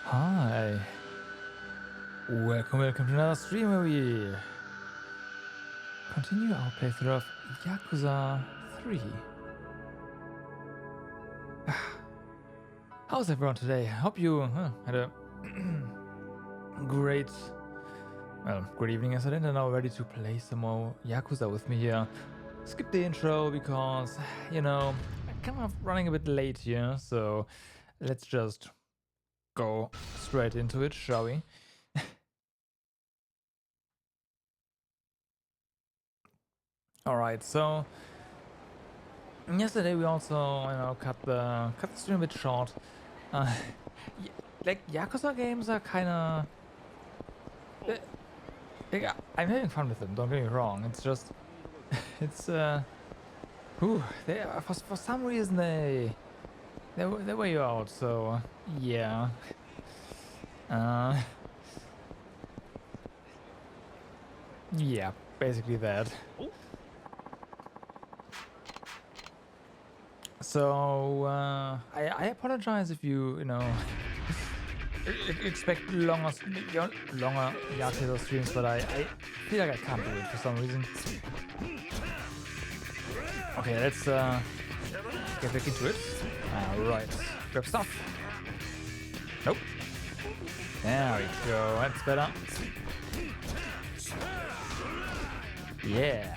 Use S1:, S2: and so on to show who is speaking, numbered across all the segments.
S1: Hi. Welcome to another stream where we continue our playthrough of Yakuza 3. How's everyone today? Hope you had a great evening yesterday and are now ready to play some more Yakuza with me here. Skip the intro because, I'm kind of running a bit late here, so let's just go straight into it, shall we? Alright, so yesterday we also, cut the stream a bit short. Like Yakuza games are kind of, I'm having fun with them. Don't get me wrong. It's just, it's they are, for some reason they wear you out. So yeah, yeah, basically that. So I apologize if you expect longer Yakuza streams, but I feel like I can't do it for some reason. Okay, let's get back into it. Alright, grab stuff. Nope. There we go, that's better. Yeah.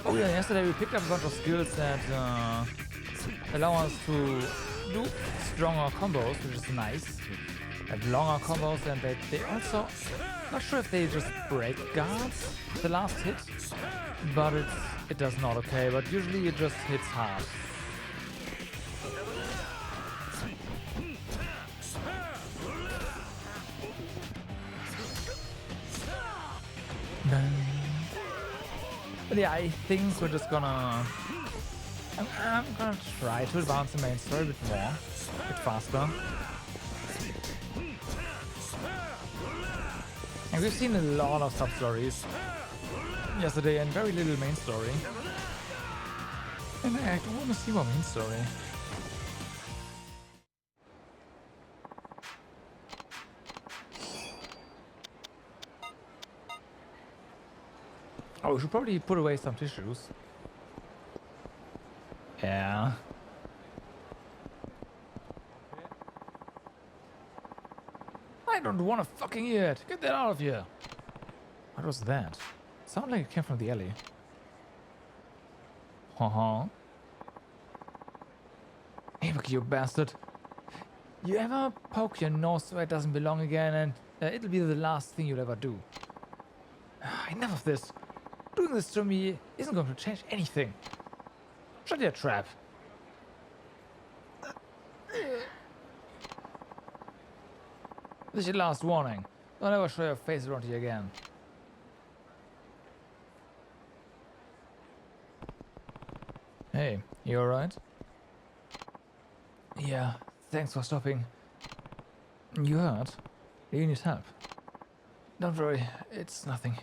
S1: Oh yeah, yesterday we picked up a bunch of skills that allow us to do stronger combos, which is nice. Have longer combos, and they also, not sure if they just break guards the last hit, but it does not, okay, but usually it just hits hard. But yeah, I think we're just gonna, I'm gonna try to advance the main story a bit more, a bit faster. And we've seen a lot of sub-stories yesterday and very little main story. And I do want to see more main story. Oh, we should probably put away some tissues. Yeah. I don't want to fucking hear it. Get that out of here. What was that? Sounded like it came from the alley. Haha. Hey, look, you bastard. You ever poke your nose where it doesn't belong again, and it'll be the last thing you'll ever do. Enough of this. Doing this to me isn't going to change anything. Shut your trap. This is your last warning. Don't ever show your face around here again. Hey, you alright? Yeah, thanks for stopping. You hurt? Do you need help? Don't worry, it's nothing.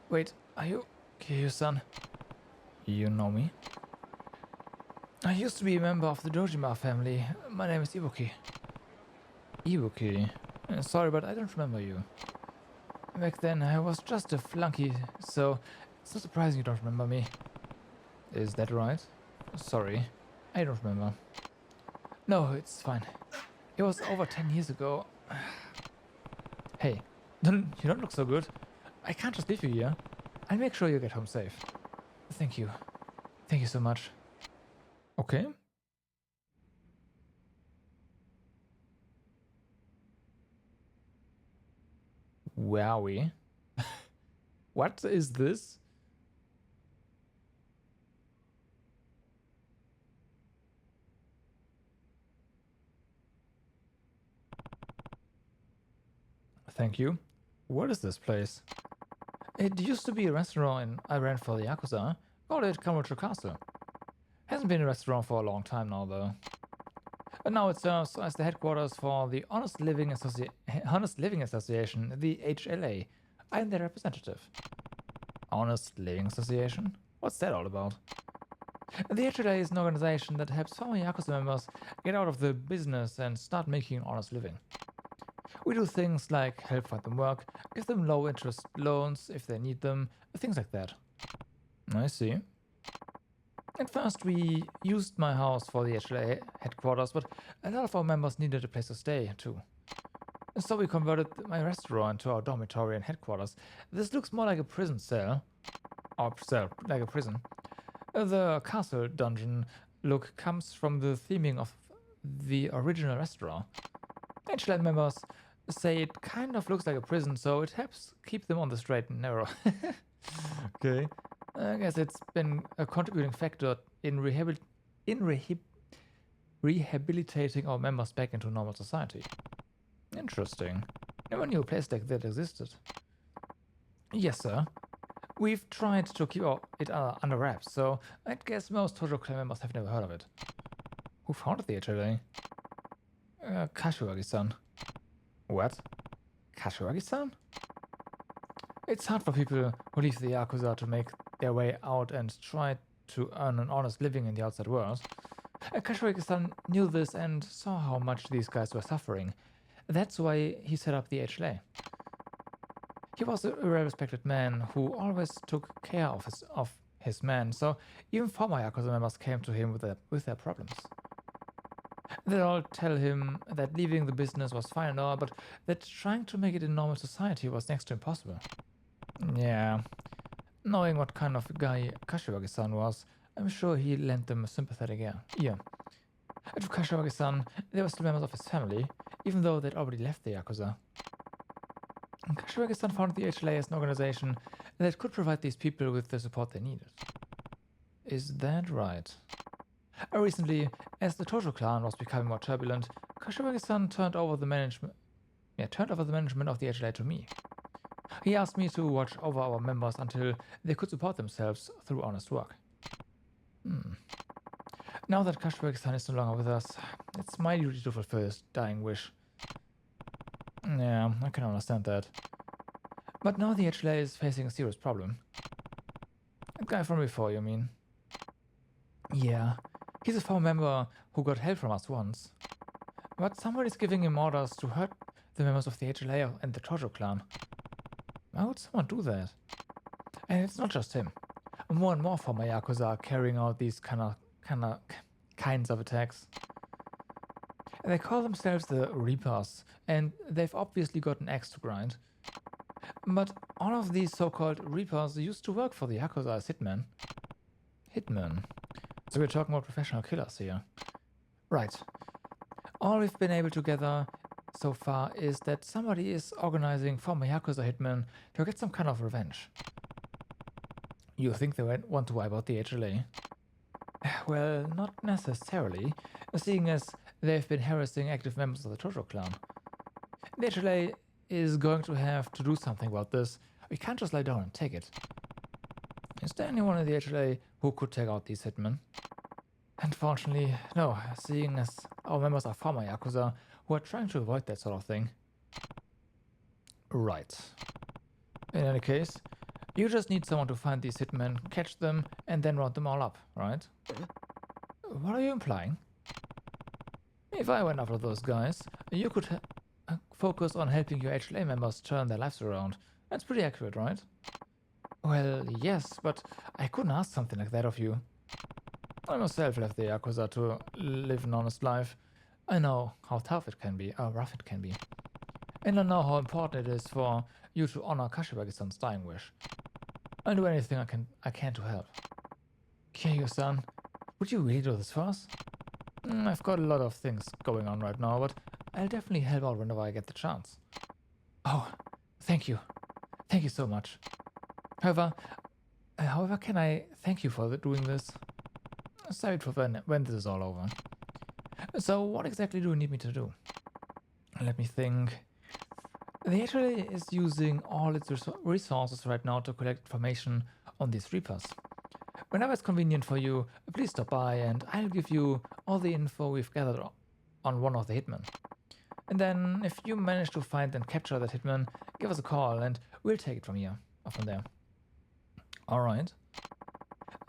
S1: Wait, are you Kiryu, son? You know me? I used to be a member of the Dojima family. My name is Ibuki. Ibuki? Sorry, but I don't remember you. Back then, I was just a flunky, so it's not surprising you don't remember me. Is that right? Sorry, I don't remember. No, it's fine. It was over 10 years ago. Hey, you don't look so good. I can't just leave you here. I'll make sure you get home safe. Thank you. Thank you so much. Okay. Wowie. What is this? Thank you. What is this place? It used to be a restaurant I ran for the Yakuza. Called it Kamurocho Castle. Hasn't been a restaurant for a long time now, though. But now it serves as the headquarters for the Honest Living Association, the HLA. I'm their representative. Honest Living Association? What's that all about? The HLA is an organization that helps former Yakuza members get out of the business and start making an honest living. We do things like help find them work, give them low interest loans if they need them, things like that. I see. At first we used my house for the HLA headquarters, but a lot of our members needed a place to stay too. So we converted my restaurant to our dormitory and headquarters. This looks more like a prison cell. Or cell, like a prison. The castle dungeon look comes from the theming of the original restaurant. HLA members say it kind of looks like a prison, so it helps keep them on the straight and narrow. Okay. I guess it's been a contributing factor in rehabilitating our members back into normal society. Interesting. Never knew a place like that existed. Yes, sir. We've tried to keep it under wraps, so I guess most Tojo clan members have never heard of it. Who founded the HLA? Kashiwagi-san. What? Kashiwagi-san? It's hard for people who leave the Yakuza to make their way out and try to earn an honest living in the outside world. Kashiwagi-san knew this and saw how much these guys were suffering. That's why he set up the HLA. He was a well-respected man who always took care of his men, so even former Yakuza members came to him with their problems. They'd all tell him that leaving the business was fine and all, but that trying to make it in normal society was next to impossible. Yeah, knowing what kind of guy Kashiwagi-san was, I'm sure he lent them a sympathetic ear. To Kashiwagi-san, they were still members of his family, even though they'd already left the Yakuza. Kashiwagi-san founded the HLA as an organization that could provide these people with the support they needed. Is that right? Recently, as the Tojo clan was becoming more turbulent, Kashiwagi-san turned over the management of the HLA to me. He asked me to watch over our members until they could support themselves through honest work. Now that Kashiwagi-san is no longer with us, it's my duty to fulfill his dying wish. Yeah, I can understand that. But now the HLA is facing a serious problem. A guy from before, you mean? Yeah, he's a former member who got help from us once. But somebody's giving him orders to hurt the members of the HLA and the Tojo clan. Why would someone do that? And it's not just him. More and more former Yakuza are carrying out these kinds of attacks. They call themselves the Reapers, and they've obviously got an axe to grind. But all of these so-called Reapers used to work for the Yakuza as hitmen. Hitmen? So we're talking about professional killers here. Right. All we've been able to gather so far is that somebody is organizing former Yakuza hitmen to get some kind of revenge. You think they want to wipe out the HLA? Well, not necessarily, seeing as they've been harassing active members of the Tojo clan. The HLA is going to have to do something about this. We can't just lie down and take it. Is there anyone in the HLA who could take out these hitmen? Unfortunately, no, seeing as our members are former Yakuza who are trying to avoid that sort of thing. Right. In any case, you just need someone to find these hitmen, catch them, and then round them all up, right? What are you implying? If I went after those guys, you could focus on helping your HLA members turn their lives around. That's pretty accurate, right? Well, yes, but I couldn't ask something like that of you. I myself left the Yakuza to live an honest life. I know how tough it can be, how rough it can be. And I know how important it is for you to honor Kashiwagi-san's dying wish. I'll do anything I can to help. Kiryu-san, would you really do this for us? I've got a lot of things going on right now, but I'll definitely help out whenever I get the chance. Oh, thank you. Thank you so much. However, can I thank you for doing this? Save it for when this is all over. So, what exactly do you need me to do? Let me think. The HLA is using all its resources right now to collect information on these Reapers. Whenever it's convenient for you, please stop by and I'll give you all the info we've gathered on one of the hitmen. And then, if you manage to find and capture that hitman, give us a call and we'll take it from here, or from there. Alright.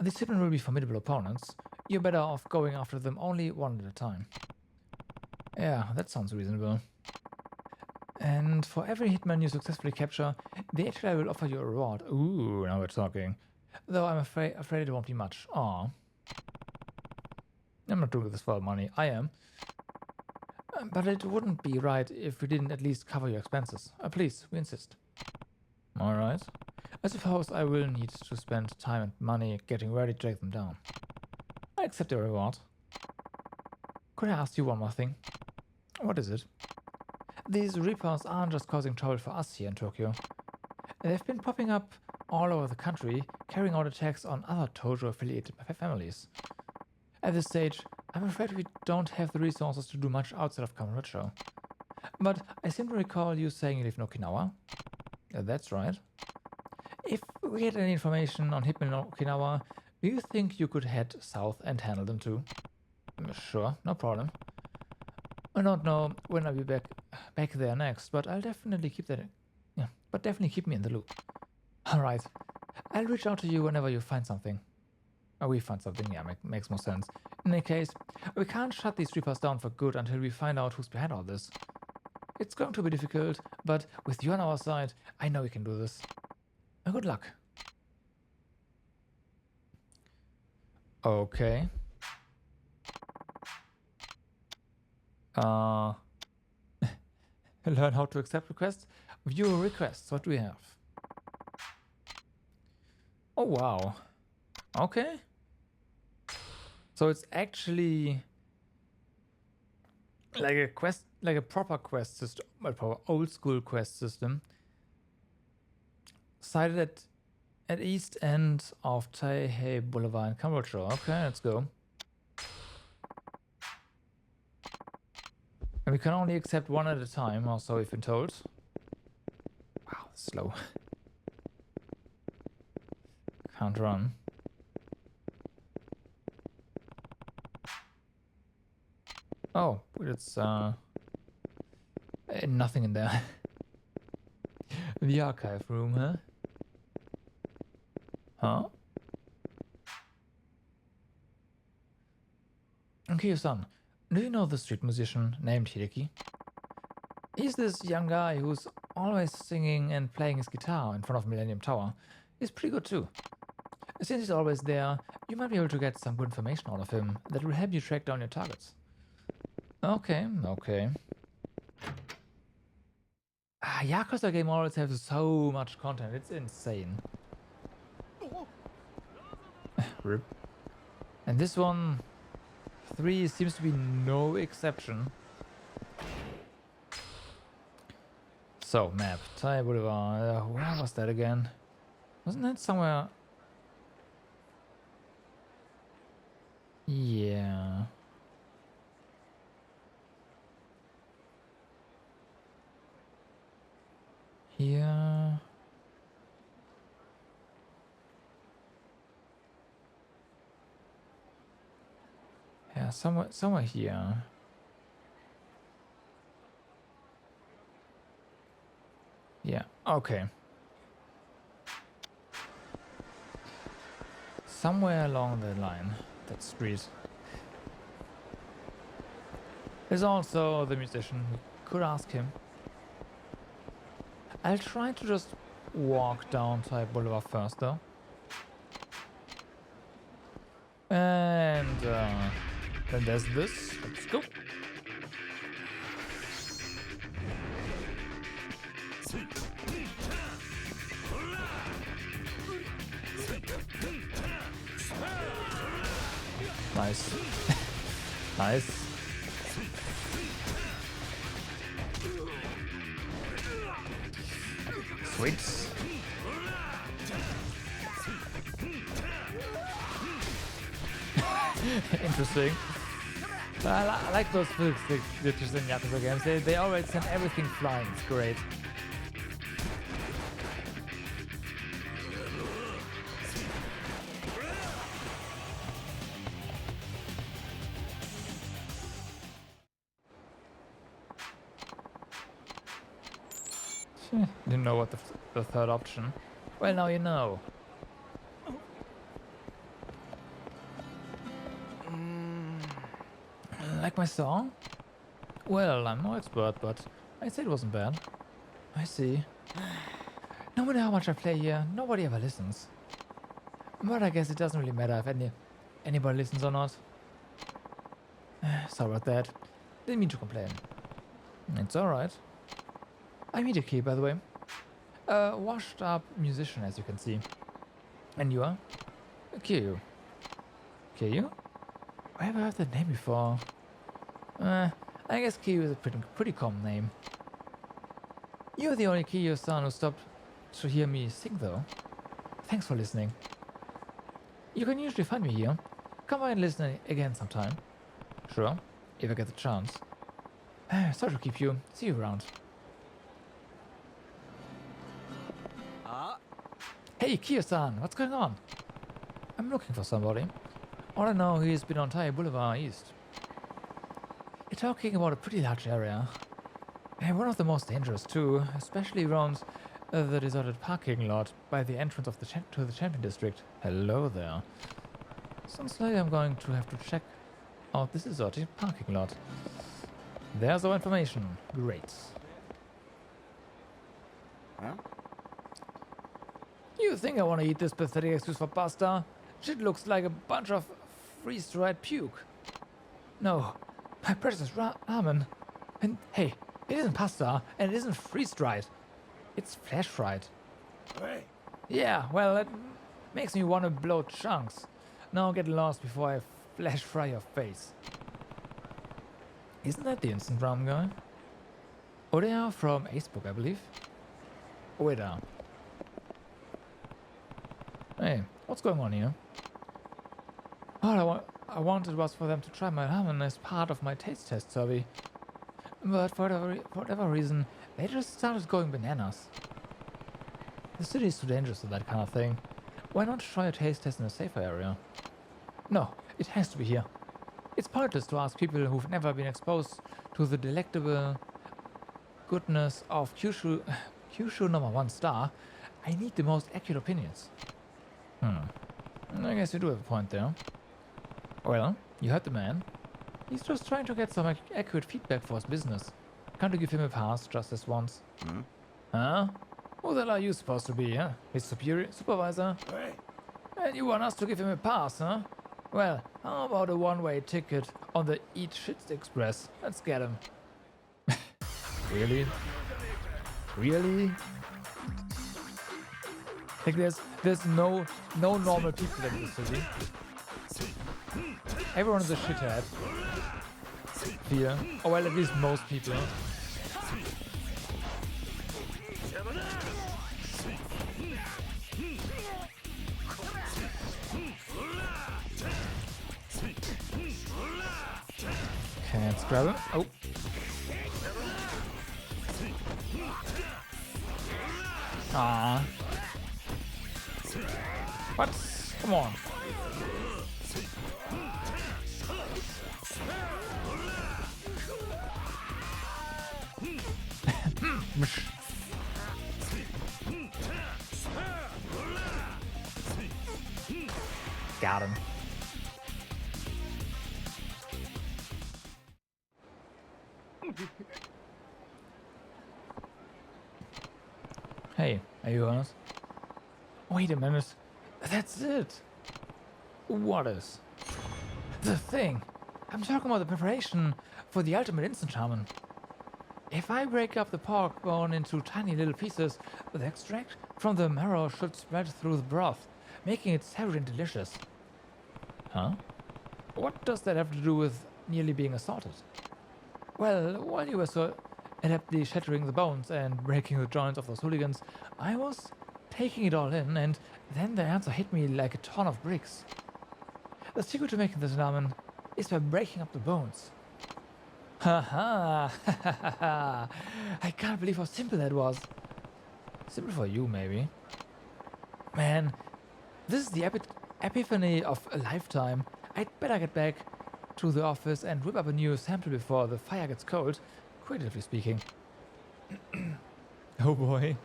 S1: These hitmen will be formidable opponents. You're better off going after them only one at a time. Yeah, that sounds reasonable. And for every hitman you successfully capture, the HLI will offer you a reward. Ooh, now we're talking. Though I'm afraid it won't be much. Aw. I'm not doing this for money. I am. But it wouldn't be right if we didn't at least cover your expenses. Please, we insist. Alright. I suppose I will need to spend time and money getting ready to take them down. I accept your reward. Could I ask you one more thing? What is it? These Reapers aren't just causing trouble for us here in Tokyo. They've been popping up all over the country, carrying out attacks on other Tojo-affiliated families. At this stage, I'm afraid we don't have the resources to do much outside of Kamurocho. But I seem to recall you saying you live in Okinawa. That's right. If we get any information on hitmen in Okinawa, do you think you could head south and handle them too? Sure, no problem. I don't know when I'll be back there next, but I'll definitely keep that. Yeah, but definitely keep me in the loop. All right, I'll reach out to you whenever you find something. Or we find something. Yeah, makes more sense. In any case, we can't shut these Reapers down for good until we find out who's behind all this. It's going to be difficult, but with you on our side, I know we can do this. Good luck. Okay. Learn how to accept requests. View requests. What do we have? Oh wow. Okay. So it's actually like a quest, like a proper quest system, a proper old school quest system. Sited at east end of Taihei Boulevard in Kamurocho. Okay, let's go. And we can only accept one at a time, or so we've been told. Wow, slow. Can't run. Oh, it's nothing in there. The archive room, huh? Huh? Okay-san, do you know the street musician named Hideki? He's this young guy who's always singing and playing his guitar in front of Millennium Tower. He's pretty good too. Since he's always there, you might be able to get some good information out of him that will help you track down your targets. Okay, okay. Yakuza game always have so much content, it's insane. Rip. And this one, 3 seems to be no exception. So, map, Tai Boulevard, where was that again? Wasn't that somewhere? Yeah. Here. Yeah, somewhere here. Yeah, okay. Somewhere along the line, that street. There's also the musician. We could ask him. I'll try to just walk down Tai Boulevard first, though. And then there's this. Let's go. Nice. Nice. Sweet. Interesting. I like those physics glitches in Yakuza games. They always send everything flying. It's great. Didn't know what the third option. Well, now you know. Like my song? Well, I'm no expert, but I'd say it wasn't bad. I see. No matter how much I play here, nobody ever listens. But I guess it doesn't really matter if anybody listens or not. Sorry about that. Didn't mean to complain. It's alright. I'm Hideki, by the way. A washed up musician, as you can see. And you are? Kiryu. Kiryu? I have heard that name before. I guess Kiryu is a pretty common name. You're the only Kiryu-san who stopped to hear me sing, though. Thanks for listening. You can usually find me here. Come by and listen again sometime. Sure, if I get the chance. Sorry to keep you. See you around. Hey, Kiryu-san, what's going on? I'm looking for somebody. All I know, he's been on Tai Boulevard East. You're talking about a pretty large area. And one of the most dangerous too, especially around the deserted parking lot by the entrance of to the Champion District. Hello there. Sounds like I'm going to have to check out this deserted parking lot. There's our information. Great.
S2: Huh?
S1: You think I want to eat this pathetic excuse for pasta? Shit looks like a bunch of freeze-dried puke. No, my precious ramen. And hey, it isn't pasta, and it isn't freeze-dried. It's flash-fried.
S2: Hey.
S1: Yeah, well, that makes me want to blow chunks. Now get lost before I flash-fry your face. Isn't that the instant ramen guy? Oh, they are from Acebook, I believe. Oh, wait, Hey, what's going on here? All I wanted was for them to try my ramen as part of my taste test survey. But for whatever reason, they just started going bananas. The city is too dangerous for that kind of thing. Why not try a taste test in a safer area? No, it has to be here. It's pointless to ask people who've never been exposed to the delectable goodness of Kyushu #1 star. I need the most accurate opinions. I guess you do have a point there. Well, you heard the man. He's just trying to get some accurate feedback for his business. Can't you give him a pass just this once? Huh? Who the hell are you supposed to be, huh? His supervisor?
S2: Hey.
S1: And you want us to give him a pass, huh? Well, how about a one-way ticket on the Eat Shit Express? Let's get him. Really? Really? Like there's no normal people in this city. Everyone is a shithead. Here. Oh well, at least most people. Okay, let's grab him. Oh. Ah. What? Come on. Got him. Hey, are you honest? Wait a minute. That's it. What is? The thing. I'm talking about the preparation for the ultimate instant ramen. If I break up the pork bone into tiny little pieces, the extract from the marrow should spread through the broth, making it savory and delicious. Huh? What does that have to do with nearly being assaulted? Well, while you were so adeptly shattering the bones and breaking the joints of those hooligans, I was taking it all in, and then the answer hit me like a ton of bricks. The secret to making this ramen is by breaking up the bones. Haha! I can't believe how simple that was. Simple for you, maybe. Man, this is the epiphany of a lifetime. I'd better get back to the office and whip up a new sample before the fire gets cold, creatively speaking. Oh boy.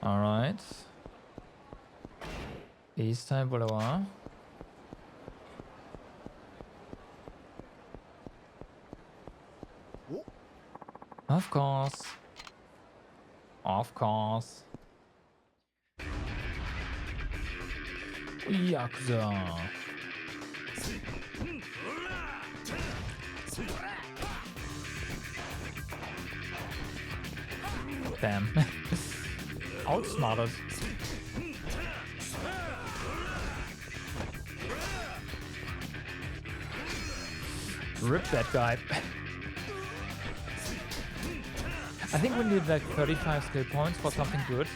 S1: Alright. time below. Of course. Of course. Yakuza. Damn. Outsmarted. Rip that guy. I think we need like 35 skill points for something good.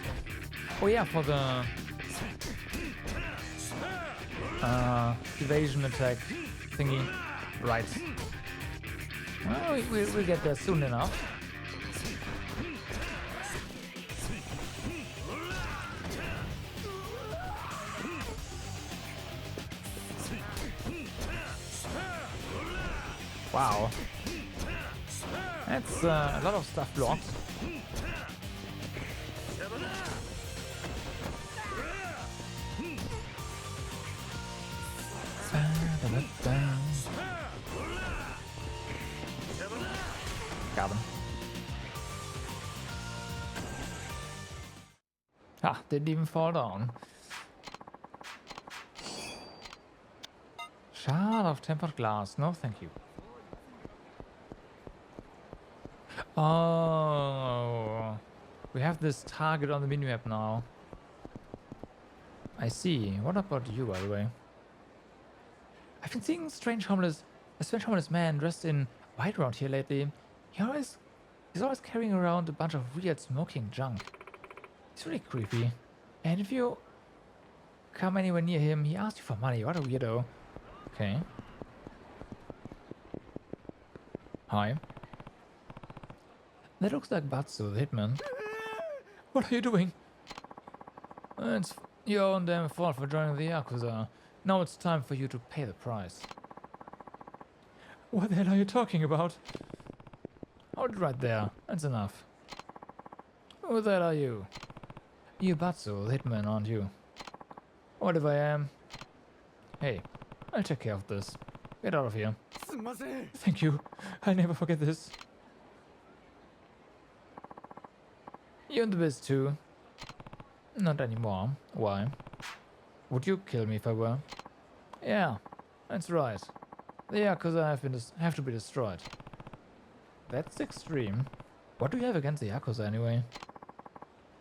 S1: Oh yeah, for the evasion attack thingy. Right. Well, we'll get there soon enough. Wow. That's a lot of stuff blocked. Got him. Ah, didn't even fall down. Shard of tempered glass. No, thank you. Oh, we have this target on the minimap now. I see. What about you, by the way? I've been seeing a strange homeless man dressed in white around here lately. He's always carrying around a bunch of weird smoking junk. It's really creepy. And if you come anywhere near him, he asks you for money. What a weirdo. Okay. Hi. That looks like Batsu, the hitman. What are you doing? It's your own damn fault for joining the Yakuza. Now it's time for you to pay the price. What the hell are you talking about? Hold it right there. That's enough. Who the hell are you? You're Batsu, the hitman, aren't you? Whatever I am. Hey, I'll take care of this. Get out of here. Thank you. I'll never forget this. You're in the biz too. Not anymore. Why? Would you kill me if I were? Yeah, that's right. The Yakuza have to be destroyed. That's extreme. What do you have against the Yakuza anyway?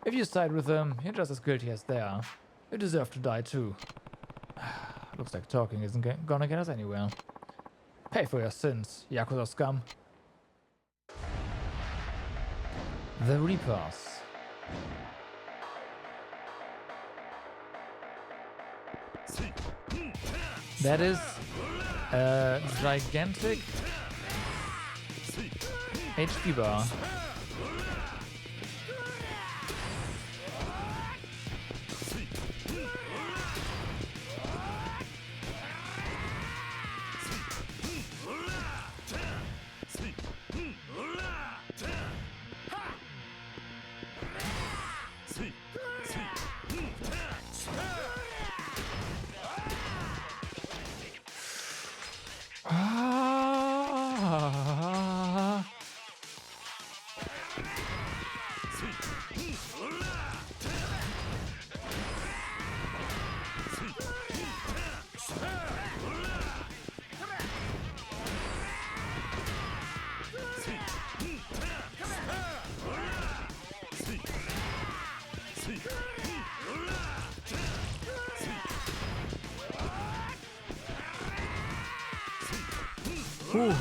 S1: If you side with them, you're just as guilty as they are. You deserve to die too. Looks like talking isn't gonna get us anywhere. Pay for your sins, Yakuza scum. The Reapers. That is a gigantic HP bar. Ooh.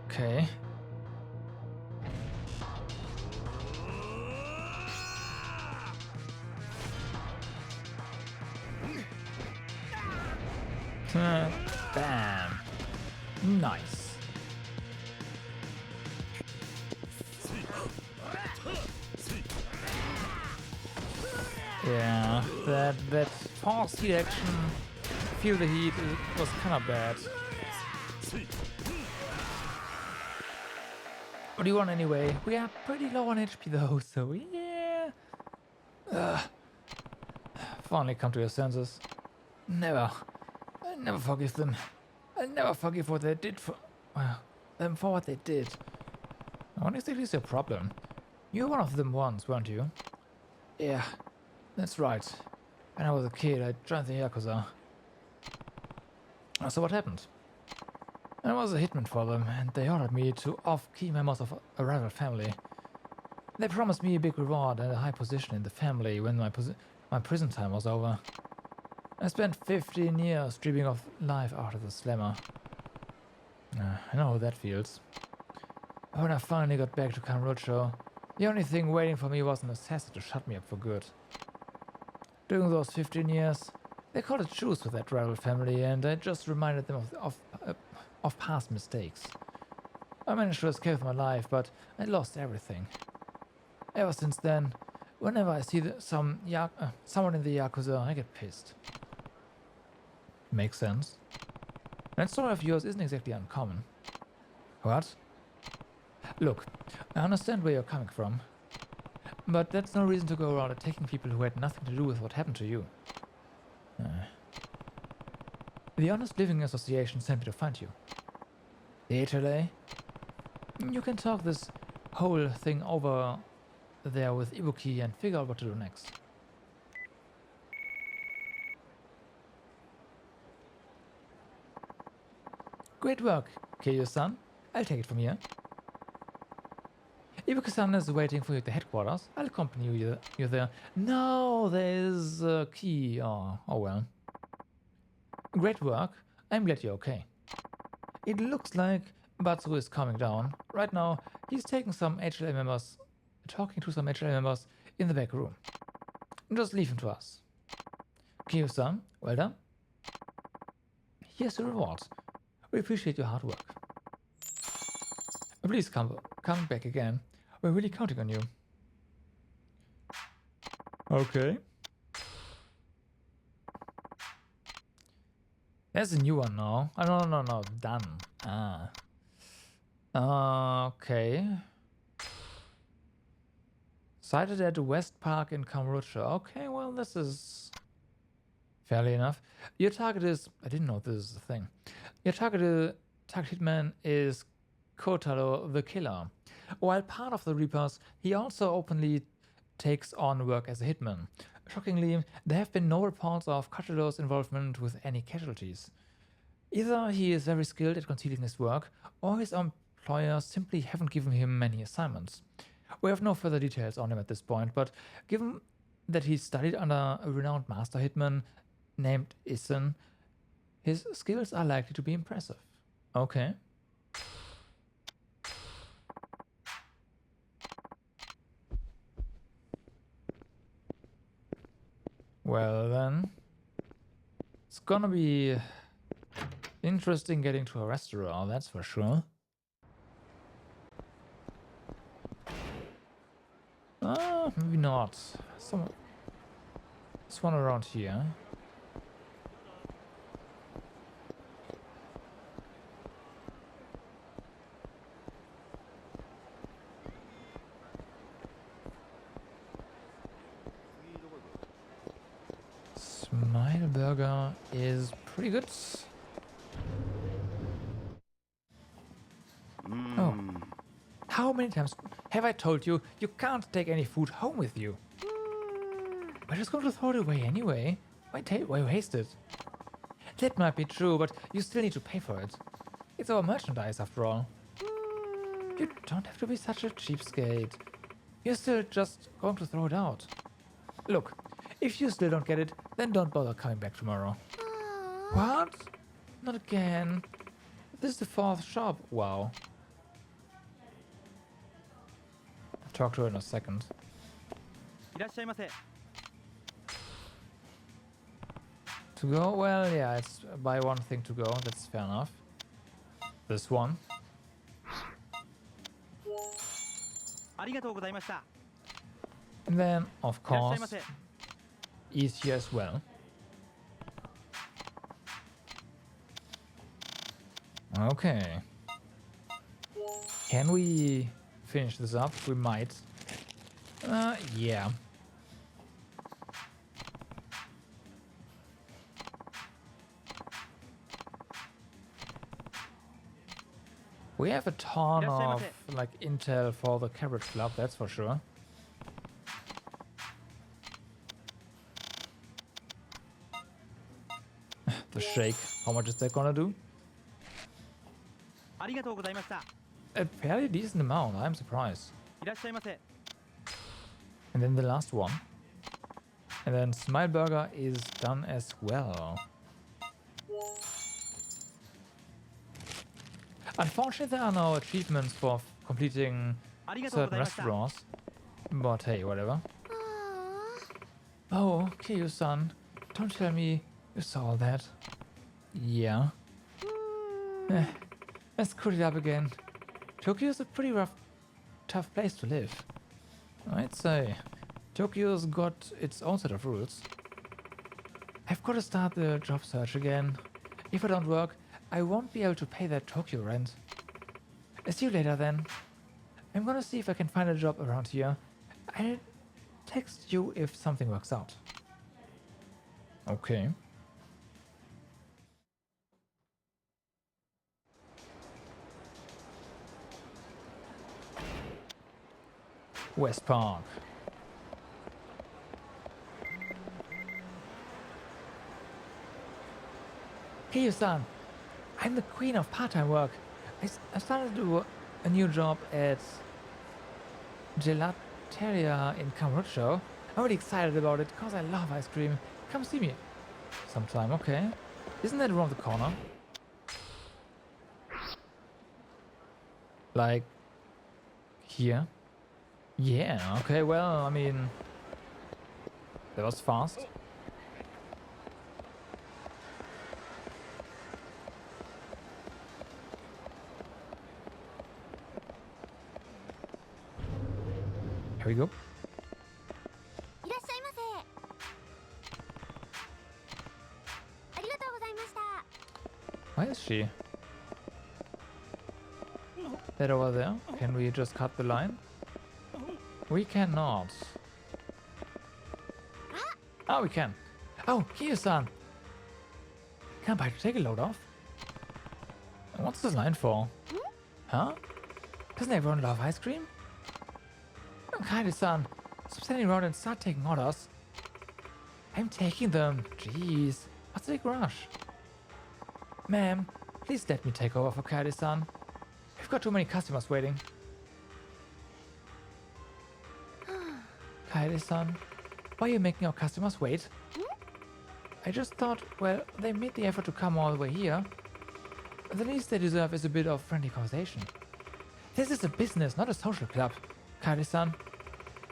S1: Okay. Bam. Nice. Yeah, that force heat action, feel the heat, it was kind of bad. What do you want anyway? We are pretty low on HP though, so yeah. Finally come to your senses. Never. I never forgive them. I'll never forgive what they did for... Well, them for what they did. What exactly is your problem? You were one of them once, weren't you? Yeah, that's right. When I was a kid, I joined the Yakuza. So what happened? I was a hitman for them, and they ordered me to off key members of a rival family. They promised me a big reward and a high position in the family when my prison time was over. I spent 15 years dreaming of life after the slammer. I know how that feels. When I finally got back to Kamurocho, the only thing waiting for me was an assassin to shut me up for good. During those 15 years, they called it truce with that rival family, and I just reminded them of past mistakes. I managed to escape with my life, but I lost everything. Ever since then, whenever I see someone in the Yakuza, I get pissed. Makes sense. That story of yours isn't exactly uncommon. What? Look, I understand where you're coming from, but that's no reason to go around attacking people who had nothing to do with what happened to you. The Honest Living Association sent me to find you. The HLA? You can talk this whole thing over there with Ibuki and figure out what to do next. Great work, Kiryu-san. I'll take it from here. Ibuki-san is waiting for you at the headquarters. I'll accompany you there. No, there's a key. Oh well. Great work. I'm glad you're okay. It looks like Batsu is calming down. Right now, he's talking to some HLA members in the back room. Just leave him to us. Kiryu-san, well done. Here's your reward. We appreciate your hard work. Please come back again. We're really counting on you. Okay. There's a new one now. Oh, no. Done. Okay. Sighted at the West Park in Kamurocho. Okay, well, this is fairly enough. Your target is... I didn't know this is a thing. Your target hitman is Kotaro the Killer. While part of the Reapers, he also openly takes on work as a hitman. Shockingly, there have been no reports of Kotaro's involvement with any casualties. Either he is very skilled at concealing his work, or his employers simply haven't given him many assignments. We have no further details on him at this point, but given that he studied under a renowned master hitman named Isen, his skills are likely to be impressive. Okay. Well then, it's gonna be interesting getting to a restaurant, that's for sure. Maybe not. This one around here. Smile Burger is pretty good. Oh. How many times have I told you you can't take any food home with you? We're just going to throw it away anyway. Why waste it? That might be true, but you still need to pay for it. It's our merchandise after all. You don't have to be such a cheapskate. You're still just going to throw it out. Look, if you still don't get it, then don't bother coming back tomorrow. What? Not again. This is the 4th shop. Wow. I'll talk to her in a second. To go? Well, yeah, it's buy one thing to go. That's fair enough. This one. And then, of course, eat here as well. Okay. Can we finish this up. We might. Yeah. We have a ton of like intel for the Carrot Club, that's for sure. The shake, how much is that gonna do? A fairly decent amount, I'm surprised. And then the last one. And then Smile Burger is done as well. Unfortunately, there are no achievements for completing certain restaurants. But hey, whatever. Oh, Kiryu-san, don't tell me you saw all that. Yeah. Let's screw it up again. Tokyo is a pretty tough place to live. I'd say. Tokyo's got its own set of rules. I've got to start the job search again. If I don't work, I won't be able to pay that Tokyo rent. See you later then. I'm gonna see if I can find a job around here. I'll text you if something works out. Okay. West Park. Kiryu-san, I'm the queen of part-time work. I started to do a new job at Gelateria in Kamurocho. I'm really excited about it because I love ice cream. Come see me sometime, okay? Isn't that around the corner? Like here? Yeah, okay, well, I mean, that was fast. Here we go. Why is she? That over there? Can we just cut the line? We cannot. Oh, we can. Oh, Kiryu-san! Can I take a load off? What's this line for? Huh? Doesn't everyone love ice cream? Kiryu-san, stop standing around and start taking orders. I'm taking them. Jeez, what's the big rush? Ma'am, please let me take over for Kiryu-san. We've got too many customers waiting. Kiryu-san, why are you making our customers wait? I just thought, well, they made the effort to come all the way here. The least they deserve is a bit of friendly conversation. This is a business, not a social club. Kiryu-san,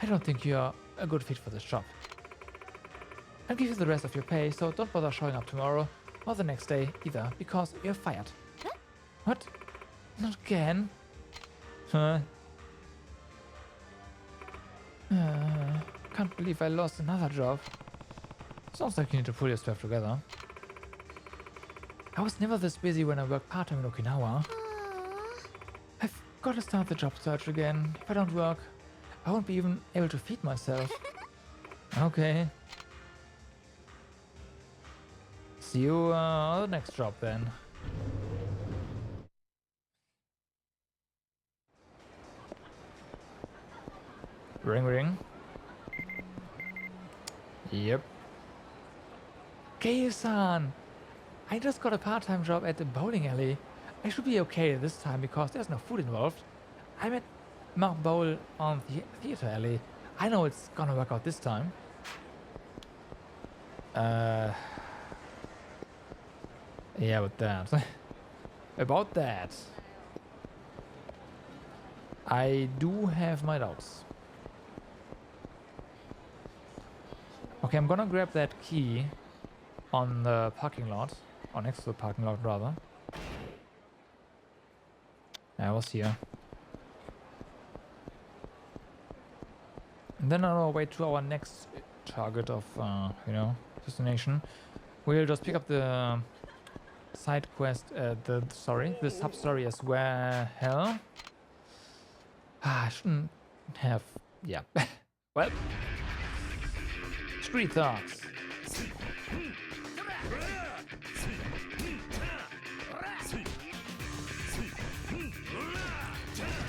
S1: I don't think you're a good fit for this job. I'll give you the rest of your pay, so don't bother showing up tomorrow or the next day either, because you're fired. What? Not again? Huh? Can't believe I lost another job. Sounds like you need to pull your stuff together. I was never this busy when I worked part-time in Okinawa. I've got to start the job search again. If I don't work, I won't be even able to feed myself. Okay. See you on the next job then. Ring ring. Yep. Kei-san! I just got a part-time job at the bowling alley. I should be okay this time because there's no food involved. I'm at Mark Bowl on the theater alley. I know it's gonna work out this time. Yeah, with that. About that. I do have my doubts. Okay, I'm gonna grab that key on the parking lot. Or next to the parking lot, rather. I was here. And then on our way to our next target of, you know, destination, we'll just pick up the side quest, the sub-story as well. Ah, I shouldn't have... Yeah. Well. Street thoughts.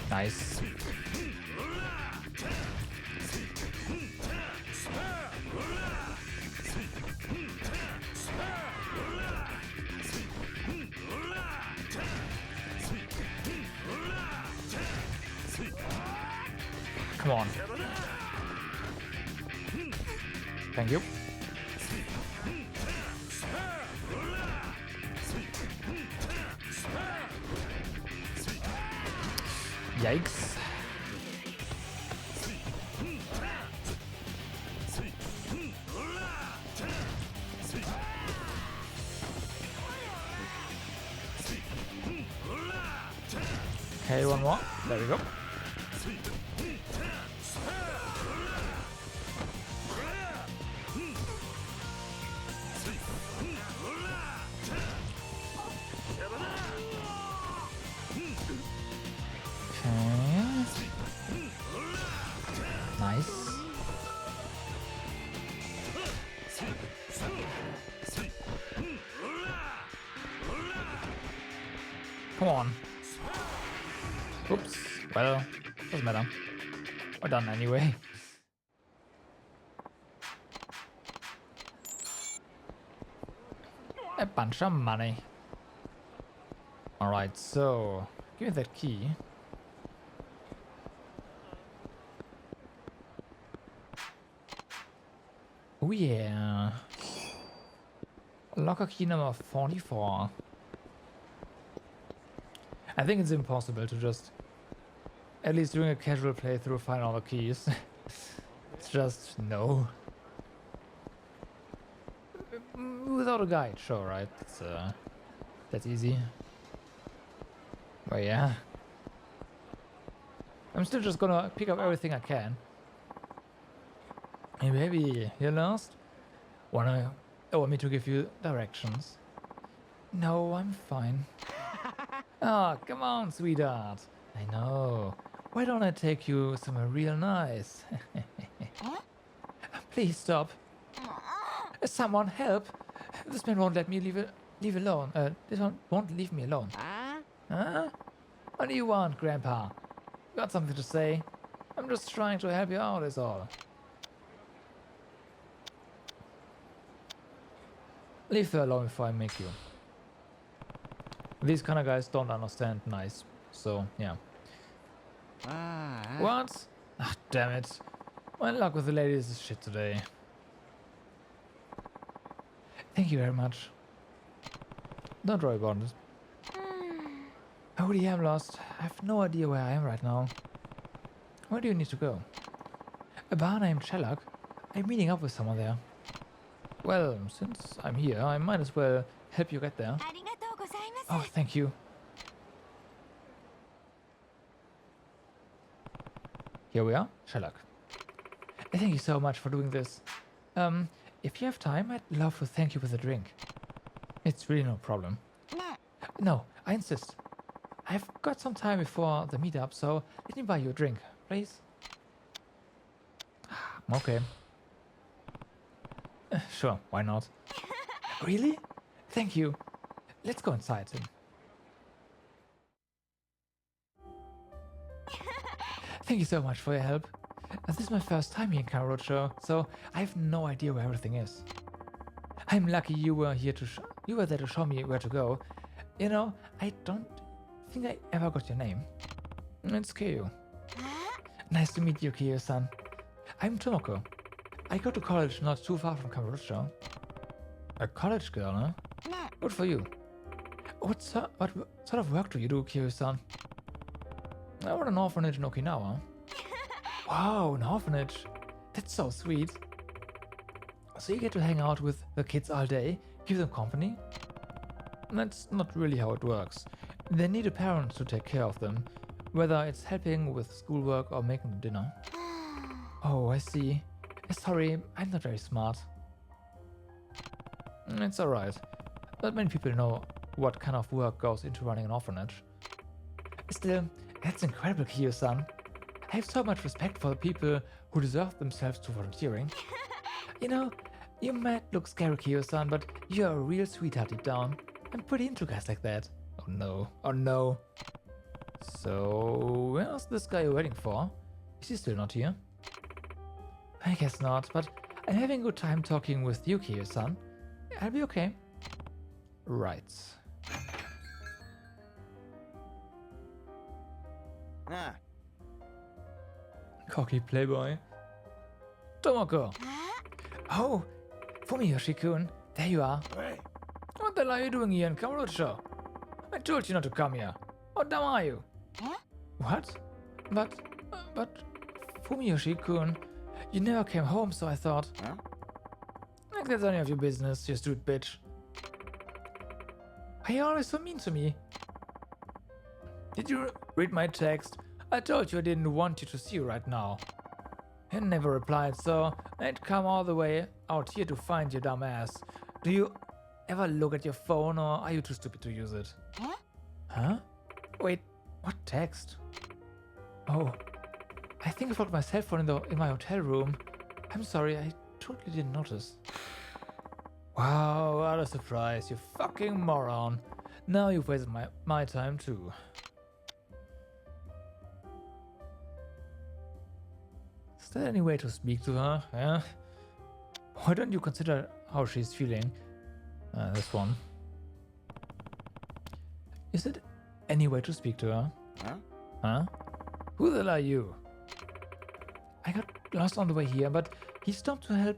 S1: Nice. Come on. Thank you. Yikes. Okay, one more. There we go. Nice. Come on. Oops. Well, doesn't matter. We're done anyway. A bunch of money. Alright, so give me that key. Oh yeah. Locker key number 44. I think it's impossible to just, at least during a casual playthrough, find all the keys. It's just no. Without a guide, sure, right? That's easy. But yeah. I'm still just gonna pick up everything I can. Hey baby, you're lost? Want me to give you directions? No, I'm fine. Oh, come on, sweetheart. I know. Why don't I take you somewhere real nice? Please stop. Someone help. This man won't let me leave alone. This one won't leave me alone. Huh? What do you want, Grandpa? Got something to say? I'm just trying to help you out, is all. Leave her alone before I make you. These kind of guys don't understand nice. So, yeah. What? Ah, damn it. My luck with the ladies is shit today. Thank you very much. Don't worry about it. I really am lost. I have no idea where I am right now. Where do you need to go? A bar named Sherlock? I'm meeting up with someone there. Well, since I'm here, I might as well help you get there. Oh, thank you. Here we are, Sherlock. Thank you so much for doing this. If you have time, I'd love to thank you with a drink. It's really no problem. No, I insist. I've got some time before the meetup, so let me buy you a drink, please. Okay. Sure, why not? Really? Thank you. Let's go inside then. Thank you so much for your help. This is my first time here in Kamurocho, so I have no idea where everything is. I'm lucky you were here you were there to show me where to go. You know, I don't think I ever got your name. It's Kyo. Nice to meet you, Kyo-san. I'm Tomoko. I go to college not too far from Kamurocho. A college girl, huh? Good for you. What sort of work do you do, Kyo-san? I run an orphanage in Okinawa. Wow, an orphanage. That's so sweet. So you get to hang out with the kids all day, give them company? That's not really how it works. They need a parent to take care of them, whether it's helping with schoolwork or making the dinner. Oh, I see. Sorry, I'm not very smart. It's alright. Not many people know what kind of work goes into running an orphanage. Still, that's incredible, Kyo-san. I have so much respect for the people who deserve themselves to volunteering. You know, you might look scary, Kiyo-san, but you're a real sweetheart deep down. I'm pretty into guys like that. Oh no, oh no. So, where's this guy you're waiting for? Is he still not here? I guess not, but I'm having a good time talking with you, Kiyo-san. I'll be okay. Right.
S2: Ah.
S1: Cocky playboy. Tomoko! Oh! Fumiyoshi-kun, there you are.
S2: Hey.
S1: What the hell are you doing here in Kamurocho? I told you not to come here. What dumb are you?
S3: Huh?
S1: What? But Fumiyoshi-kun, you never came home, so I thought.
S2: Huh?
S1: Like that's none of your business, you stupid bitch. Why are you always so mean to me? Did you read my text? I told you I didn't want you to see you right now. You never replied, so I'd come all the way out here to find your dumb ass. Do you ever look at your phone, or are you too stupid to use it?
S3: Huh?
S1: Huh? Wait, what text? Oh, I think I forgot my cell phone in my hotel room. I'm sorry, I totally didn't notice. Wow, what a surprise, you fucking moron. Now you've wasted my time too. Is there any way to speak to her? Yeah? Why don't you consider how she's feeling? This one. Is it any way to speak to her?
S2: Huh?
S1: Huh? Who the hell are you? I got lost on the way here, but he stopped to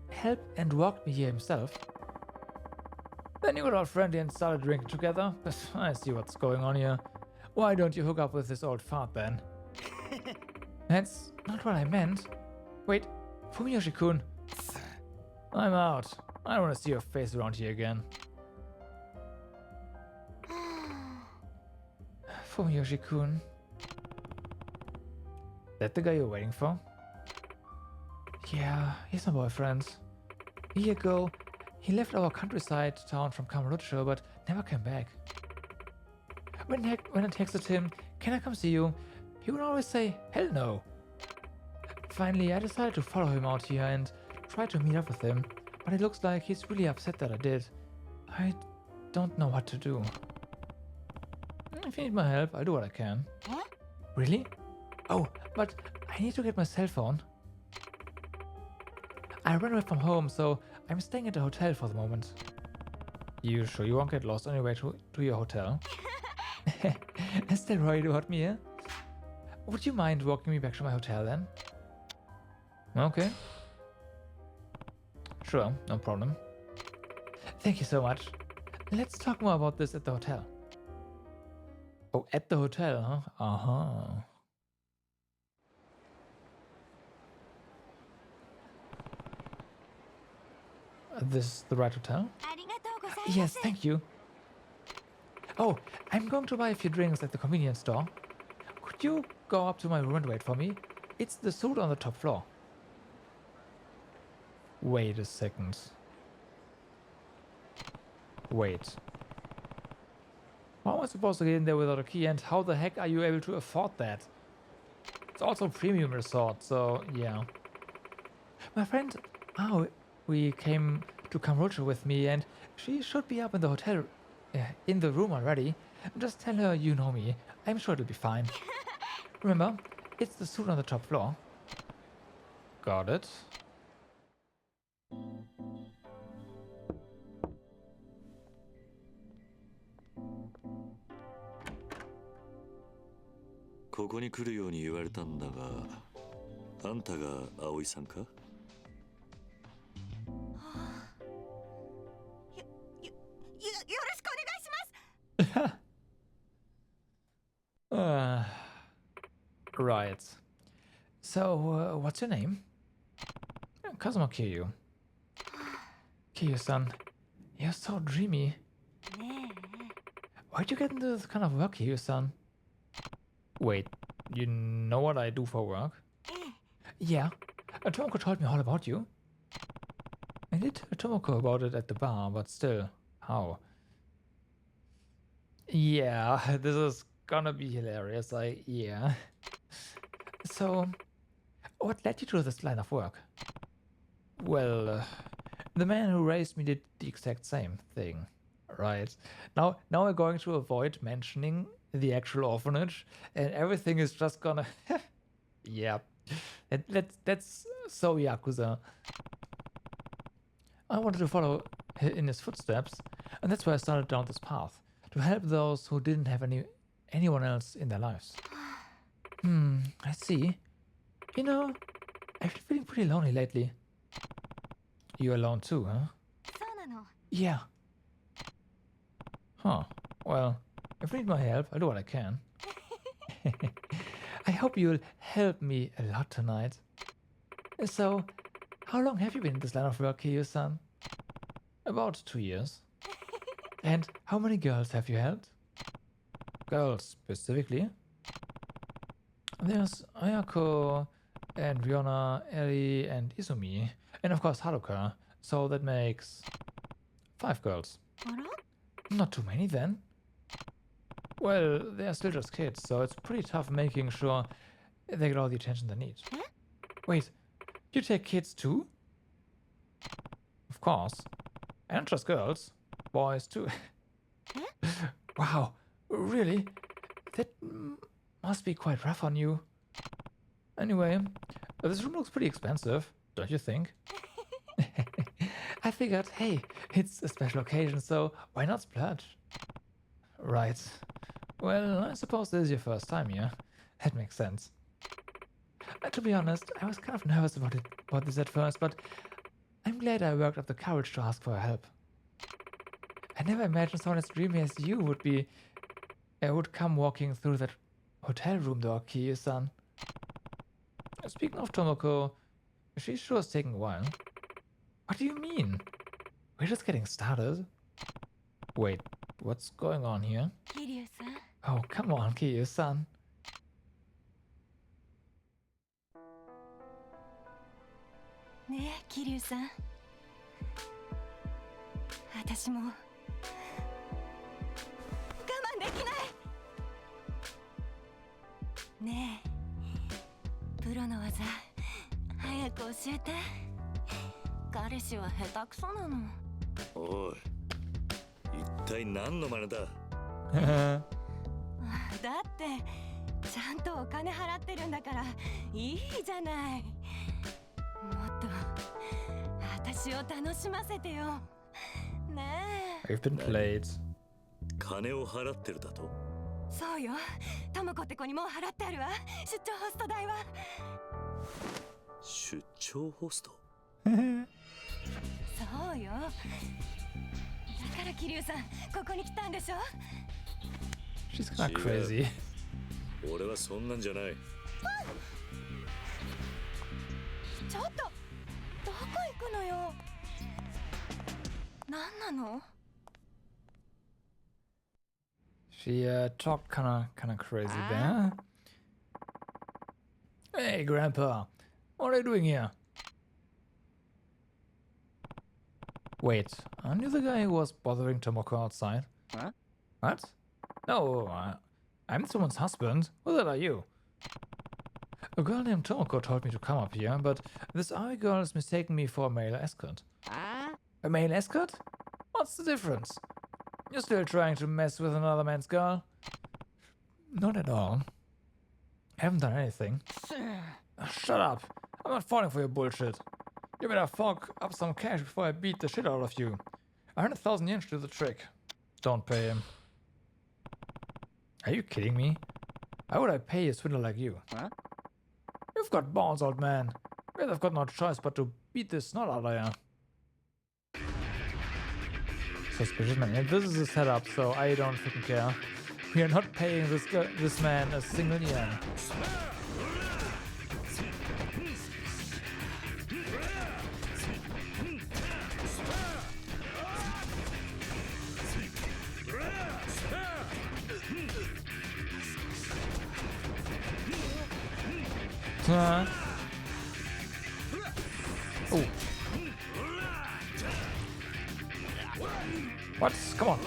S1: help and walked me here himself. Then you got all friendly and started drinking together. But I see what's going on here. Why don't you hook up with this old fart then? That's not what I meant. Wait, Fumiyoshi-kun. I'm out. I don't want to see your face around here again. Fumiyoshi-kun. That the guy you're waiting for? Yeah, he's my boyfriend. A year ago, he left our countryside town from Kamurocho, but never came back. When I texted him, can I come see you? He would always say, hell no. Finally, I decided to follow him out here and try to meet up with him, but it looks like he's really upset that I did. I don't know what to do. If you need my help, I'll do what I can.
S3: Huh?
S1: Really? Oh, but I need to get my cell phone. I ran away from home, so I'm staying at a hotel for the moment. You sure you won't get lost on your way to your hotel? Still worried about me, eh? Would you mind walking me back to my hotel then? Okay. Sure, no problem. Thank you so much. Let's talk more about this at the hotel. Oh, at the hotel, huh? Uh-huh. This is the right hotel? Yes, thank you. Oh, I'm going to buy a few drinks at the convenience store. Could you go up to my room and wait for me? It's the suite on the top floor. Wait a second. Wait. How am I supposed to get in there without a key, and how the heck are you able to afford that? It's also a premium resort, so yeah. My friend, we came to Kamurocho with me, and she should be up in the hotel, in the room already. Just tell her you know me. I'm sure it'll be fine. Remember, it's the suite on the top floor. Got it.
S4: ここに来るように言われたんだが、あんたが葵さんか？
S3: よろしくお願いします。
S1: Right. So, what's your name? Kazuma Kiryu. Kiryu-san, you're so dreamy.
S3: ね
S1: Why'd you get into this kind of work, Kiryu-san? Wait, you know what I do for work?
S3: え、ええ。
S1: Yeah, Tomoko told me all about you. I did tell Tomoko about it at the bar, but still, how? Yeah, this is gonna be hilarious, yeah. So, what led you to this line of work? Well, the man who raised me did the exact same thing. Right. Now we're going to avoid mentioning the actual orphanage, and everything is just gonna... Yeah. That's so Yakuza. I wanted to follow in his footsteps, and that's why I started down this path, to help those who didn't have anyone else in their lives. I see. You know, I've been feeling pretty lonely lately. You alone too, huh?
S3: そうなの。
S1: Yeah. Huh. Well, if you need my help, I'll do what I can. I hope you'll help me a lot tonight. So, how long have you been in this line of work, Kiryu-san? About 2 years. And how many girls have you helped? Girls, specifically? There's Ayako, and Riona, Ellie, and Izumi, and of course Haruka, so that makes 5 girls.
S3: あら
S1: Not too many then. Well, they're still just kids, so it's pretty tough making sure they get all the attention they need.
S3: Eh?
S1: Wait, you take kids too? Of course. And just girls. Boys too. Wow, really? That must be quite rough on you. Anyway, this room looks pretty expensive, don't you think? I figured, hey, it's a special occasion, so why not splurge? Right. Well, I suppose this is your first time here. That makes sense. To be honest, I was kind of nervous about this at first, but I'm glad I worked up the courage to ask for help. I never imagined someone as dreamy as you would come walking through that hotel room door, Kiyu-san. Speaking of Tomoko, she sure is taking a while. What do you mean? We're just getting started. Wait, what's going on here?
S3: 桐生さん
S1: Oh, come on, Kiyu-san.
S3: ねえ桐生さん私も我慢できないねえプロの技早く教えて彼氏は下手くそなの
S4: おい、一体何の真似だ。
S3: だってちゃんとお金払ってるんだからいいじゃないもっと私を楽しませてよねえ
S1: I've been played.
S4: 金を払ってるだと。
S3: そうよトモコって子にもう払ってあるわ出張ホスト代は
S4: 出張ホスト。
S3: そうよだから桐生さんここに来たんでしょ
S1: She's kind of crazy.
S4: 俺はそんなんじゃない。
S3: ちょっとどこ行くのよ何なの
S1: She talked kinda crazy there. Hey, Grandpa, what are you doing here? Wait, aren't you the guy who was bothering Tomoko outside?
S2: Huh?
S1: What? No, I'm someone's husband. Who the hell are you? A girl named Tomoko told me to come up here, but this Ari girl has mistaken me for a male escort. A male escort? What's the difference? You're still trying to mess with another man's girl? Not at all. I haven't done anything. Shut up. I'm not falling for your bullshit. You better fork up some cash before I beat the shit out of you. 100,000 yen to do the trick. Don't pay him. Are you kidding me? Why would I pay a swindler like you?
S2: Huh?
S1: You've got balls, old man. Well, I've got no choice but to beat this snot out of you. Suspicious man. And this is a setup, so I don't freaking care. We are not paying this man a single yen. Oh. What? Come on.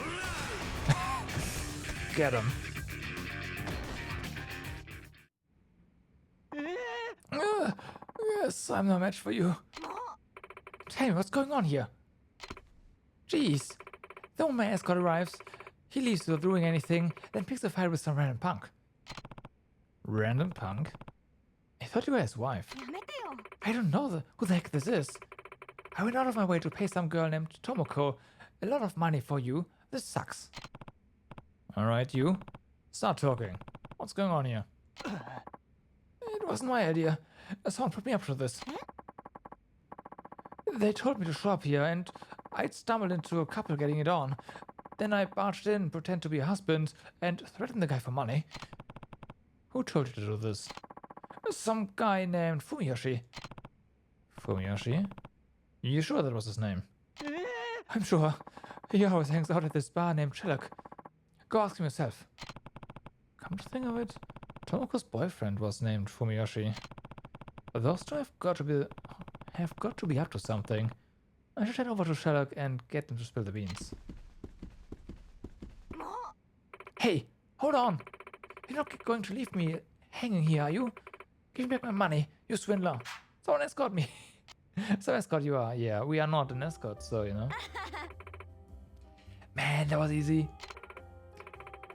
S1: Get him. So I'm no match for you. Tell me what's going on here. Jeez. The moment my escort arrives, he leaves without doing anything, then picks a fight with some random punk. Random punk? I thought you were his wife.
S3: やめてよ。
S1: I don't know who the heck this is. I went out of my way to pay some girl named Tomoko a lot of money for you. This sucks. Alright, you. Start talking. What's going on here? It wasn't my idea. Someone put me up to this. They told me to show up here, and I'd stumbled into a couple getting it on. Then I barged in, pretend to be a husband, and threatened the guy for money. Who told you to do this? Some guy named Fumiyoshi. Fumiyoshi? You sure that was his name? I'm sure. He always hangs out at this bar named Sherlock. Go ask him yourself. Come to think of it, Tomoko's boyfriend was named Fumiyoshi. Those two have got to be up to something. I should head over to Sherlock and get them to spill the beans. Hey, hold on! You're not going to leave me hanging here, are you? Give me back my money, you swindler. Someone escort me. So escort you are. Yeah, we are not an escort, so you know. Man, that was easy.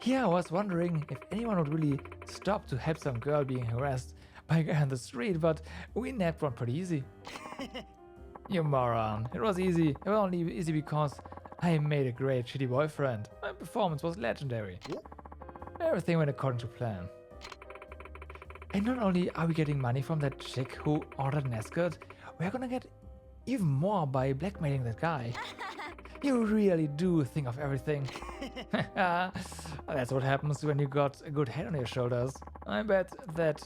S1: Here I was wondering if anyone would really stop to help some girl being harassed by a guy on the street, but we nabbed one pretty easy. You moron. It was easy. It was only easy because I made a great shitty boyfriend. My performance was legendary. Everything went according to plan. And not only are we getting money from that chick who ordered an escort, we're gonna get even more by blackmailing that guy. You really do think of everything. That's what happens when you got a good head on your shoulders. I bet that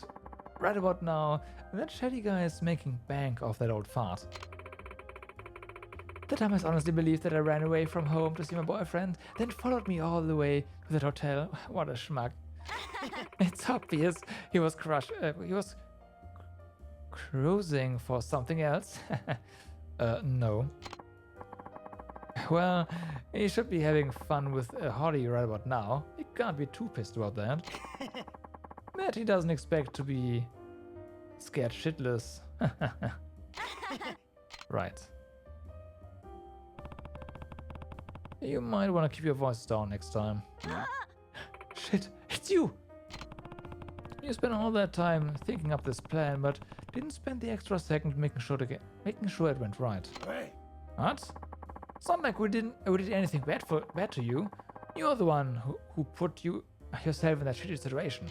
S1: right about now, that shady guy is making bank off that old fart. The dumbass honestly believed that I ran away from home to see my boyfriend, then followed me all the way to that hotel. What a schmuck. It's obvious he was cruising for something else. No. Well, he should be having fun with a hottie right about now. He can't be too pissed about that. But he doesn't expect to be scared shitless. Right. You might want to keep your voice down next time. Shit, it's you! You spent all that time thinking up this plan, but didn't spend the extra second making sure it went right. What? It's not like we did anything bad to you. You're the one who put yourself in that shitty situation.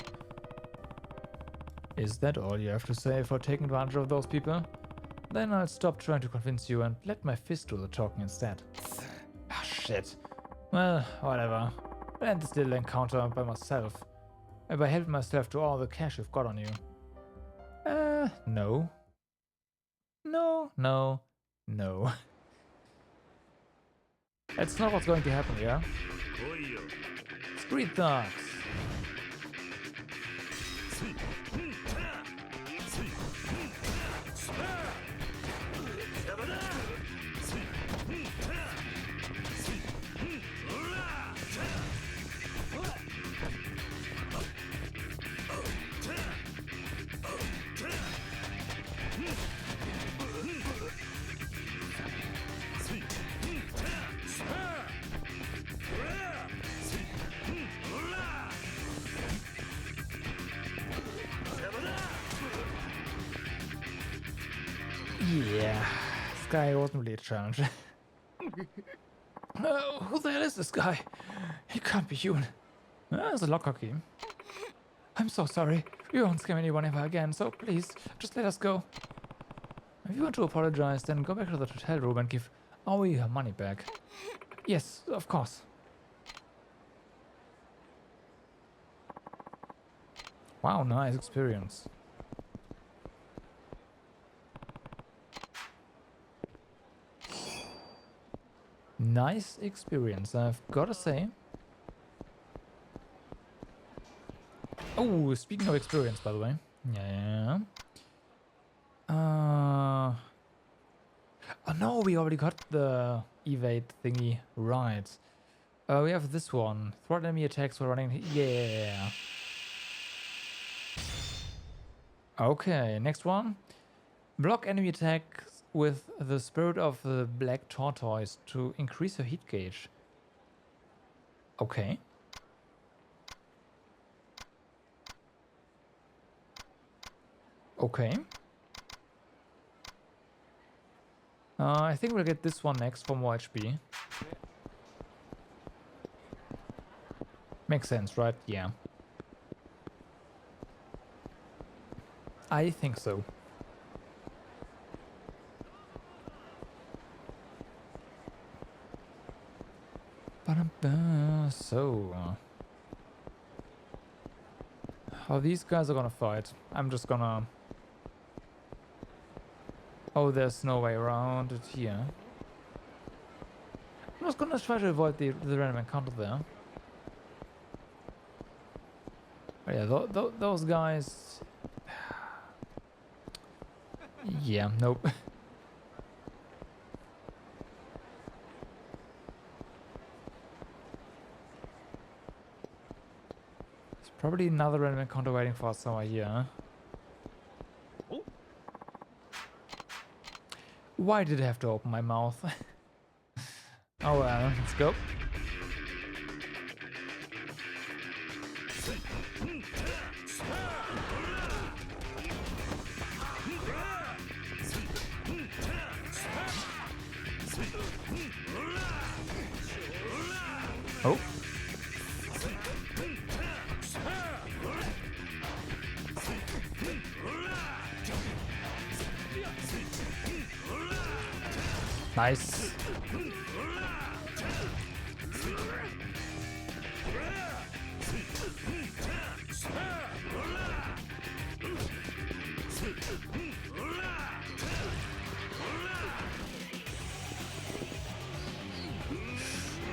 S1: Is that all you have to say for taking advantage of those people? Then I'll stop trying to convince you and let my fist do the talking instead. Ah, shit. Well, whatever. I'll end this little encounter by myself. By helping myself to all the cash you've got on you. No. No. That's not what's going to happen, yeah? Street dogs. Yeah, this guy wasn't really a challenge. Who the hell is this guy? He can't be human. There's a locker key. I'm so sorry. We won't scam anyone ever again, so please, just let us go. If you want to apologize, then go back to the hotel room and give Aoi her money back. Yes, of course. Wow, nice experience. Nice experience, I've gotta say. Oh, speaking of experience, by the way. Yeah. Oh no, we already got the evade thingy right. We have this one. Thwart enemy attacks while running. Yeah. Okay, next one. Block enemy attacks with the spirit of the black tortoise to increase your hit gauge. Okay. Okay. I think we'll get this one next for more HP. Makes sense, right? Yeah. I think so. So, how these guys are gonna fight? I'm just gonna... Oh, there's no way around it here. I'm just gonna try to avoid the random encounter there. But yeah, those guys... Yeah, nope. There's probably another random encounter waiting for us somewhere here. Why did I have to open my mouth? Oh well, let's go. Oh. Nice.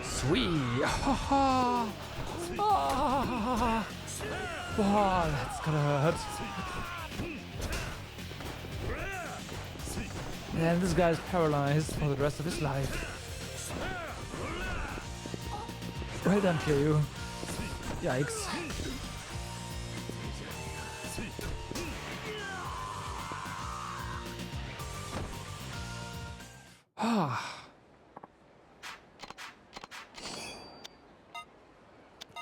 S1: Sweet. Ah. Wow, that's gonna hurt. And this guy's paralyzed for the rest of his life. Well done, Kiryu. Yikes.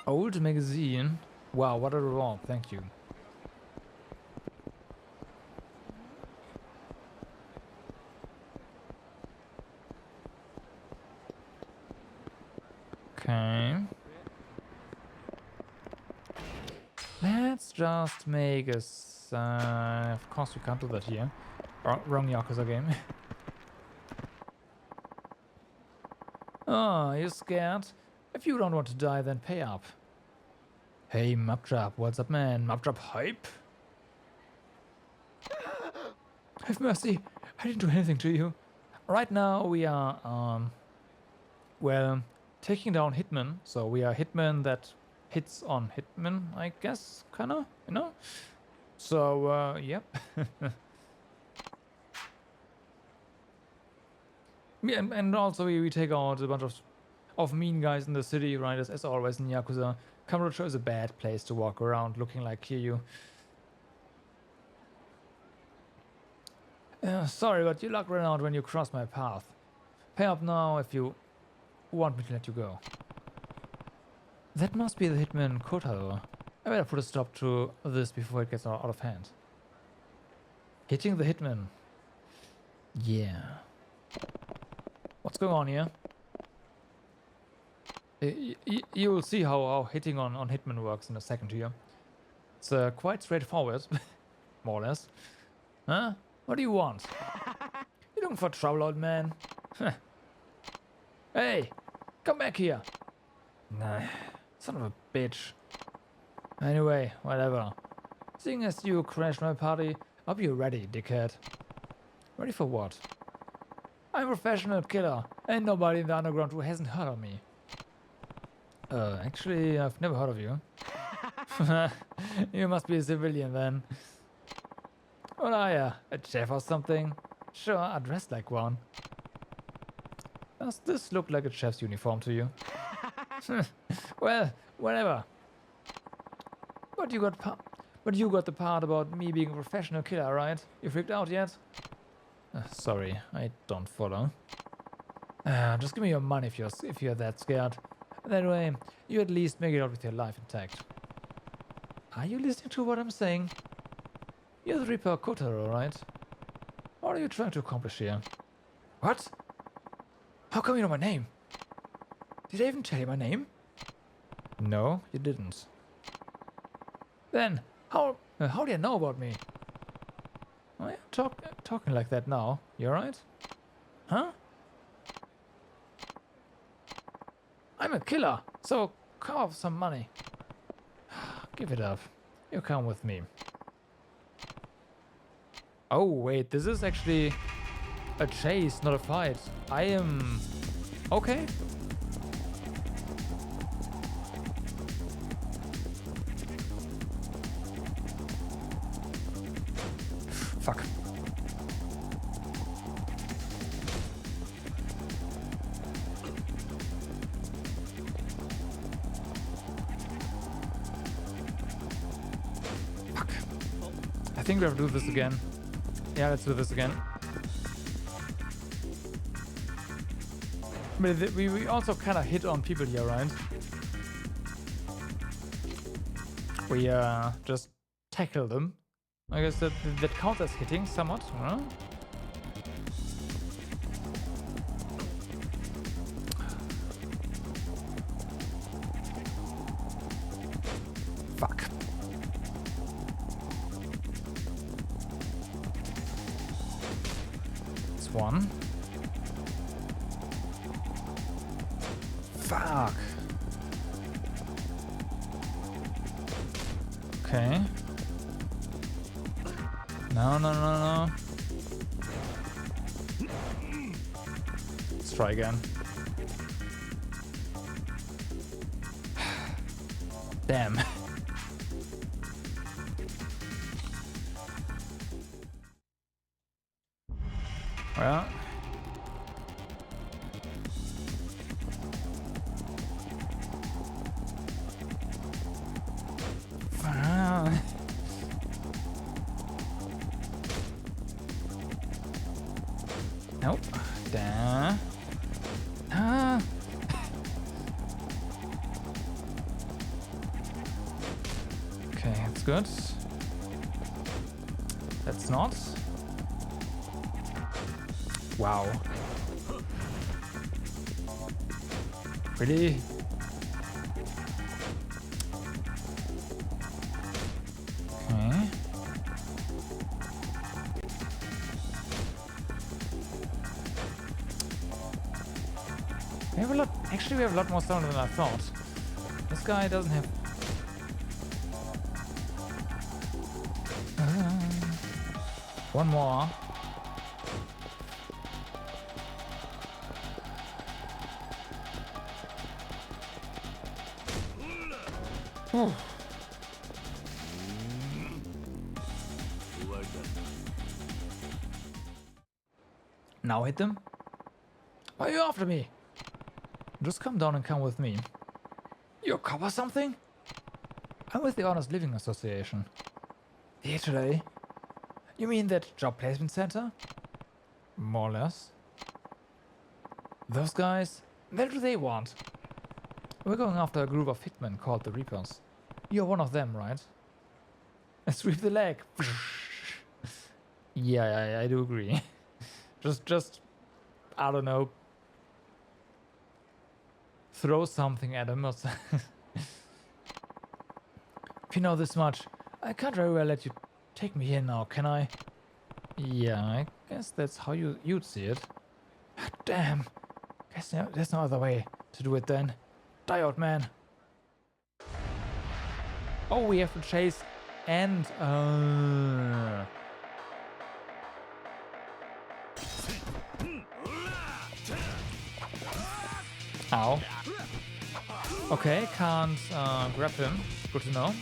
S1: Old magazine. Wow, what a reward. Thank you. Okay. Let's just make a... of course we can't do that here. Wrong Yakuza game. Oh, you scared? If you don't want to die, then pay up. Hey, Maptrap, what's up, man? Maptrap hype? Have mercy, I didn't do anything to you. Right now we are, well, taking down hitmen. So we are hitmen that hits on hitmen, I guess, kinda, you know? So, yep. Yeah, and also we take out a bunch of mean guys in the city, right? As always in Yakuza. Kamurocho is a bad place to walk around looking like Kiryu. Sorry, but your luck ran out when you crossed my path. Pay up now if you want me to let you go. That must be the hitman Kotaro. I better put a stop to this before it gets out of hand. Hitting the hitman. Yeah. What's going on here? You will see how hitting on hitman works in a second here. It's quite straightforward, more or less. Huh? What do you want? You looking for trouble, old man? Hey, come back here. Nah, son of a bitch. Anyway, whatever. Seeing as you crashed my party, I'll be ready, dickhead. Ready for what? I'm a professional killer. Ain't nobody in the underground who hasn't heard of me. Actually, I've never heard of you. You must be a civilian then. What are ya, a chef or something? Sure, I dressed like one. Does this look like a chef's uniform to you? Well, whatever. But you got the part about me being a professional killer, right? You freaked out yet? Sorry, I don't follow. Just give me your money if you're that scared. That way, you at least make it out with your life intact. Are you listening to what I'm saying? You're the Reaper Kotaro, right? What are you trying to accomplish here? What? How come you know my name? Did I even tell you my name? No, you didn't. Then, how do you know about me? Why are you talking like that now? You alright? Huh? I'm a killer, so come off some money. Give it up. You come with me. Oh wait, this is actually a chase, not a fight. I am... okay. Fuck. Fuck. I think we have to do this again. Yeah, let's do this again. But we also kind of hit on people here, right? We just tackle them. I guess that counts as hitting somewhat, huh? Fuck. It's one. Fuck. Okay. No. Let's try again. Damn. Well. Nope. Damn. Okay, that's good. That's not. Wow. Really? Okay. We have a lot. Actually, we have a lot more stamina than I thought. This guy doesn't have. One more. Whew. Now hit them. Why are you after me? Just come down and come with me. You cover something? I'm with the Honest Living Association. Literally? You mean that job placement center? More or less. Those guys? What do they want? We're going after a group of hitmen called the Reapers. You're one of them, right? Sweep the leg. Yeah, I do agree. just, I don't know. Throw something at him or something. If you know this much, I can't very well let you take me here now, can I? Yeah, I guess that's how you'd see it. Damn. Guess there's no other way to do it then. Die out, man. Oh, we have to chase and... Ow. Okay, can't grab him. Good to know.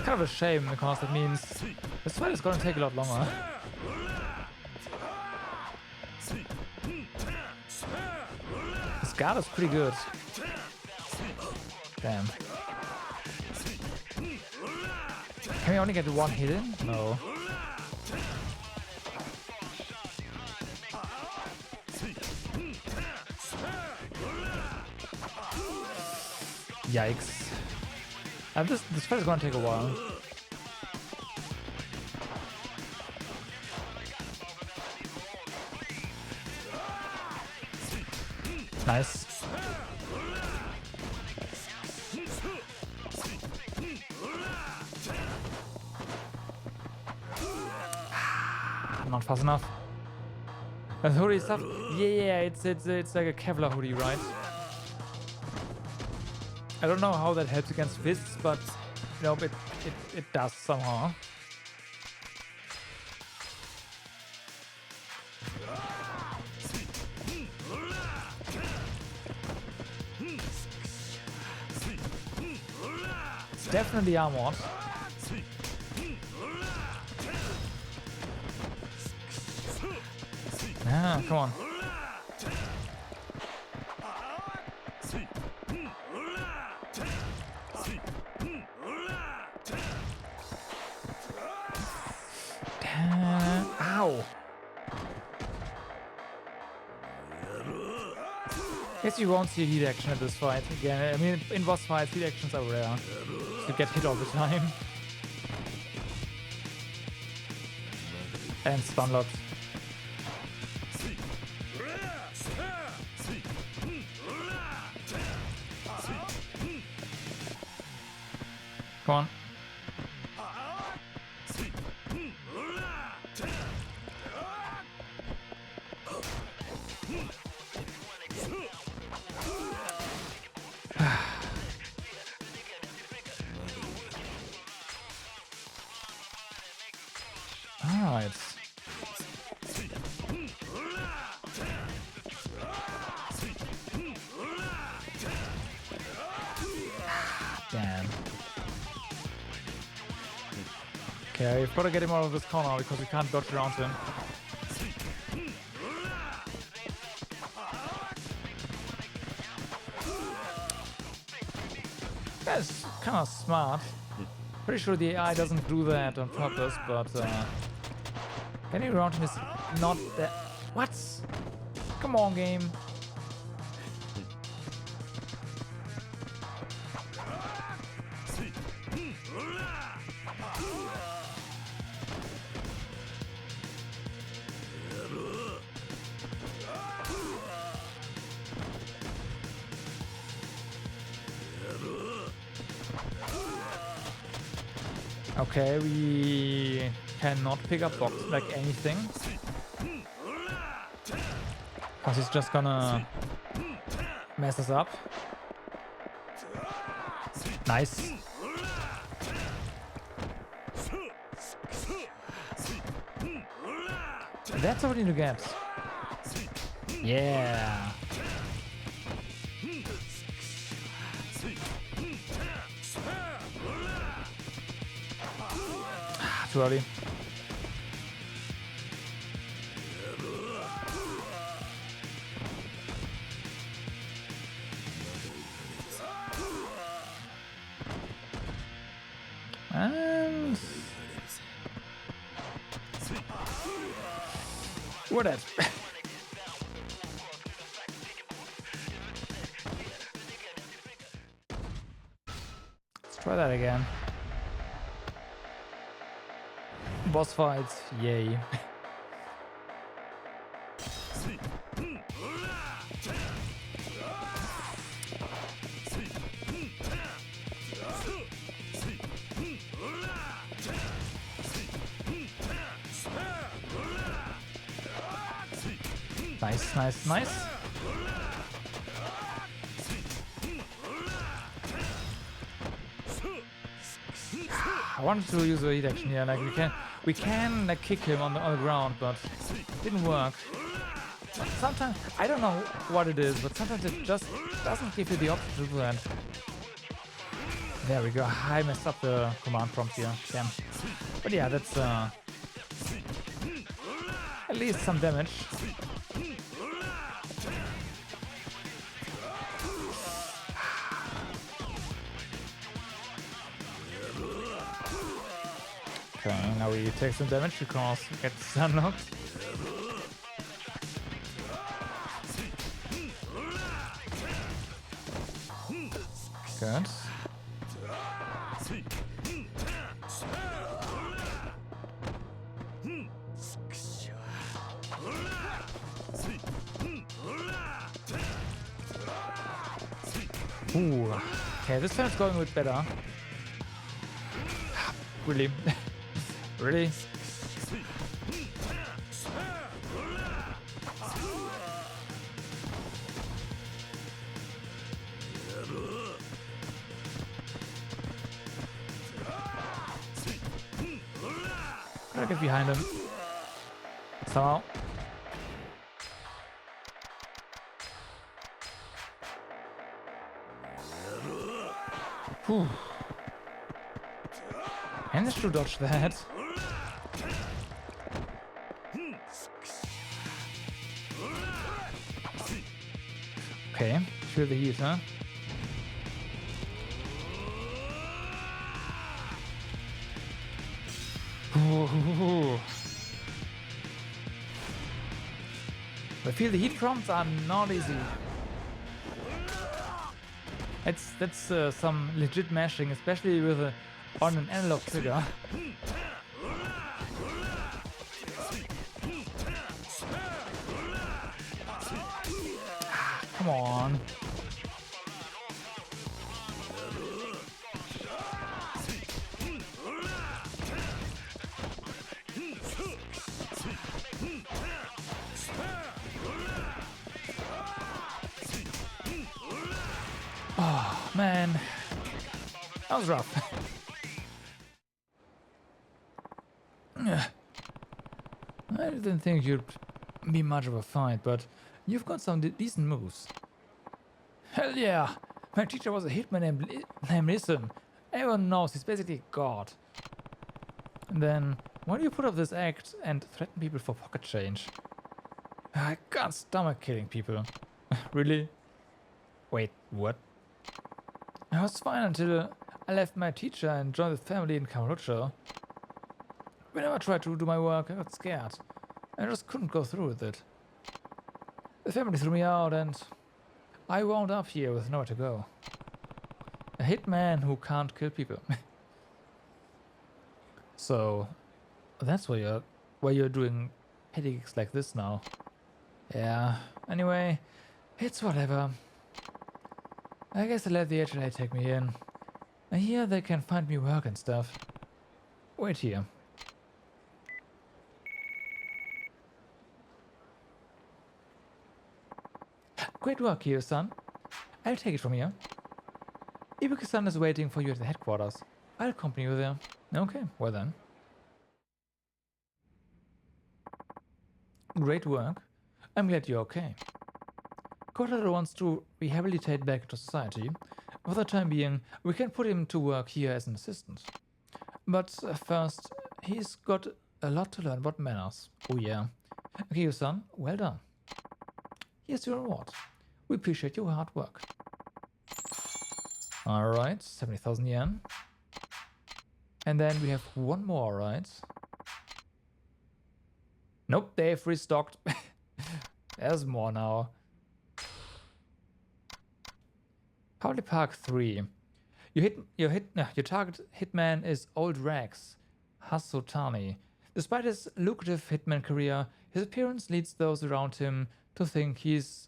S1: Kind of a shame because that means this fight is gonna take a lot longer. This guard is pretty good. Damn. Can we only get one hit in? No. Yikes. This fight is gonna take a while. Nice. Not fast enough. The hoodie stuff. Yeah, it's like a Kevlar hoodie, right? I don't know how that helps against fists, but you know, it does somehow. It's definitely armored. Ah, come on. Damn. Ow. Guess you won't see heat action at this fight again. I mean, in boss fights, heat actions are rare. You get hit all the time. And stun locked. Come on. Alright. Damn. Okay, we've got to get him out of this corner because we can't dodge around him. That's kind of smart. Pretty sure the AI doesn't do that on purpose, but getting around him is not that. What? Come on, game. Okay, we cannot pick up box like anything. Because he's just gonna mess us up. Nice. That's what we need to get. Yeah. Too early. And we're dead. Let's try that again. Boss fights, yay. Nice, nice, nice. I wanted to use a heat action here, like we can like kick him on the ground, but it didn't work. Sometimes I don't know what it is, but sometimes it just doesn't give you the option to do that. There we go. I messed up the command prompt here. Damn. But yeah, that's at least some damage. Okay, now we take some damage because we get stun knocked. Good. Ooh. Okay, this time it's going a bit better. Really? Really? Gotta get behind him. Somehow. Whew. Managed to dodge that. Okay, feel the heat, huh? Ooh. I feel the heat prompts are not easy. That's some legit mashing, especially with on an analog trigger. Come on. Oh man, that was rough. I didn't think you'd be much of a fight, but you've got some decent moves. Hell yeah! My teacher was a hitman named Listen. Everyone knows he's basically God. And then, why do you put up this act and threaten people for pocket change? I can't stomach killing people. Really? Wait, what? I was fine until I left my teacher and joined the family in Kamurocho. Whenever I tried to do my work, I got scared. I just couldn't go through with it. The family threw me out and I wound up here with nowhere to go. A hitman who can't kill people. So, that's why you're doing petty gigs like this now. Yeah, anyway, it's whatever. I guess I'll let the HLA take me in. I hear they can find me work and stuff. Wait here. Great work here, son. I'll take it from here. Ibuki-san is waiting for you at the headquarters. I'll accompany you there. Okay, well then. Great work. I'm glad you're okay. Kotaro wants to rehabilitate back to society. For the time being, we can put him to work here as an assistant. But first, he's got a lot to learn about manners. Oh yeah. Okay, son, well done. Here's your reward. We appreciate your hard work. Alright, 70,000 yen. And then we have one more, right? Nope, they've restocked. There's more now. Public Park 3. Your target hitman is Old Rex Hasotani. Despite his lucrative hitman career, his appearance leads those around him to think he's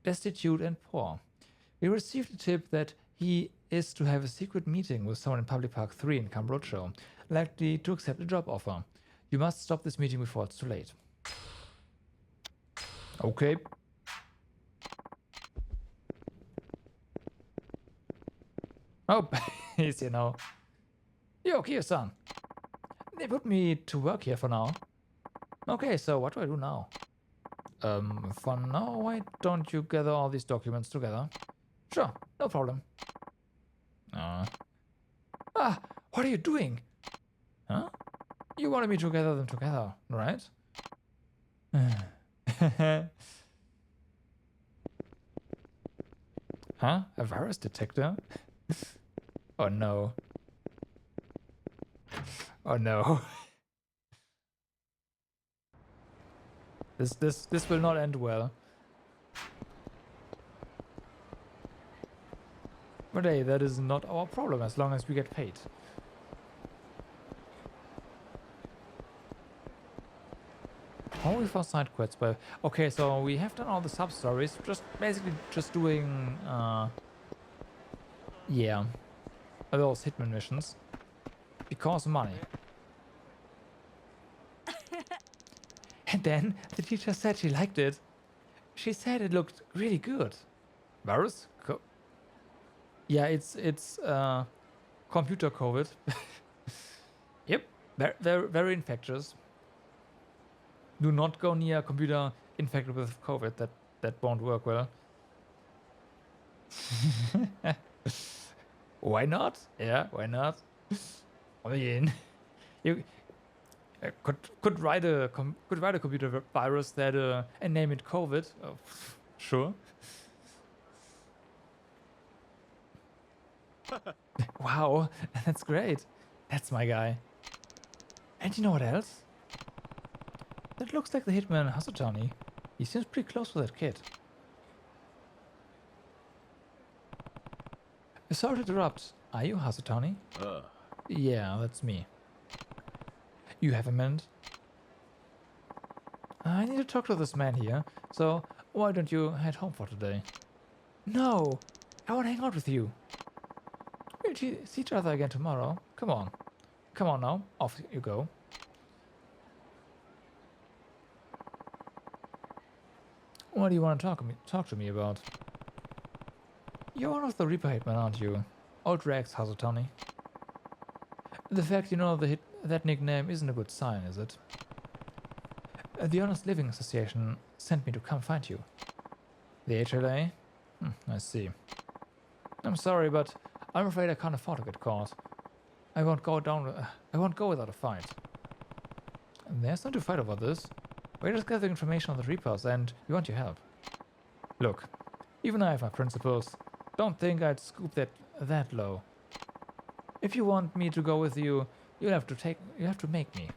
S1: destitute and poor. We received a tip that he is to have a secret meeting with someone in Public Park 3 in Kamurocho, likely to accept a job offer. You must stop this meeting before it's too late. Okay. Oh, he's here now. Yo, Kiyo-san. They put me to work here for now. Okay, so what do I do now? For now, why don't you gather all these documents together? Sure, no problem. What are you doing? Huh? You wanted me to gather them together, right? Huh? A virus detector? Oh no. Oh no. This will not end well. But hey, that is not our problem as long as we get paid. Only for side quests, but okay, so we have done all the sub stories, just basically just doing yeah, those hitman missions because money. And then the teacher said she liked it. She said it looked really good. Virus? Yeah, it's computer COVID. Yep, very infectious. Do not go near a computer infected with COVID. That won't work well. Why not? Yeah, why not? I mean, you could write a computer virus that and name it COVID. Oh, sure. Wow, that's great. That's my guy. And you know what else? That looks like the hitman Hasutani. He seems pretty close to that kid. Sorry to interrupt. Are you Hasutani? Yeah, that's me. You have a minute? I need to talk to this man here, so why don't you head home for today? No! I want to hang out with you. We'll see each other again tomorrow. Come on. Come on now. Off you go. What do you want to talk to me about? You're one of the Reaper Hitmen, aren't you? Old Rex Hasutani. The fact you know that nickname isn't a good sign, is it? The Honest Living Association sent me to come find you. The HLA? I see. I'm sorry, but I'm afraid I can't afford to get caught. I won't go without a fight. There's no to fight over this. We're just gathering information on the Reapers, and we want your help. Look, even I have my principles. Don't think I'd scoop that low. If you want me to go with you, you have to make me.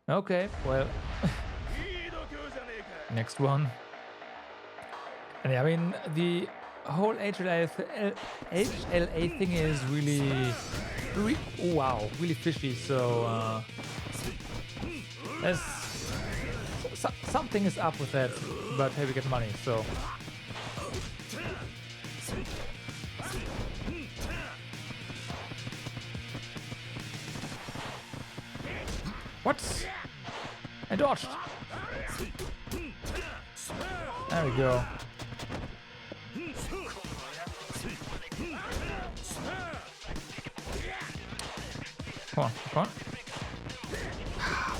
S1: Okay, well, next one. And I mean, the whole HLA thing is really fishy. So something is up with that. But hey, we get money, so. What? I dodged. There we go. Come on, come on.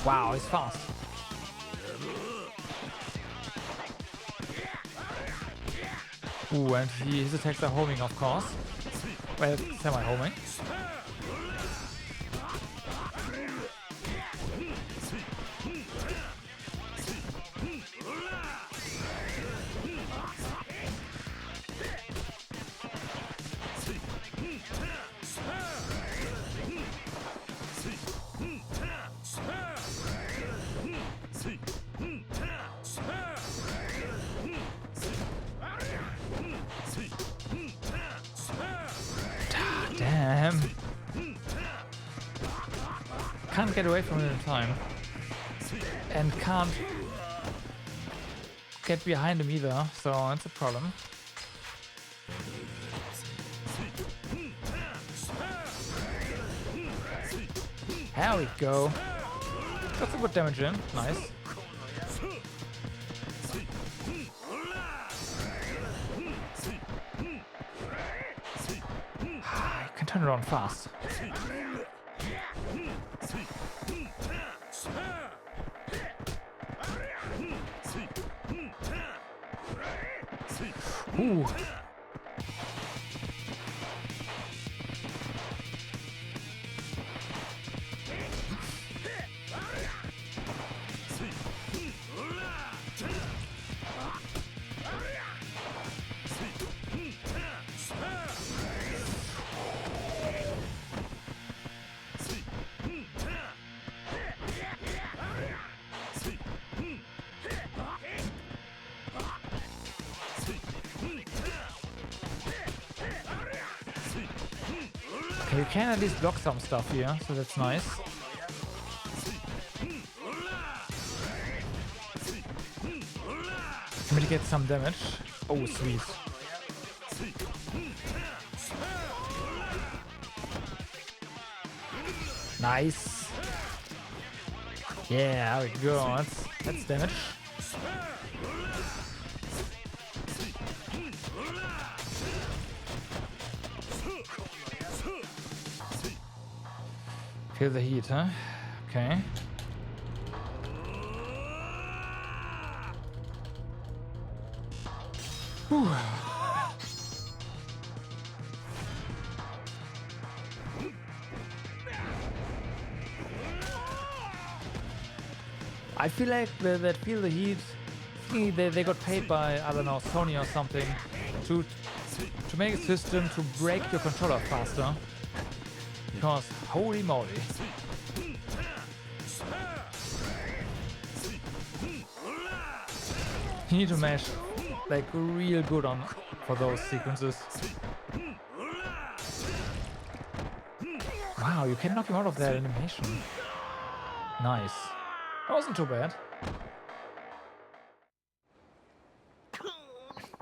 S1: Wow, he's fast. Ooh, and his attacks are homing, of course. Well, semi-homing. Damn. Can't get away from it in time. And can't get behind him either, so that's a problem. There we go. Got some good damage in. Nice. I can turn it on fast. Ooh. Okay, you can at least block some stuff here, so that's nice. Mitigate some damage. Oh, sweet. Nice. Yeah, there we go. That's damage. Feel the heat, huh? Okay. Whew. I feel like that Feel the Heat, they got paid by, I don't know, Sony or something to make a system to break your controller faster. Because holy moly. You need to mash like real good on for those sequences. Wow, you can knock him out of that animation. Nice. That wasn't too bad.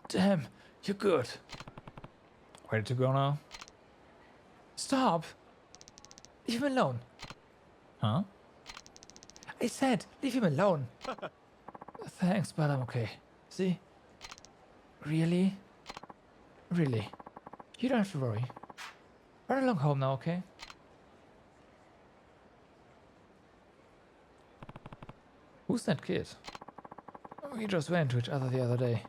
S1: Damn, you're good. Ready to go now? Stop! Leave him alone. Huh? I said, leave him alone. Thanks, but I'm okay. See? Really? Really? You don't have to worry. Run along home now, okay? Who's that kid? We just ran into each other the other day.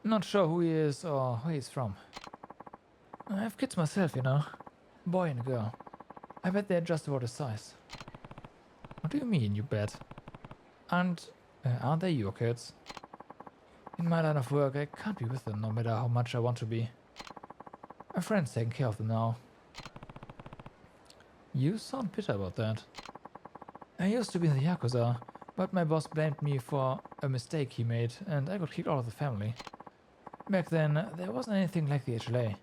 S1: Not sure who he is or where he's from. I have kids myself, you know. A boy and a girl. I bet they're just about his size. What do you mean, you bet? Aren't they your kids? In my line of work, I can't be with them no matter how much I want to be. My friend's taking care of them now. You sound bitter about that. I used to be in the Yakuza, but my boss blamed me for a mistake he made and I got kicked out of the family. Back then, there wasn't anything like the HLA.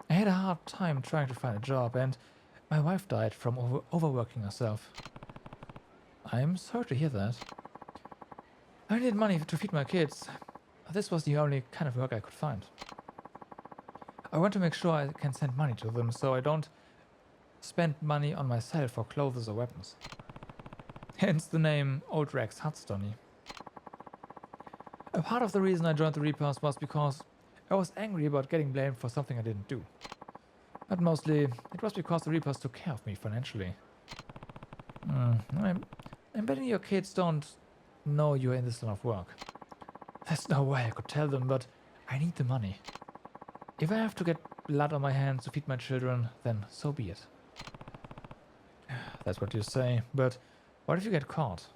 S1: I had a hard time trying to find a job and my wife died from overworking herself. I'm sorry to hear that. I needed money to feed my kids. This was the only kind of work I could find. I want to make sure I can send money to them so I don't spend money on myself for clothes or weapons. Hence the name Old Rex Hudstony. A part of the reason I joined the Reapers was because I was angry about getting blamed for something I didn't do. But mostly, it was because the Reapers took care of me financially. I'm betting your kids don't know you're in this line of work. There's no way I could tell them, but I need the money. If I have to get blood on my hands to feed my children, then so be it. That's what you say, but what if you get caught?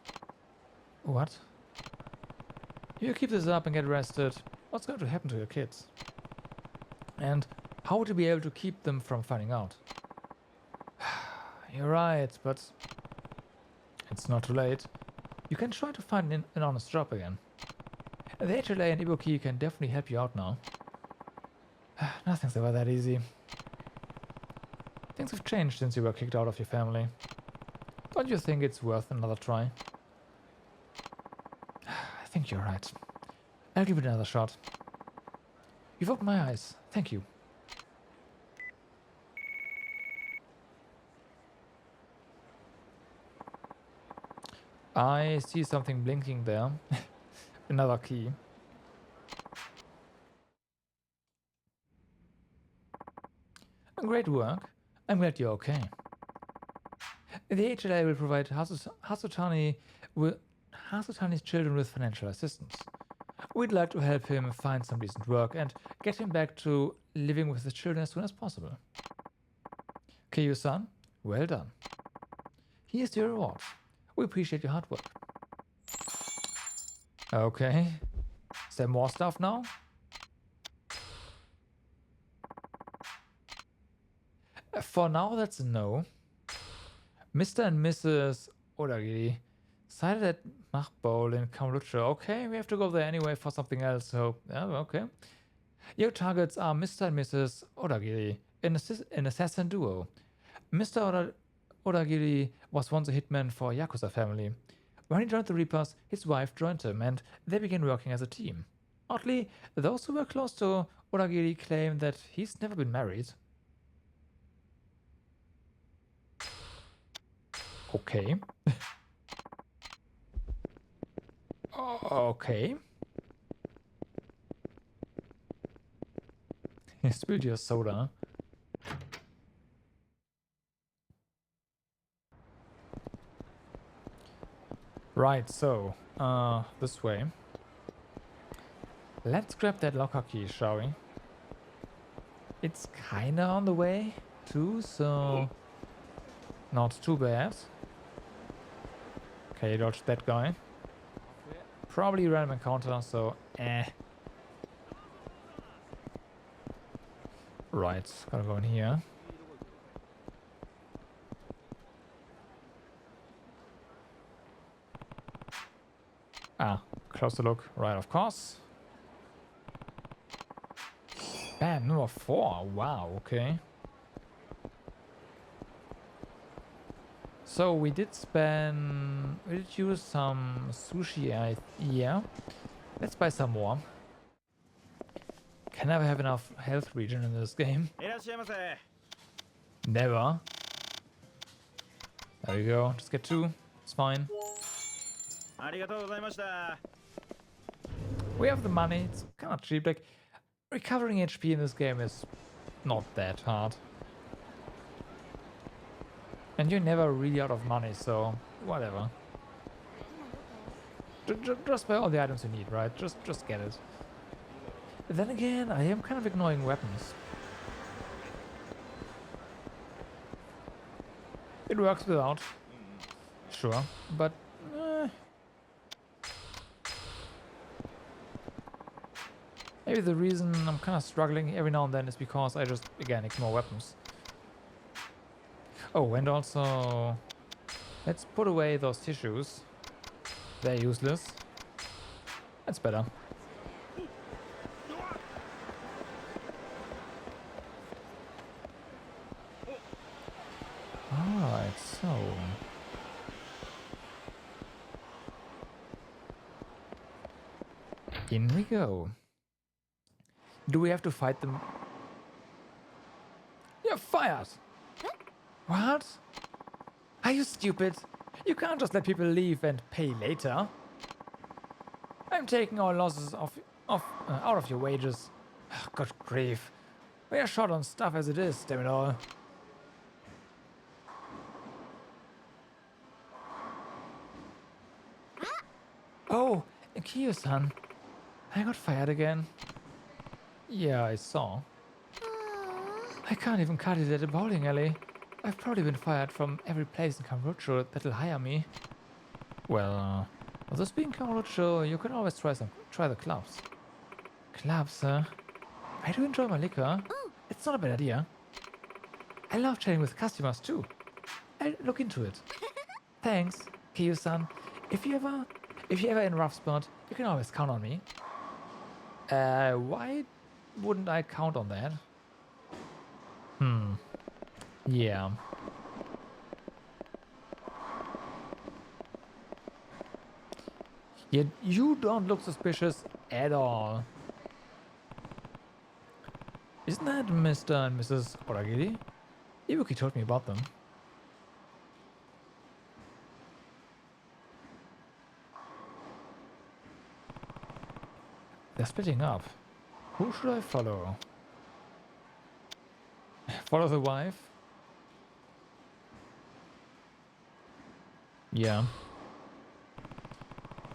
S1: What? If you keep this up and get arrested, what's going to happen to your kids? And how would you be able to keep them from finding out? You're right, but it's not too late. You can try to find an honest job again. The HLA and Ibuki can definitely help you out now. Nothing's ever that easy. Things have changed since you were kicked out of your family. Don't you think it's worth another try? I think you're right. I'll give it another shot. You've opened my eyes. Thank you. I see something blinking there. Another key. Great work. I'm glad you're okay. The HLA will provide Hasutani's children with financial assistance. We'd like to help him find some decent work and get him back to living with his children as soon as possible. Kiryu-san, well done. Here's your reward. We appreciate your hard work. Okay. Is there more stuff now? For now, that's a no. Mr. and Mrs. Odagiri sighted at Mach Bowl in Kamurocho. Okay, we have to go there anyway for something else, so yeah, okay. Your targets are Mr. and Mrs. Odagiri, an assassin duo. Mr. Odagiri was once a hitman for a Yakuza family. When he joined the Reapers, his wife joined him, and they began working as a team. Oddly, those who were close to Odagiri claim that he's never been married. Okay. Okay. You spilled your soda. Right, so, this way. Let's grab that locker key, shall we? It's kinda on the way, too, so... Not too bad. Okay, dodge that guy. Probably random encounter, so Right, gotta go in here. Ah, closer look. Right, of course. Bam, number 4. Wow, okay. So we did use some sushi, yeah. Let's buy some more. Can never have enough health regen in this game. Never. There we go, just get 2. It's fine. We have the money, it's kind of cheap. Like, recovering HP in this game is not that hard. And you're never really out of money, so whatever. Just buy all the items you need, right? Just get it. Then again, I am kind of ignoring weapons. It works without. Sure, but... Maybe the reason I'm kind of struggling every now and then is because I just, again, ignore weapons. Oh, and also... Let's put away those tissues. They're useless. That's better. Alright, so... In we go. Do we have to fight them? You're fired! What? Are you stupid? You can't just let people leave and pay later. I'm taking all losses out of your wages. Good grief. We are short on stuff as it is, damn it all. Oh, Kiyo-san. I got fired again. Yeah, I saw. I can't even cut it at a bowling alley. I've probably been fired from every place in Kamurocho that'll hire me. Well, although speaking Kamurocho, you can always try the clubs. Clubs, huh? I do enjoy my liquor. It's not a bad idea. I love chatting with customers too. I'll look into it. Thanks, Kiyo-san. If you're ever in a rough spot, you can always count on me. Why wouldn't I count on that? Yeah. Yet you don't look suspicious at all. Isn't that Mr. and Mrs. Oragiri? Ibuki told me about them. They're splitting up. Who should I follow? Follow the wife? Yeah.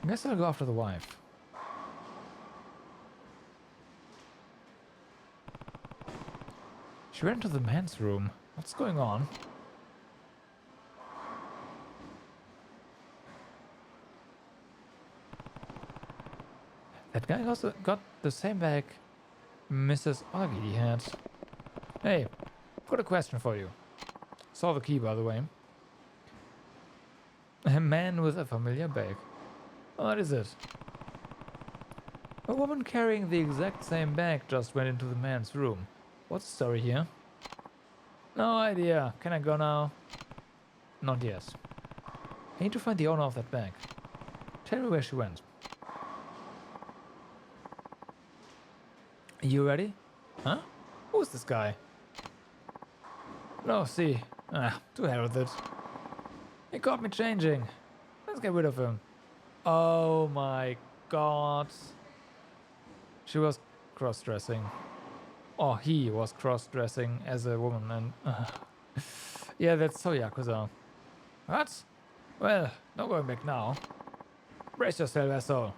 S1: I guess I'll go after the wife. She went to the men's room. What's going on? That guy also got the same bag Mrs. Agidi had. Hey, got a question for you. Saw the key, by the way. A man with a familiar bag. What is it? A woman carrying the exact same bag just went into the man's room. What's the story here? No idea. Can I go now? Not yet. I need to find the owner of that bag. Tell me where she went. You ready? Huh? Who's this guy? No, see. To hell with it. He caught me changing. Let's get rid of him. Oh my god. She was cross-dressing. Or he was cross-dressing as a woman and... yeah, that's so Yakuza. What? Well, no going back now. Brace yourself, asshole.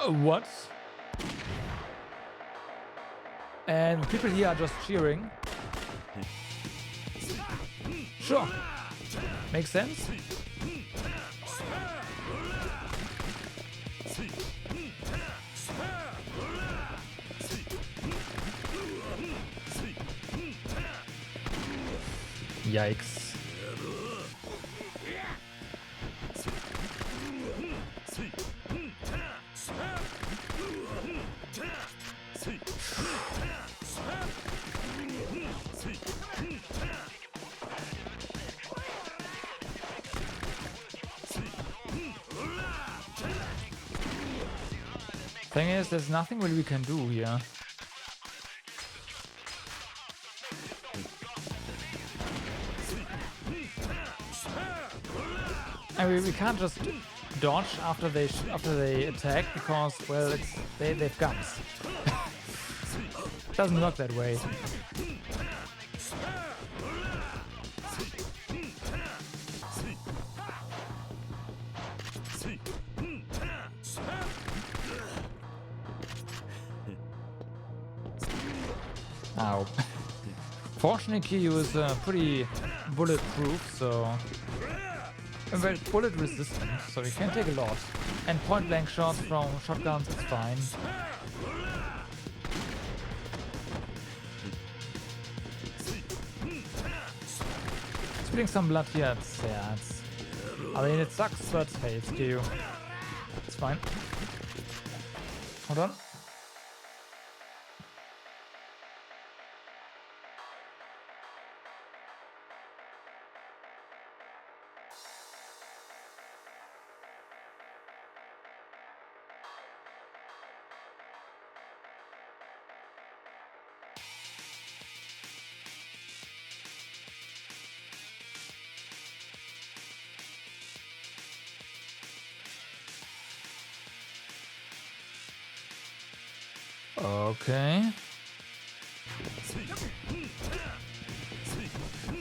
S1: What? And people here are just cheering. Sure. Makes sense. Yikes. Thing is, there's nothing really we can do here. I mean, we can't just dodge after they attack because, well, they've guns. Doesn't work that way. Ow. Fortunately, Kiryu is pretty bulletproof, so... Well, bullet resistant, so you can take a lot. And point blank shots from shotguns is fine. Spilling some blood here, I mean, it sucks, but hey, it's Kiryu. It's fine. Hold on. Okay.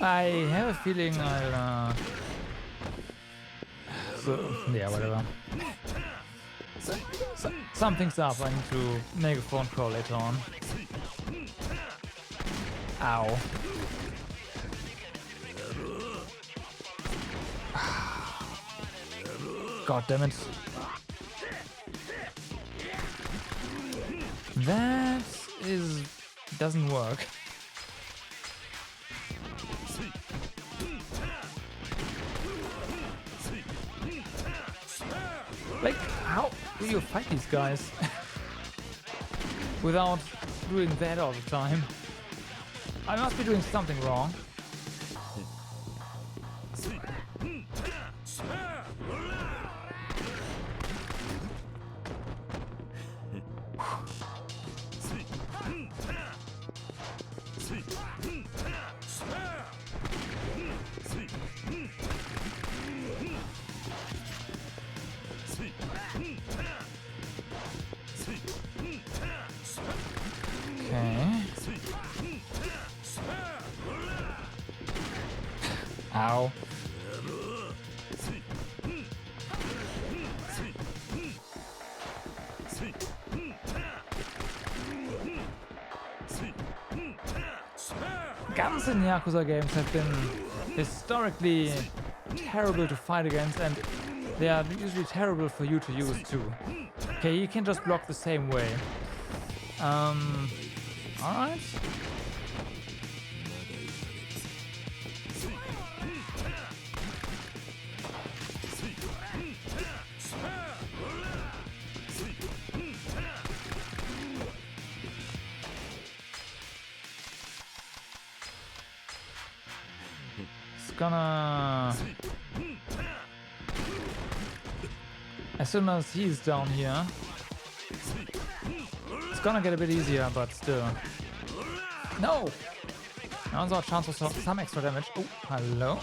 S1: I have a feeling I'll so, yeah, whatever. Something's up. I need to make a phone call later on. Ow. God damn it. That doesn't work. Like, how do you fight these guys without doing that all the time? I must be doing something wrong. Okay. Ow. Guns in Yakuza games have been historically terrible to fight against, and they are usually terrible for you to use too. Okay, you can just block the same way. Alright. gonna... As soon as he's down here, it's gonna get a bit easier, but still. No! Now's our chance for some extra damage. Oh, hello.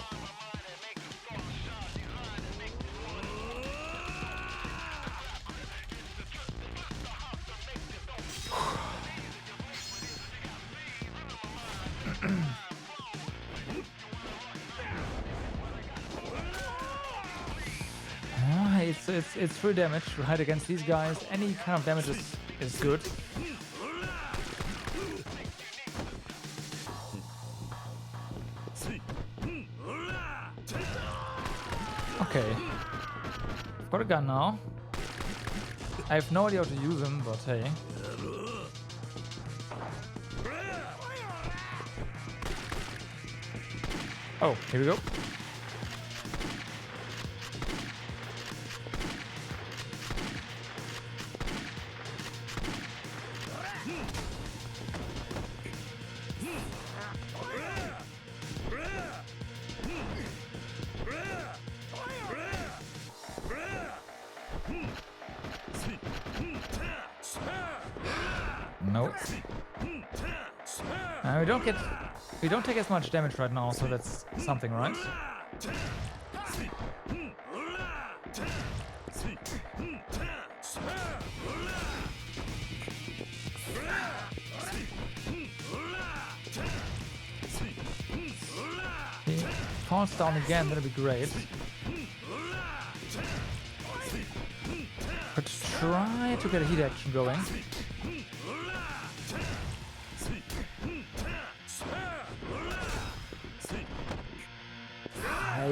S1: It's free damage, right? Against these guys, any kind of damage is good. Okay. I've got a gun now. I have no idea how to use him, but hey. Oh, here we go. Nope. We don't take as much damage right now, so that's something, right? He falls down again, that'll be great. But try to get a heat action going.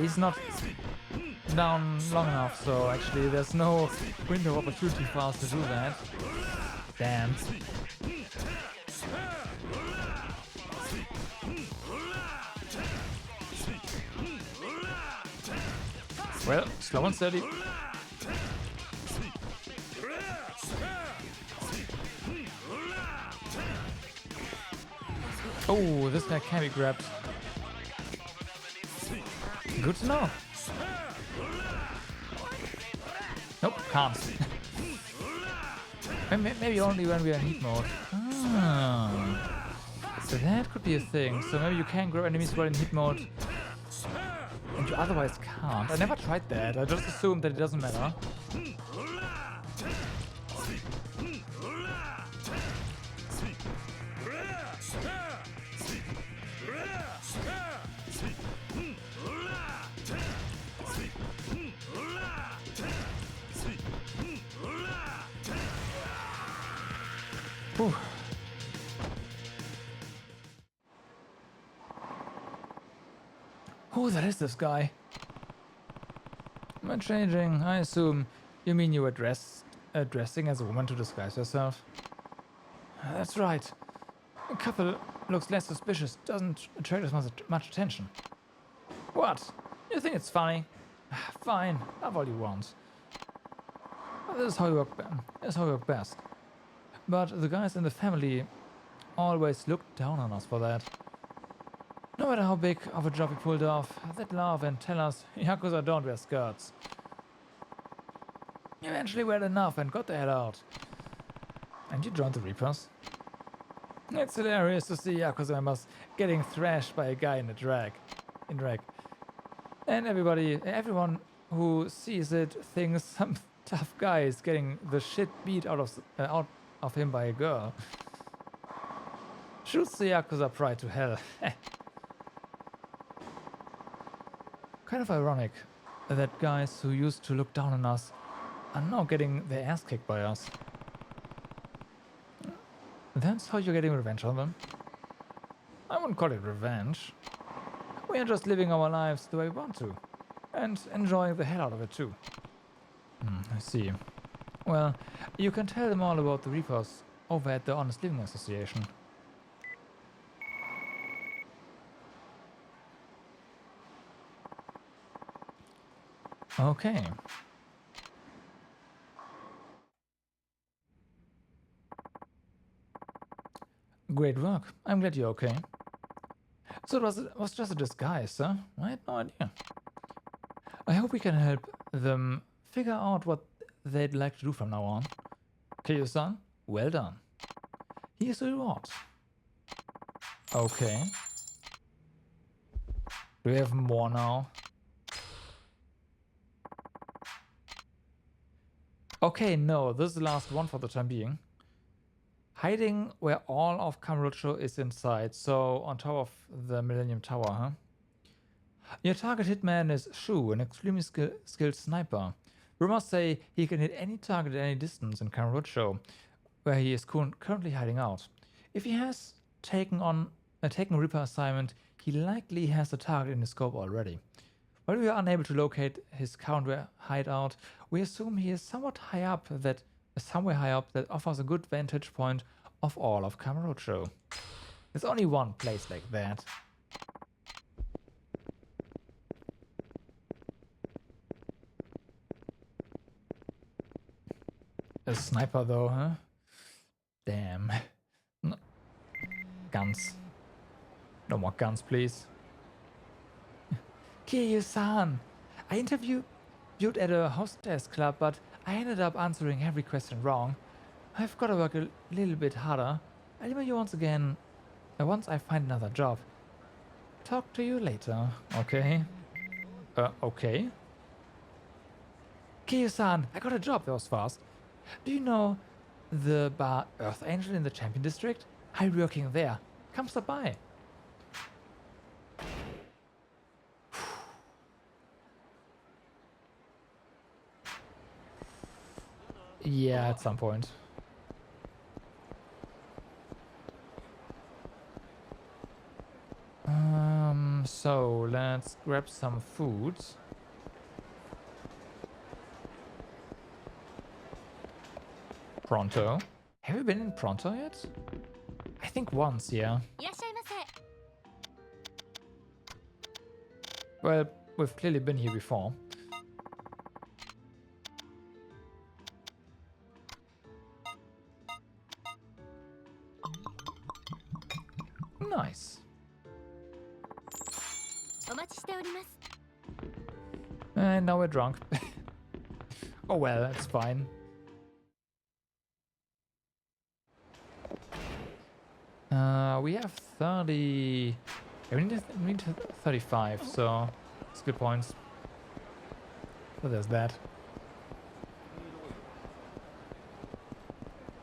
S1: He's not down long enough, so actually there's no window of opportunity for us to do that. Damn. Well, slow and steady. Oh, this guy can be grabbed. Good to know. Nope, can't. Maybe only when we are in heat mode. Ah. So that could be a thing. So maybe you can grab enemies while in heat mode and you otherwise can't. I never tried that. I just assumed that it doesn't matter. Whew. Oh, that is this guy. Am I changing? I assume you mean you were dressing as a woman to disguise yourself. That's right. A couple looks less suspicious, doesn't attract as much attention. What? You think it's funny? Fine, have all you want. This is how you work best. But the guys in the family always looked down on us for that. No matter how big of a job we pulled off, they'd laugh and tell us Yakuza don't wear skirts. Eventually we had enough and got the hell out. And you joined the Reapers? It's hilarious to see Yakuza members getting thrashed by a guy in drag. And everyone who sees it thinks some tough guy is getting the shit beat out of him by a girl. Shoots the Yakuza pride to hell. Kind of ironic that guys who used to look down on us are now getting their ass kicked by us. That's how you're getting revenge on them? I wouldn't call it revenge. We are just living our lives the way we want to. And enjoying the hell out of it too. I see. Well, you can tell them all about the Reapers over at the Honest Living Association. Okay. Great work. I'm glad you're okay. So it was just a disguise, huh? I had no idea. I hope we can help them figure out what they'd like to do from now on. Kiryu-san, well done. Here's the reward. Okay. Do we have more now? Okay, no, this is the last one for the time being. Hiding where all of Kamurocho is inside, so on top of the Millennium Tower, huh? Your target hitman is Shu, an extremely skilled sniper. Rumors say he can hit any target at any distance in Kamurocho, where he is currently hiding out. If he has taken a Reaper assignment, he likely has a target in his scope already. While we are unable to locate his current hideout, we assume he is somewhere high up that offers a good vantage point of all of Kamurocho. There's only one place like that. A sniper though, huh? Damn. No. Guns. No more guns, please. Kiryu-san! I interviewed at a hostess club, but I ended up answering every question wrong. I've got to work a little bit harder. I'll email you once again once I find another job. Talk to you later, okay? Okay. Kiryu-san, I got a job, that was fast. Do you know the bar Earth Angel in the Champion District? I'll be working there. Come stop by. Yeah, at some point. So let's grab some food. Pronto. Have you been in Pronto yet? I think once, yeah. Well, we've clearly been here before. Nice. And now we're drunk. Oh well, that's fine. We have 30... Yeah, we need 35, so skill points. So there's that.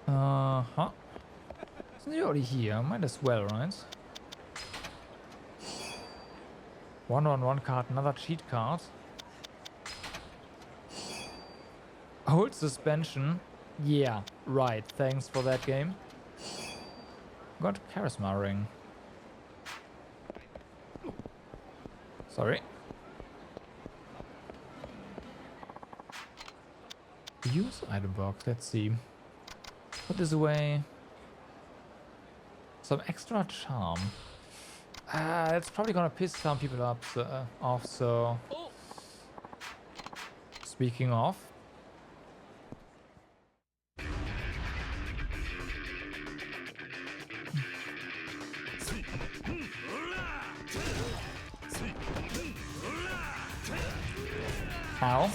S1: Uh-huh. Since you're already here, might as well, right? 1-on-1 card, another cheat card. Hold suspension. Yeah, right. Thanks for that game. Got charisma ring. Sorry. Use item box. Let's see. Put this away. Some extra charm. That's probably gonna piss some people off. So, speaking of. Ow.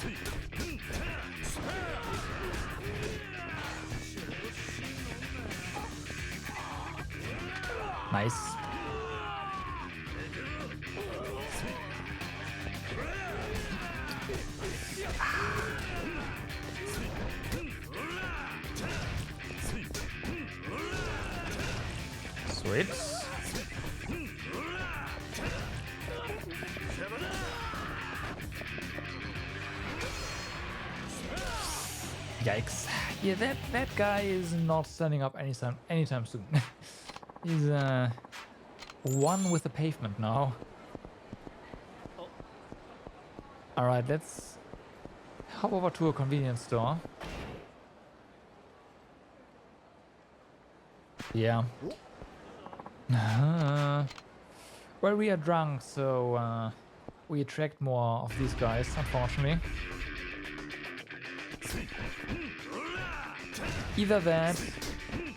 S1: Nice. Sweet. Yikes. Yeah, that guy is not standing up anytime soon. He's one with the pavement now. Alright, let's hop over to a convenience store. Yeah. Well, we are drunk, so we attract more of these guys, unfortunately. Either that,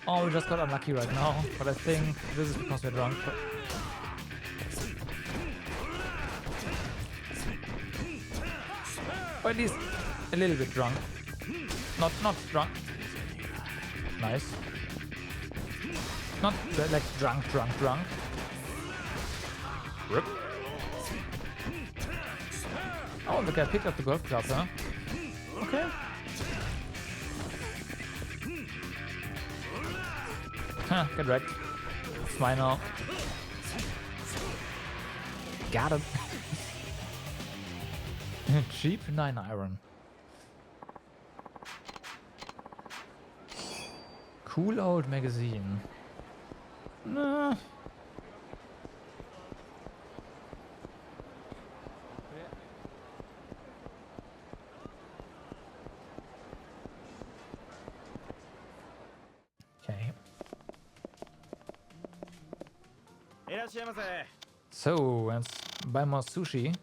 S1: or we just got unlucky right now, but I think this is because we're drunk. Or at least a little bit drunk. Not drunk. Nice. Not like drunk. Rip. Oh, the guy picked up the golf club, huh? Okay. Huh, get wrecked. It's mine now. Got him. Cheap 9 iron. Cool old magazine. Nah. Okay. So, let's buy more sushi.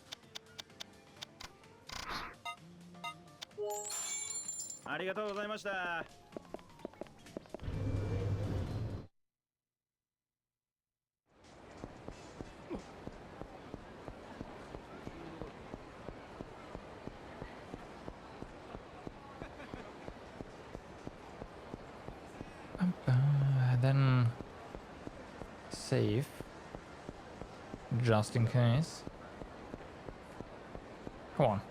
S1: Then save just in case. Come on.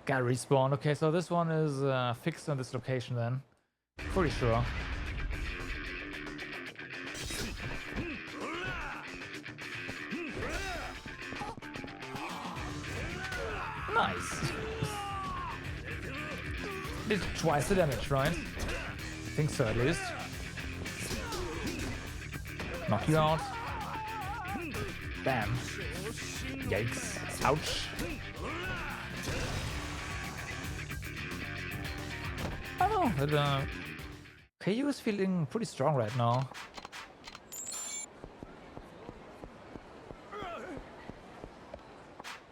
S1: Got respawn. Okay, so this one is fixed on this location then. Pretty sure. Nice. Did twice the damage, right? I think so, at least. Knock you out. Bam. Yikes. Ouch. I don't know, but KU is feeling pretty strong right now.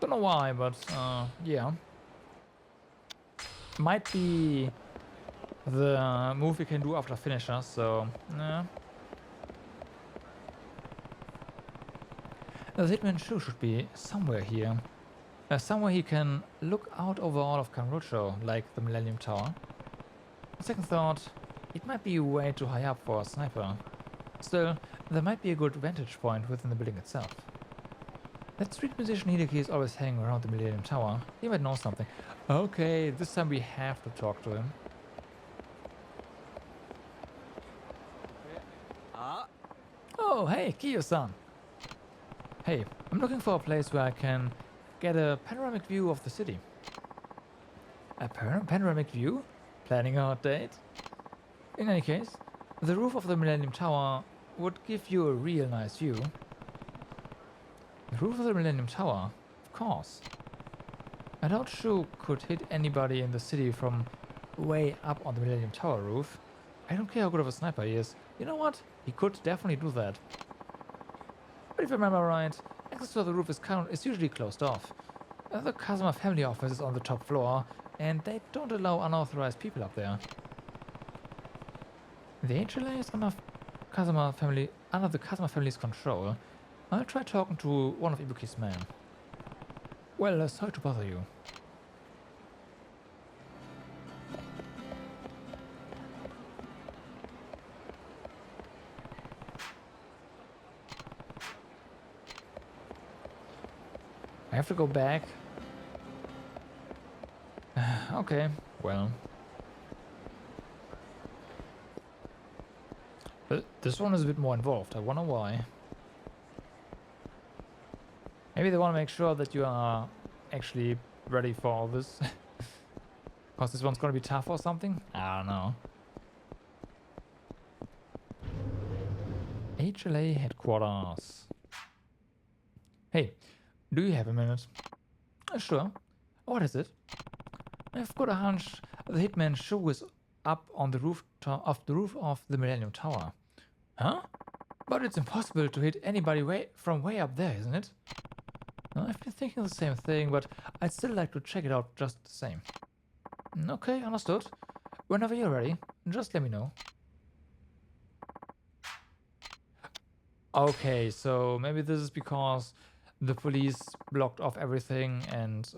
S1: Don't know why, but yeah. Might be the move we can do after finisher, so yeah. The Hitman shoe should be somewhere here. Somewhere he can look out over all of Kamurocho, like the Millennium Tower. Second thought, it might be way too high up for a sniper. Still, there might be a good vantage point within the building itself. That street musician Hideki is always hanging around the Millennium Tower. He might know something. Okay, this time we have to talk to him. Oh, hey, Kiyo-san. Hey, I'm looking for a place where I can get a panoramic view of the city. A panoramic view? Planning our date? In any case, the roof of the Millennium Tower would give you a real nice view. The roof of the Millennium Tower? Of course. I doubt Shu could hit anybody in the city from way up on the Millennium Tower roof. I don't care how good of a sniper he is. You know what? He could definitely do that. But if I remember right, access to the roof is usually closed off. The Kazuma family office is on the top floor, and they don't allow unauthorized people up there. The HLA is under the Kazuma family's control. I'll try talking to one of Ibuki's men. Well, sorry to bother you. I have to go back. Okay, well. But this one is a bit more involved. I wonder why. Maybe they want to make sure that you are actually ready for all this. Because this one's going to be tough or something? I don't know. HLA headquarters. Hey, do you have a minute? Sure. What is it? I've got a hunch the Hitman show is up on the roof of the Millennium Tower. Huh? But it's impossible to hit anybody from way up there, isn't it? I've been thinking the same thing, but I'd still like to check it out just the same. Okay, understood. Whenever you're ready, just let me know. Okay, so maybe this is because the police blocked off everything and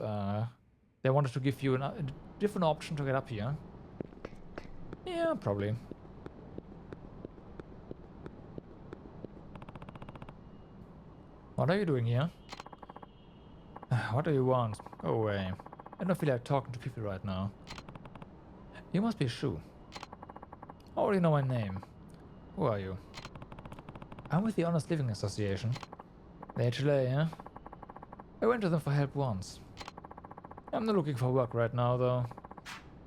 S1: they wanted to give you a different option to get up here. Yeah, probably. What are you doing here? What do you want? Go away. I don't feel like talking to people right now. You must be Shu. I already know my name. Who are you? I'm with the Honest Living Association. The HLA, yeah? I went to them for help once. I'm not looking for work right now, though.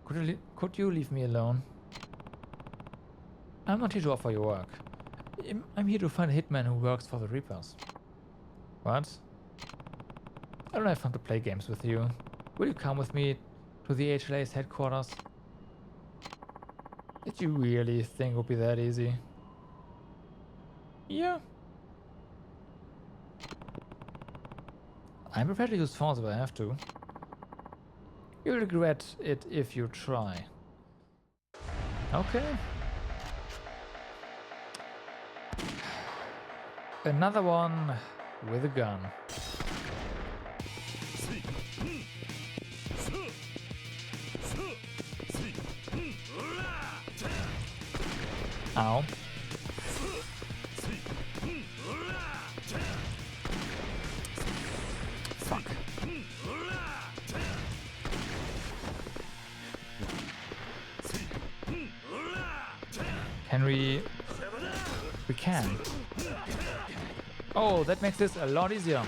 S1: Could you leave me alone? I'm not here to offer you work. I'm here to find a hitman who works for the Reapers. What? I don't have fun to play games with you. Will you come with me to the HLA's headquarters? Did you really think it would be that easy? Yeah. I'm prepared to use force if I have to. You'll regret it if you try. Okay. Another one with a gun. Ow. Fuck. Can we... We can. Oh, that makes this a lot easier.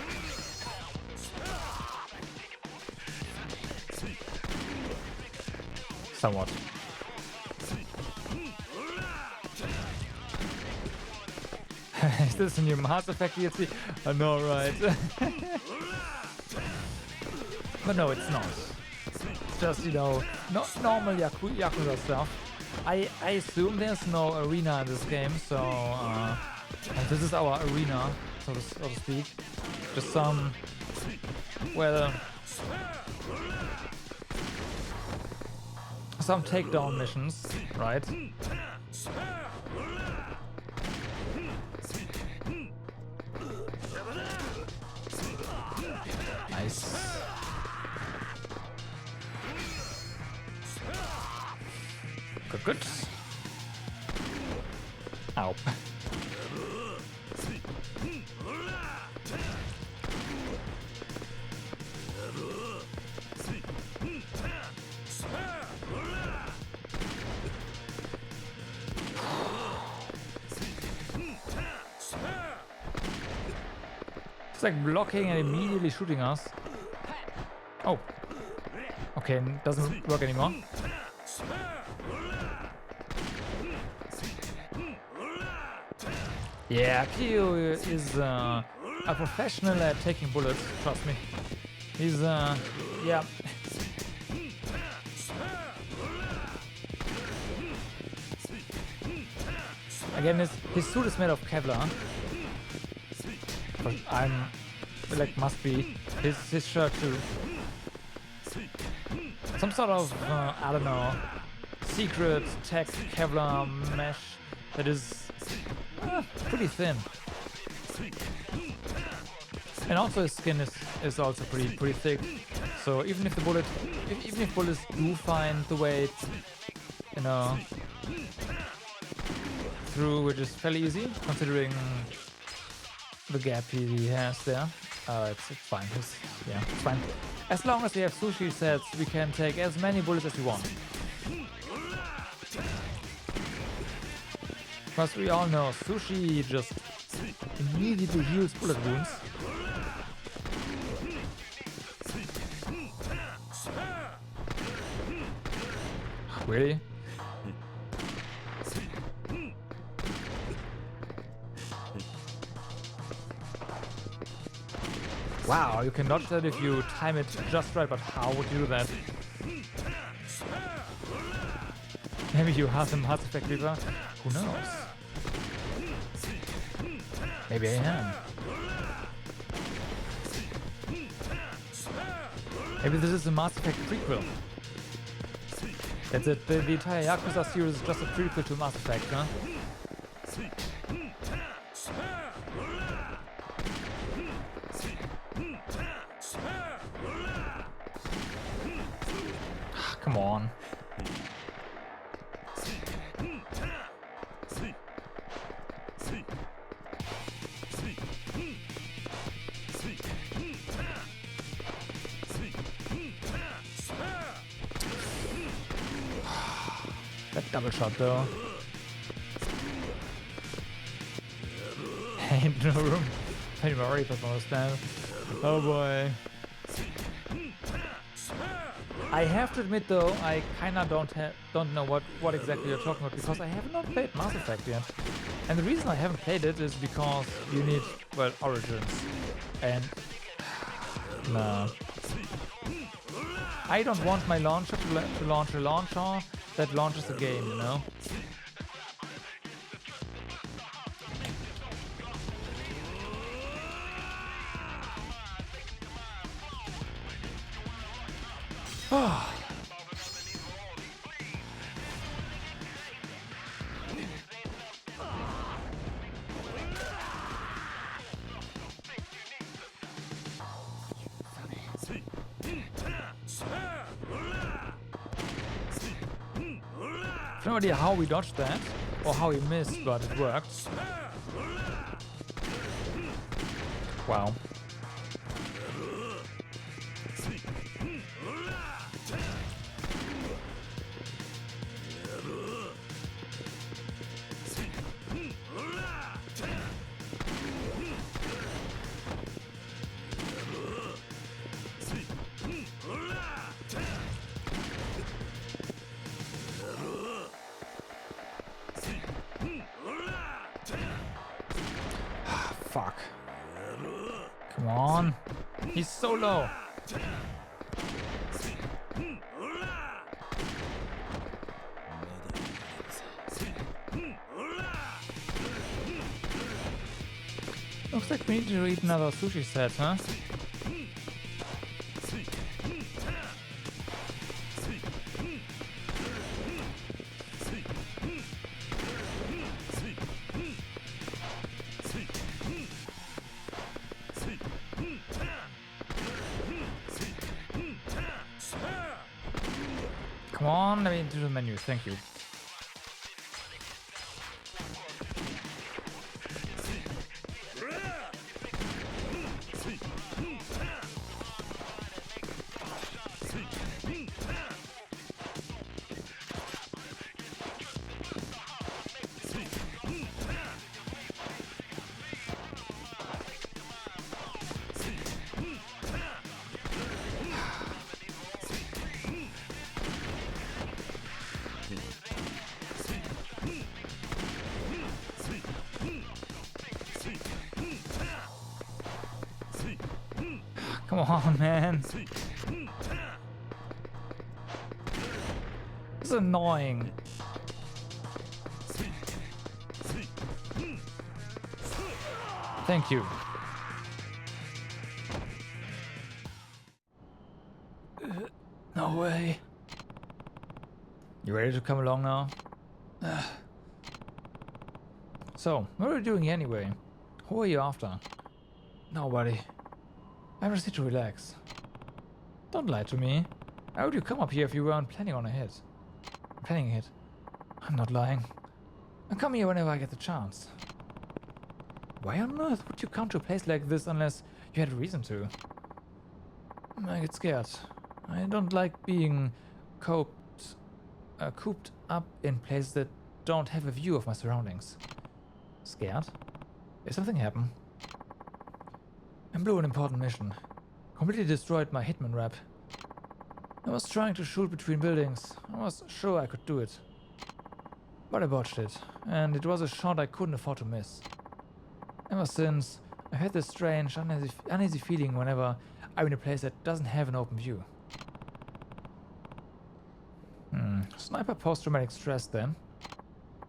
S1: Somewhat. Is this a new Mass Effect DLC? I know, right? But no, it's not. It's just, you know, not normal Yakuza stuff. I assume there's no arena in this game, so this is our arena, so to speak. Just some, well, some takedown missions, right? Nice. Good. Ow. It's like blocking and immediately shooting us. Oh. Okay, doesn't work anymore. Yeah, Kyo is a professional at taking bullets, trust me. He's, yeah. Again, his suit is made of Kevlar. But like, must be his shirt too. Some sort of, I don't know, secret tech Kevlar mesh that is pretty thin. And also his skin is also pretty thick. So even if bullets do find the way, you know, through, which is fairly easy considering the gap he has there. It's fine. It's fine. As long as we have sushi sets, we can take as many bullets as we want. Because we all know sushi just immediately heals bullet wounds. Really? Wow, you can dodge that if you time it just right, but how would you do that? Maybe you have some Mass Effect Reaper? Who knows? Maybe I am. Maybe this is a Mass Effect prequel. That's it, the entire Yakuza series is just a prequel to Mass Effect, huh? Double shot though. Ain't no room anymore for most time. Oh boy. I have to admit though, I kinda don't know what exactly you're talking about because I have not played Mass Effect yet. And the reason I haven't played it is because you need, well, Origins. And nah. I don't want my launcher to launch a launcher that launches the game, you know? No idea how we dodged that or how we missed, but it worked. Wow. Fuck. Come on. He's so low. Looks like we need to eat another sushi set, huh? Come on, let me into the menu, thank you. Come on, man. This is annoying. Thank you. No way. You ready to come along now? So, what are you doing anyway? Who are you after? Nobody. I just need to relax. Don't lie to me. Why would you come up here if you weren't planning on a hit? Planning a hit. I'm not lying. I come here whenever I get the chance. Why on earth would you come to a place like this unless you had a reason to? I get scared. I don't like being cooped up in places that don't have a view of my surroundings. Scared? Did something happen? I blew an important mission. Completely destroyed my hitman rep. I was trying to shoot between buildings. I was sure I could do it. But I botched it, and it was a shot I couldn't afford to miss. Ever since, I've had this strange, uneasy feeling whenever I'm in a place that doesn't have an open view. Sniper post-traumatic stress then?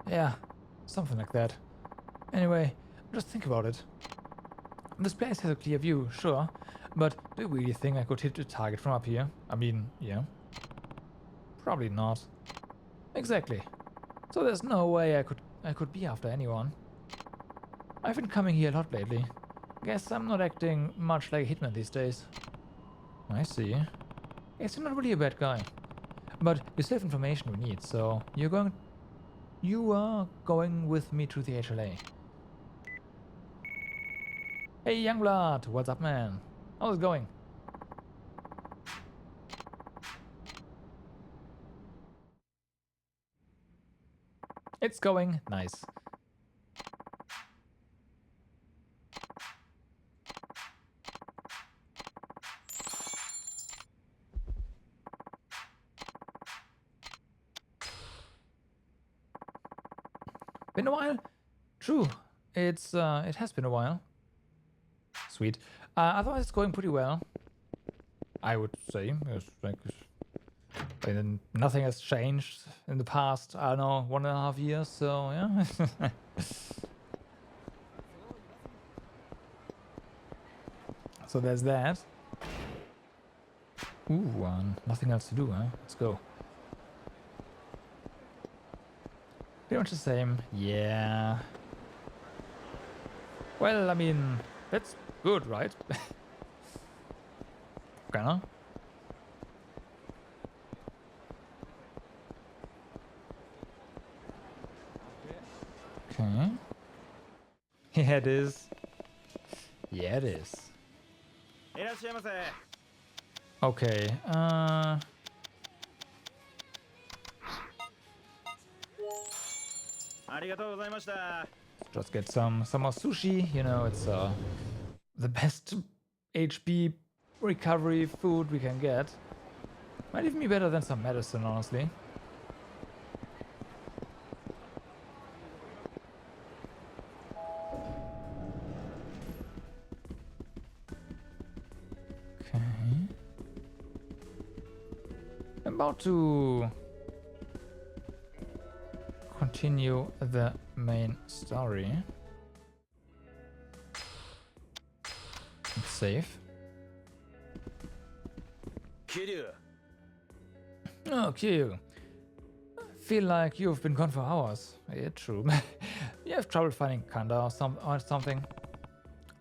S1: Yeah, something like that. Anyway, just think about it. This place has a clear view, sure, but do you really think I could hit the target from up here? I mean, yeah. Probably not. Exactly. So there's no way I could be after anyone. I've been coming here a lot lately. Guess I'm not acting much like a hitman these days. I see. Guess you're not really a bad guy. But you still have information we need, so you are going with me to the HLA. Hey Youngblood, what's up man? How's it going? It's going. Nice. Been a while? True. It has been a while. Sweet. Otherwise, it's going pretty well. I would say. It's like, and nothing has changed in the past, I don't know, 1.5 years, so yeah. So there's that. Ooh, nothing else to do, huh? Let's go. Pretty much the same. Yeah. Well, I mean, that's good, right? Kinda. Okay. Yeah, it is. Yeah, it is. Okay, just get some more sushi. You know, it's the best HB recovery food we can get. Might even be better than some medicine, honestly. Okay. I'm about to continue the main story. It's safe. Oh, Q. Feel like you've been gone for hours. Yeah, true. You have trouble finding Kanda or something.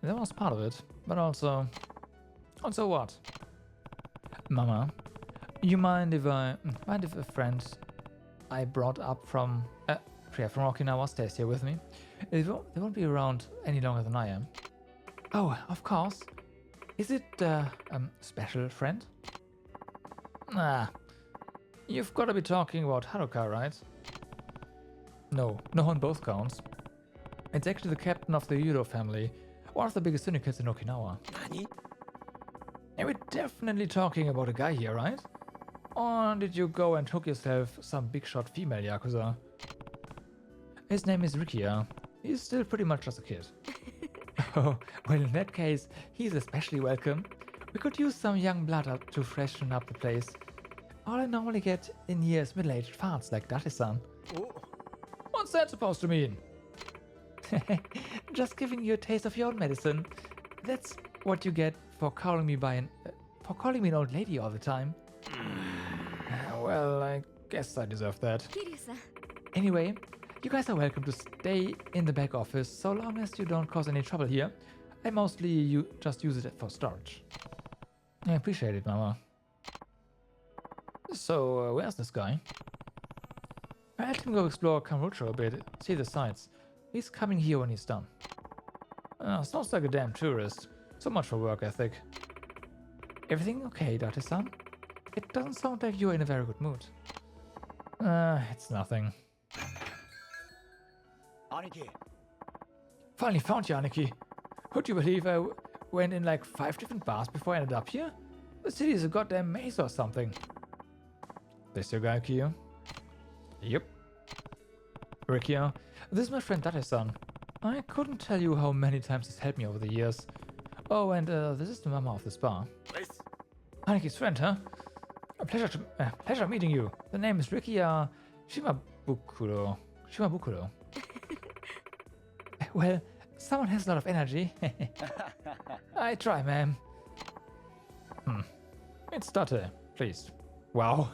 S1: That was part of it, but also what? Mama, you mind if a friend I brought up from Okinawa stays here with me? They won't be around any longer than I am. Oh, of course. Is it a special friend? Nah. You've got to be talking about Haruka, right? No on both counts. It's actually the captain of the Yudo family, one of the biggest syndicates in Okinawa. And we're definitely talking about a guy here, right? Or did you go and hook yourself some big shot female Yakuza? His name is Rikia. He's still pretty much just a kid. Oh, well in that case, he's especially welcome. We could use some young blood to freshen up the place. All I normally get in here is middle-aged farts like Date-san. What's that supposed to mean? Just giving you a taste of your own medicine. That's what you get for calling me an old lady all the time. Well, I guess I deserve that. Anyway, you guys are welcome to stay in the back office so long as you don't cause any trouble here. I mostly just use it for storage. I appreciate it, Mama. So, where's this guy? I let him go explore Kamurocho a bit, see the sights. He's coming here when he's done. Sounds like a damn tourist. So much for work ethic. Everything okay, Date-san? It doesn't sound like you're in a very good mood. It's nothing.
S2: Aniki.
S1: Finally found you, Aniki. Would you believe I went in like 5 different bars before I ended up here? The city is a goddamn maze or something. This your guy, Kyo? Yep. Rikio, this is my friend Date-san. I couldn't tell you how many times he's helped me over the years. Oh, and this is the mama of this bar. Aniki's friend, huh? A pleasure meeting you. The name is Rikia Shimabukuro. Well, someone has a lot of energy. I try, ma'am. It's Date, please. Wow.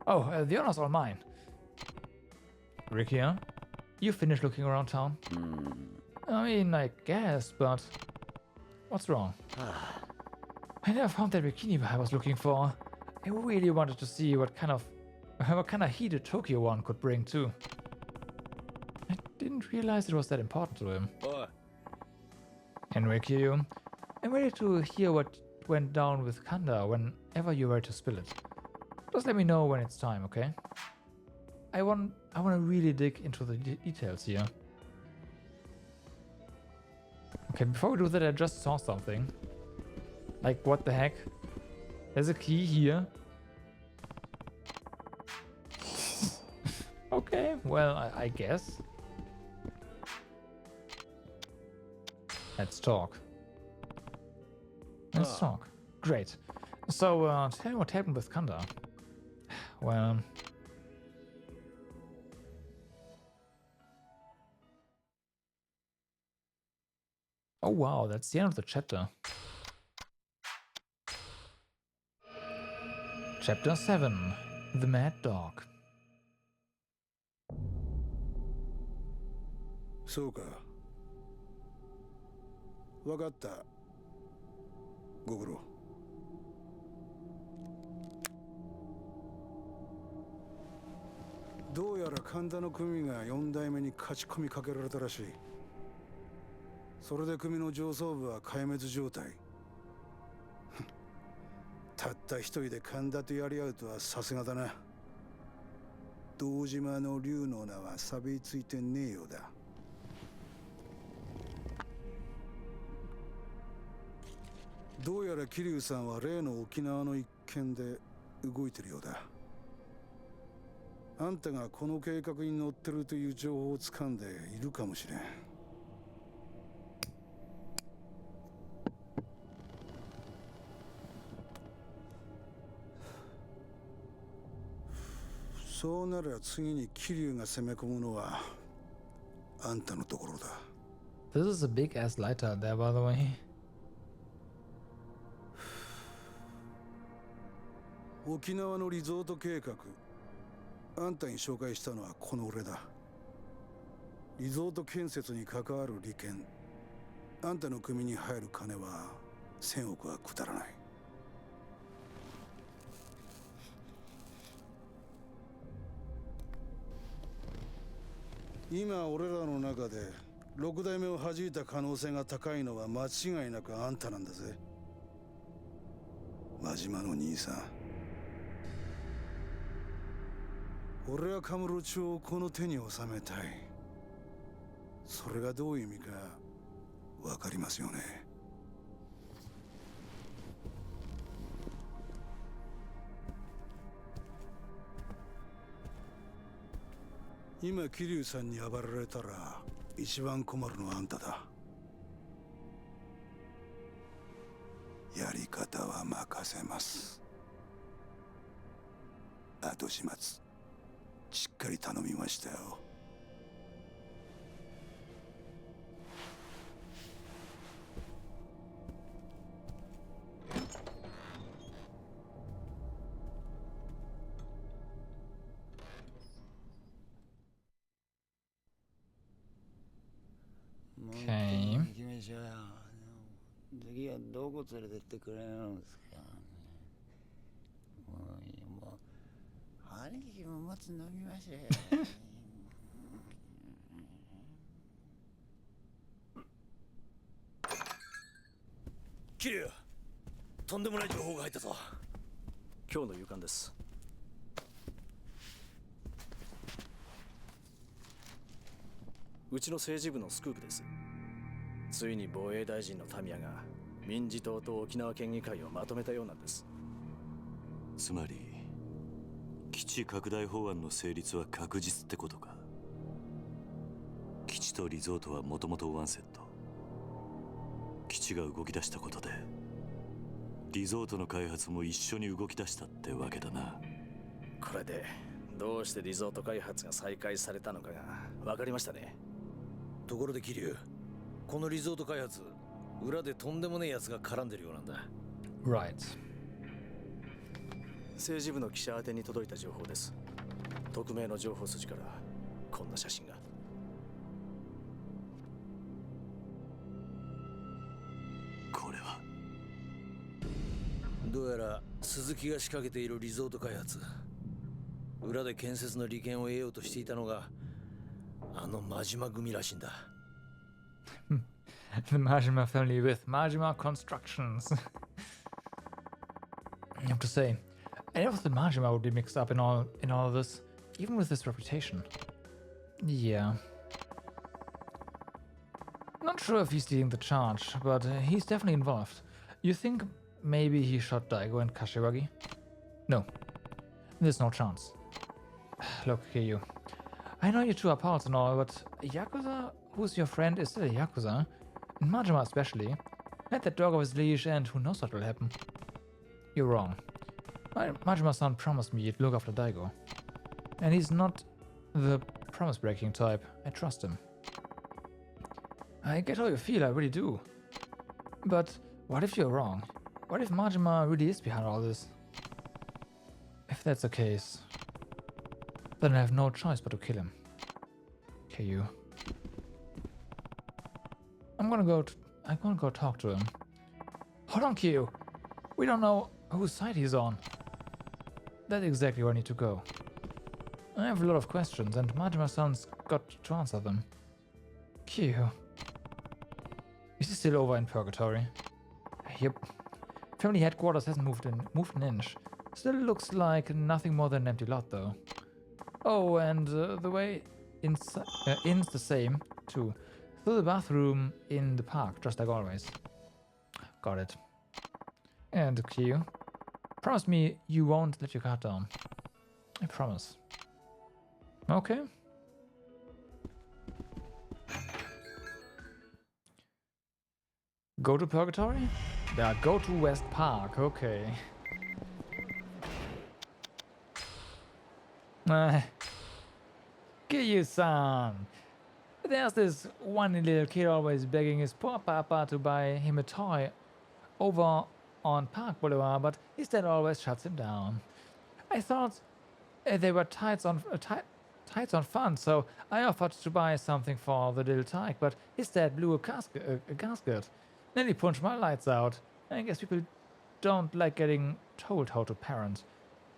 S1: Oh, the honor's all mine. Rikia, you finished looking around town? I mean, I guess, but what's wrong? I never found that bikini I was looking for. I really wanted to see what kind of heat a Tokyo one could bring too. I didn't realize it was that important to him. Enrique, I'm ready to hear what went down with Kanda whenever you're ready to spill it. Just let me know when it's time, okay? I want I want to really dig into the details here. Okay, before we do that, I just saw something. Like, what the heck? There's a key here. Okay, well, I guess. Let's talk. Let's talk. Great. So, tell me what happened with Kanda. Well... Oh wow, that's the end of the chapter. Chapter 7. The Mad Dog.
S2: そうか。わかった。ご苦労。どうやら神田の組が4代目に勝ち込みかけられたらしい。それで組の上層部は壊滅状態。たった一人で神田とやり合うとはさすがだな。堂島の竜の名は錆びついてねえようだ。どうやら桐生さんは例の沖縄の一件で動いてるようだ。あんたがこの計画に乗ってるという情報を掴んでいるかもしれん。そうなら次に桐生が攻め込むのはあんたのところだ。
S1: This is a big ass lighter there, by the way.
S2: 沖縄のリゾート計画、あんたに紹介したのはこの俺だ。リゾート建設に関わる利権、あんたの組に入る金は1000億は下らない。今俺らの中で6代目を弾いた可能性が高いのは間違いなくあんたなんだぜ。真島の兄さん。俺はカムロ町をこの手に収めたい。それがどういう意味か分かりますよね。今桐生さんに暴られたら一番困るのはあんただ。やり方は任せます。後始末しっかり頼みましたよ。
S1: Okay.
S5: 決めちゃうよ。次はどこ連れてってくれるんですかね。もう兄貴ももつ飲みましょうよ。
S6: 桐生、とんでもない情報が入ったぞ。今日の夕刊です。うちの政治部のスクープです。ついに防衛大臣のタミヤが民自党と沖縄県議会をまとめたようなんです。
S4: つまり基地拡大法案の成立は確実ってことか。基地とリゾートはもともとワンセット。基地が動き出したことでリゾートの開発も一緒に動き出したってわけだな。
S6: これでどうしてリゾート開発が再開されたのかが分かりましたね。ところで桐生、このリゾート開発、裏でとんでもねえやつが絡んでるようなんだ。
S1: Right.
S6: 政治部の記者宛てに届いた情報です。匿名の情報筋からこんな写真が。
S4: これは
S6: どうやら鈴木が仕掛けているリゾート開発、裏で建設の利権を得ようとしていたのがあの真島組らしいんだ。
S1: The Majima family with Majima Constructions. I have to say, I never thought Majima would be mixed up in all of this. even with his reputation. Yeah. Not sure if he's leading the charge, but he's definitely involved. You think maybe he shot Daigo and Kashiwagi? No. There's no chance. Look, Kiryu. I know you two are pals and all, but Yakuza, who's your friend, is still a Yakuza. And Majima especially. Let that dog off his leash and who knows what will happen. You're wrong. Majima-san promised me he'd look after Daigo. And he's not the promise-breaking type. I trust him. I get how you feel, I really do. But what if you're wrong? What if Majima really is behind all this? If that's the case, then I have no choice but to kill him. Kiryu. I'm gonna go talk to him. Hold on, Kiryu. We don't know whose side he's on. That's exactly where I need to go. I have a lot of questions, and Majima-san's got to answer them. Kiryu. Is he still over in Purgatory? Yep. Family headquarters hasn't moved an inch. Still looks like nothing more than an empty lot, though. Oh, and the way in's the same, too. Through the bathroom in the park, just like always. Got it. And Kiryu, promise me you won't let your guard down. I promise. Okay. Go to Purgatory? Yeah, go to West Park, okay. Kiryu-san! There's this one little kid always begging his poor papa to buy him a toy over on Park Boulevard, but his dad always shuts him down. I thought they were tights on fun, so I offered to buy something for the little tyke, but his dad blew a gasket. Nearly punched my lights out. I guess people don't like getting told how to parent.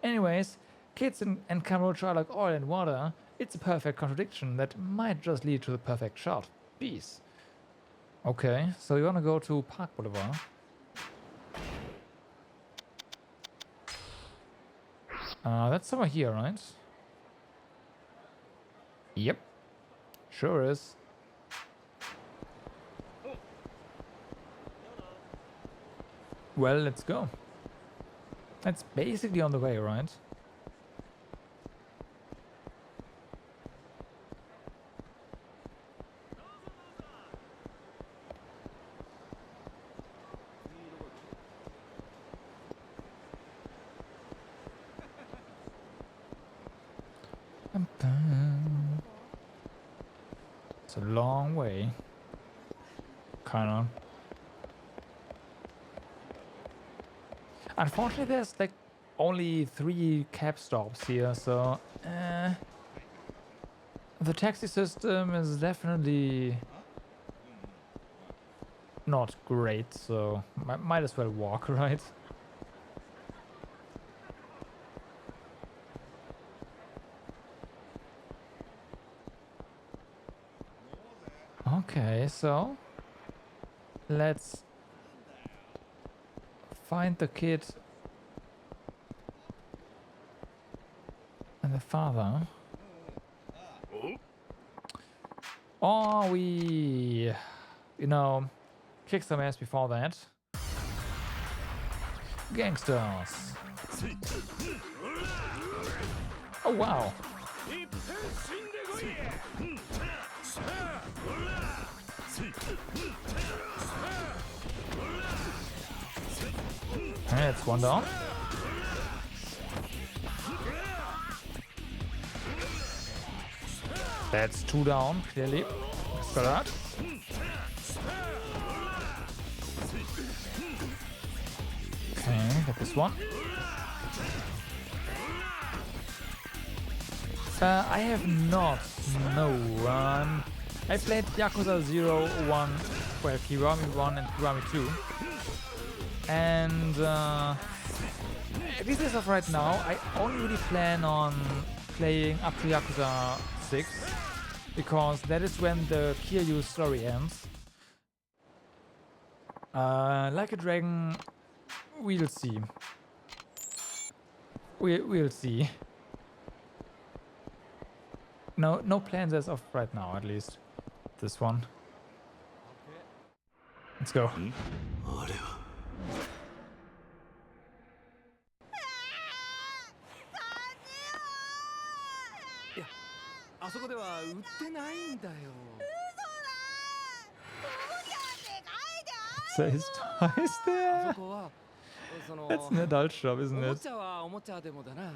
S1: Anyways, kids and Kamurocho are like oil and water. It's a perfect contradiction that might just lead to the perfect shot. Peace. Okay, so you wanna go to Park Boulevard? That's somewhere here, right? Yep. Sure is. Well, let's go. That's basically on the way, right? It's a long way. Kinda. Unfortunately, there's like only 3 cab stops here, so the taxi system is definitely not great, so might as well walk, right? Okay, so let's find the kid and the father. Or we, kick some ass before that. Gangsters. Oh wow. That's one down. That's 2 down, clearly. Let's go that. Okay, get this one. I have not. No. I played Yakuza 0, 1, well, Kiwami 1 and Kiwami 2. And at least as of right now, I only really plan on playing up to Yakuza 6, because that is when the Kiryu story ends. Like a Dragon, we'll see. We'll see. No plans as of right now, at least. This one. Let's go.
S4: あれは
S7: あそこでは売ってないんだよ。
S1: Says twice
S7: あ
S1: there.
S7: そこはその
S1: That's an adult shop,
S7: お
S1: isn't
S7: も
S1: it?
S7: ちゃはおもちゃでもだな。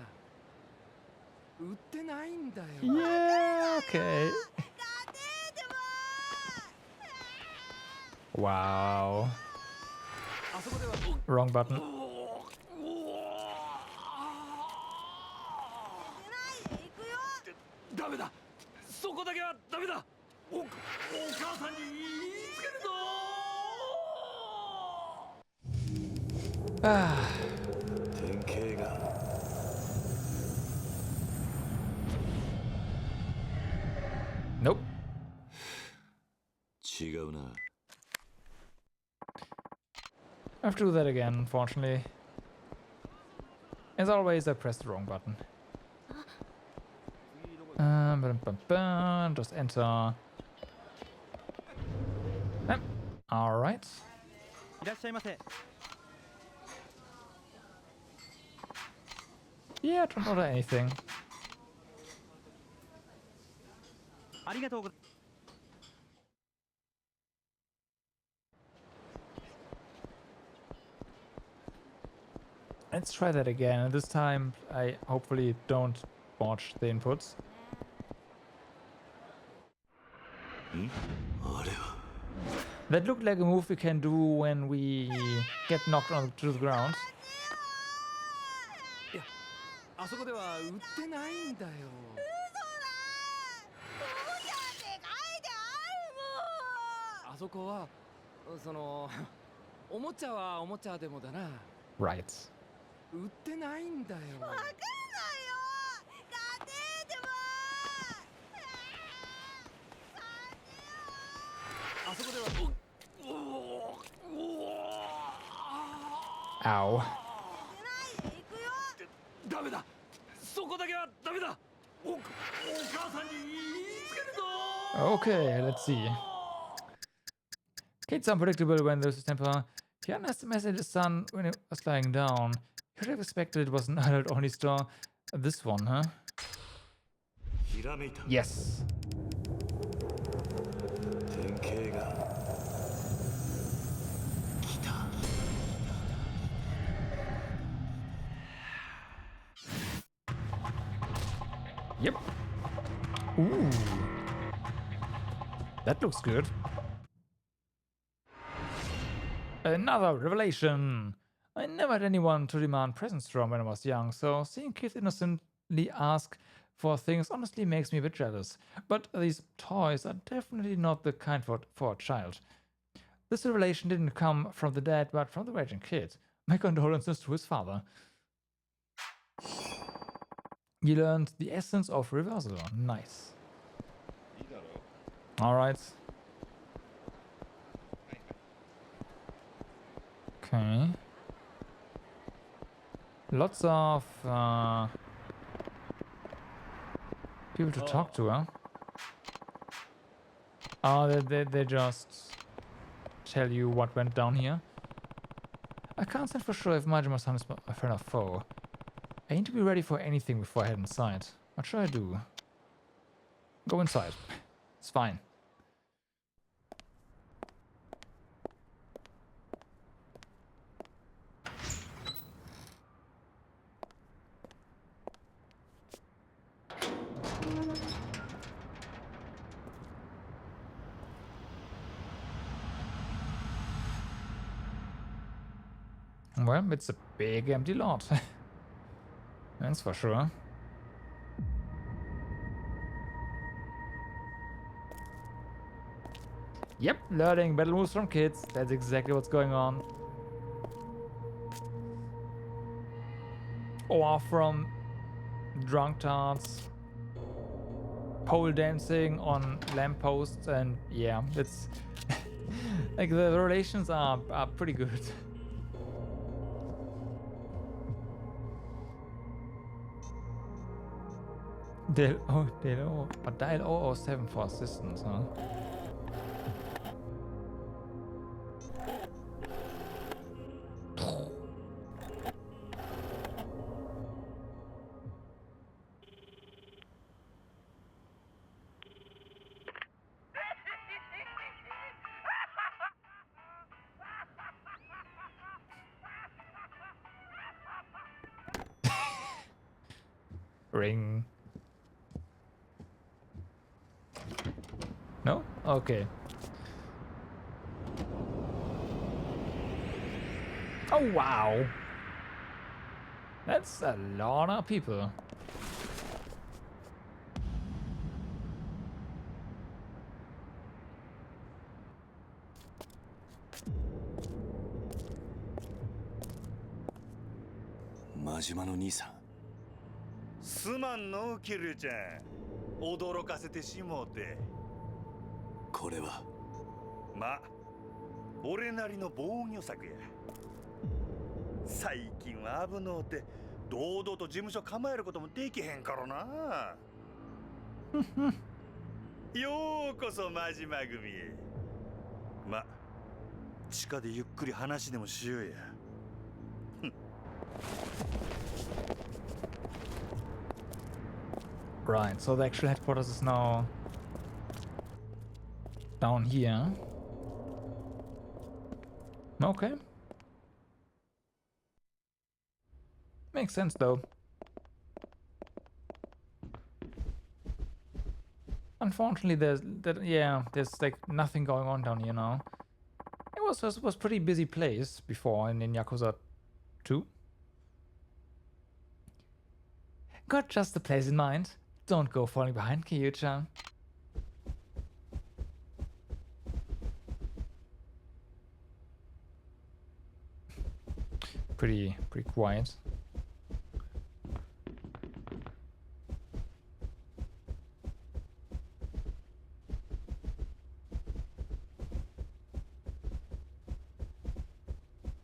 S7: 売ってないんだよ。
S1: Yeah, okay. Wow.
S7: あそこでは
S1: Wrong button.
S7: ダメだ。そこだけはダメだ。お母さんに言いつけるぞ。
S1: Ah,
S4: 典型が
S1: nope.
S4: 違うな。
S1: I have to do that again, unfortunately. As always, I pressed the wrong button. Just enter. Alright.
S8: いらっしゃいませ。
S1: Yeah, don't order anything.
S8: ありがとうご
S1: Let's try that again. And this time, I hopefully don't botch the inputs.
S4: あれは
S1: That looked like a move we can do when we get knocked to the ground.
S7: あそこでは売ってないんだよ。 あそこはそのおもちゃはおもちゃでもだな。
S1: Right.
S7: 売ってないんだよ。 あそこでは
S1: Ow.
S7: ダメだ。そこだけはダメだ。お母さんに言いつけるぞ。
S1: Okay, let's see. Kate's unpredictable when there's a temper. He underestimated his son when he was lying down. You should have expected it was an adult-only store. This one, huh?
S4: ひらめいた。
S1: Yes.
S4: 典型が来た。
S1: Yep. Ooh. That looks good. Another revelation. I never had anyone to demand presents from when I was young, so seeing kids innocently ask for things honestly makes me a bit jealous. But these toys are definitely not the kind for a child. This revelation didn't come from the dad, but from the raging kid. My condolences to his father. You learned the essence of reversal. Nice. Alright. Okay. Lots of people to talk to, huh? Oh, they just tell you what went down here. I can't say for sure if Majima-san is a friend or foe. I need to be ready for anything before I head inside. What should I do? Go inside. It's fine. Well, it's a big empty lot. That's for sure. Yep, learning battle moves from kids. That's exactly what's going on. Or from drunk tarts. Pole dancing on lampposts, and yeah, it's like the relations are pretty good. Dial 007 for assistance, huh? Ring. No? Okay. Oh, wow. That's a lot of people.
S4: Majimaの兄さん。
S9: すまんのキリュウちゃん、驚かせてしもうて。
S4: これは
S9: ま、俺なりの防御策や。最近は危のうて堂々と事務所構えることもできへんからな。ようこそ真島組へ。ま、地下でゆっくり話でもしようや。
S1: Right, so the actual headquarters is now down here. Okay. Makes sense though. Unfortunately, there's like nothing going on down here now. It was pretty busy place before in Yakuza 2. Got just the place in mind. Don't go falling behind, Kiryu-chan. Pretty quiet.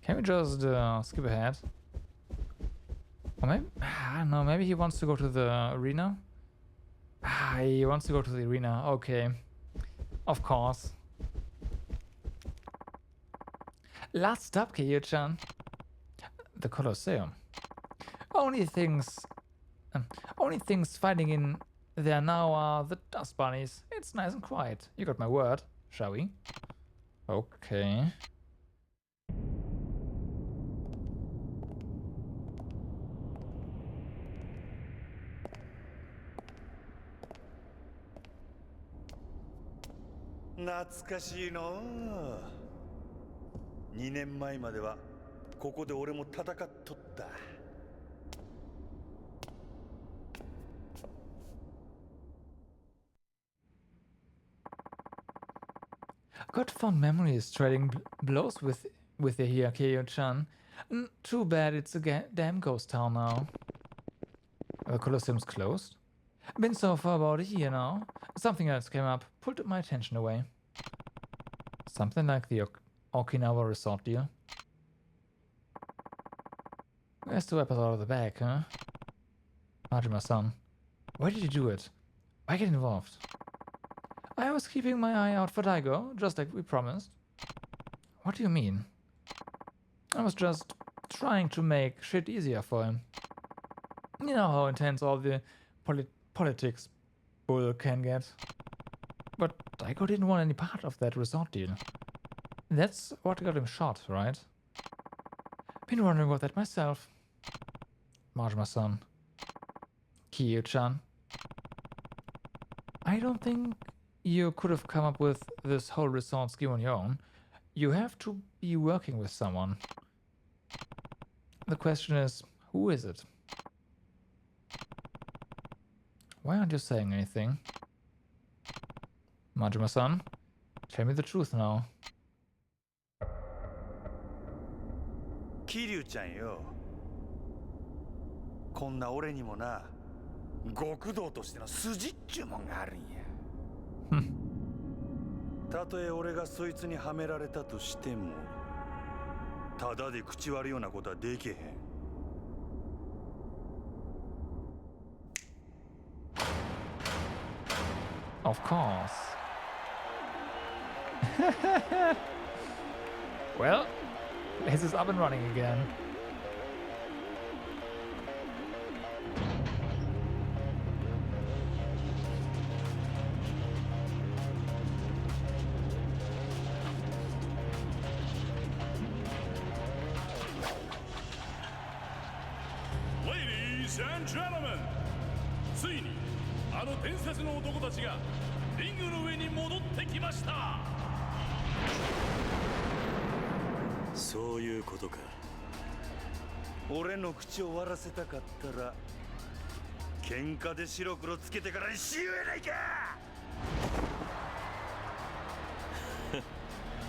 S1: Can we just skip ahead? Or maybe, I don't know, maybe he wants to go to the arena? He wants to go to the arena, okay. Of course. Last stop, Kiryu-chan. The Colosseum. Only things fighting in there now are the dust bunnies. It's nice and quiet. You got my word, shall we? Okay.
S9: 懐かしいの。2年前まではここで俺も戦っとった。
S1: Got fond memories trading blows with you here, Kiryu-chan. Too bad it's a damn ghost town now. The Colosseum's closed. Been so for about a year now. Something else came up, pulled my attention away. Something like the Okinawa resort deal. Where's the weapons out of the bag, huh? Majima-san, why did you do it? Why get involved? I was keeping my eye out for Daigo, just like we promised. What do you mean? I was just trying to make shit easier for him. You know how intense all the politics bull can get. But Daigo didn't want any part of that resort deal. That's what got him shot, right? Been wondering about that myself. Majima-san. Kiryu-chan. I don't think you could have come up with this whole resort scheme on your own. You have to be working with someone. The question is, who is it? Why aren't you saying anything? Majima-san, tell me the truth now.
S9: 桐生ちゃんよ。こんな俺にもな、極道としての筋っちゅうもんがあるんや。たとえ俺がそいつにはめられたとしても、ただで口割るようなことはできへん。
S1: Of course. Well, this is up and running again.
S10: Ladies and gentlemen, ついにあの伝説の男たちがリングの上に戻ってきました。
S4: そういうことか。
S9: 俺の口を割らせたかったら喧嘩で白黒つけてからにしようやないか。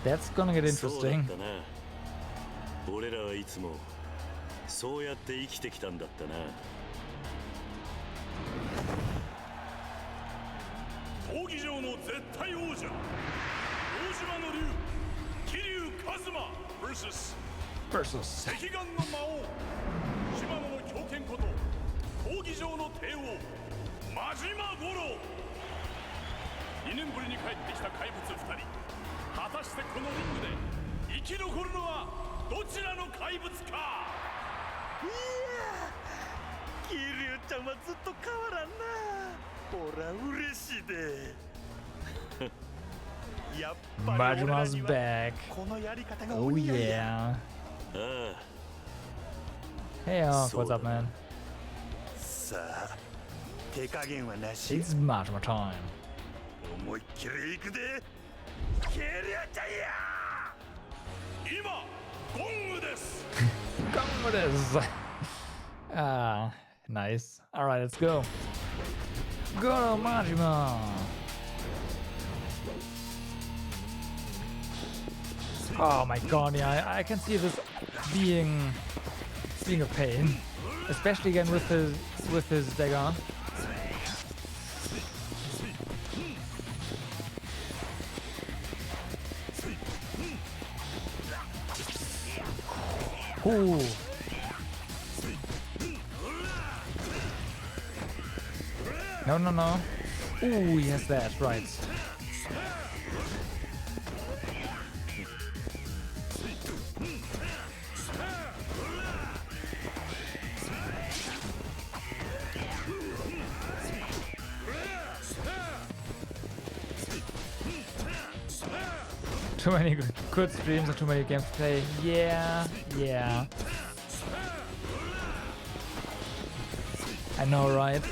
S1: That's gonna get
S4: そうだ
S1: interesting.
S4: ったな。俺らはいつもそうやって生きてきたんだったな。
S10: 闘技場の絶対王者、大島の竜、桐生一馬
S1: Versus.
S10: 赤眼の魔王、島野の狂犬こと闘技場の帝王、真島五郎。2年ぶりに帰ってきた怪物2人。果たしてこのリングで生き残るのはどちらの怪物か。
S9: いや桐生ちゃんはずっと変わらんな。ほら嬉しいで。やっぱり俺ら
S1: Majima's
S9: には
S1: back.
S9: このやり方が
S1: Oh
S9: お似合いや。
S1: yeah.
S4: ああ、
S1: Hey, what's
S4: So
S1: up, man?
S9: さあ手加減はなし。
S1: It's Majima time.
S9: 思いっきりいくで。桐生ちゃんや。
S10: 今ゴングです。
S1: Come with this. Ah, nice. All right, let's go. Go, Majima. Oh my god, yeah, I can see this being a pain, especially again with his dagger. Ooh. No, no, no. Ooh, yes, that's right. Too many good streams and too many games to play. Yeah, yeah. I know, right?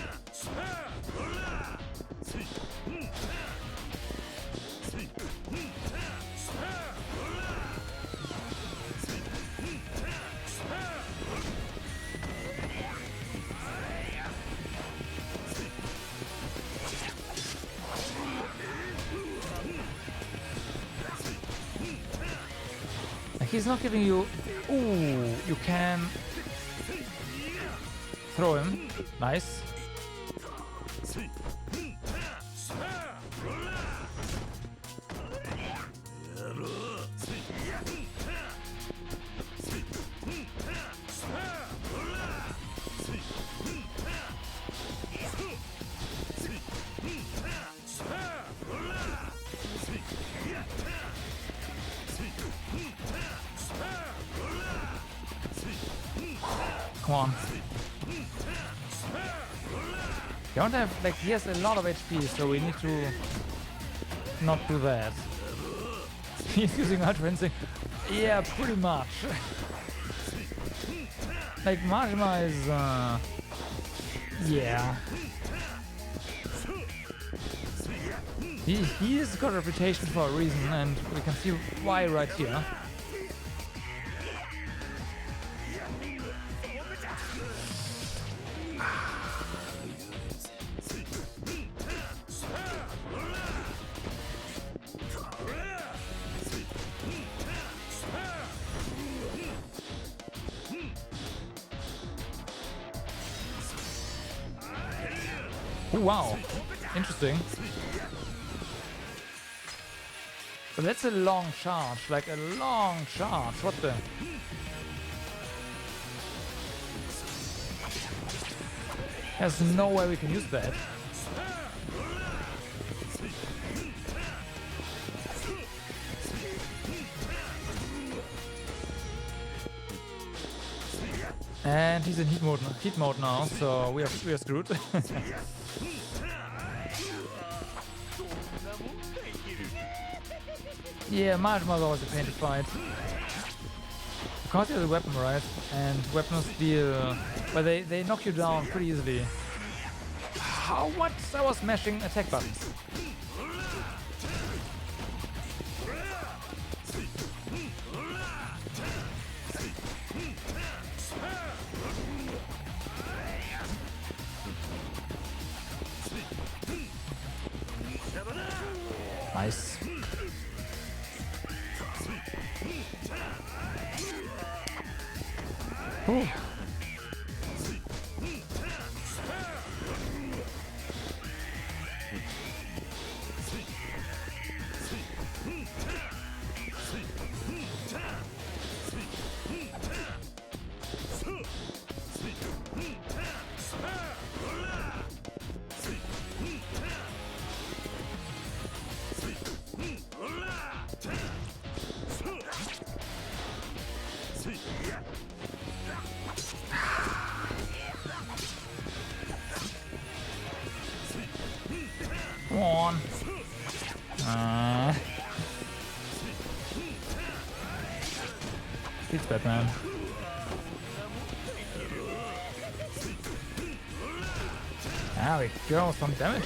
S1: Like, he's not giving you... Ooh, you can throw him. Nice. Come on. You don't have, like, he has a lot of HP, so we need to not do that. He's using Ultra Instinct. Yeah, pretty much. Like, Majima is, yeah. He's got a reputation for a reason, and we can see why right here. Oh, wow, interesting. But that's a long charge, like a long charge. What the? There's no way we can use that. And he's in heat mode now, so we are screwed. Yeah, Majima is always a pain to fight. Because he has a weapon, right? And weapons deal... Well, they knock you down pretty easily. How? What? I was mashing attack buttons. Nice. Ooh. Come on. It's Batman. There we go, some damage.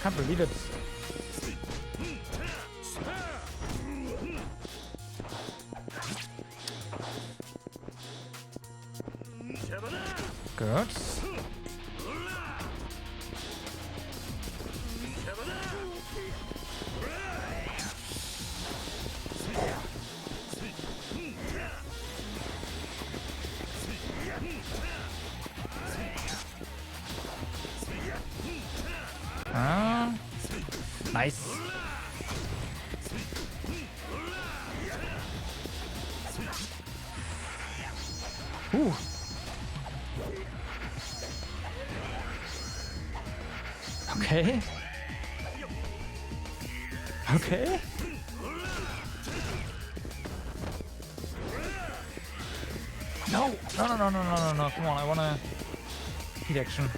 S1: Can't believe it. Good. Nice. Ooh. Okay. Okay. No. No. Come on, I wanna heat action.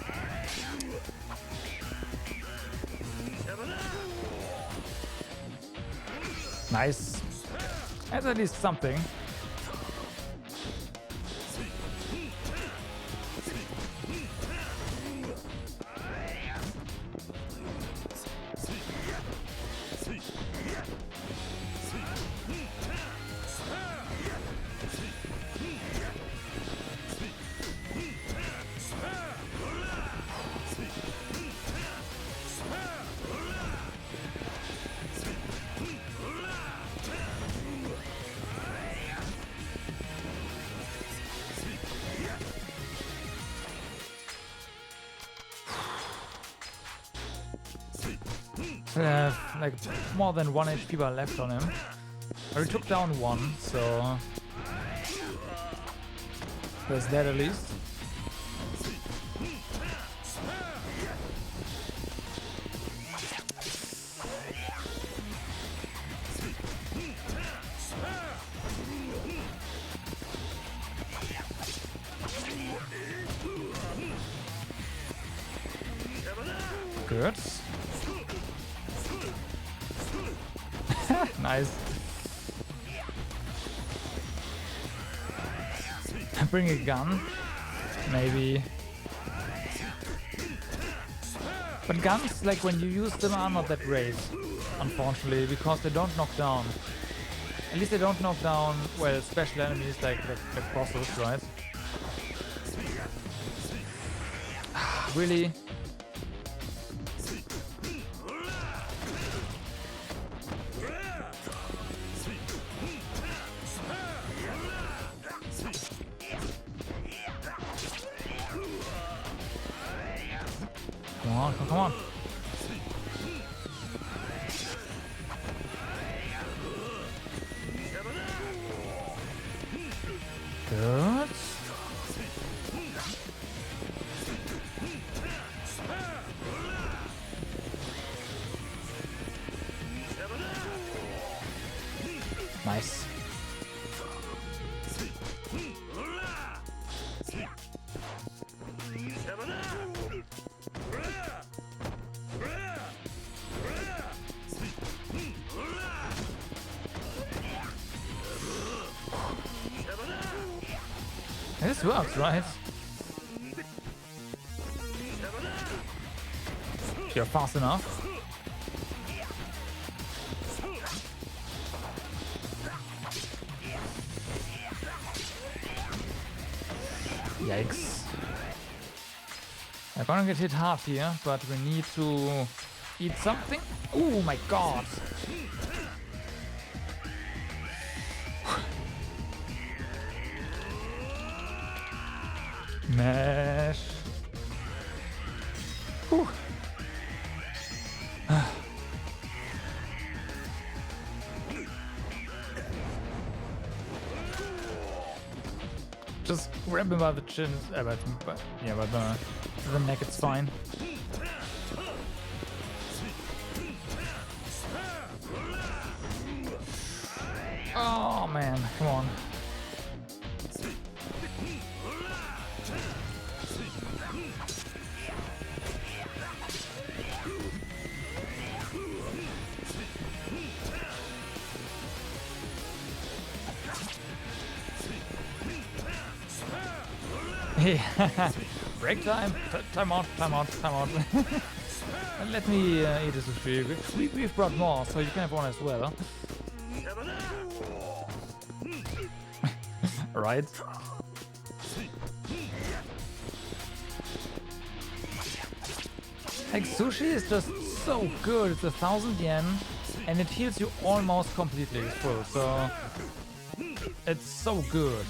S1: Nice. That's at least something. Like more than 1 HP bar left on him. I already took down 1, so there's that at least. Good. Nice. Bring a gun, maybe. But guns, like when you use them, are not that great, unfortunately, because they don't knock down. At least they don't knock down, well, special enemies like bosses, right? Really? Come on. Good. Nice. This works, right? You're fast enough. Yikes. We're gonna get hit hard here, but we need to eat something. Oh my god! Mash. Whew. Just grab him by the chin, but the neck, it's fine. Oh man, come on. Break time! Time out, time out, time out. Let me eat a sushi. We've brought more, so you can have one as well. Right? Like, sushi is just so good. It's 1,000 yen, and it heals you almost completely full, so it's so good.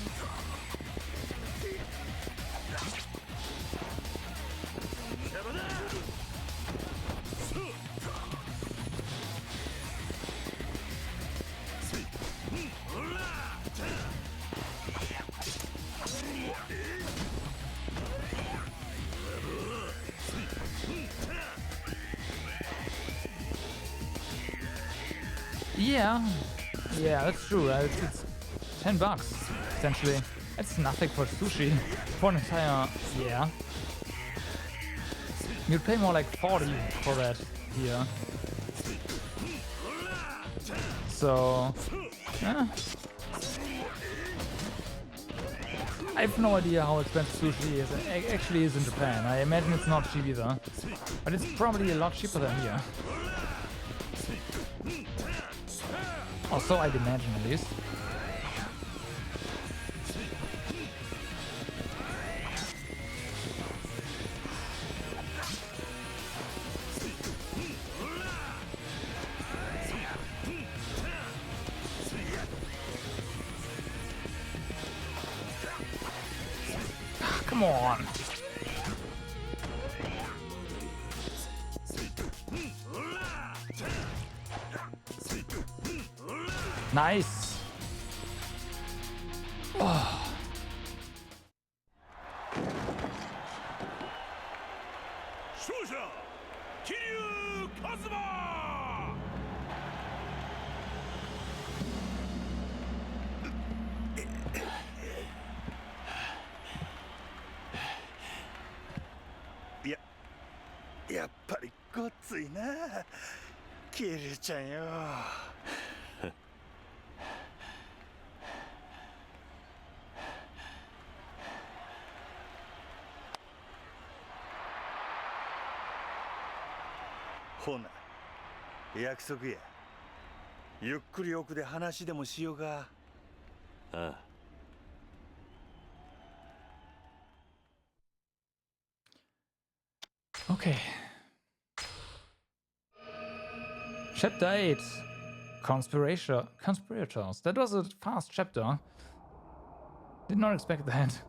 S1: Yeah, that's true. It's $10 essentially. It's nothing for sushi for an entire year. You'd pay more like 40 for that here. So, yeah. I have no idea how expensive sushi is. It actually is in Japan. I imagine it's not cheap either, but it's probably a lot cheaper than here. Or so I'd imagine, at least. Come on. Nice. Oh.
S9: やっぱりごっついなキリュウちゃんよほな約束やゆっくり奥で話でもしようか
S4: ああ
S1: Okay. Chapter 8. Conspirators. That was a fast chapter. Did not expect that.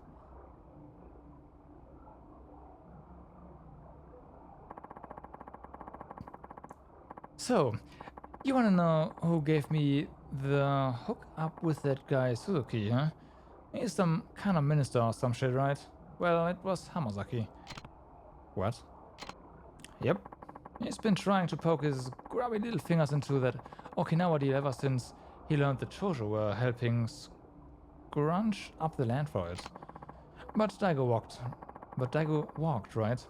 S1: So, you wanna know who gave me the hook up with that guy Suzuki, huh? He's some kind of minister or some shit, right? Well, it was Hamazaki. What? Yep. He's been trying to poke his grubby little fingers into that Okinawa deal ever since he learned the Chojo were helping scrunch up the land for it. But Daigo walked, right?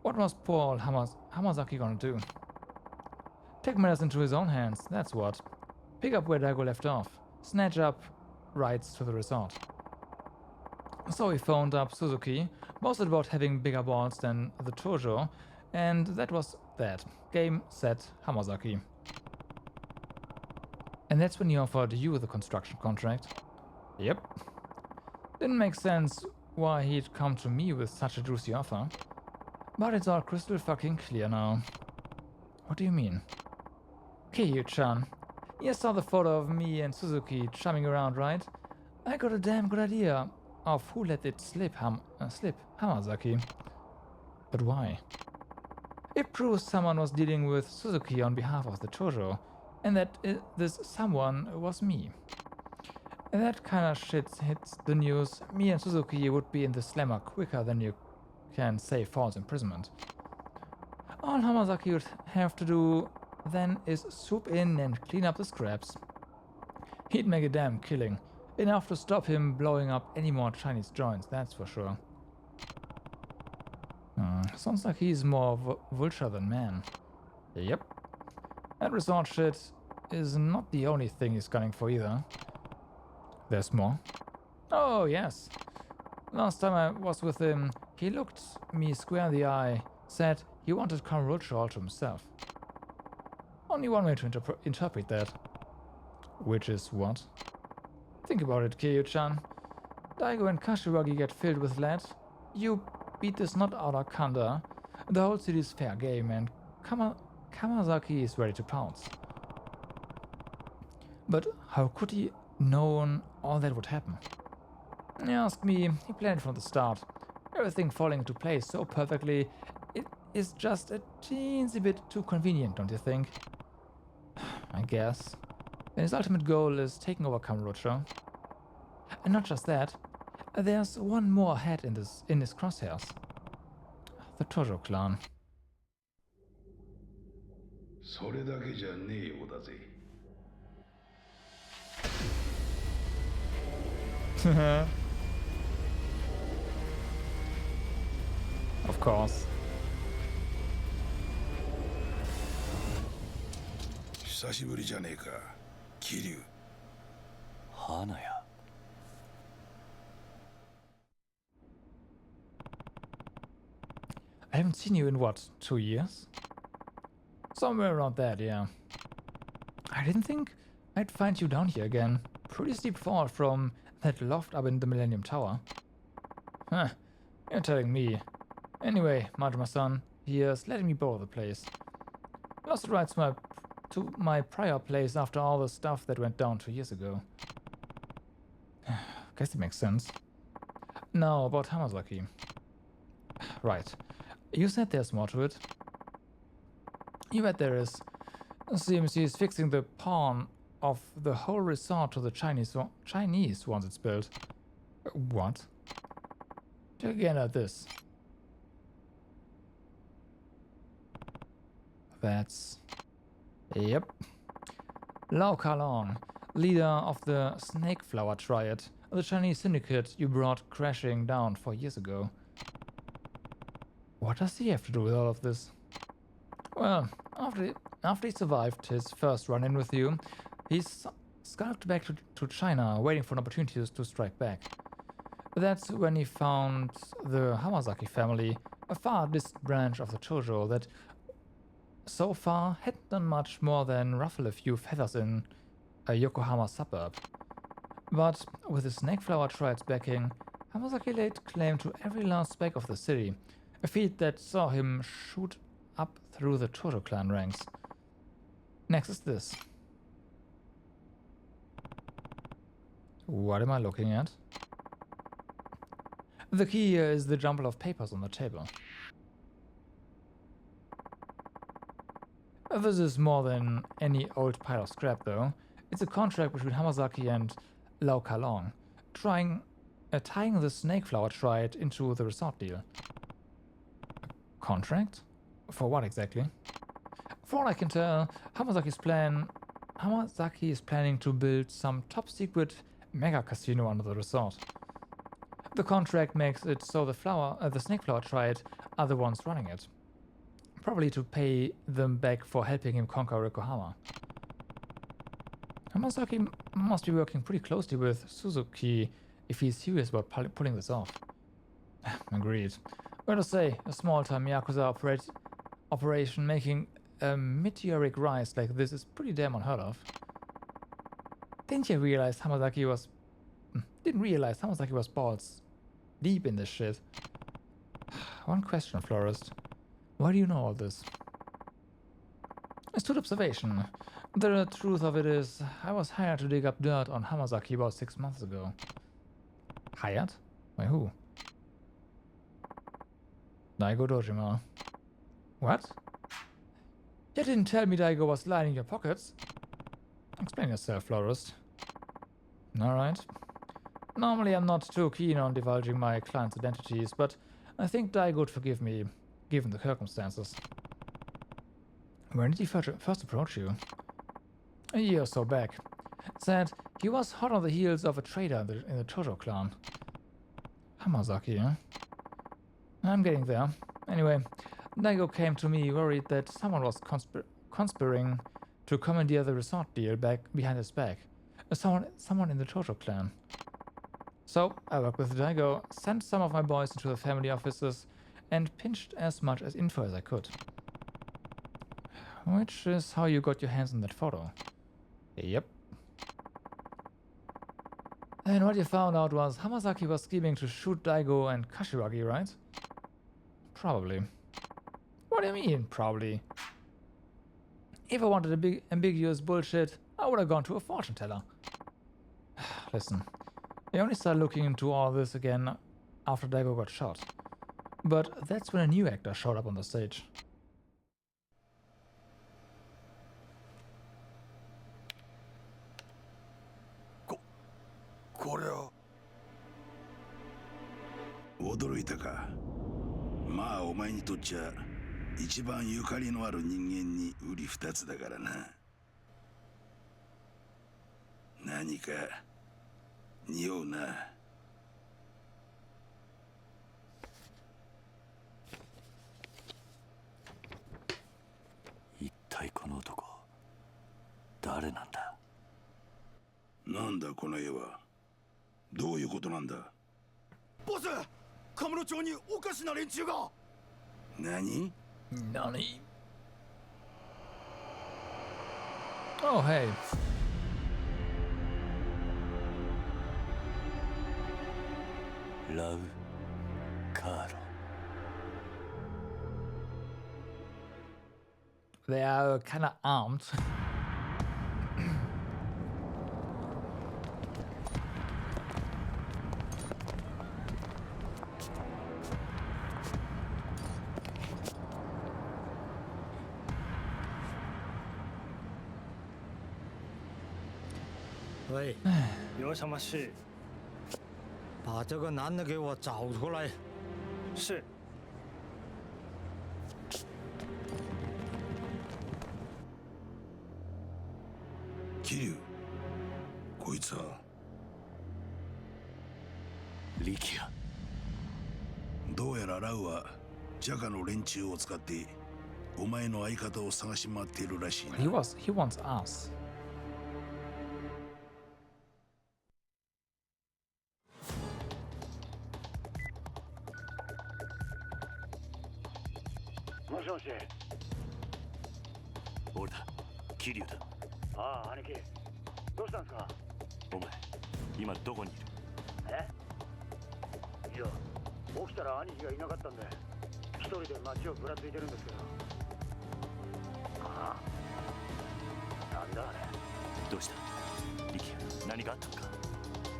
S1: What was poor old Hamazaki gonna do? Take matters into his own hands, that's what. Pick up where Daigo left off. Snatch up rights to the resort. So he phoned up Suzuki, boasted about having bigger balls than the Tojo, and that was that. Game, set, Hamazaki. And that's when he offered you the construction contract. Yep. Didn't make sense why he'd come to me with such a juicy offer. But it's all crystal fucking clear now. What do you mean? Kiryu-chan, you saw the photo of me and Suzuki chumming around, right? I got a damn good idea of who let it slip, Hamazaki. But why? It proves someone was dealing with Suzuki on behalf of the Tojo, and that this someone was me. If that kind of shit hits the news, me and Suzuki would be in the slammer quicker than you can say false imprisonment. All Hamazaki would have to do then is swoop in and clean up the scraps. He'd make a damn killing, enough to stop him blowing up any more Chinese joints, that's for sure. Sounds like he's more vulture than man. Yep. That resort shit is not the only thing he's gunning for either. There's more. Oh, yes. Last time I was with him, he looked me square in the eye, said he wanted Kamurocho all to himself. Only one way to interpret that. Which is what? Think about it, Kiryu-chan. Daigo and Kashiwagi get filled with lead. You beat this not out of Kanda. The whole city is fair game, and Kamazaki is ready to pounce. But how could he known all that would happen? You ask me, he planned from the start. Everything falling into place so perfectly, it is just a teensy bit too convenient, don't you think? I guess. And his ultimate goal is taking over Kamurocho. And not just that, there's one more head in his crosshairs. The Tojo clan.
S10: それだけじゃねえようだぜ。
S1: Of course.
S2: 久しぶりじゃねえか、桐生。
S4: 花屋。
S1: I haven't seen you in what, 2 years? Somewhere around that, yeah. I didn't think I'd find you down here again. Pretty steep fall from that loft up in the Millennium Tower. Huh, you're telling me. Anyway, Majima-san, here's letting me borrow the place. Lost the rights to my prior place after all the stuff that went down 2 years ago. Guess it makes sense. Now, about Hamazaki. Right. You said there's more to it. You bet there is. Seems he's fixing the pawn of the whole resort to the Chinese once it's built. What? Check again at this. That's... Yep. Lau Kalong, leader of the Snake Flower Triad, the Chinese syndicate you brought crashing down 4 years ago. What does he have to do with all of this? Well, after he survived his first run-in with you, he's skulked back to China, waiting for an opportunity to strike back. That's when he found the Hamazaki family, a far distant branch of the Tojo that so far hadn't done much more than ruffle a few feathers in a Yokohama suburb. But with the Snakeflower Triad's backing, Hamazaki laid claim to every last speck of the city, a feat that saw him shoot up through the Tojo clan ranks. Next is this. What am I looking at? The key here is the jumble of papers on the table. This is more than any old pile of scrap, though. It's a contract between Hamazaki and Lau Kalong, tying the Snakeflower Triad into the resort deal. A contract? For what exactly? For all I can tell, Hamazaki is planning to build some top-secret mega casino under the resort. The contract makes it so the Snakeflower Triad are the ones running it. Probably to pay them back for helping him conquer Yokohama. Hamazaki must be working pretty closely with Suzuki if he's serious about pulling this off. Agreed. What to say, a small-time Yakuza operation making a meteoric rise like this is pretty damn unheard of. Didn't realize Hamazaki was balls deep in this shit. One question, Florist. Why do you know all this? Astute observation. The truth of it is, I was hired to dig up dirt on Hamazaki about 6 months ago. Hired? By who? Daigo Dojima. What? You didn't tell me Daigo was lining your pockets. Explain yourself, Florist. Alright. Normally I'm not too keen on divulging my clients' identities, but I think Daigo would forgive me, given the circumstances. When did he first approach you? A year or so back. Said he was hot on the heels of a trader in the Chojo clan. Hamazaki, huh? I'm getting there. Anyway, Daigo came to me worried that someone was conspiring to commandeer the resort deal behind his back. Someone in the Chojo clan. So I worked with Daigo, sent some of my boys into the family offices, and pinched as much info as I could. Which is how you got your hands on that photo. Yep. And what you found out was Hamazaki was scheming to shoot Daigo and Kashiwagi, right? Probably. What do you mean, probably? If I wanted a big ambiguous bullshit, I would have gone to a fortune teller. Listen, I only started looking into all this again after Daigo got shot. But that's when a new actor showed up on the stage.
S2: What? 驚いたか。まあお前にとっちゃ一番ゆかりのある人間に瓜二つだからな。何か匂うな。
S4: 一体この男誰なんだ。
S2: なんだこの絵は。どういうことなんだ。
S9: ボス、カムロ町におかしな連中が。
S2: 何？Nani?
S1: Oh, hey.
S4: Love Caro.
S1: They are kind of armed.
S6: Hey, 有什么事？把这个男的给我找出来。是。
S2: 桐生、こいつは。
S4: 力也。
S2: どうやらラウはジャカの連中を使ってお前の相方を探し回っているらしいな。
S1: He wants us.
S11: もしもし。
S4: 俺だ、桐生だ。
S11: ああ、兄貴。どうしたんですか。
S4: お前、今どこにいる。
S11: いや、起きたら兄貴がいなかったんで、一人で街をぶらついてるんですけど。ああ。なんだあれ。
S4: どうした。力也、何があったのか。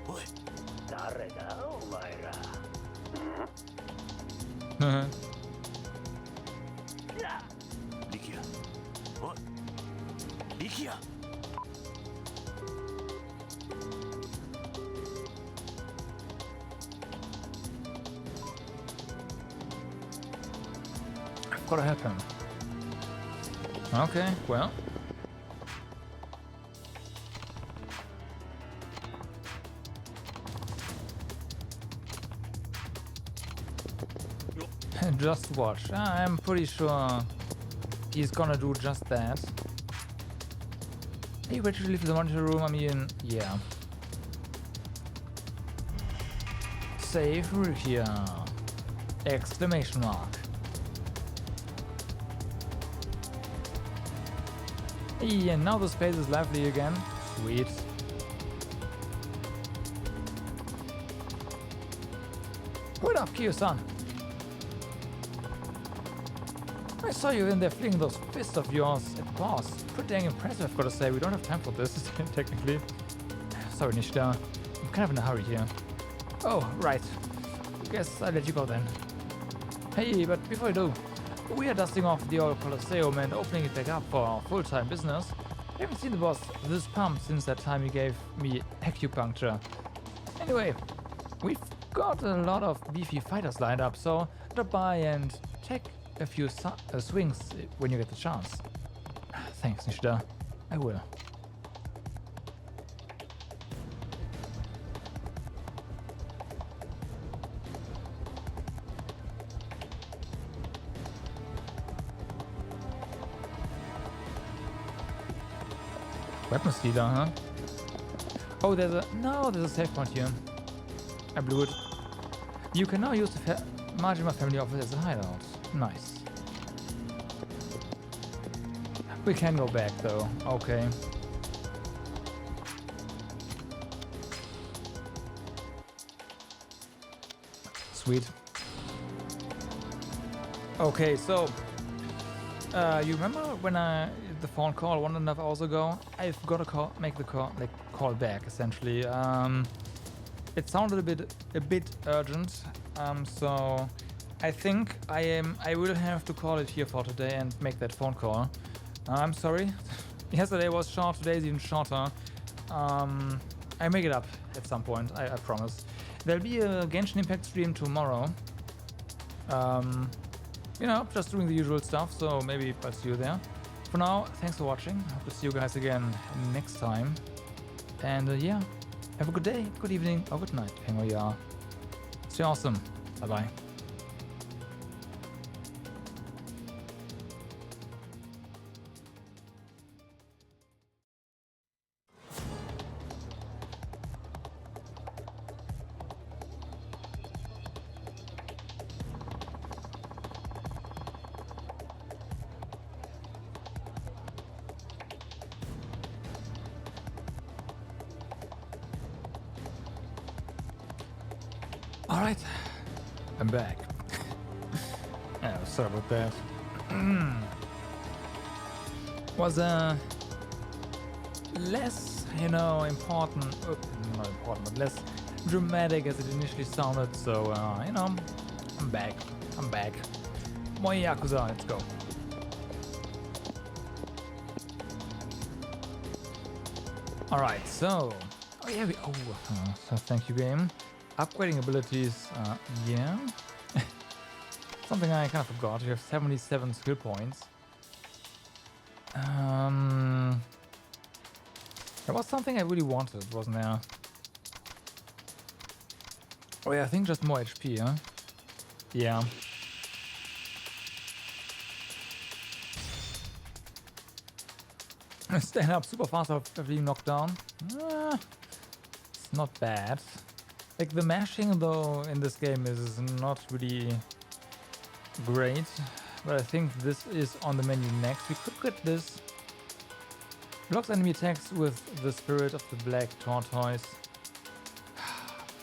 S4: おい。
S11: 誰だ、お前ら。
S4: 力也。おい。力也。
S1: Gotta help him. Okay, well. Just watch. I'm pretty sure he's gonna do just that. Are you ready to leave the monitor room? I mean, yeah. Save Rikia! Exclamation mark. Hey, and now the space is lively again. Sweet. What up, Kiyo-san? I saw you in there flinging those fists of yours at the boss. Pretty dang impressive, I've gotta say. We don't have time for this, technically. Sorry, Nishida. I'm kind of in a hurry here. Oh, right. Guess I'll let you go then. Hey, but before you do, we are dusting off the old Colosseum and opening it back up for full-time business. I haven't seen the boss this pumped since that time he gave me acupuncture. Anyway, we've got a lot of beefy fighters lined up, so drop by and take a few swings when you get the chance. Thanks, Nishida. I will. Weapon stealer, huh? Oh, there's a save point here. I blew it. You can now use the Majima family office as a hideout. Nice. We can go back though. Okay. Sweet. Okay, so you remember when the phone call 1.5 hours ago? I've got to make the call back essentially. It sounded a bit urgent, so I think I will have to call it here for today and make that phone call. I'm sorry. Yesterday was short, today's even shorter. I make it up at some point, I promise. There'll be a Genshin Impact stream tomorrow. You know, just doing the usual stuff, so maybe I'll see you there. For now, thanks for watching. Hope to see you guys again next time. And yeah, have a good day, good evening, or good night, depending where you are. Stay awesome. Bye-bye. Alright, I'm back. Yeah, sorry about that. Was less, you know, important, not important, but less dramatic as it initially sounded, so, you know, I'm back. More Yakuza, let's go. Alright, so, oh yeah, so thank you, game. Upgrading abilities, yeah. Something I kind of forgot. You have 77 skill points. There was something I really wanted, wasn't there? Oh yeah, I think just more HP, huh? Yeah. Stand up super fast after being knocked down. It's not bad. Like, the mashing, though, in this game is not really great, but I think this is on the menu next. We could get this. Blocks enemy attacks with the spirit of the black tortoise.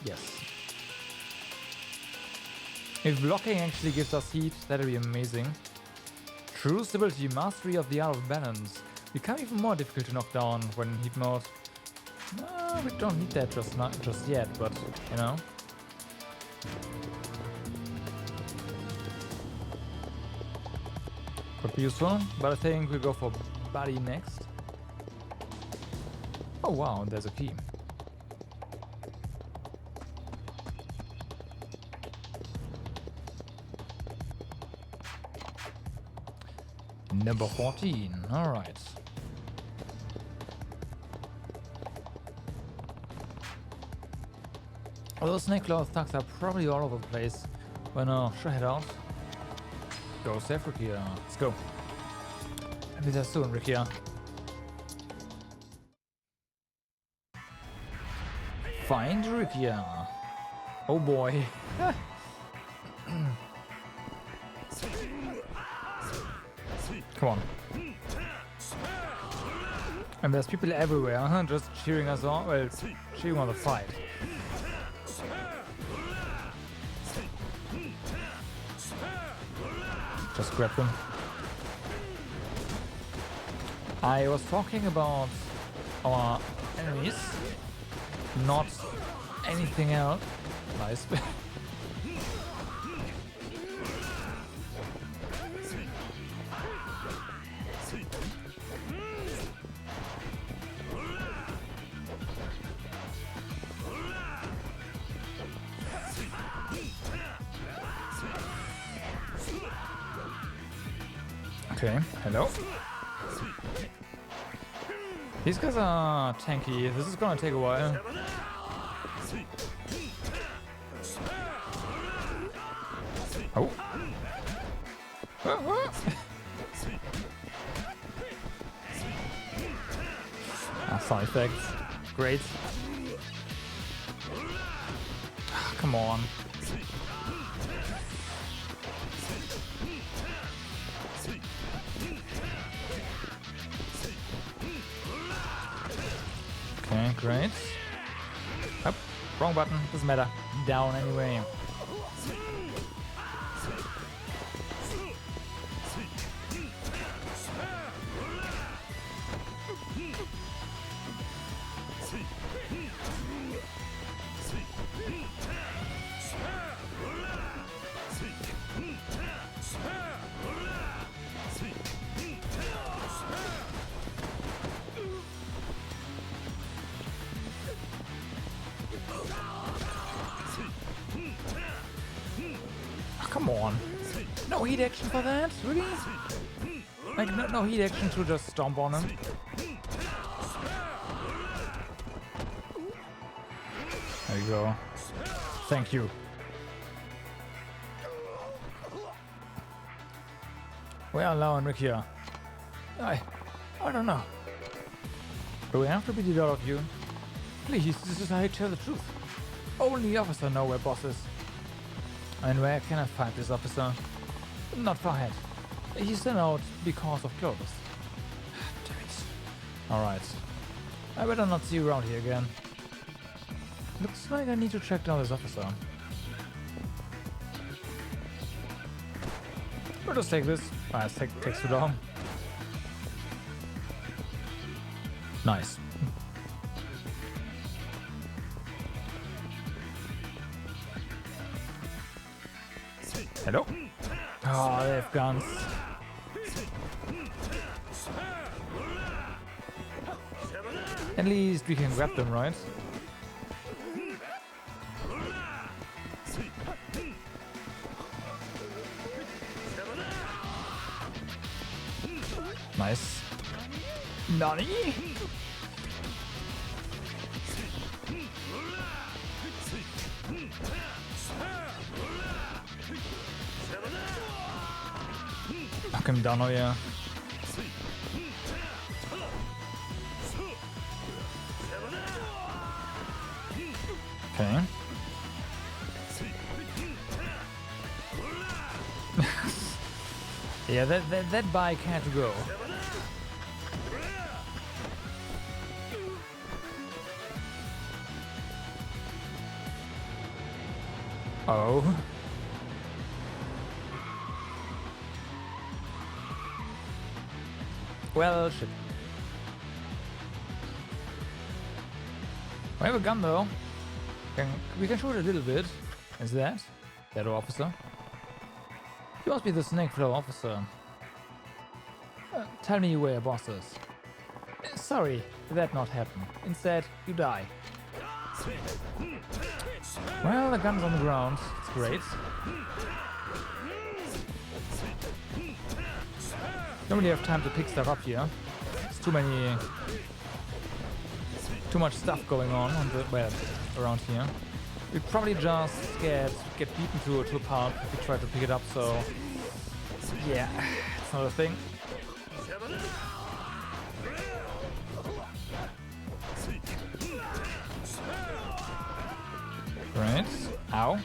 S1: Yes. If blocking actually gives us heat, that'd be amazing. True stability, mastery of the art of balance. Become even more difficult to knock down when in heat mode. We don't need that just yet, but you know. Could be useful, but I think we'll go for body next. Oh wow, there's a key. Number 14, alright. Although snake claw thugs are probably all over the place. Well, no, sure, head out. Go save Rikia. Let's go. I'll be there soon, Rikia. Find Rikia. Oh boy. Come on. And there's people everywhere, huh? Just cheering us on. Well, cheering on the fight. Just grab them. I was talking about our enemies, not anything else. Nice. Okay, hello. These guys are tanky. This is gonna take a while. Oh. Sound effects. Great. Come on. Okay, great. Up, wrong button, doesn't matter. Down anyway. Come on. No heat action for that? Really? Like, no heat action to just stomp on him. There you go. Thank you. Where are Lau and Rick here? I don't know. Do we have to beat it out of you? Please, this is how I tell the truth. Only the officer know where boss is. And where can I find this officer? Not far ahead. He's sent out because of clothes. Damn it. Alright. I better not see you around here again. Looks like I need to track down this officer. We'll just take this. It takes too long. Nice. Hello? Oh, they have guns. At least we can grab them, right? Nice. Nani? Knock him down, oh yeah. Okay. Yeah, that bike had to go. Oh. Well, shit. We have a gun though. We can shoot a little bit. Is that officer? You must be the snake flow officer. Tell me where your boss is. Sorry, that not happen. Instead, you die. Well, the gun's on the ground. It's great. Don't really have time to pick stuff up here. There's too much stuff going on around here. We probably just get beaten to a pulp if we try to pick it up. So yeah, it's not a thing. Right. Ow.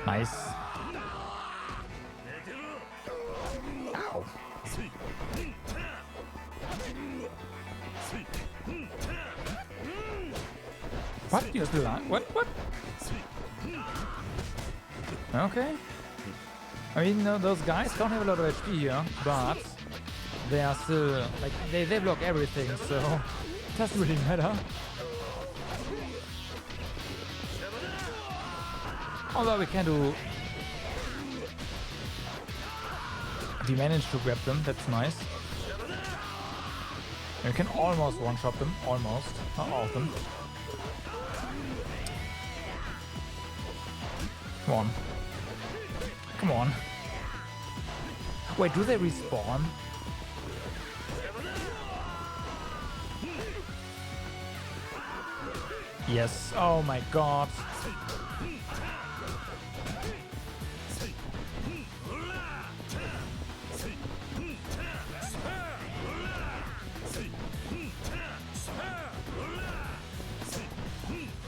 S1: Nice. Ow. What? You're still alive? What? Okay. I mean, those guys don't have a lot of HP here, but they are still, like, they block everything, so it doesn't really matter. Although we can do... We managed to grab them, that's nice. And we can almost one-shot them, almost. Not all of them. Come on. Come on. Wait, do they respawn? Yes. Oh my god.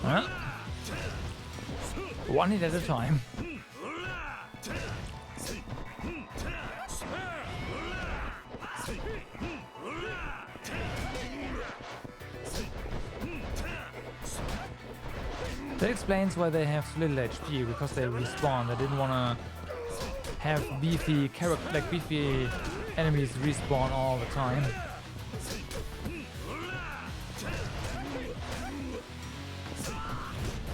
S1: Huh? One hit at a time. That explains why they have so little HP, because they respawn. They didn't want to have beefy beefy enemies respawn all the time.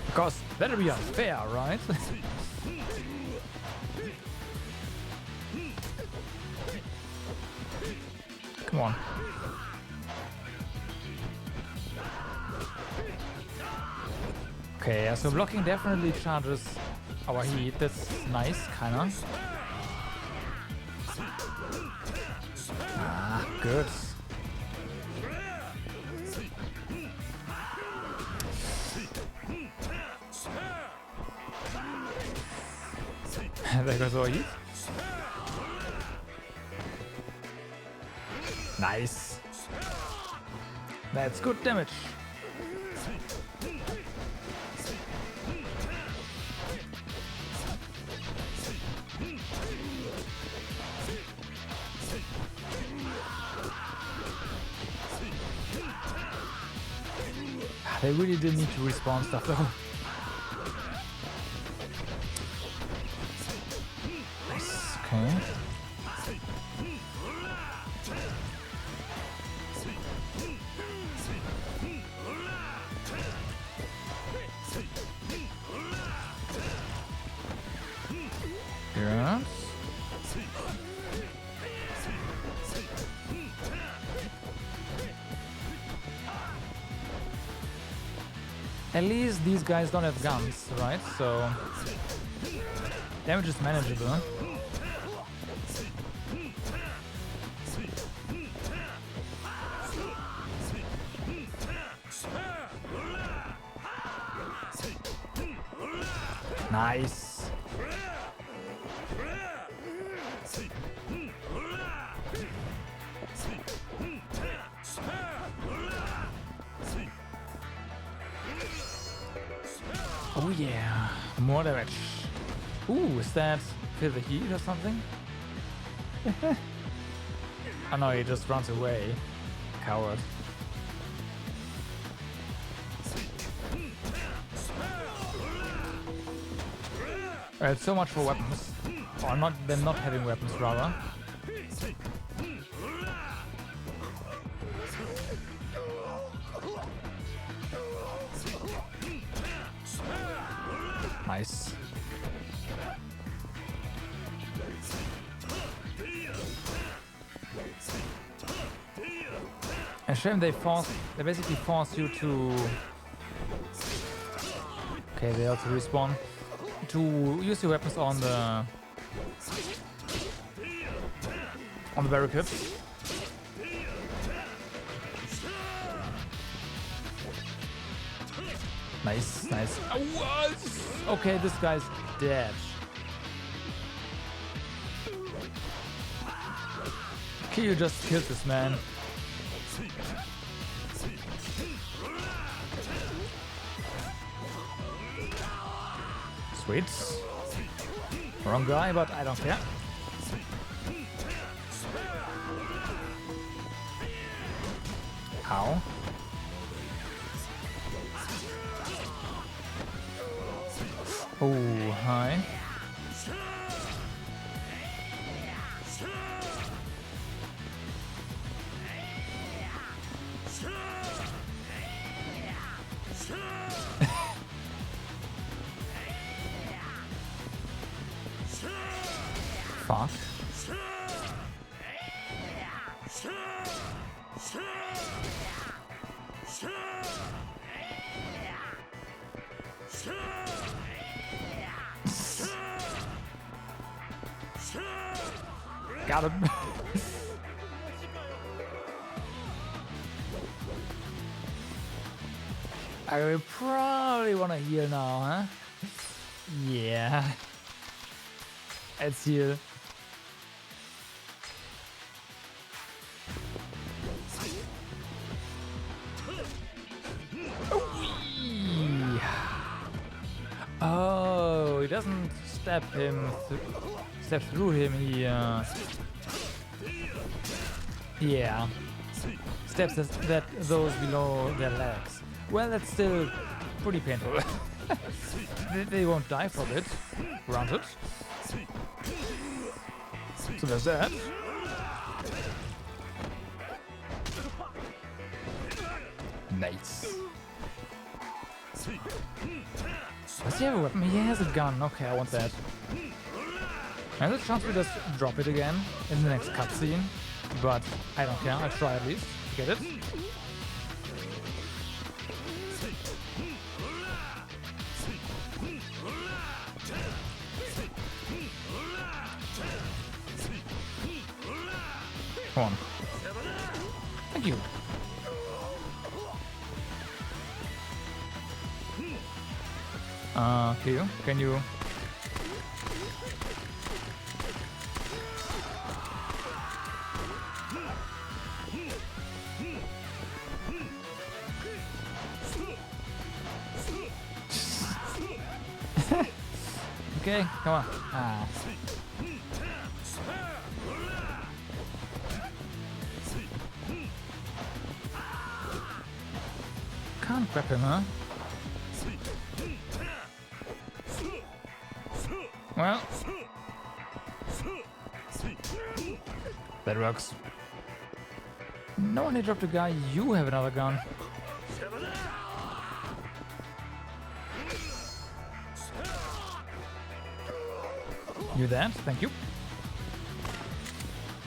S1: Because that'll be unfair, right? Come on. Okay, yeah, so blocking definitely charges our heat. That's nice, kinda. Ah, good. There goes our heat. Nice. That's good damage. They really did need to respawn stuff though. Nice, okay. Yes. At least these guys don't have guns, right? So damage is manageable. Nice. Oh yeah, more damage. Ooh, is that feel the heat or something? Oh no, he just runs away. Coward. Alright, so much for weapons. Or not them not having weapons, rather. Nice. A shame they basically force you to... Okay, they also respawn. To use your weapons on the barricades. Nice, nice. Okay, this guy's dead. You just killed this man. Sweet. Wrong guy, but I don't care. Ow. Oh, hi. Fuck. Got him. I will probably want to heal now, huh? Yeah. Let's heal. Oh, he doesn't step through him. He yeah, steps those below their legs. Well, that's still pretty painful. They won't die from it, granted. So there's that. Nice. Does he have a weapon? He has a gun. Okay, I want that. And there's a chance we just drop it again in the next cutscene. But I don't care. I'll try at least to get it. Come on. Thank you. Can you? Okay, come on. Ah. Can't grab him, huh? Well, that works. No one dropped a guy. You have another gun. You that? Thank you.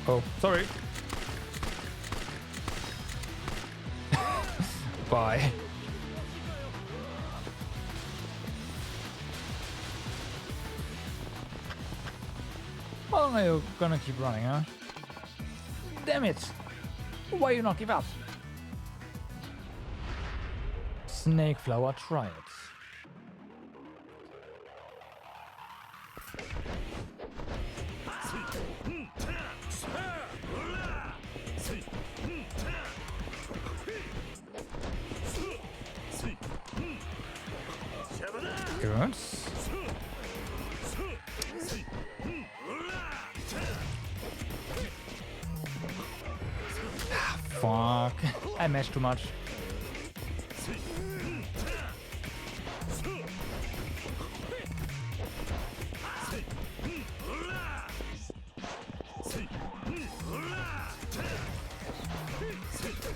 S1: Oh, sorry. Bye. How long are you gonna keep running, huh? Damn it! Why you not give up? Snake flower, try it. Good. Fuck. I mashed too much.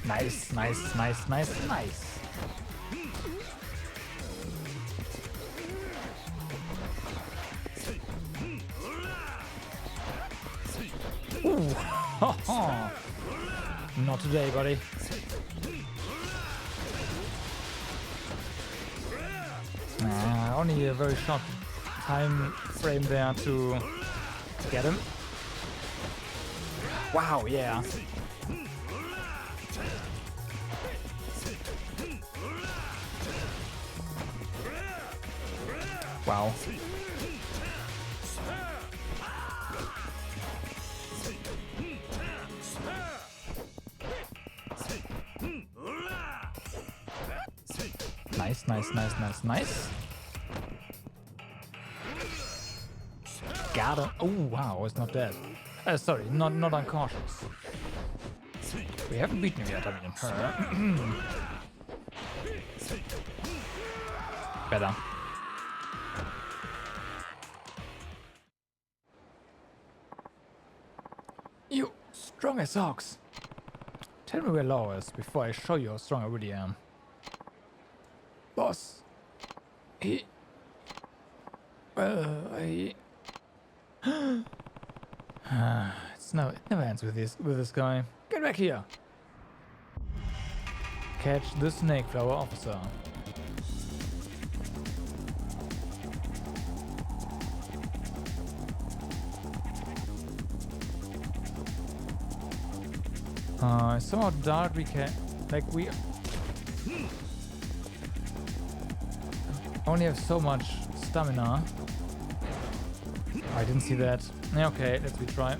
S1: Nice, nice, nice, nice, nice. Ooh. Not today, buddy. Only a very short time frame there to get him. Wow, yeah. Wow. nice, nice, nice, nice. Got him. Oh, wow, it's not dead. Sorry, not unconscious. We haven't beaten him yet, I mean, her. Better. You strong as ox. Tell me where Laura is before I show you how strong I really am. Boss. It never ends with this guy. Get back here. Catch the snake flower officer. I somehow doubt we can, like, we only have so much stamina. I didn't see that. Okay, let's retry.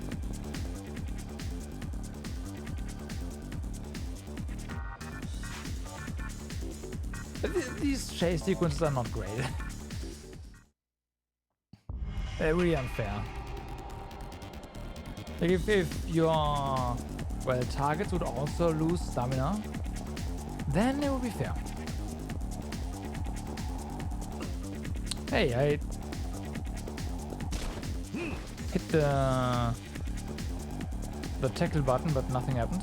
S1: These chase sequences are not great. They're really unfair. Like if your targets would also lose stamina, then it would be fair. Hey, I hit the tackle button, but nothing happened.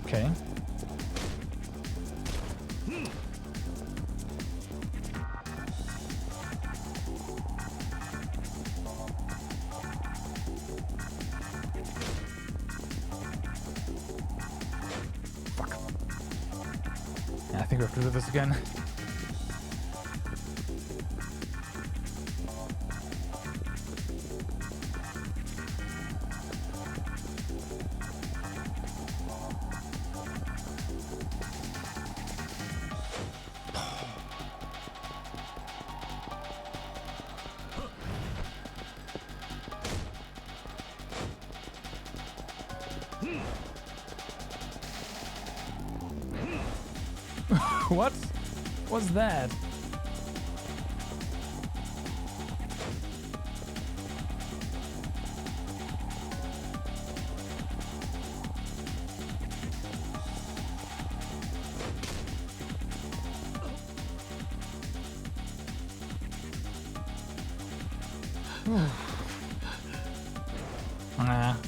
S1: Okay. Fuck. Yeah, I think we have to do this again. What was that?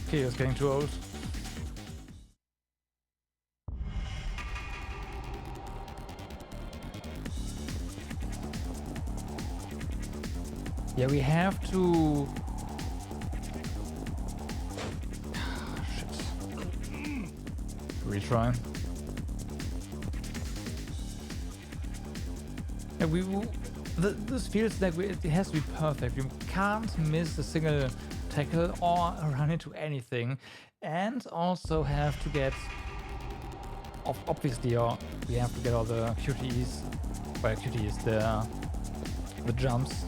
S1: Okay, it's getting too old. Yeah, we have to... Shit. Retry. Yeah, this feels like it has to be perfect. You can't miss a single tackle or run into anything, and also have to get... Obviously, we have to get all the QTEs. Well, QTEs, the jumps.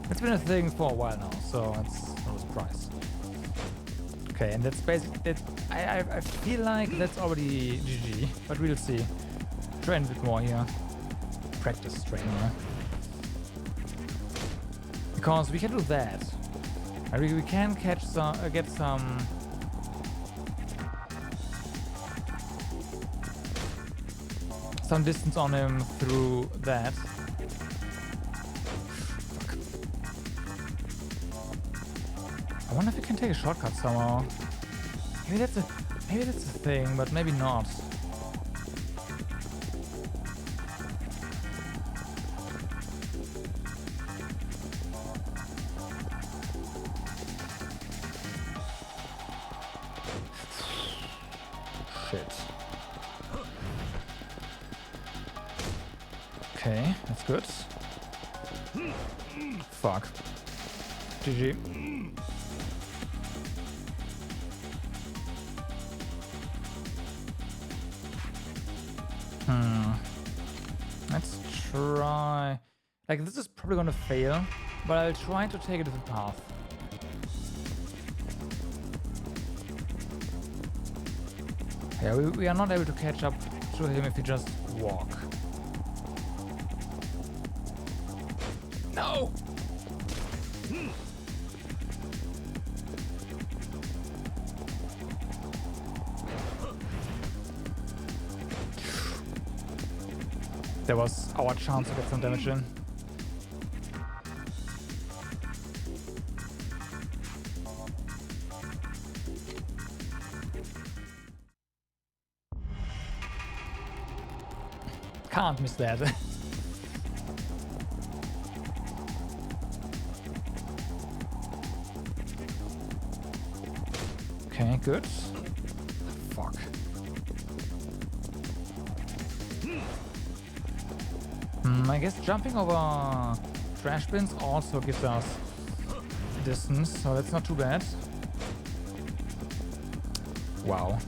S1: It's been a thing for a while now, so it's not a surprise. Okay, and that's basically it. I feel like that's already GG, but we'll see. Train a bit more here. Practice train here. Because we can do that. We can catch some, get some... some distance on him through that. I wonder if we can take a shortcut somehow. Maybe that's a thing, but maybe not. Shit. Okay, that's good. Fuck. GG. Let's try... Like, this is probably gonna fail, but I'll try to take a different path. Yeah, we are not able to catch up to him if we just walk. No! There was our chance to get some damage in. Can't miss that. Okay, good. Fuck. I guess jumping over trash bins also gives us distance, so that's not too bad. Wow.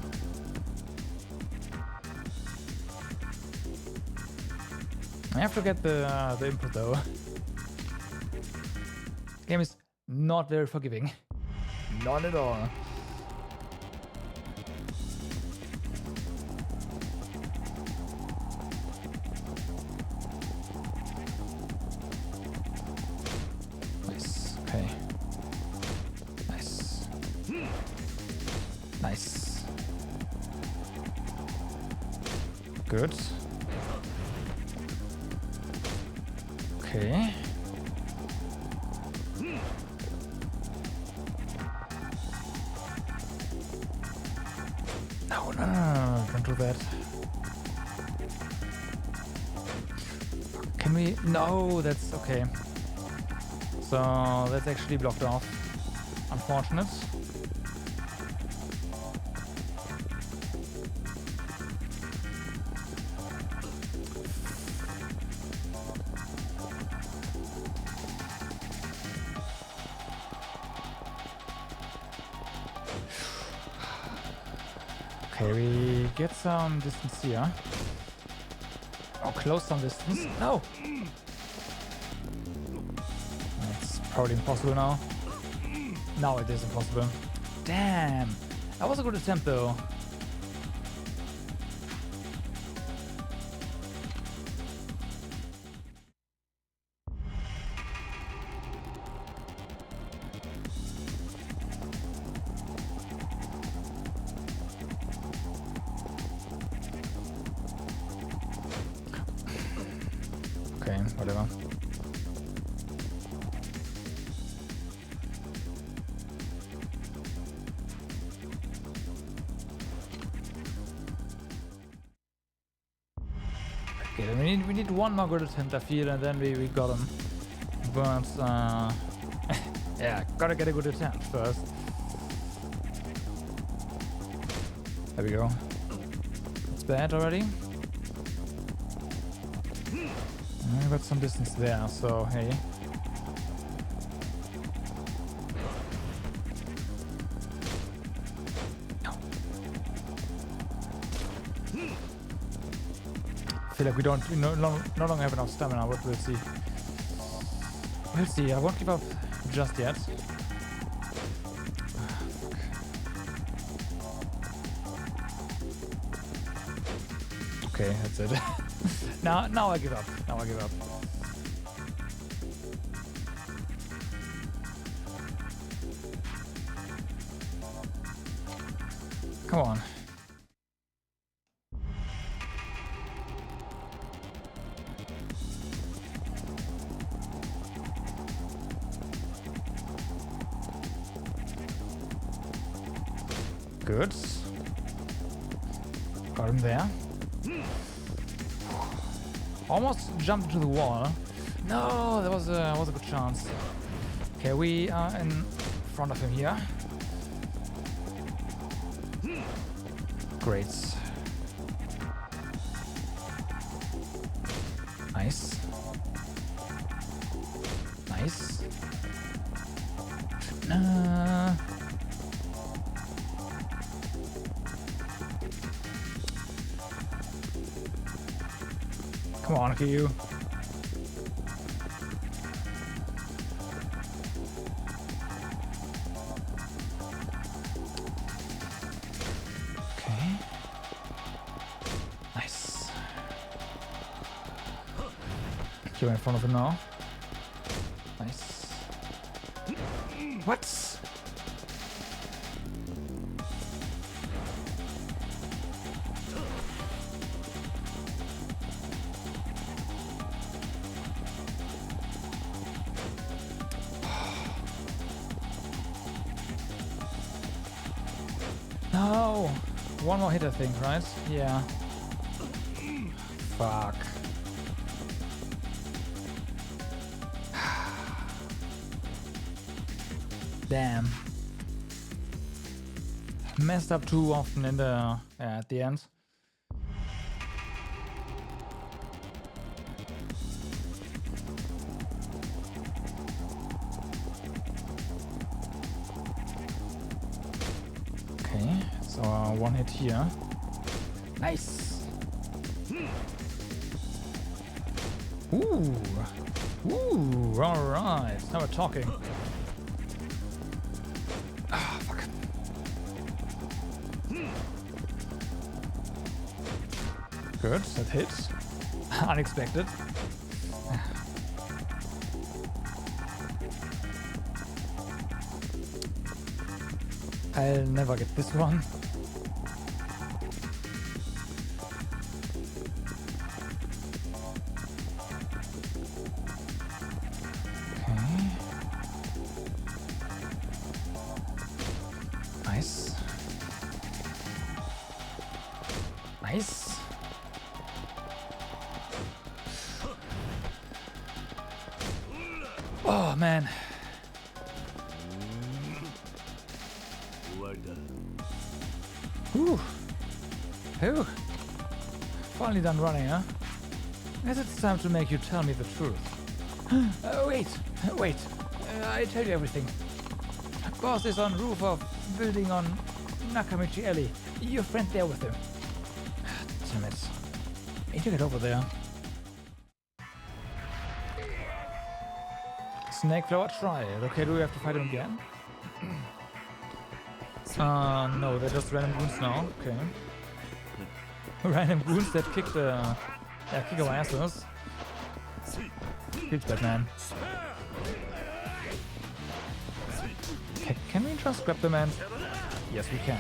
S1: I have to get the input though. Game is not very forgiving. Not at all. Nice. Okay. Nice. Nice. Good. Okay. No, don't do that. Can we? No, that's okay. So that's actually blocked off. Unfortunate. Okay, we get some distance here. Oh, close some distance. No! That's probably impossible now. Now it is impossible. Damn! That was a good attempt though. Okay, whatever. Okay, then we need one more good attempt, I feel, and then we got him. But yeah, gotta get a good attempt first. There we go. It's bad already. I got some distance there, so hey. I feel like we no longer have enough stamina, but we'll see. We'll see, I won't give up just yet. Okay, that's it. Now I give up. Now I give up. Come on. Good. Got him there. Almost jumped into the wall. No, that was a good chance. Okay, we are in front of him here. Great. Nice. Nice. Come on, you. Okay. You're in front of him now. Nice. What? No! One more hit, I think, right? Yeah. Fuck. Damn. Messed up too often in the at the end. Okay, so one hit here. Nice. Ooh. Ooh, alright. Now we're talking. Ah, fuck. Good, that hits. Unexpected. I'll never get this one. Okay. Nice. Nice. Oh man. Whew. Whew. Finally done running, huh? Guess it's time to make you tell me the truth. Wait. I tell you everything. Boss is on roof of building on Nakamichi Alley. Your friend there with him. Damn it. I need to get over there. Snake Flower trial. Okay, do we have to fight him again? No, they're just random goons now. Okay. Random goons that kick our asses. Kills Batman. Can we just grab the man? Yes, we can.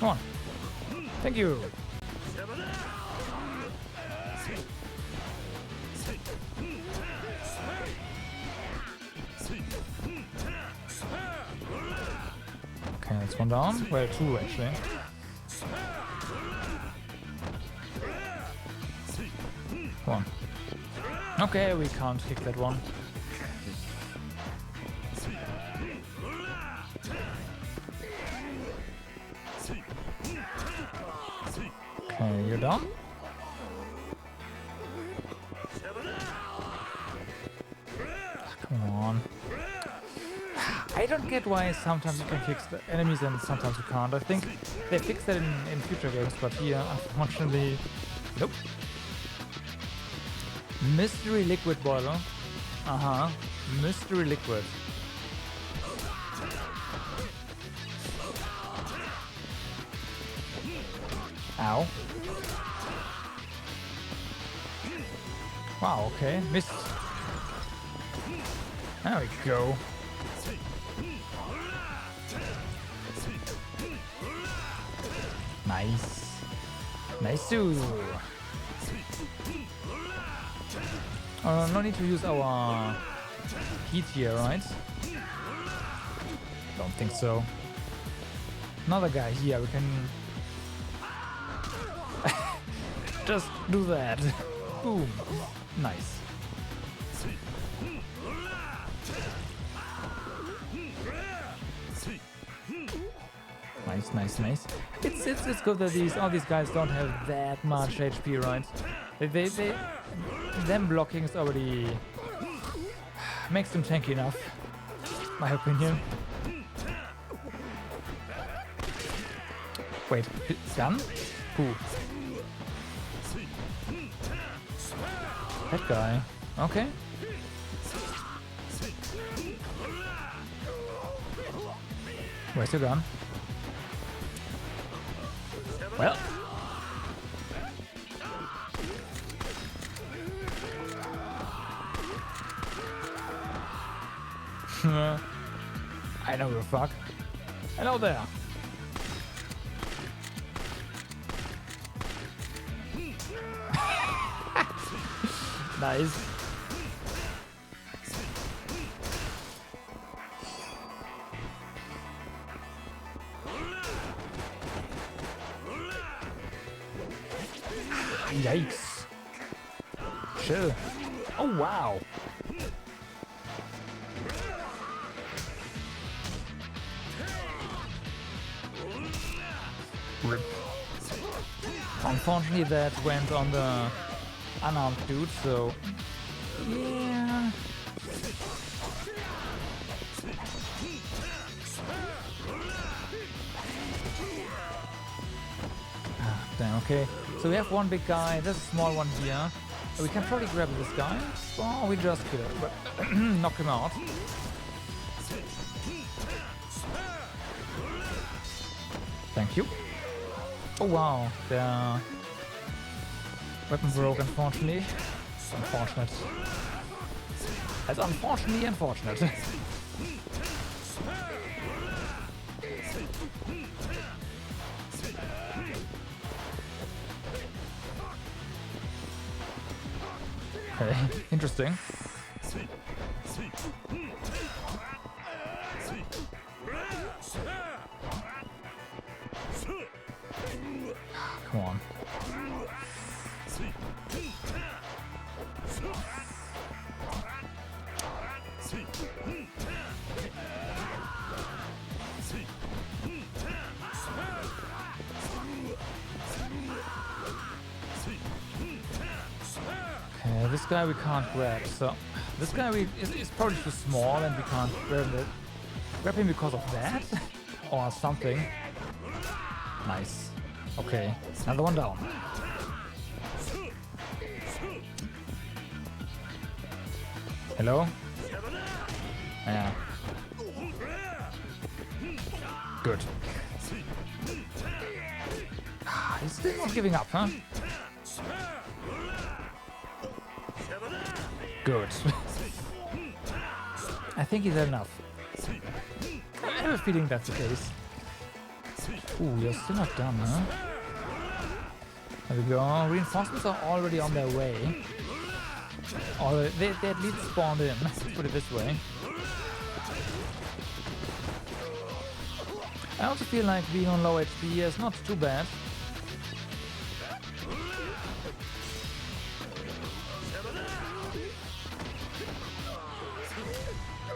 S1: Come on. Thank you. Okay, that's one down. Well, two actually. Come on. Okay, we can't kick that one. Okay, you're done. Come on. I don't get why sometimes you can fix the enemies and sometimes you can't. I think they fix that in future games, but here, unfortunately, nope. Mystery liquid bottle. Mystery liquid. Ow. Wow, okay. Missed. There we go. Nice. Nice too. No need to use our heat here, right? Don't think so. Another guy here, we can just do that. Boom. Nice. Nice. It's good that all these guys don't have that much HP, right? Them blocking is already makes them tanky enough, my opinion. Wait, gun? Who? That guy. Okay. Where's your gun? Well. I know the fuck. Hello there. Nice. Yikes. Chill. Oh wow. Rip. Unfortunately that went on the unarmed dude, so yeah. Damn, okay. So we have one big guy, there's a small one here. We can probably grab this guy. Oh, we just kill him, but knock him out. Thank you. Oh wow, the weapon broke, unfortunately. Unfortunate. That's unfortunately unfortunate. Okay, interesting. Come on. Okay, this guy we can't grab, so this guy is probably too small and we can't grab him because of that or something. Nice. Okay, another one down. Hello? Yeah. Good. He's still not giving up, huh? Good. I think he's had enough. I have a feeling that's the case. Ooh, you're still not done, huh? There we go. Reinforcements are already on their way. Or they at least spawned in, let's put it this way. I also feel like being on low HP is not too bad.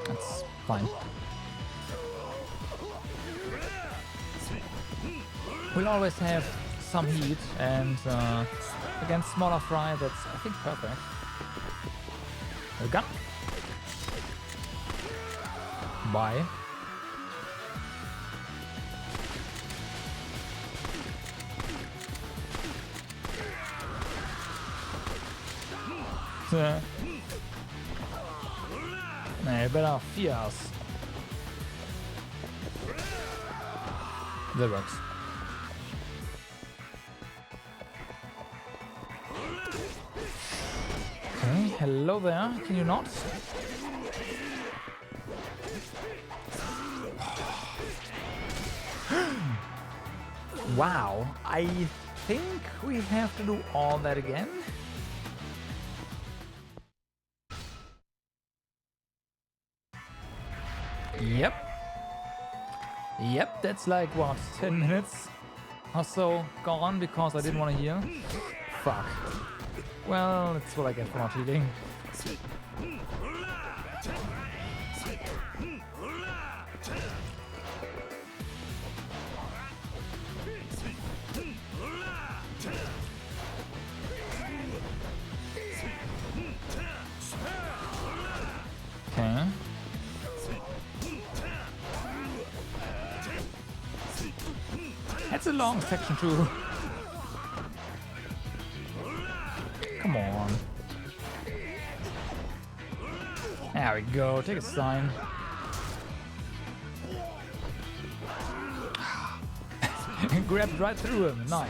S1: That's fine. We'll always have some heat, and against smaller fry, that's, I think, perfect. There we go. Bye. Nee, better fear us. That works. Okay, hello there. Can you not? Wow, I think we have to do all that again. Yep. Yep, that's like, what, 10 minutes or so gone because I didn't want to heal? Fuck. Well, that's what I get for not healing. Okay. That's a long section too. Come on. There we go, take a sign. Grabbed right through him, nice.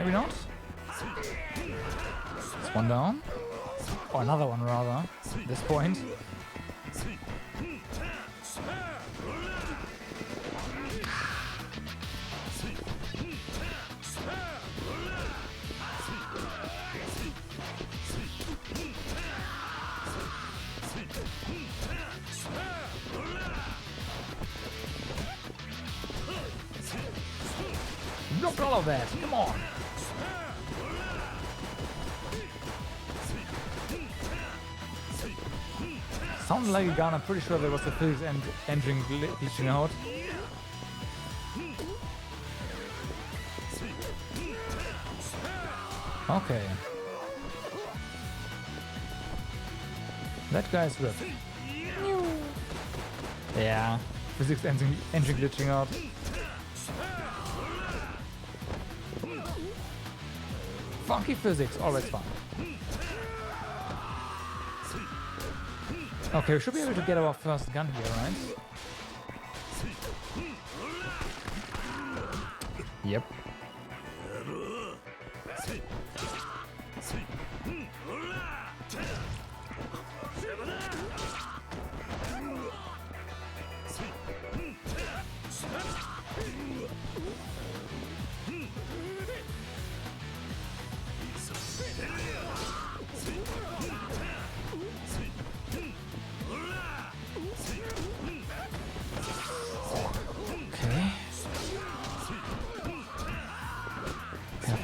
S1: Maybe not. It's one down. Or another one rather. At this point. Blocked all of that. Come on. Sounded like a gun. I'm pretty sure there was a physics engine glitching out. Okay. That guy's ripped. Yeah. Physics engine glitching out. Funky physics, always fun. Okay, we should be able to get our first gun here, right? Yep.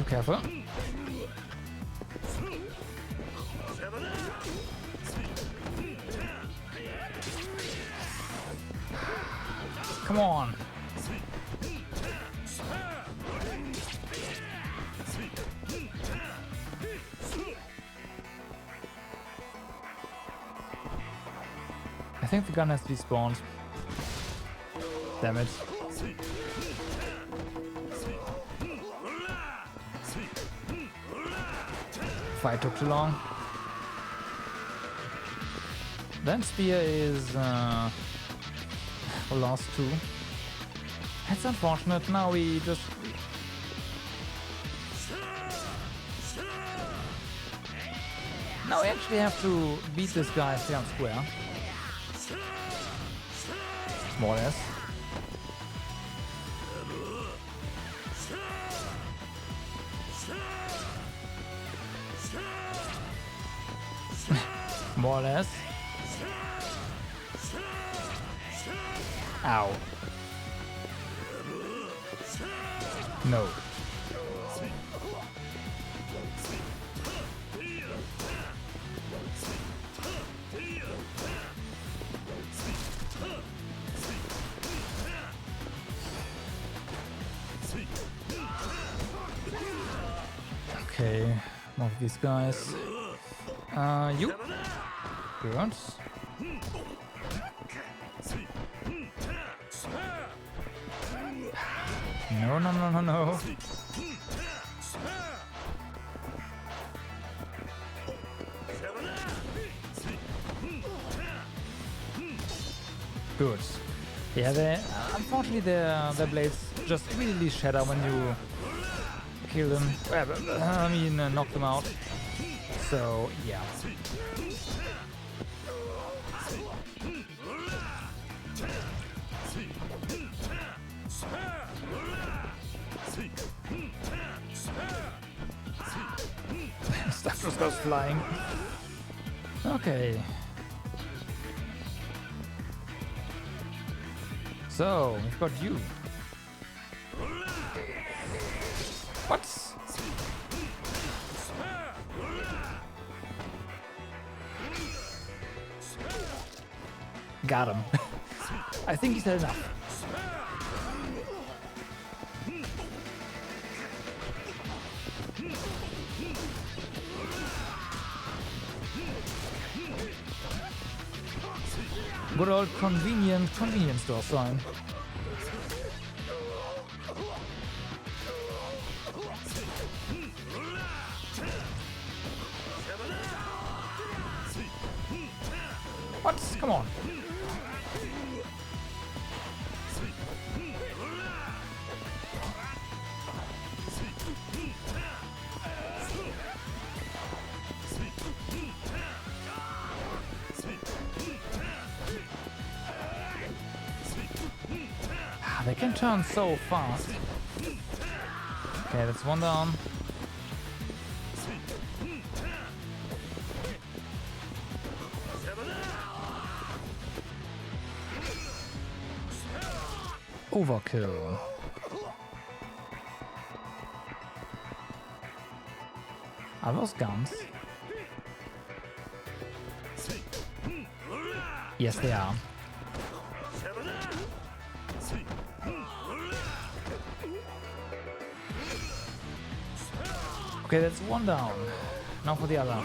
S1: Careful. Come on. I think the gun has despawned. Damn it. Fight took too long. Then spear is lost too. That's unfortunate. Now we just now we actually have to beat this guy fair and square. More or less. More or less. Ow. No. Okay, more of these guys. You. Good. No, no, no, no, no. Good. Yeah, unfortunately their blades just immediately shatter when you kill them. I mean, knock them out. So, yeah. Stuff just goes flying. Okay. So, we've got you. What? Got him. I think he's had enough. Good old convenience store sign. What? Come on. They can turn so fast. Okay, that's one down. Overkill. Are those guns? Yes, they are. Okay, that's one down. Now for the other.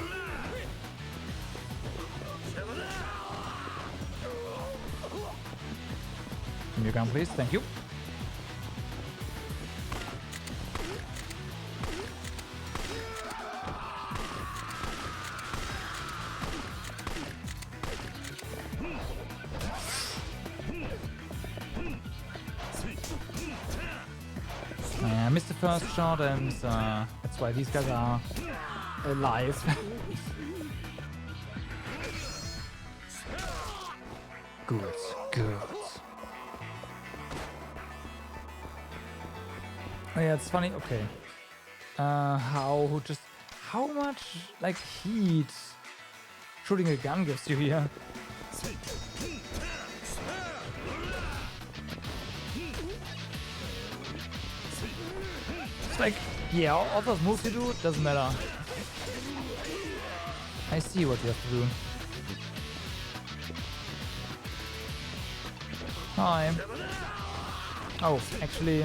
S1: New gun, please. Thank you. I missed the first shot, and that's why these guys are alive. Good, good. Oh yeah, it's funny. Okay, how much like heat shooting a gun gives you here? It's like, yeah, all those moves you do, doesn't matter. I see what you have to do. Hi. Oh, actually,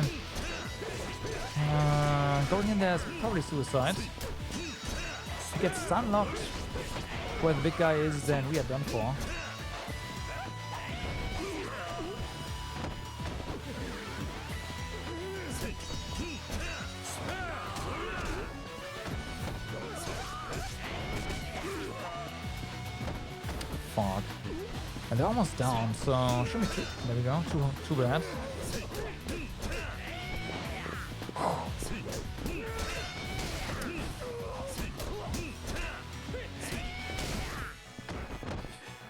S1: going in there is probably suicide. If he gets stun locked where the big guy is, then we are done for. Fuck. And they're almost down, so should be too. There we go. Too bad.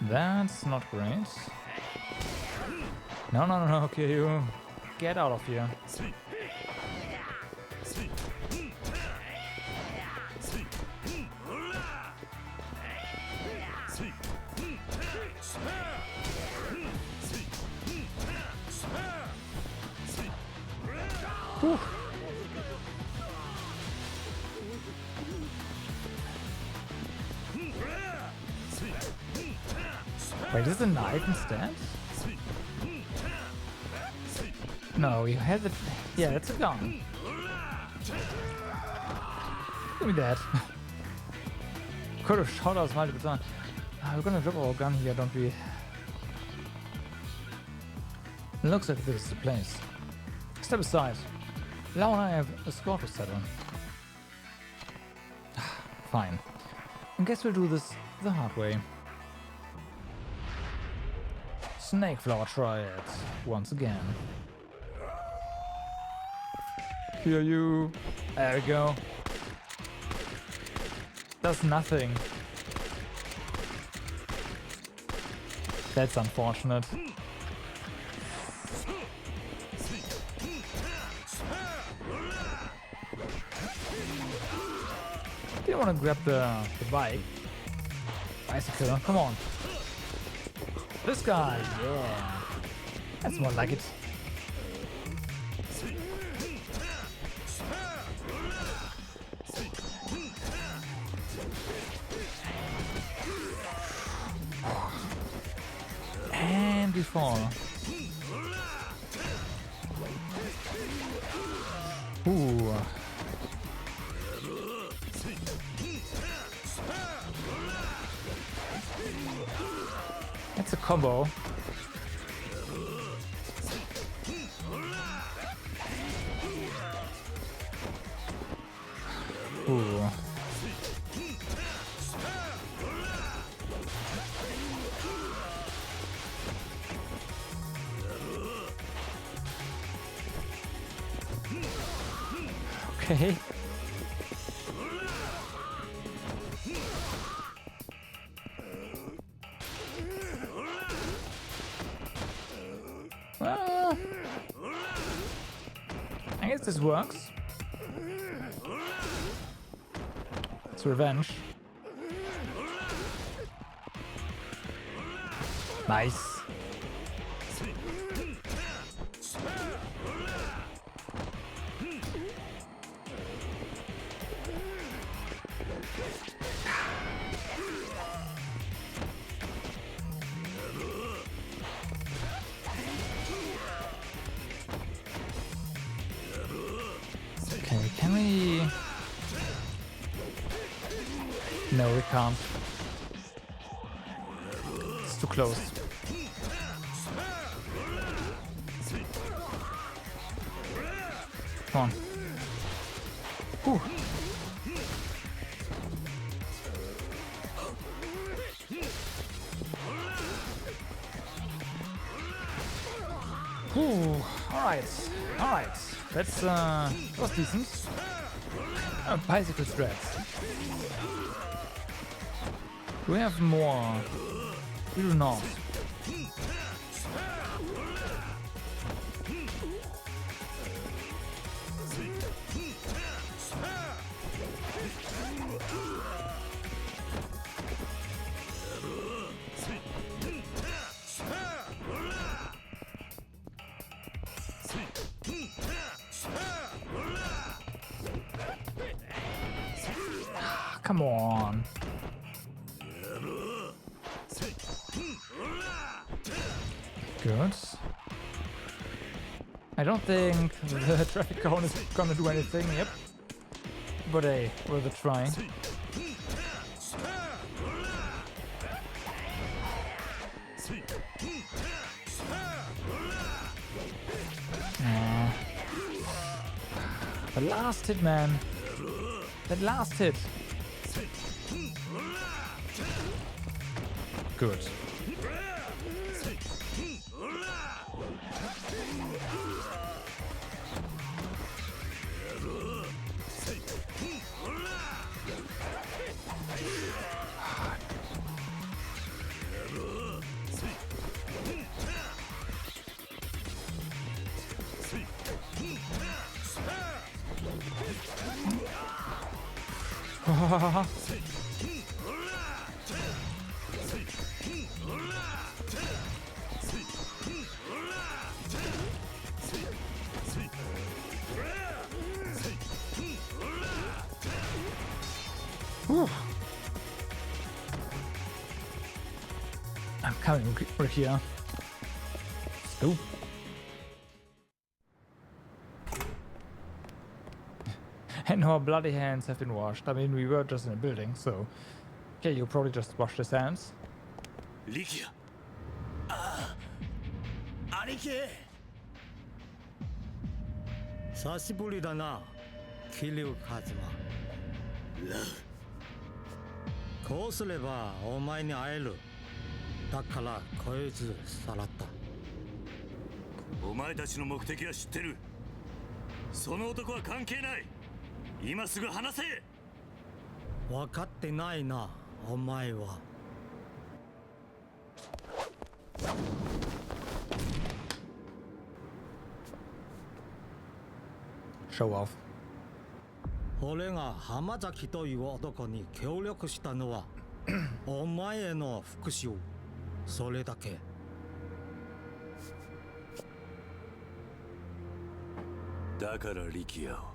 S1: That's not great. No, okay, you get out of here. Whew. Wait, is it a knife instead? No, you had it. Yeah, it's a gun. Give me that. Could have shot us multiple times. We're gonna drop our gun here, don't we? Looks like this is the place. Step aside. Lau and I have a score to settle. Fine. I guess we'll do this the hard way. Snake flower triad once again. Hear you. There we go. Does nothing. That's unfortunate. Didn't want to grab the bike. Bicycle, come on. This guy, yeah. That's more like it. And we fall. Ooh. That's a combo. Ooh. Okay. Well, I guess this works. It's revenge. Nice. Okay, can we... No, we can't. It's too close. Come on. Whew. Ooh, alright, alright. That's was decent. Bicycle threads. Do we have more? We do not. Come on. Good. I don't think the traffic cone is gonna do anything, yep. But hey, worth a try. The last hit, man. That last hit. Good. I'm coming right here. Let's go. And our bloody hands have been washed. I mean, we were just in a building, so... Okay, you probably just washed his hands.
S6: Likia! Aniki!
S5: 久しぶりだな、桐生一馬。こうすればお前に会える。だからこいつさらった。
S4: お前たちの目的は知ってる。その男は関係ない。今すぐ話せ。
S5: 分かってないな、お前は。
S1: Show off.
S5: 俺が浜崎という男に協力したのはお前への復讐。それだけ。
S4: だからリキヤを。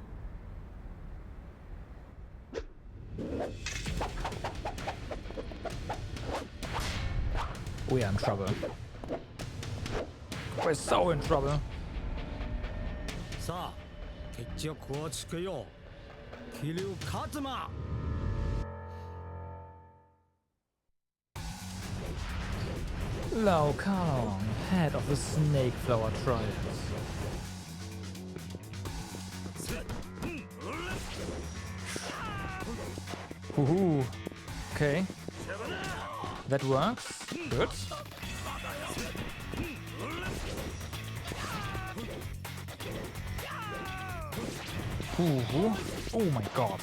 S1: We are in trouble. We're so in trouble.
S5: さあ、決着をつけよう。桐生一馬。
S1: Lao Kalong, head of the Snake Flower Trials. Woohoo. Okay. That works. Good. Ooh. Oh my god.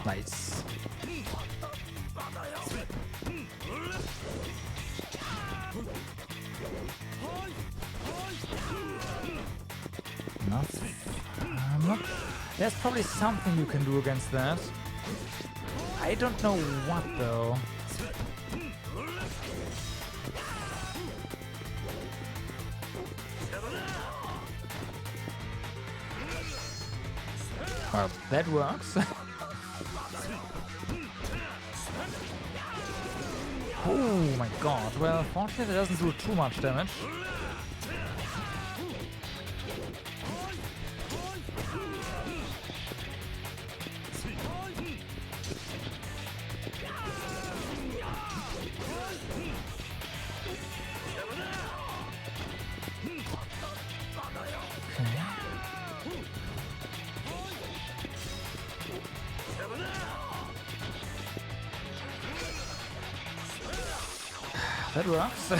S1: Nice. Not, there's probably something you can do against that. I don't know what though. Well, that works. Oh my god. Well, fortunately it doesn't do too much damage. That works.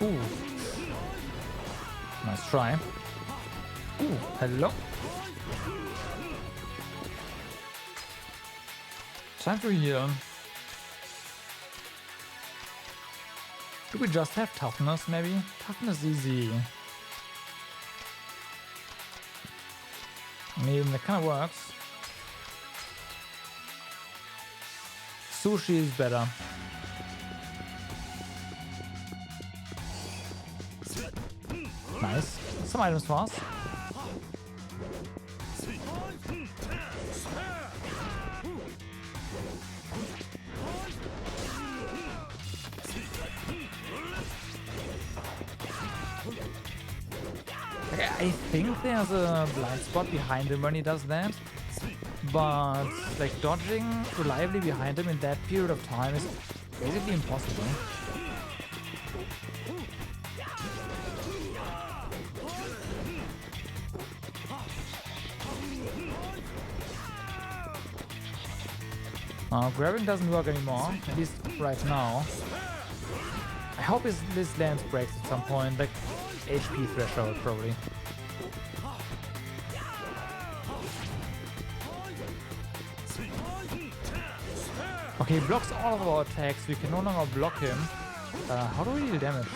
S1: Ooh. Nice try. Ooh, hello. Time to heal. Do we just have toughness, maybe? Toughness easy. I mean, that kind of works. Sushi is better. Nice. Some items for us. Okay, I think there's a blind spot behind him when he does that. But like dodging reliably behind him in that period of time is basically impossible. Grabbing doesn't work anymore, at least right now. I hope this lance breaks at some point, like HP threshold probably. Okay, he blocks all of our attacks, we can no longer block him. How do we deal damage?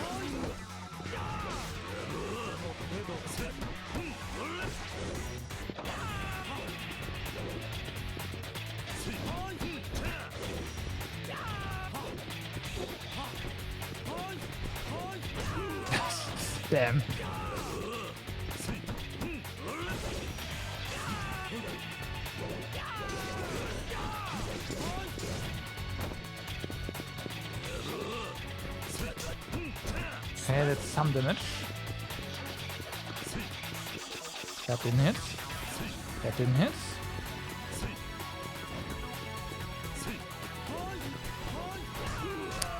S1: Damn. Okay, that's some damage. That didn't hit. That didn't hit.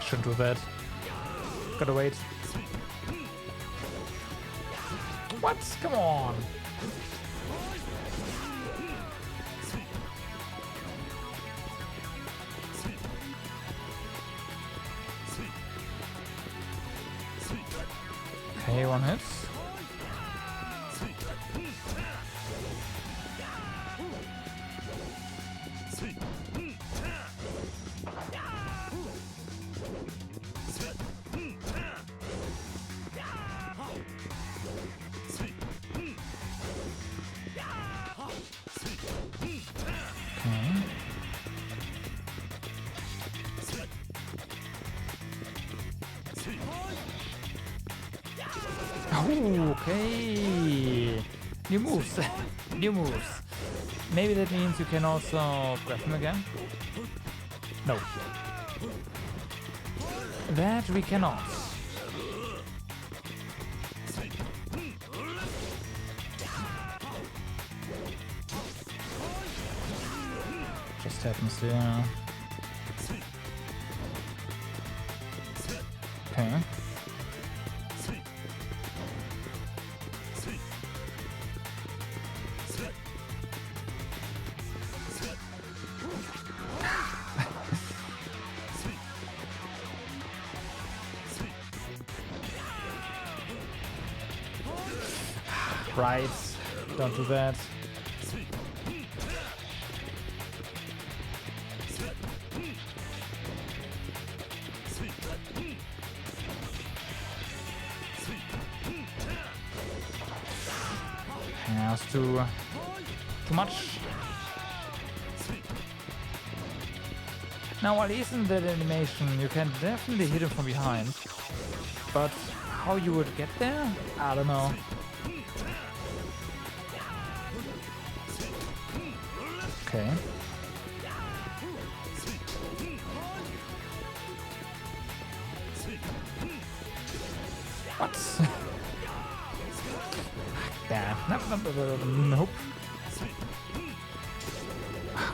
S1: Shouldn't do that. Gotta wait. What? Come on! Okay, one hit. Okay. New moves. New moves. Maybe that means you can also grab him again? No. That we cannot. Just happens here. Okay. Right, don't do that. too much. Now, while he's in that animation, you can definitely hit him from behind. But how you would get there? I don't know. Okay. What? Damn. Nope.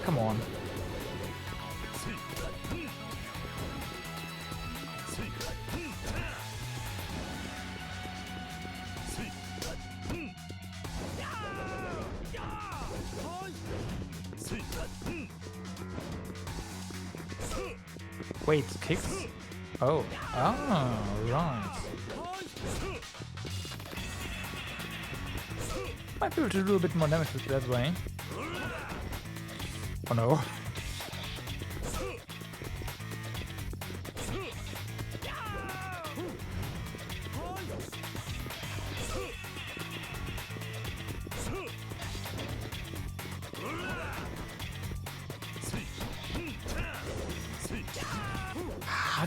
S1: Come on. Wait, kicks? Oh. Ah, right. Might be able to do a bit more damage with that way. Oh no.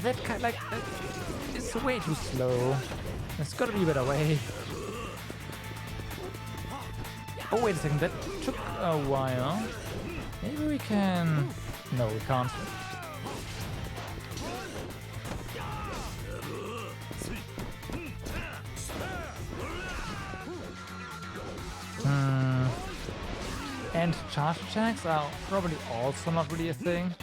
S1: That kind like it's way too slow. There's gotta be a better way. Oh wait a second, that took a while. Maybe we can. No, we can't. And charge attacks are probably also not really a thing.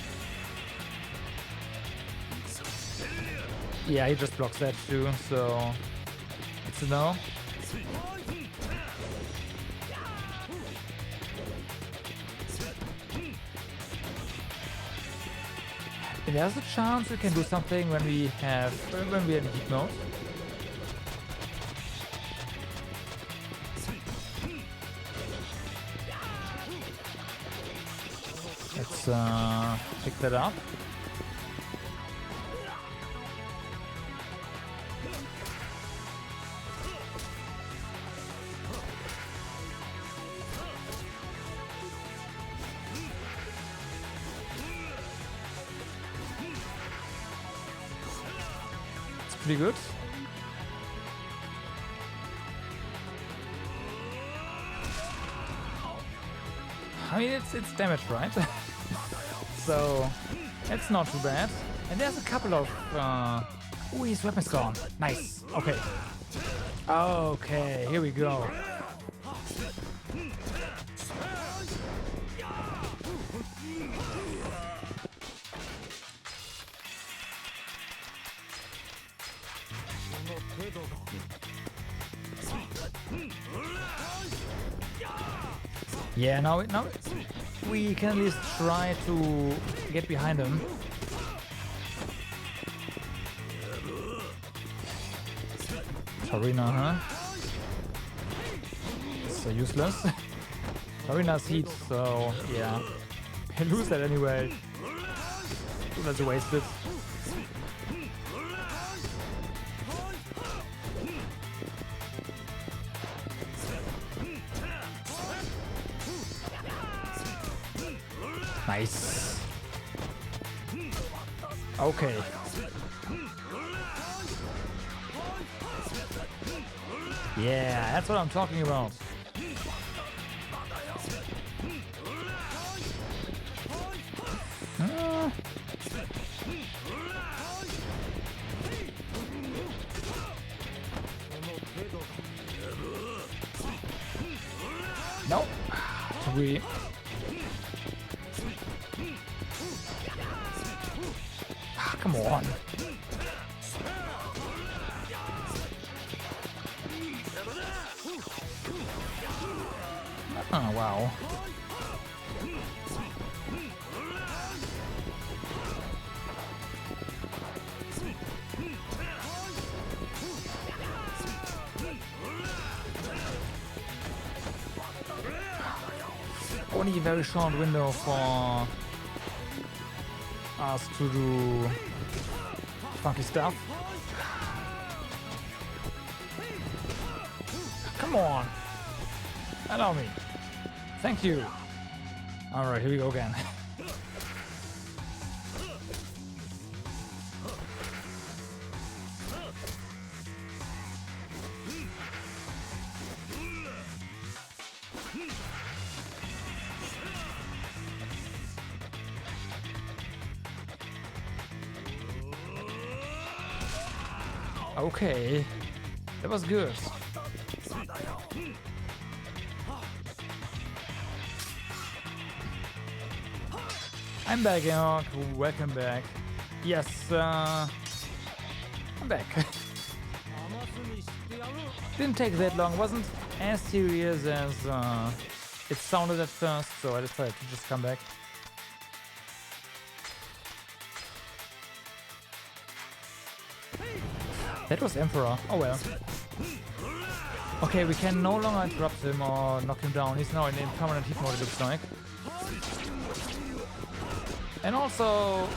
S1: Yeah, he just blocks that too, so it's a no. There's a chance we can do something when we are in heat mode. Let's pick that up. Pretty good. I mean, it's damage, right? So it's not too bad. And there's a couple of. Ooh, his weapon's gone. Nice. Okay. Okay, here we go. Yeah, now we can at least try to get behind him. Tarina, huh? So useless. Tarina's heat, so yeah. I lose that anyway. So that's wasted. Nice. Okay. Yeah, that's what I'm talking about. Nope. We. Come on. Oh, wow. Only a very short window for us to do funky stuff. Come on. Allow me. Thank you. Alright, here we go again. Okay, that was good. I'm back, Enoch. Welcome back. Yes, I'm back. Didn't take that long. Wasn't as serious as it sounded at first, so I decided to just come back. That was Emperor. Oh well. Okay, we can no longer interrupt him or knock him down. He's now in permanent heat mode, it looks like. And also...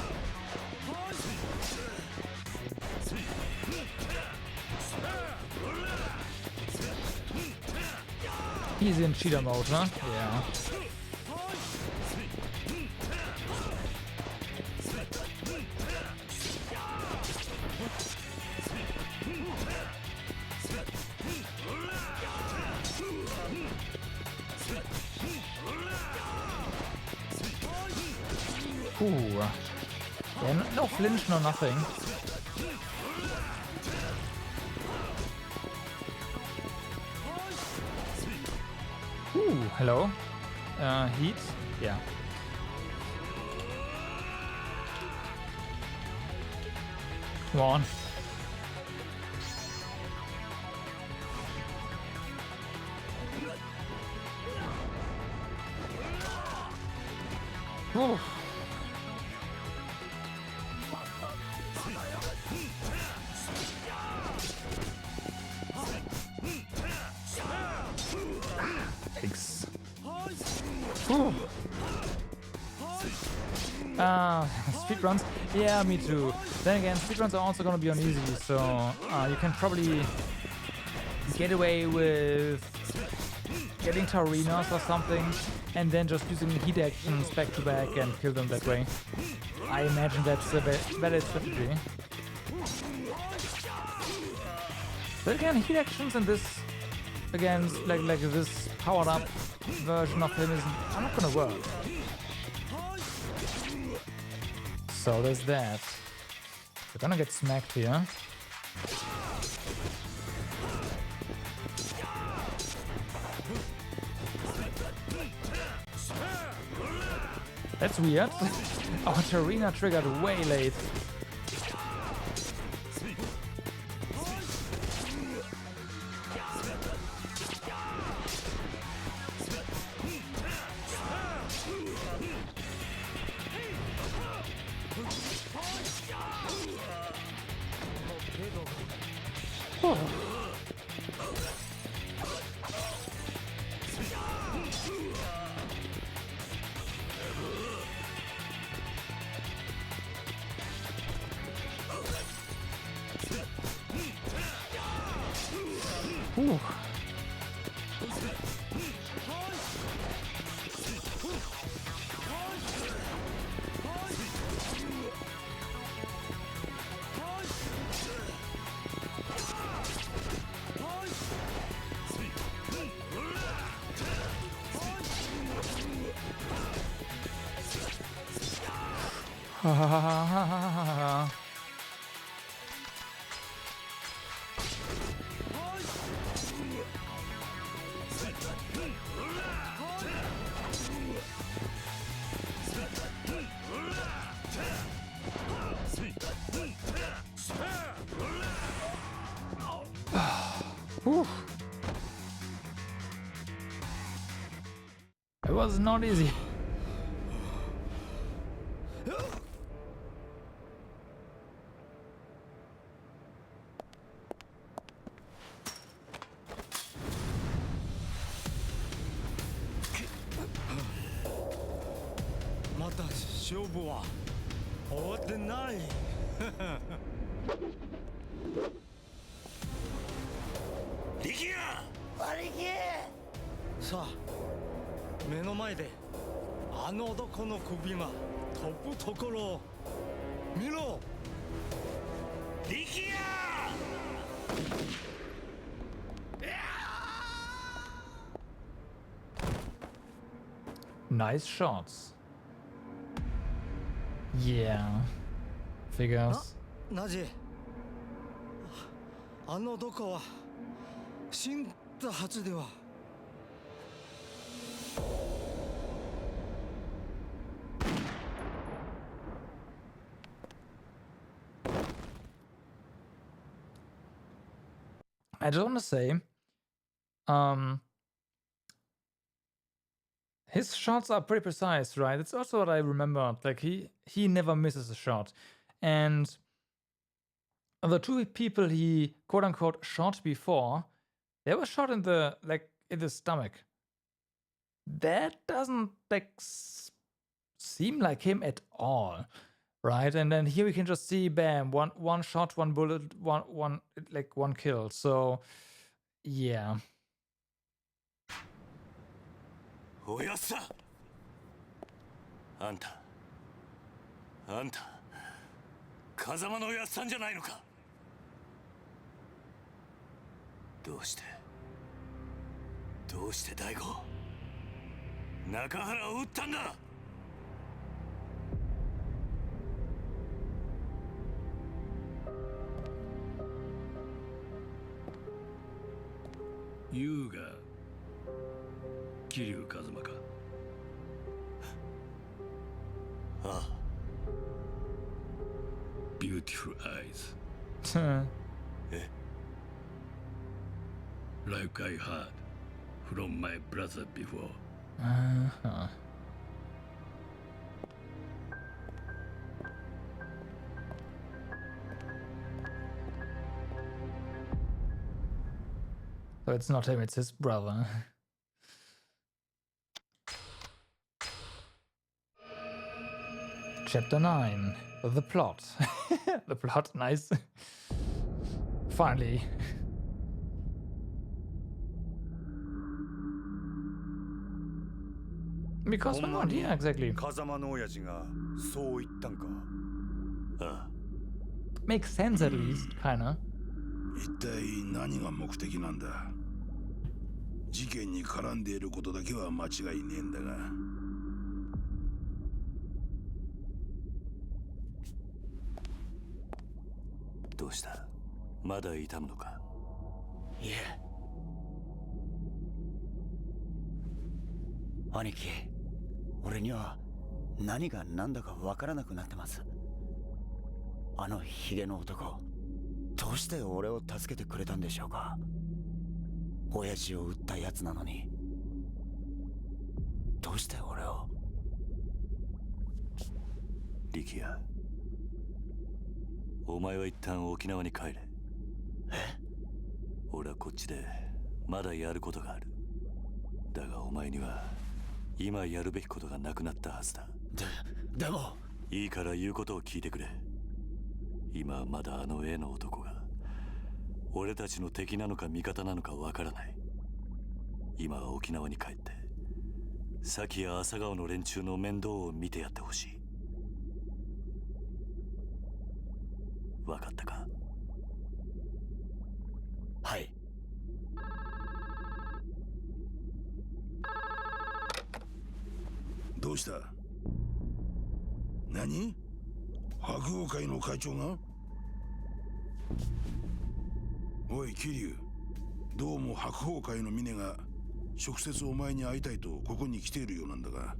S1: he's in cheater mode, huh? Yeah. Ooh. Yeah, no flinch, no nothing. Ooh, hello. Heat? Yeah. Come on. Ooh. Thanks. Ooh. Speed runs? Yeah, me too. Then again, speed runs are also gonna be on easy, so you can probably get away with getting Taurinas or something, and then just using heat actions back to back and kill them that way. I imagine that's a valid strategy. But again, heat actions in this, again, like this powered up version of him are not gonna work. So there's that. We're gonna get smacked here. That's weird. Our Tarina triggered way late. Oh. Ooh. Ha ha ha ha ha ha ha. Whew. It was not easy.
S5: さあ目の前であの男の首が飛ぶところを見ろ。
S9: 力也
S1: Nice shots. Yeah. Figures.
S5: ナジ、あの男は死んだはずでは。
S1: I just want to say, his shots are pretty precise, right? That's also what I remembered. Like he never misses a shot, and the two people he quote unquote shot before, they were shot in the stomach. That doesn't seem like him at all, right? And then here we can just see, bam, one shot, one bullet, one kill. So yeah.
S4: おやっさあんた風間のおやっさんじゃないのか。どうして大吾中原を撃ったんだ。
S10: 優が桐生一馬か。
S4: ああ。
S10: Beautiful eyes.
S4: え
S10: Like I heard from my brother before.
S1: So it's not him, it's his brother. Chapter 9. The plot. The plot, nice. Finally. Because we're not, yeah, exactly.
S9: 風間の親父がそう言ったんか。
S4: ああ。
S1: Makes sense at least, kinda.
S12: 一体何が目的なんだ。事件に絡んでいることだけは間違いねえんだが。
S4: どうした？まだ痛むのか？
S6: いえ。兄貴、俺には何が何だか分からなくなってます。あのヒゲの男、どうして俺を助けてくれたんでしょうか。親父を撃ったやつなのに、どうして俺を。
S4: 力也、お前は一旦沖縄に帰れ。
S6: え？
S4: 俺はこっちでまだやることがある。だがお前には今やるべきことがなくなったはずだ。
S6: でも
S4: いいから言うことを聞いてくれ。今はまだあの絵の男が俺たちの敵なのか味方なのかわからない。今は沖縄に帰って崎や朝顔の連中の面倒を見てやってほしい。わかったか？
S6: はい。
S12: どうした？何？白鵬会の会長が？おい桐生、どうも白鵬会の峰が直接お前に会いたいとここに来ているようなんだが。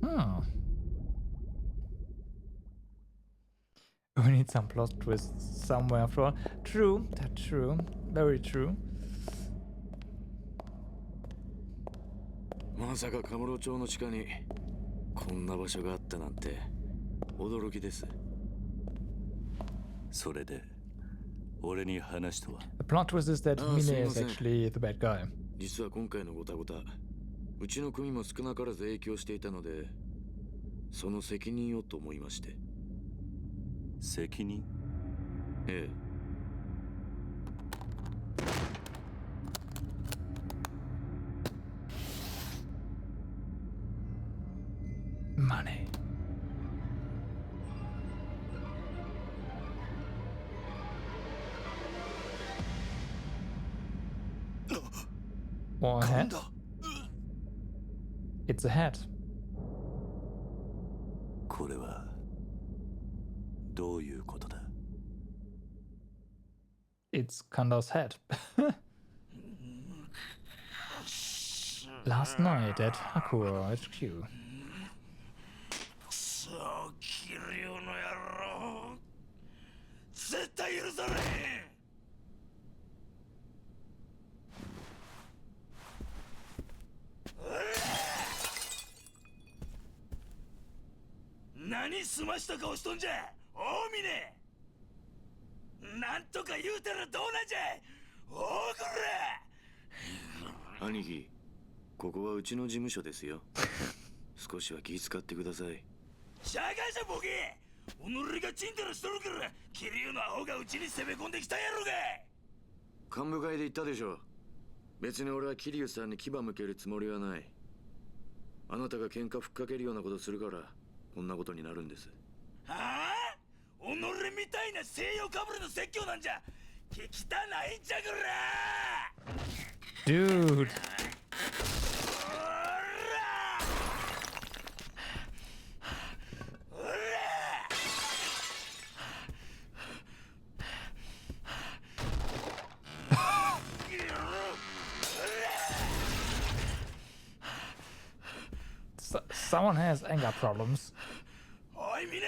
S1: We need some plot twists somewhere after all. True, that's true. Very true.
S13: まさかカムロ町の地下にこんな場所があったなんて驚きです。
S4: それで俺に話とは。
S1: The plot twist is that Mine is actually the bad guy.
S13: 実は今回のゴタゴタ、うちの組も少なからず影響していたので、その責任をと思いまして。
S4: 責任？
S13: ええ。
S1: Or a hat? It's a hat.
S4: これはどういうことだ？
S1: It's Kanda's hat. Last night at Hakura HQ.
S9: そう、キリュウの野郎。絶対許されへん。何すました顔しとんじゃ、大峰。なんとか言うたらどうなんじゃ、大黒。
S13: 兄貴、ここはうちの事務所ですよ。少しは気遣ってください。
S9: 社会者ボケ、己がチンタラしとるからキリュウのアホがうちに攻め込んできたんやろが。
S13: 幹部会で言ったでしょ。別に俺は桐生さんに牙向けるつもりはない。あなたが喧嘩ふっかけるようなことするからこんなことになるんです。
S9: はあ、己みたいな西洋かぶれの説教なんじゃ聞きたないんじゃくら。
S1: Dude. Someone has anger problems.
S9: おい峰、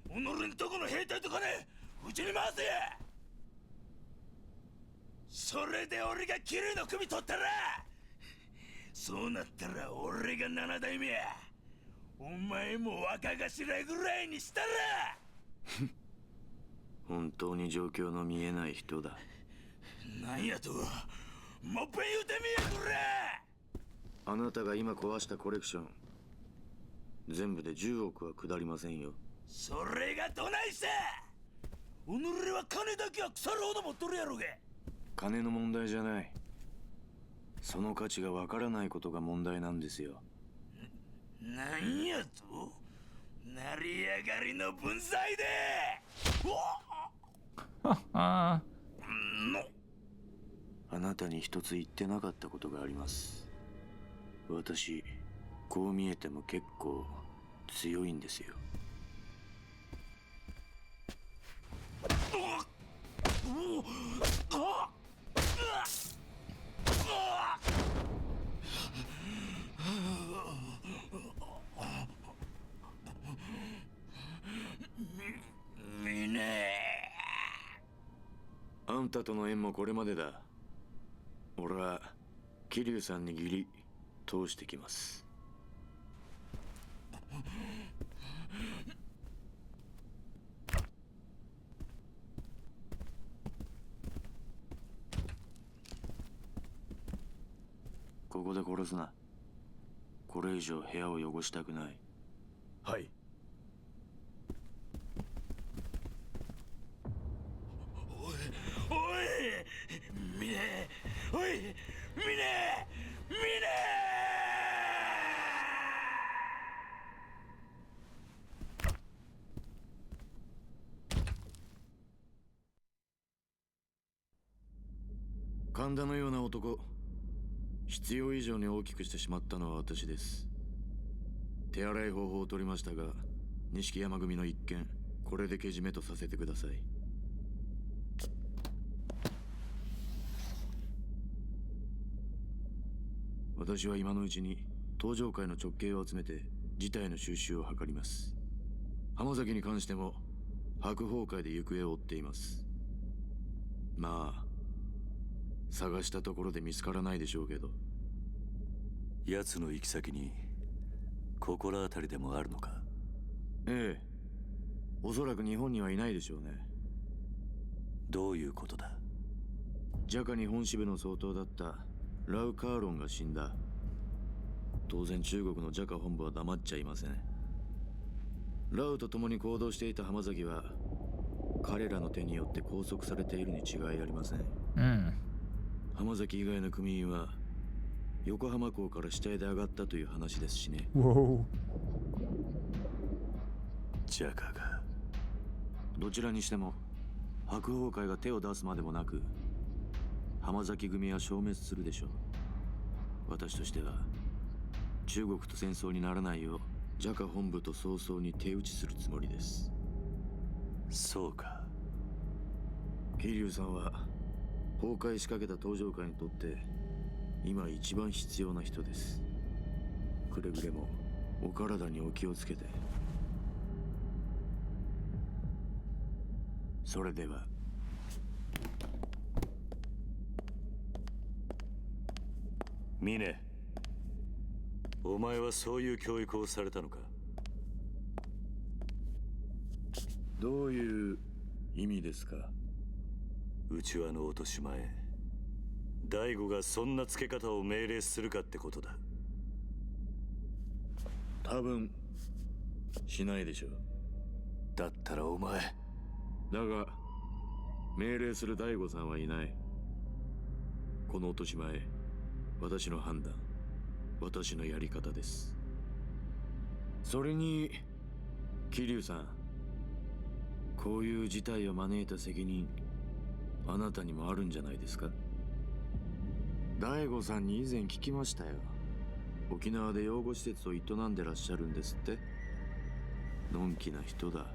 S9: 己んとこの兵隊とかね、うちに回せや。それで俺がキリュウの首取ったら、そうなったら俺が7代目や。お前も若頭ぐらいにしたら。
S13: 本当に状況の見えない人だ。
S9: なんやと、もっぺん言うてみやくれ。
S13: あなたが今壊したコレクション全部で10億は下りませんよ。
S9: それがどないさ。己は金だけは腐るほど持っとるやろが。
S13: 金の問題じゃない。その価値がわからないことが問題なんですよ。
S9: なんやと、成り上がりの分際で。
S13: あなたに一つ言ってなかったことがあります。私、こう見えても結構強いんですよ。あんたとの縁もこれまでだ。俺は桐生さんに義理通してきます。ここで殺すな。これ以上部屋を汚したくない。
S6: はい。
S9: おい峰、おい峰、
S13: 神田のような男、必要以上に大きくしてしまったのは私です。手洗い方法を取りましたが、錦山組の一件、これでけじめとさせてください。私は今のうちに登場会の直系を集めて事態の収拾を図ります。浜崎に関しても白鵬会で行方を追っています。まあ探したところで見つからないでしょうけど。
S4: 奴の行き先に心当たりでもあるのか？
S13: ええ、おそらく日本にはいないでしょうね。
S4: どういうことだ？
S13: ジャカ日本支部の総統だったラウ・カーロンが死んだ。当然中国のジャカ本部は黙っちゃいません。ラウと共に行動していた浜崎は彼らの手によって拘束されているに違いありません。浜崎以外の組員は横浜港から死体で上がったという話ですしね。
S4: ジャカが。
S13: どちらにしても白鵬会が手を出すまでもなく浜崎組は消滅するでしょう。私としては中国と戦争にならないようジャカ本部と早々に手打ちするつもりです。
S4: そうか。
S13: 桐生さんは崩壊しかけた登場界にとって今一番必要な人です。くれぐれもお体にお気をつけて。それでは。
S4: ミネ、お前はそういう教育をされたのか？
S13: どういう意味ですか？
S4: 内輪の落とし前、大悟がそんな付け方を命令するかってことだ。
S13: 多分しないでしょう。
S4: だったらお前。
S13: だが命令する大悟さんはいない。この落とし前、私の判断、私のやり方です。それに桐生さん、こういう事態を招いた責任あなたにもあるんじゃないですか？大悟さんに以前聞きましたよ。沖縄で養護施設を営んでらっしゃるんですって。のんきな人だ。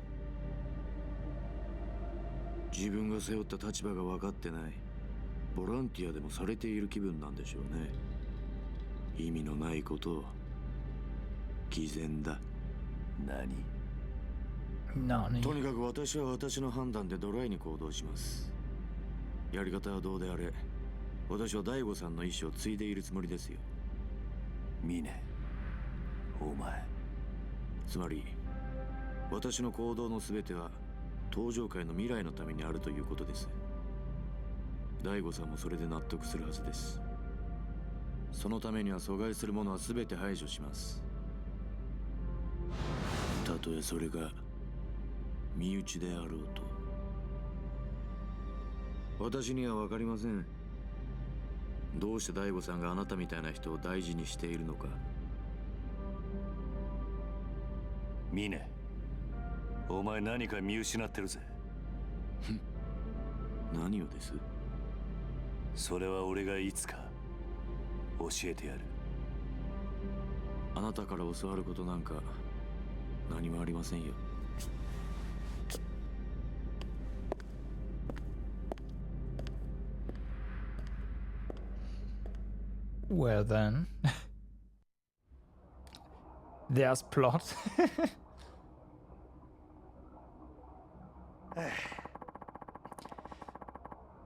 S13: 自分が背負った立場が分かってない。ボランティアでもされている気分なんでしょうね。意味のないことを。偽善だ。
S1: 何？
S13: とにかく私は私の判断でドライに行動します。やり方はどうであれ、私は大悟さんの意思を継いでいるつもりですよ。
S4: ミネ、お前。
S13: つまり私の行動の全ては登場界の未来のためにあるということです。大悟さんもそれで納得するはずです。そのためには阻害するものは全て排除します。たとえそれが身内であろうと。私には分かりません。どうして大悟さんがあなたみたいな人を大事にしているのか。
S4: ミネ、お前何か見失ってるぜ。
S13: 何をです？
S4: それは俺がいつか教えてやる。
S13: あなたから教わることなんか何もありませんよ。
S1: Well then. There's plot.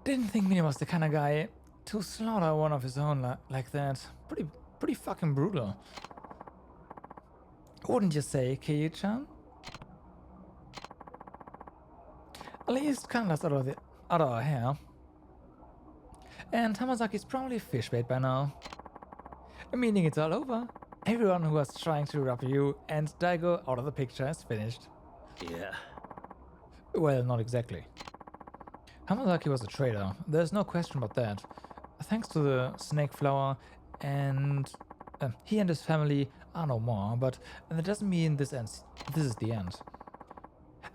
S1: Didn't think Mini was the kind of guy to slaughter one of his own like that. Pretty fucking brutal. Wouldn't you say, Kei-chan? At least Kanda's out of our hair. And Hamazaki's probably fish bait by now. Meaning it's all over. Everyone who was trying to rob you and Daigo out of the picture is finished.
S6: Yeah.
S1: Well, not exactly. Hamazaki was a traitor, there's no question about that. Thanks to the snake flower, and he and his family are no more, but that doesn't mean this is the end.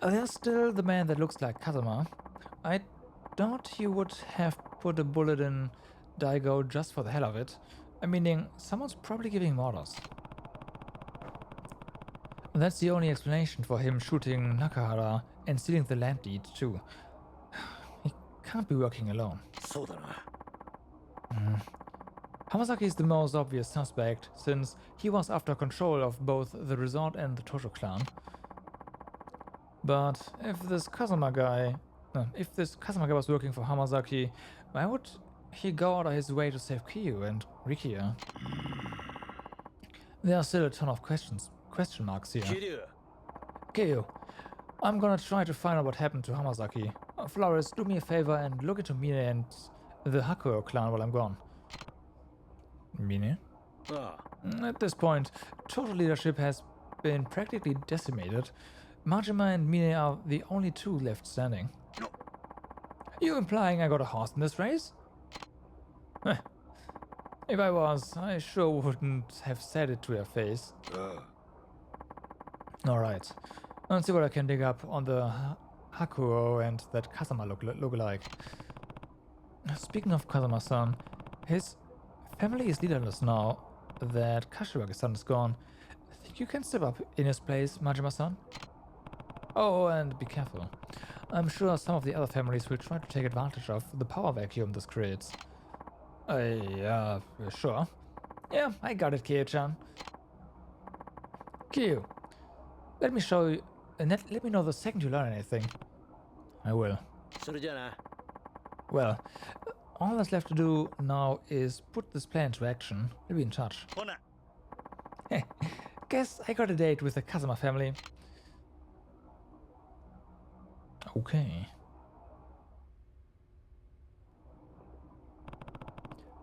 S1: There's still the man that looks like Kazama. I doubt he would have put a bullet in Daigo just for the hell of it. Meaning, someone's probably giving him orders. That's the only explanation for him shooting Nakahara and stealing the land deed too. He can't be working alone. Hamasaki is the most obvious suspect, since he was after control of both the resort and the Tosho clan. But if this Kazama guy was working for Hamasaki, why would he go out of his way to save Kyu and Rikia? There are still a ton of question marks here. Kyu, I'm gonna try to find out what happened to Hamasaki. Flores, do me a favor and look into Mine and the Hakuo clan while I'm gone. Mine? At this point, total leadership has been practically decimated. Majima and Mine are the only two left standing. You implying I got a horse in this race? If I was, I sure wouldn't have said it to your face. Alright, let's see what I can dig up on the Hakuo and that Kazama look like. Speaking of Kazama-san, his Family is leaderless now that Kashiwagi-san is gone. Think you can step up in his place, Majima-san? Oh, and be careful. I'm sure some of the other families will try to take advantage of the power vacuum this creates. Yeah, sure. Yeah, I got it, Kyo-chan. Kyo, let me show you... let me know the second you learn anything. I will. Well, all that's left to do now is put this plan into action. We'll be in touch. Guess I got a date with the Kazama family. Okay.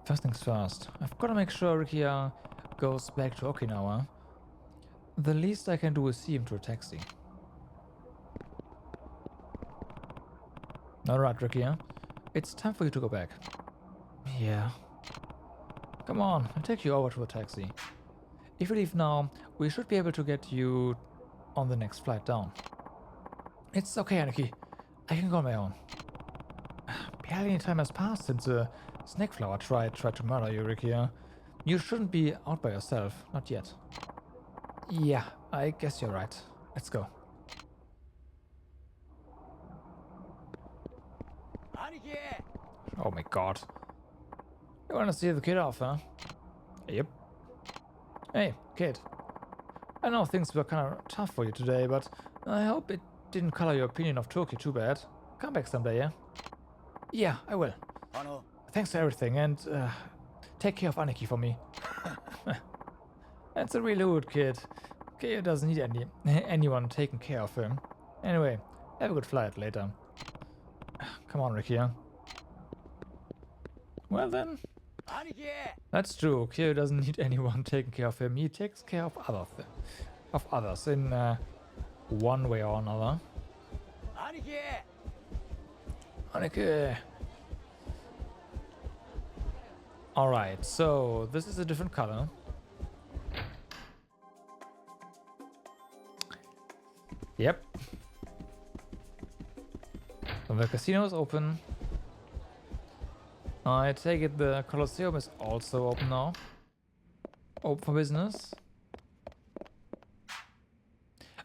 S1: First things first, I've got to make sure Rikia goes back to Okinawa. The least I can do is see him through a taxi. Alright, Rikia. It's time for you to go back. Yeah. Come on, I'll take you over to a taxi. If you leave now, we should be able to get you on the next flight down. It's okay, Aniki. I can go on my own. Barely any time has passed since the snake flower tried to murder you, Rikia. You shouldn't be out by yourself, not yet. Yeah, I guess you're right. Let's go. Oh my god. You wanna see the kid off, huh? Yep. Hey, kid. I know things were kinda tough for you today, but I hope it didn't color your opinion of Tokyo too bad. Come back someday, yeah? Yeah, I will. Thanks for everything, and take care of Aniki for me. That's a really good kid. Kyo doesn't need anyone taking care of him. Anyway, have a good flight later. Come on, Rikia. Well then. That's true. Kyo doesn't need anyone taking care of him. He takes care of others in one way or another. Aniki. Alright, so this is a different color. Yep. The casino is open. I take it the Colosseum is also open now. Open for business.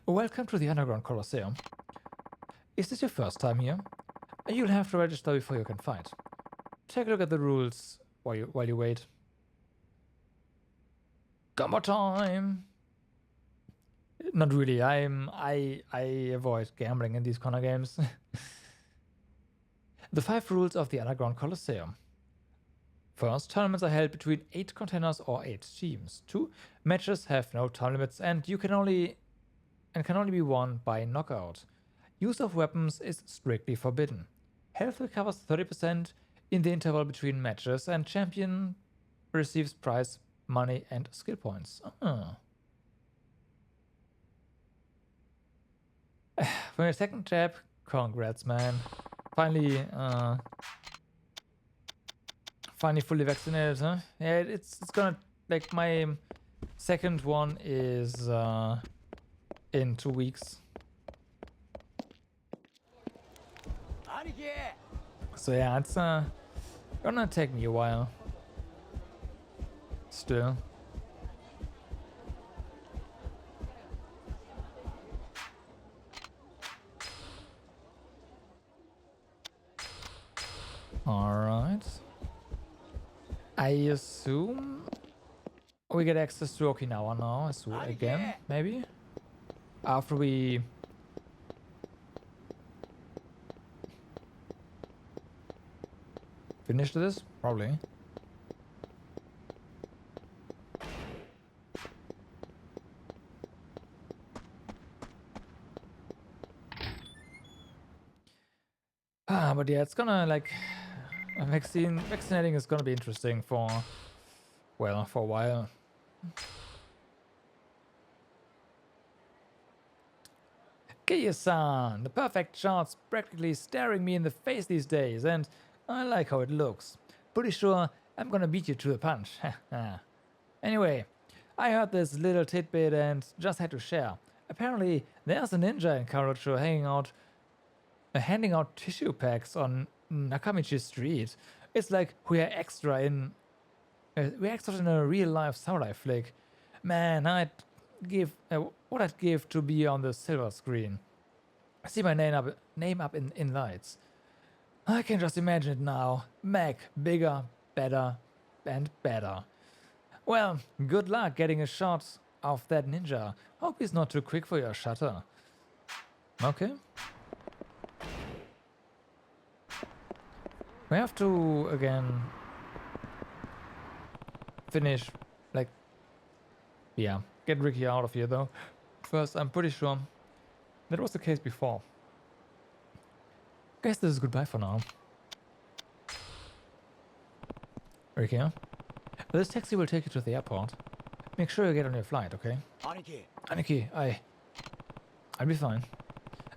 S1: Welcome to the Underground Colosseum. Is this your first time here? You'll have to register before you can fight. Take a look at the rules while you wait. Combo time! Not really. I avoid gambling in these kind of games. The 5 rules of the Underground Colosseum. First, tournaments are held between 8 contenders or 8 teams. 2, matches have no time limits and can only be won by knockout. Use of weapons is strictly forbidden. Health recovers 30% in the interval between matches, and champion receives prize money and skill points. For your second jab, congrats, man. Finally fully vaccinated, huh? Yeah, it's gonna, like, my second one is in 2 weeks. So yeah, it's gonna take me a while. Still. Alright. I assume we get access to Okinawa now as well again, maybe? After we finish this? Probably. But yeah, it's gonna, like, vaccinating is gonna be interesting for a while. Kiya-san, the perfect shot's practically staring me in the face these days, and I like how it looks. Pretty sure I'm gonna beat you to the punch. Anyway, I heard this little tidbit and just had to share. Apparently, there's a ninja in Karocho handing out tissue packs on Nakamichi Street. It's like we are extra in reacted in a real-life samurai flick. Man, I'd give what I'd give to be on the silver screen. See my name up in lights. I can just imagine it now. Mac, bigger, better, and better. Well, good luck getting a shot of that ninja. Hope he's not too quick for your shutter. Okay. We have to, again, finish, like, yeah, get Ricky out of here, though. First, I'm pretty sure that was the case before. Guess this is goodbye for now. Ricky, huh? This taxi will take you to the airport. Make sure you get on your flight, okay? Aniki, I'll be fine.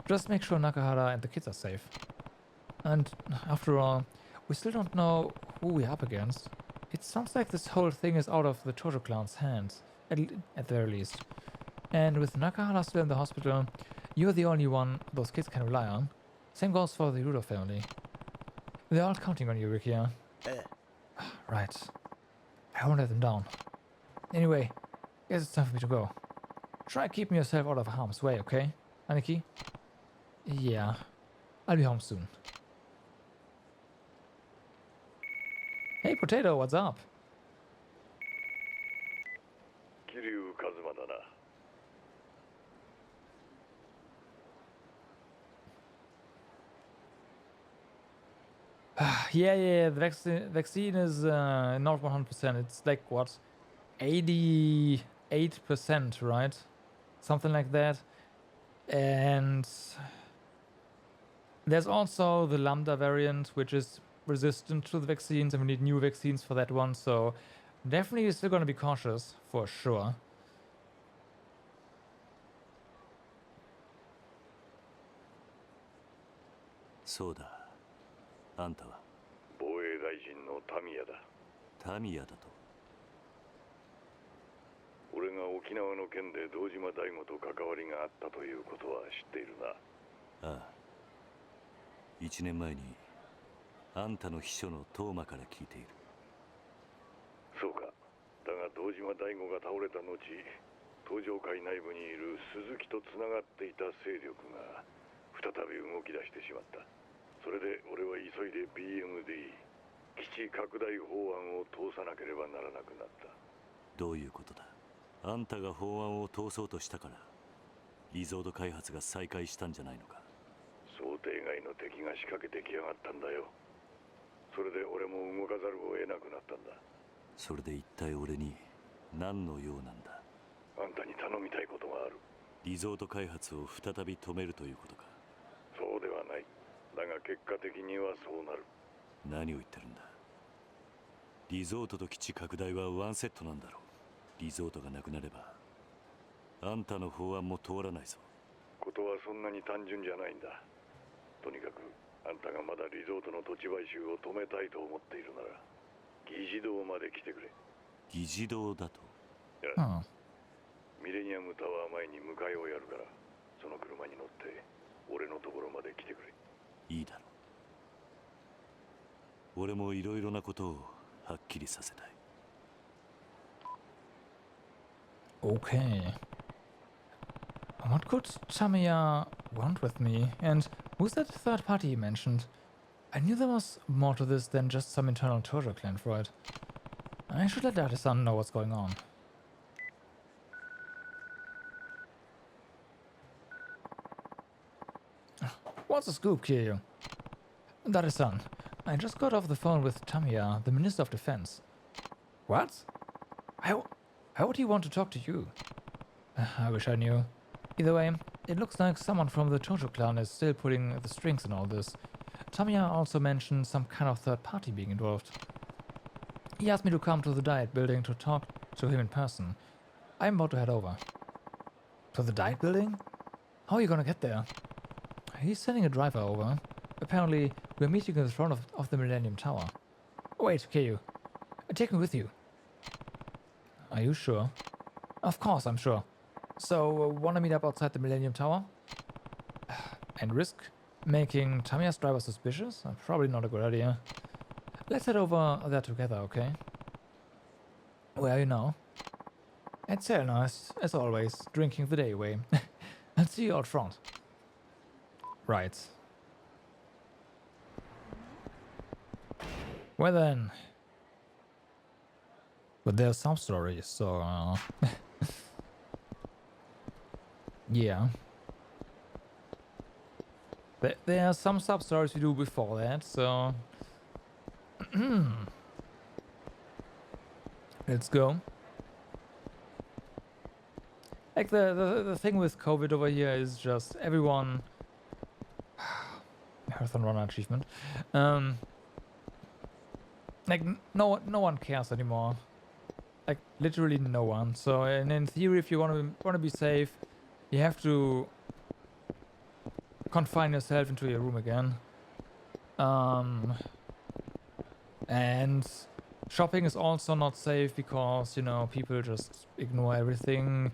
S1: Just make sure Nakahara and the kids are safe. And after all, we still don't know who we're up against. It sounds like this whole thing is out of the Tojo clan's hands, at the very least. And with Nakahara still in the hospital, you're the only one those kids can rely on. Same goes for the Rudo family. They're all counting on you, Ricky, huh? Right. I won't let them down. Anyway, guess it's time for me to go. Try keeping yourself out of harm's way, okay, Aniki? Yeah, I'll be home soon. Hey, Potato, what's up?
S14: Kiryu Kazumaだな。
S1: Yeah, the vaccine is not 100%. It's like, what, 88%, right? Something like that. And there's also the Lambda variant, which is resistant to the vaccines, and we need new vaccines for that one. So definitely still going to be cautious, for sure.
S4: そうだ。あんたは
S14: 防衛大臣のタミヤだ。
S4: タミヤだと。
S14: 俺が沖縄の件で堂島大吾と関わりがあったということは知っているな。
S4: ああ。1年前にあんたの秘書のトーマから聞いている。
S14: そうか。だが堂島大吾が倒れた後、東上会内部にいる鈴木とつながっていた勢力が再び動き出してしまった。それで俺は急いで BMD 基地拡大法案を通さなければならなくなった。
S4: どういうことだ。あんたが法案を通そうとしたからリゾート開発が再開したんじゃないのか。
S14: 想定外の敵が仕掛けてきやがったんだよ。それで俺も動かざるを得なくなったんだ。
S4: それで一体俺に何の用なんだ。
S14: あんたに頼みたいことがある。
S4: リゾート開発を再び止めるということか。
S14: そうではない。だが結果的にはそうなる。
S4: 何を言ってるんだ。リゾートと基地拡大はワンセットなんだろう。リゾートがなくなればあんたの法案も通らないぞ。
S14: ことはそんなに単純じゃないんだ。とにかくあんたがまだリゾートの土地買収を止めたいと思っているなら議事堂まで来てくれ。
S4: 議事堂だと。
S14: いや、ミレニアムタワー前に迎えをやるから、その車に乗って俺のところまで来てくれ。
S4: いいだろう。俺もいろいろなことをはっきりさせたい。
S1: Okay. What could Tamiya want with me? And who's that third party you mentioned? I knew there was more to this than just some internal Tojo clan fraud. I should let Data-san know what's going on. What's the scoop, Kiryu? Data-san, I just got off the phone with Tamiya, the Minister of Defense. What? How would he want to talk to you? I wish I knew. Either way, it looks like someone from the Tojo clan is still pulling the strings in all this. Tamiya also mentioned some kind of third party being involved. He asked me to come to the Diet building to talk to him in person. I'm about to head over. To the Diet building? How are you gonna get there? He's sending a driver over. Apparently, we're meeting in the front of the Millennium Tower. Wait, Kiryu. Take me with you. Are you sure? Of course, I'm sure. So, wanna meet up outside the Millennium Tower? And risk making Tamiya's driver suspicious? Probably not a good idea. Let's head over there together, okay? Where are you now? At Selnas, as always, drinking the day away. I'll see you out front. Right. Well then. But there's some stories, so... yeah. There are some sub-stories we do before that, so... Let's go. Like the thing with COVID over here is just everyone... Marathon runner achievement. Like no one cares anymore. Like literally no one. So in theory, if you want to be safe, you have to confine yourself into your room again. And shopping is also not safe because, you know, people just ignore everything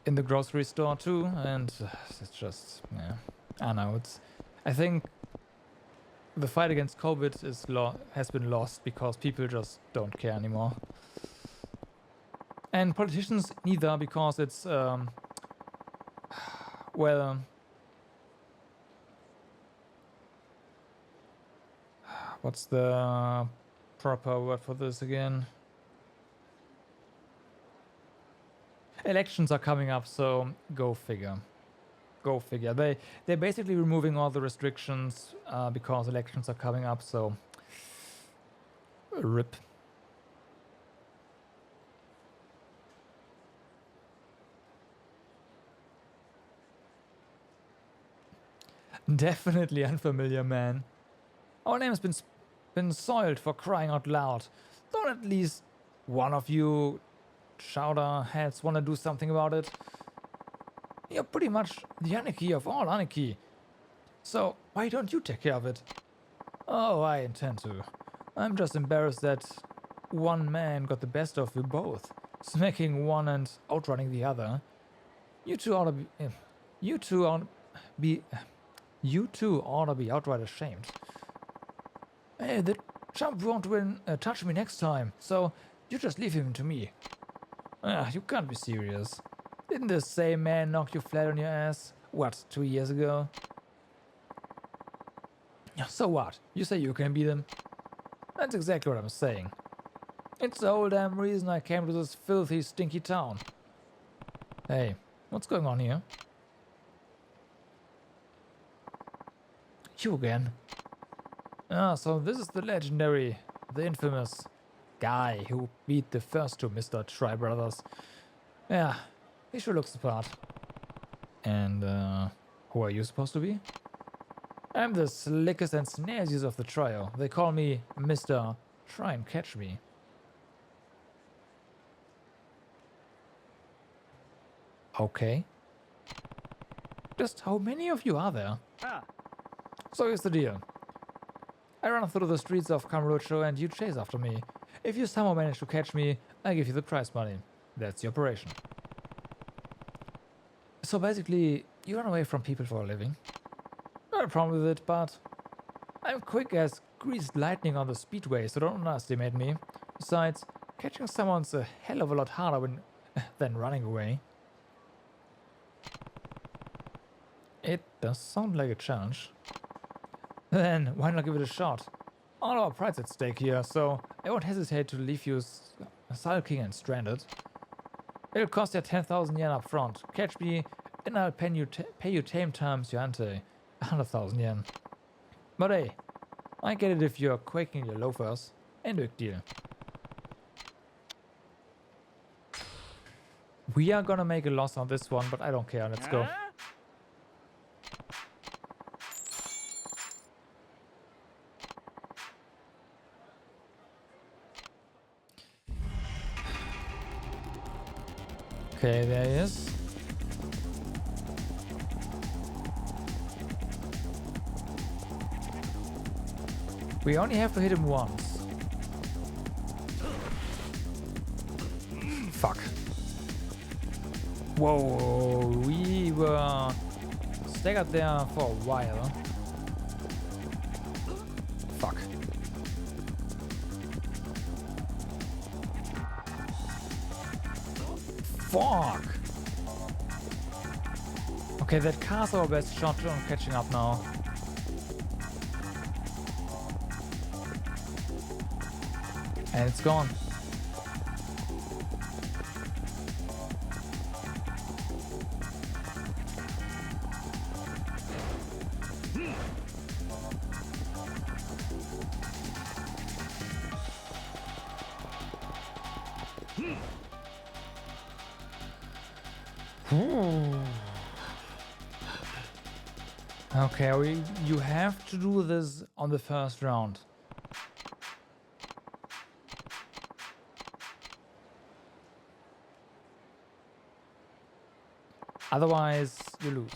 S1: in the grocery store too, and it's just, yeah, I don't know. I think the fight against COVID has been lost because people just don't care anymore, and politicians neither, because it's well, what's the proper word for this again? Elections are coming up, so go figure. Go figure. They're basically removing all the restrictions because elections are coming up, so rip. Definitely unfamiliar, man. Our name has been soiled, for crying out loud. Don't at least one of you chowder heads want to do something about it? You're pretty much the anarchy of all anarchy. So why don't you take care of it? Oh, I intend to. I'm just embarrassed that one man got the best of you both, smacking one and outrunning the other. You two ought to be outright ashamed. Hey, the chump won't touch me next time, so you just leave him to me. You can't be serious. Didn't the same man knock you flat on your ass, what, 2 years ago? So what? You say you can beat him? That's exactly what I'm saying. It's the whole damn reason I came to this filthy, stinky town. Hey, what's going on here? You again. So this is the legendary, the infamous guy who beat the first two Mr. Tri Brothers. Yeah, he sure looks the part. And who are you supposed to be? I'm the slickest and snazziest of the trio. They call me Mr. Try and Catch Me. Okay. Just how many of you are there? So here's the deal. I run through the streets of Kamurocho and you chase after me. If you somehow manage to catch me, I give you the prize money. That's the operation. So basically, you run away from people for a living. Not a problem with it, but I'm quick as greased lightning on the speedway, so don't underestimate me. Besides, catching someone's a hell of a lot harder than running away. It does sound like a challenge. Then why not give it a shot? All our pride's at stake here, so I won't hesitate to leave you sulking and stranded. It'll cost you 10,000 yen up front. Catch me, and I'll pay you 10 times your ante, 100,000 yen. But hey, I get it if you're quaking your loafers. Ain't a big deal. We are gonna make a loss on this one, but I don't care. Let's go. Okay, there he is. We only have to hit him once. Fuck. Whoa, we were staggered there for a while. Fuck. Fuck! Okay, that car's our best shot on catching up now. And it's gone. Okay, you have to do this on the first round. Otherwise, you lose.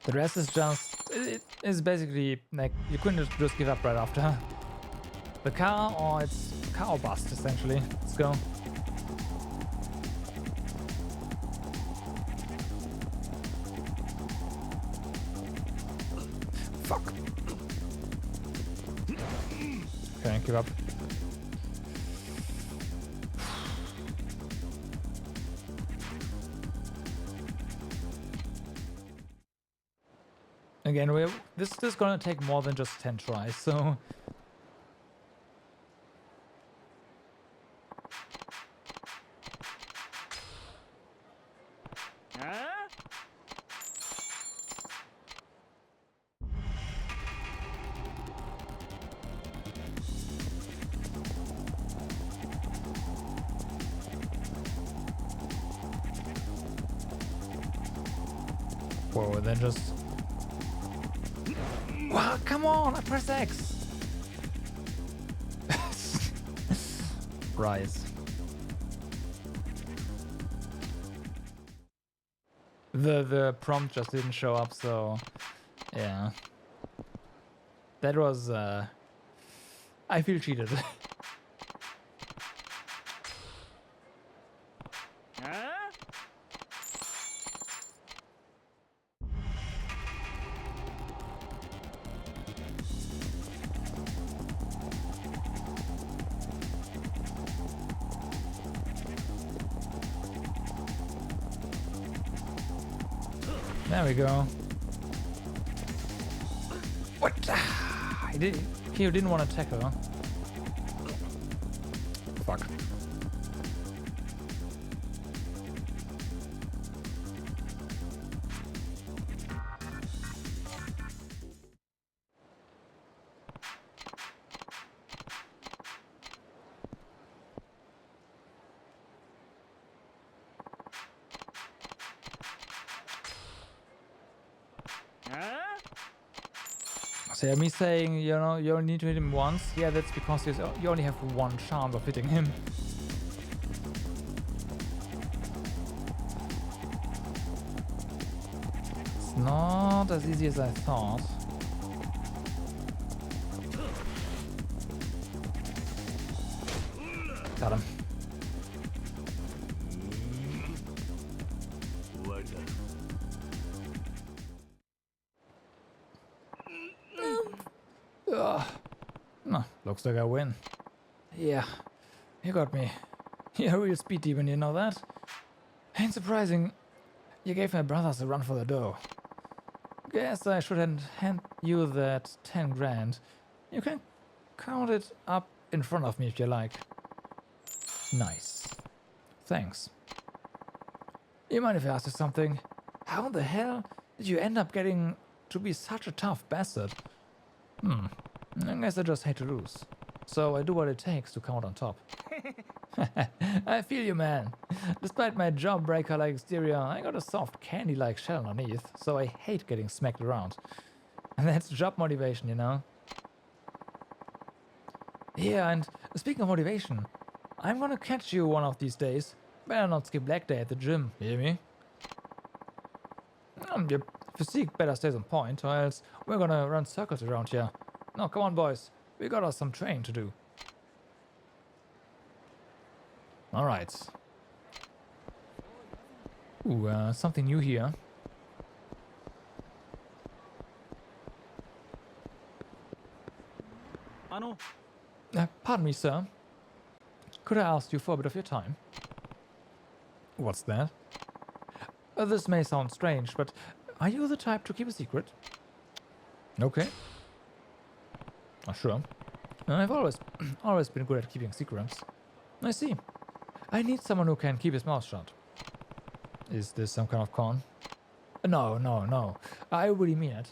S1: The rest is just... It is basically like you couldn't just give up right after. The car, or it's car or bust, essentially. Let's go. Fuck. Okay, give up. Again, this is gonna take more than just 10 tries, so... Whoa, then just... Wow, come on, I pressed X! Rise. The prompt just didn't show up, so... Yeah. That was... I feel cheated. There we go. What? He didn't want to tackle, huh? Fuck. So yeah, me saying, you know, you only need to hit him once. Yeah, that's because you only have one chance of hitting him. It's not as easy as I thought. Got him. No, looks like I win. Yeah, you got me. You're a real speed demon, you know that? Ain't surprising. You gave my brothers a run for the dough. Guess I should hand you that 10 grand. You can count it up in front of me if you like. Nice. Thanks. You mind if I ask you something? How the hell did you end up getting to be such a tough bastard? I guess I just hate to lose. So I do what it takes to come out on top. I feel you, man. Despite my jawbreaker-like exterior, I got a soft candy-like shell underneath, so I hate getting smacked around. And that's job motivation, you know? Yeah, and speaking of motivation, I'm gonna catch you one of these days. Better not skip leg day at the gym, hear me? Your physique better stays on point, or else we're gonna run circles around here. No, come on, boys. We got us some training to do. Alright. Ooh, something new here. Pardon me, sir. Could I ask you for a bit of your time? What's that? This may sound strange, but are you the type to keep a secret? Okay. Sure. I've always been good at keeping secrets. I see. I need someone who can keep his mouth shut. Is this some kind of con? No. I really mean it.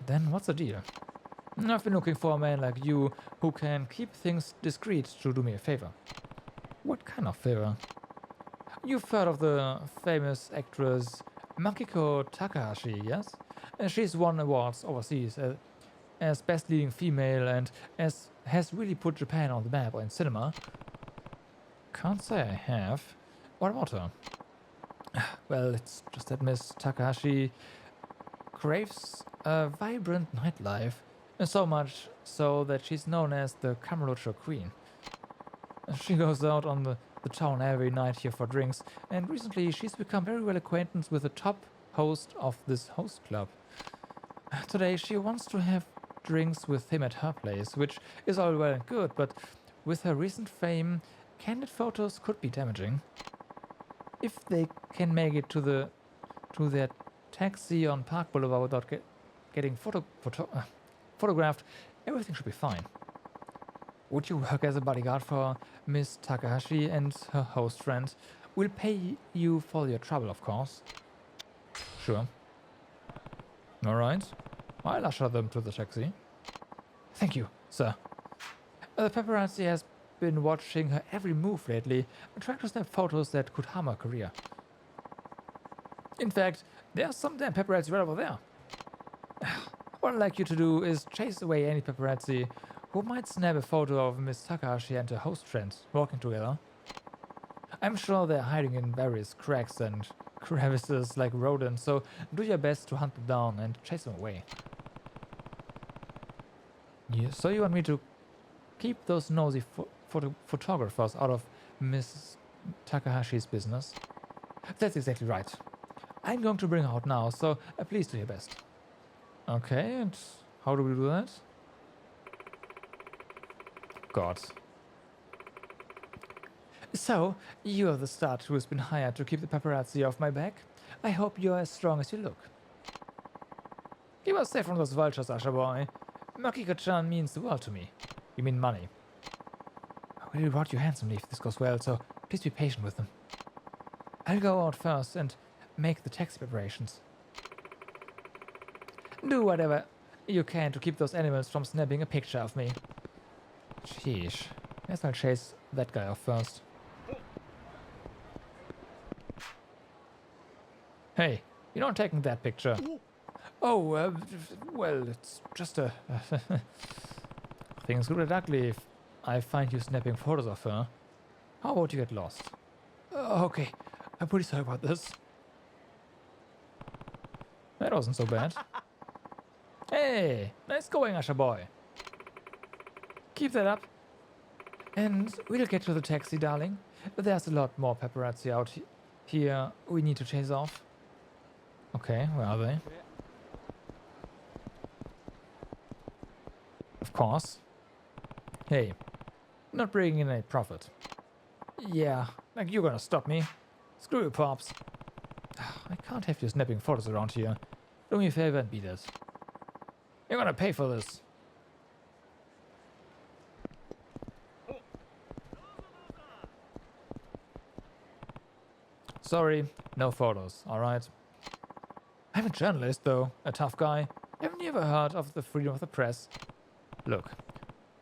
S1: Then what's the deal? I've been looking for a man like you who can keep things discreet to do me a favor. What kind of favor? You've heard of the famous actress Makiko Takahashi, yes? She's won awards overseas as best leading female and has really put Japan on the map in cinema. Can't say I have. What about her? Well, it's just that Miss Takahashi craves a vibrant nightlife, so much so that she's known as the Kamurocho Queen. She goes out on the town every night here for drinks, and recently she's become very well acquainted with the top host of this host club. Today she wants to have drinks with him at her place, which is all well and good, but with her recent fame, candid photos could be damaging. If they can make it to their taxi on Park Boulevard without getting photographed, everything should be fine. Would you work as a bodyguard for Miss Takahashi and her host friend? We'll pay you for your trouble, of course. Sure. Alright. I'll usher them to the taxi. Thank you, sir. The paparazzi has been watching her every move lately and trying to snap photos that could harm her career. In fact, there's some damn paparazzi right over there. What I'd like you to do is chase away any paparazzi who might snap a photo of Miss Takahashi and her host friend walking together. I'm sure they're hiding in various cracks and crevices like rodents, so do your best to hunt them down and chase them away. So you want me to keep those nosy photographers out of Miss Takahashi's business? That's exactly right. I'm going to bring her out now, so please do your best. Okay, and how do we do that? God. So, you're the stud who has been hired to keep the paparazzi off my back. I hope you're as strong as you look. Keep us safe from those vultures, Usher boy. Makiko-chan means the world to me. You mean money. I will reward you handsomely if this goes well, so please be patient with them. I'll go out first and make the taxi preparations. Do whatever you can to keep those animals from snapping a picture of me. Sheesh. Guess I'll chase that guy off first. Hey, you're not taking that picture. Oh, well, it's just a... Things could get ugly if I find you snapping photos of her. How about you get lost? Okay, I'm pretty sorry about this. That wasn't so bad. Hey, nice going, Usher boy. Keep that up. And we'll get to the taxi, darling. There's a lot more paparazzi out here we need to chase off. Okay, where are they? Of course. Hey, not bringing in any profit. Yeah, like you're gonna stop me. Screw you, Pops. I can't have you snapping photos around here. Do me a favor and beat it. You're gonna pay for this. Sorry, no photos, alright? I'm a journalist, though, a tough guy. Haven't you ever heard of the freedom of the press? Look,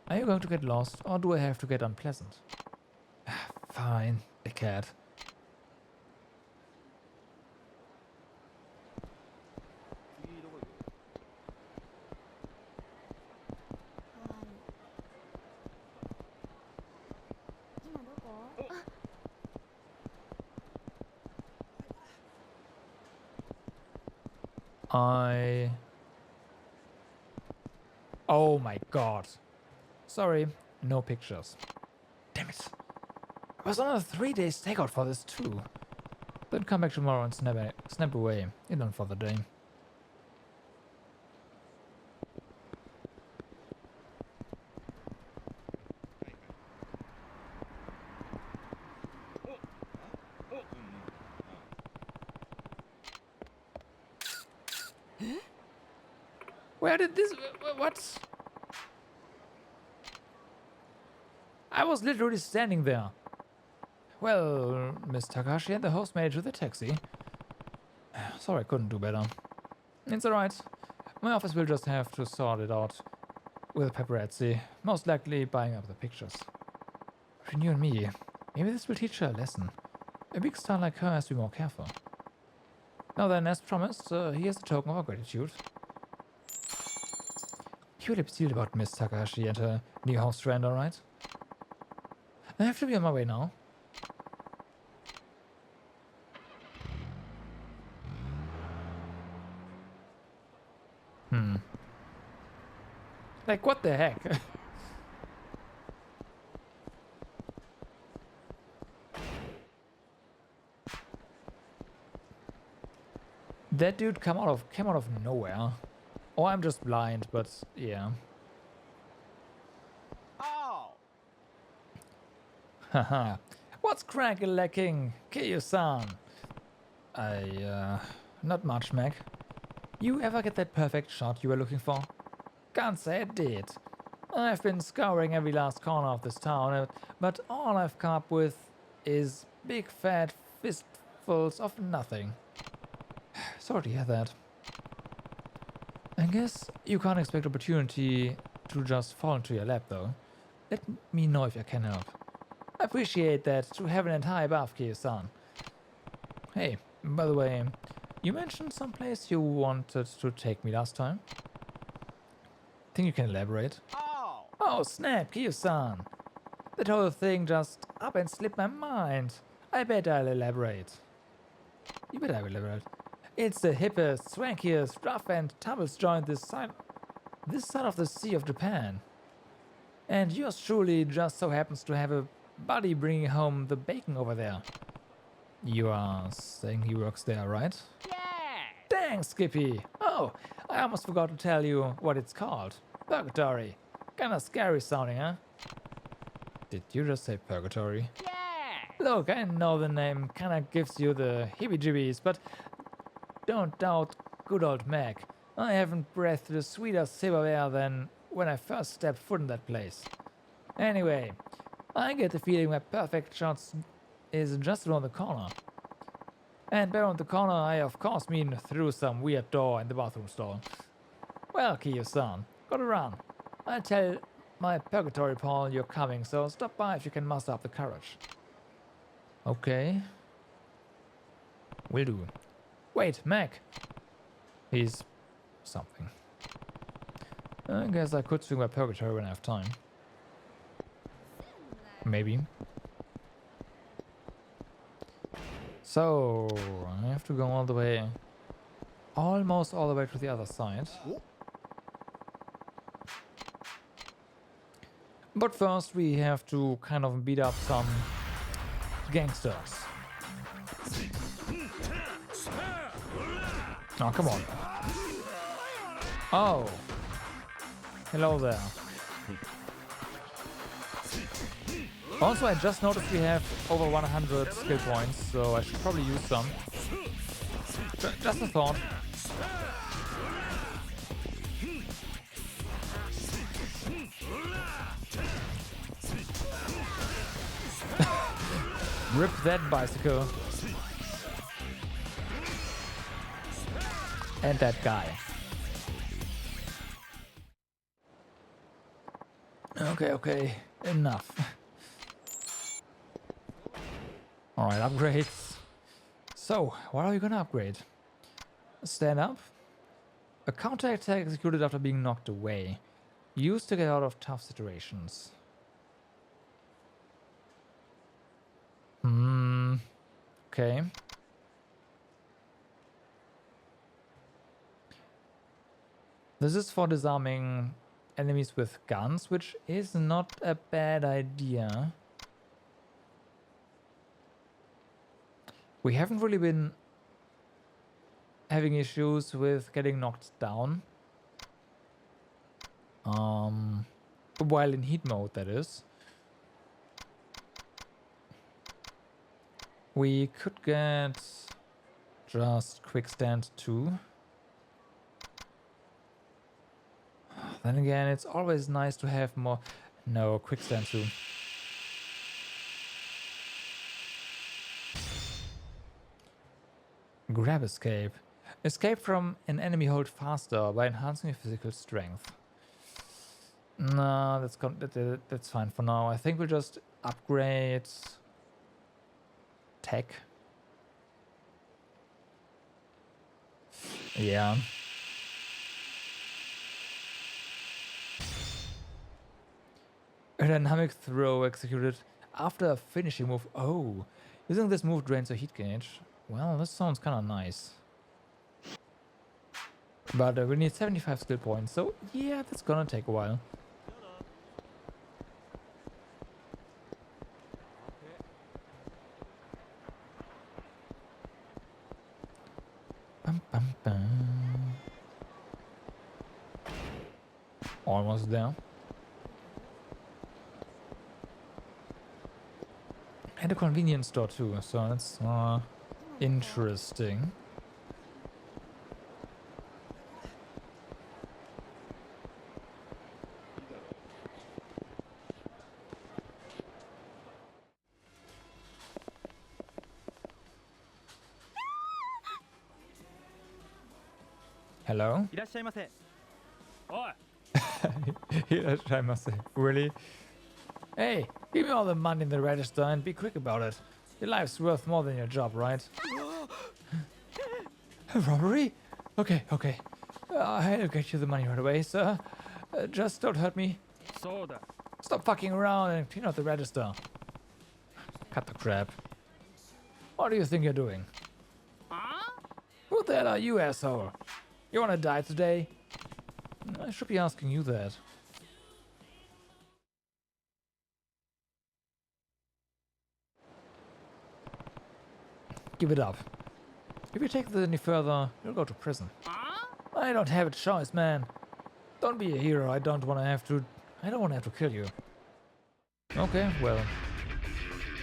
S1: are you going to get lost, or do I have to get unpleasant? Fine, dickhead. Oh my god. Sorry, no pictures. Damn it. I was on a 3-day stakeout for this too. Then come back tomorrow and snap away. You're done for the day. Where did this... What? I was literally standing there. Well, Miss Takashi and the host made it to the taxi. Sorry, I couldn't do better. It's alright. My office will just have to sort it out with paparazzi, most likely buying up the pictures. Between you and me, maybe this will teach her a lesson. A big star like her has to be more careful. Now then, as promised, here's a token of our gratitude. You're upset about Miss Takahashi and her new house friend, alright? I have to be on my way now. Like, what the heck? That dude came out of nowhere. Or I'm just blind, but yeah. Haha. What's crack-a-lacking? Kiryu-san. Not much, Mac. You ever get that perfect shot you were looking for? Can't say I did. I've been scouring every last corner of this town, but all I've come up with is big fat fistfuls of nothing. Sorry to hear that. I guess you can't expect opportunity to just fall into your lap, though. Let me know if I can help. I appreciate that to heaven and high above, Kiryu-san. Hey, by the way, you mentioned some place you wanted to take me last time. Think you can elaborate? Oh snap, Kiryu-san. That whole thing just up and slipped my mind. I bet I'll elaborate. You bet I will elaborate. It's the hippest, swankiest, rough and tumbles joint this side of the Sea of Japan. And yours truly just so happens to have a buddy bringing home the bacon over there. You are saying he works there, right? Yeah! Dang, Skippy! Oh, I almost forgot to tell you what it's called. Purgatory. Kinda scary sounding, huh? Did you just say purgatory? Yeah! Look, I know the name kinda gives you the heebie-jeebies, but don't doubt good old Mac. I haven't breathed a sweeter sip of air than when I first stepped foot in that place. Anyway, I get the feeling my perfect shots is just around the corner. And by around the corner, I of course mean through some weird door in the bathroom stall. Well, Kiryu-san, gotta run. I'll tell my purgatory Paul you're coming, so stop by if you can muster up the courage. Okay. Will do. Wait, Mac. He's something. I guess I could swing by purgatory when I have time. Maybe. So, I have to go all the way, almost all the way to the other side. But first we have to kind of beat up some gangsters. Oh, come on. Oh. Hello there. Also, I just noticed we have over 100 skill points, so I should probably use some. Just a thought. Rip that bicycle. And that guy. Okay, enough. Alright, upgrades. So, what are we gonna upgrade? Stand up. A counterattack executed after being knocked away. Used to get out of tough situations. Okay. This is for disarming enemies with guns, which is not a bad idea. We haven't really been having issues with getting knocked down. While in heat mode, that is. We could get just quick stand 2. Then again, it's always nice to have more... No, quicksand too. Grab escape. Escape from an enemy hold faster by enhancing your physical strength. No, that's fine for now. I think we'll just upgrade tech. Yeah. A dynamic throw executed after a finishing move. Oh, using this move drains your heat gauge. Well, this sounds kind of nice. But we need 75 skill points, so yeah, that's gonna take a while. Bum, bum, bum. Almost there. And a convenience store too, so that's interesting. Hello?
S8: いらっしゃいませ。
S1: Really? Hey, give me all the money in the register and be quick about it. Your life's worth more than your job, right? Robbery? Okay, okay. I'll get you the money right away, sir. Just don't hurt me. Stop fucking around and clean out the register. Cut the crap. What do you think you're doing? Who the hell are you, asshole? You wanna die today? I should be asking you that. Give it up. If you take this any further, you'll go to prison. I don't have a choice, man. Don't be a hero. I don't want to have to kill you. Okay, well.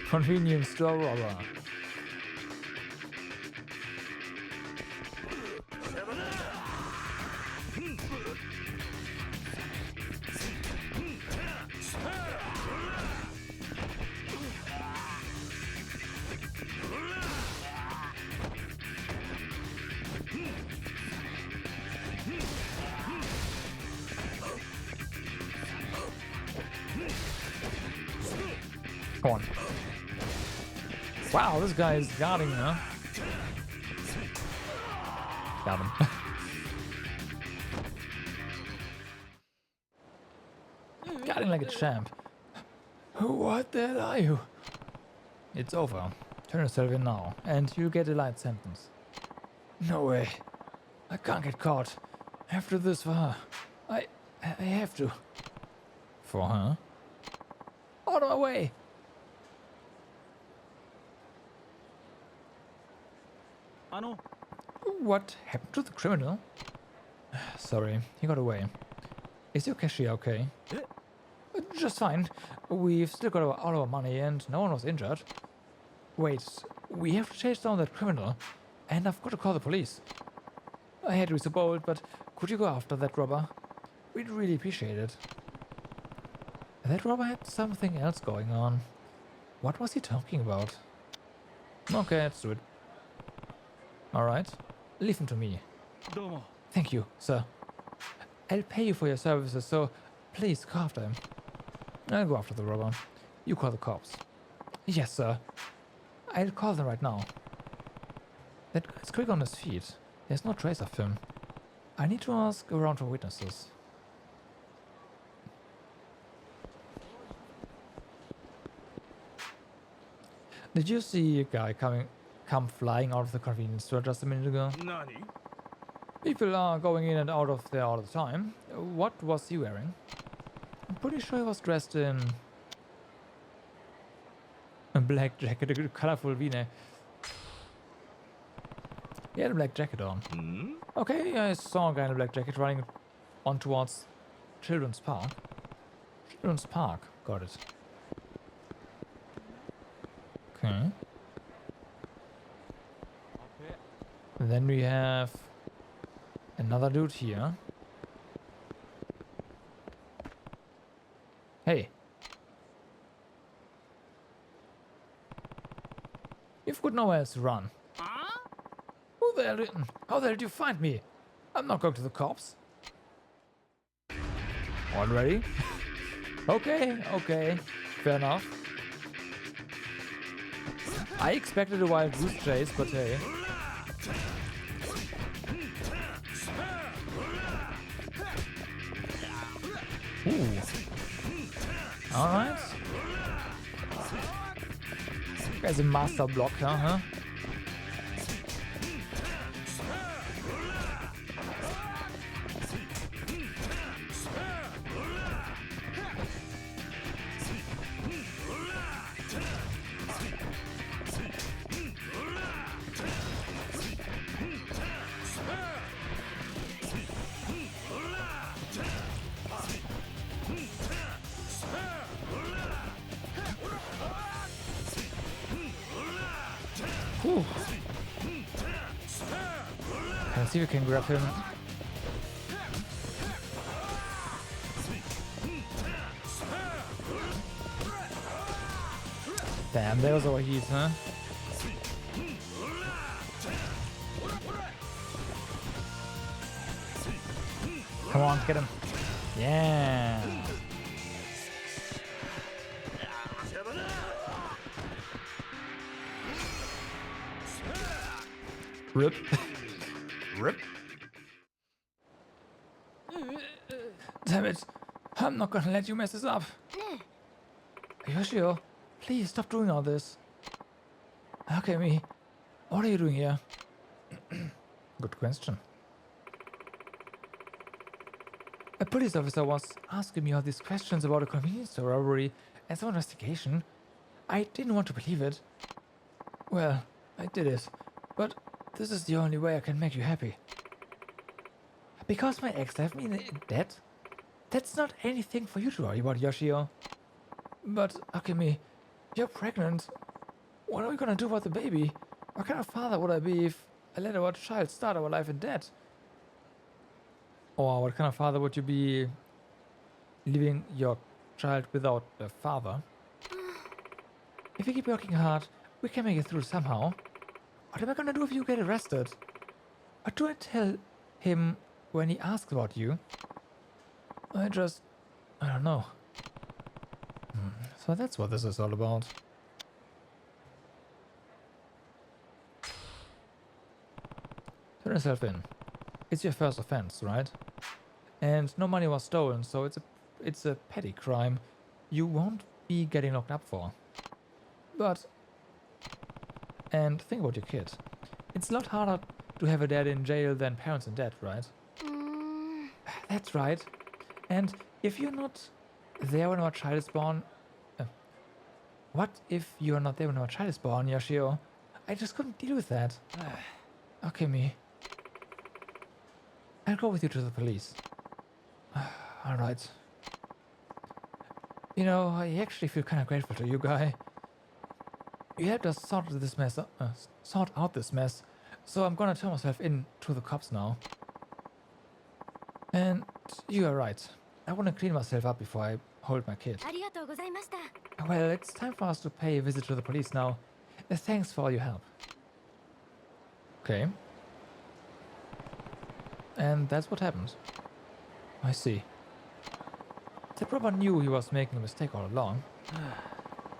S1: Convenience store robber. Come on. Wow, this guy is guarding, huh? Got him. Guarding like a champ. What the hell are you? It's over. Turn yourself in now, and you get a light sentence. No way. I can't get caught. After this for her. I have to. For her? Out of my way! What happened to the criminal? Sorry, he got away. Is your cashier okay? Just fine. We've still got all our money and no one was injured. Wait, we have to chase down that criminal, and I've got to call the police. I hate to be so bold, but could you go after that robber? We'd really appreciate it. That robber had something else going on. What was he talking about? Okay, let's do it. Alright, leave him to me. Thank you, sir. I'll pay you for your services, so please go after him. I'll go after the robber. You call the cops. Yes, sir. I'll call them right now. That guy's quick on his feet. There's no trace of him. I need to ask around for witnesses. Did you see a guy come flying out of the convenience store just a minute ago?
S10: Nani?
S1: People are going in and out of there all the time. What was he wearing? I'm pretty sure he was dressed in a black jacket, a colorful V-neck. He had a black jacket on. Okay, I saw a guy in a black jacket running on towards Children's Park. Children's Park, got it. Okay. Then we have another dude here. You've got nowhere else to run. Who the hell how the hell did you find me? I'm not going to the cops. Already? Okay. Fair enough. I expected a wild goose chase, but hey. Ooh. Alright. Guy's a master blocker, huh? Whew. Let's see if we can grab him. Damn, there was overheat, huh? Come on, get him. Yeah. Rip. Rip. Damn it. I'm not gonna let you mess this up. Yoshio, please stop doing all this. Okay, me. What are you doing here? Good question. A police officer was asking me all these questions about a convenience store robbery and some investigation. I didn't want to believe it. Well, I did it. But this is the only way I can make you happy. Because my ex left me in debt? That's not anything for you to worry about, Yoshio. But, Akemi, you're pregnant. What are we gonna do about the baby? What kind of father would I be if I let our child start our life in debt? Or what kind of father would you be leaving your child without a father? If we keep working hard, we can make it through somehow. What am I gonna do if you get arrested? What do I tell him when he asks about you? I don't know. So that's what this is all about. Turn yourself in. It's your first offense, right? And no money was stolen, so it's a petty crime you won't be getting locked up for. But, and think about your kid. It's a lot harder to have a dad in jail than parents in debt, right? That's right. And if you're not there when our child is born... what if you're not there when our child is born, Yoshio? I just couldn't deal with that. Okay, me. I'll go with you to the police. Alright. You know, I actually feel kind of grateful to you, guy. You helped us sort out this mess, so I'm gonna turn myself in to the cops now. And you are right. I want to clean myself up before I hold my kid. Well, it's time for us to pay a visit to the police now. Thanks for all your help. Okay. And that's what happened. I see. The robber knew he was making a mistake all along.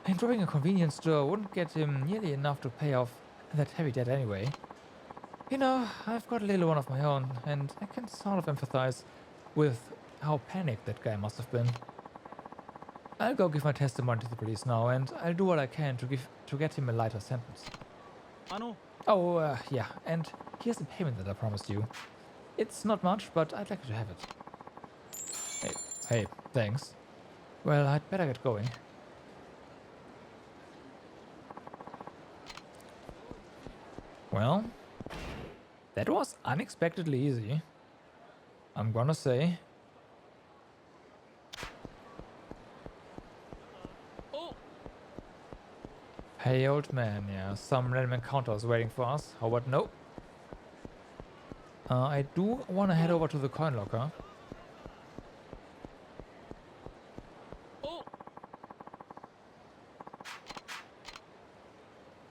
S1: And robbing a convenience store wouldn't get him nearly enough to pay off that heavy debt anyway. You know, I've got a little one of my own, and I can sort of empathize with how panicked that guy must have been. I'll go give my testimony to the police now, and I'll do what I can to get him a lighter sentence. Oh, yeah, and here's the payment that I promised you. It's not much, but I'd like you to have it. Hey, thanks. Well, I'd better get going. Well, that was unexpectedly easy, I'm gonna say. Hey, old man, yeah, some random encounters waiting for us. How about no? I do want to head over to the coin locker.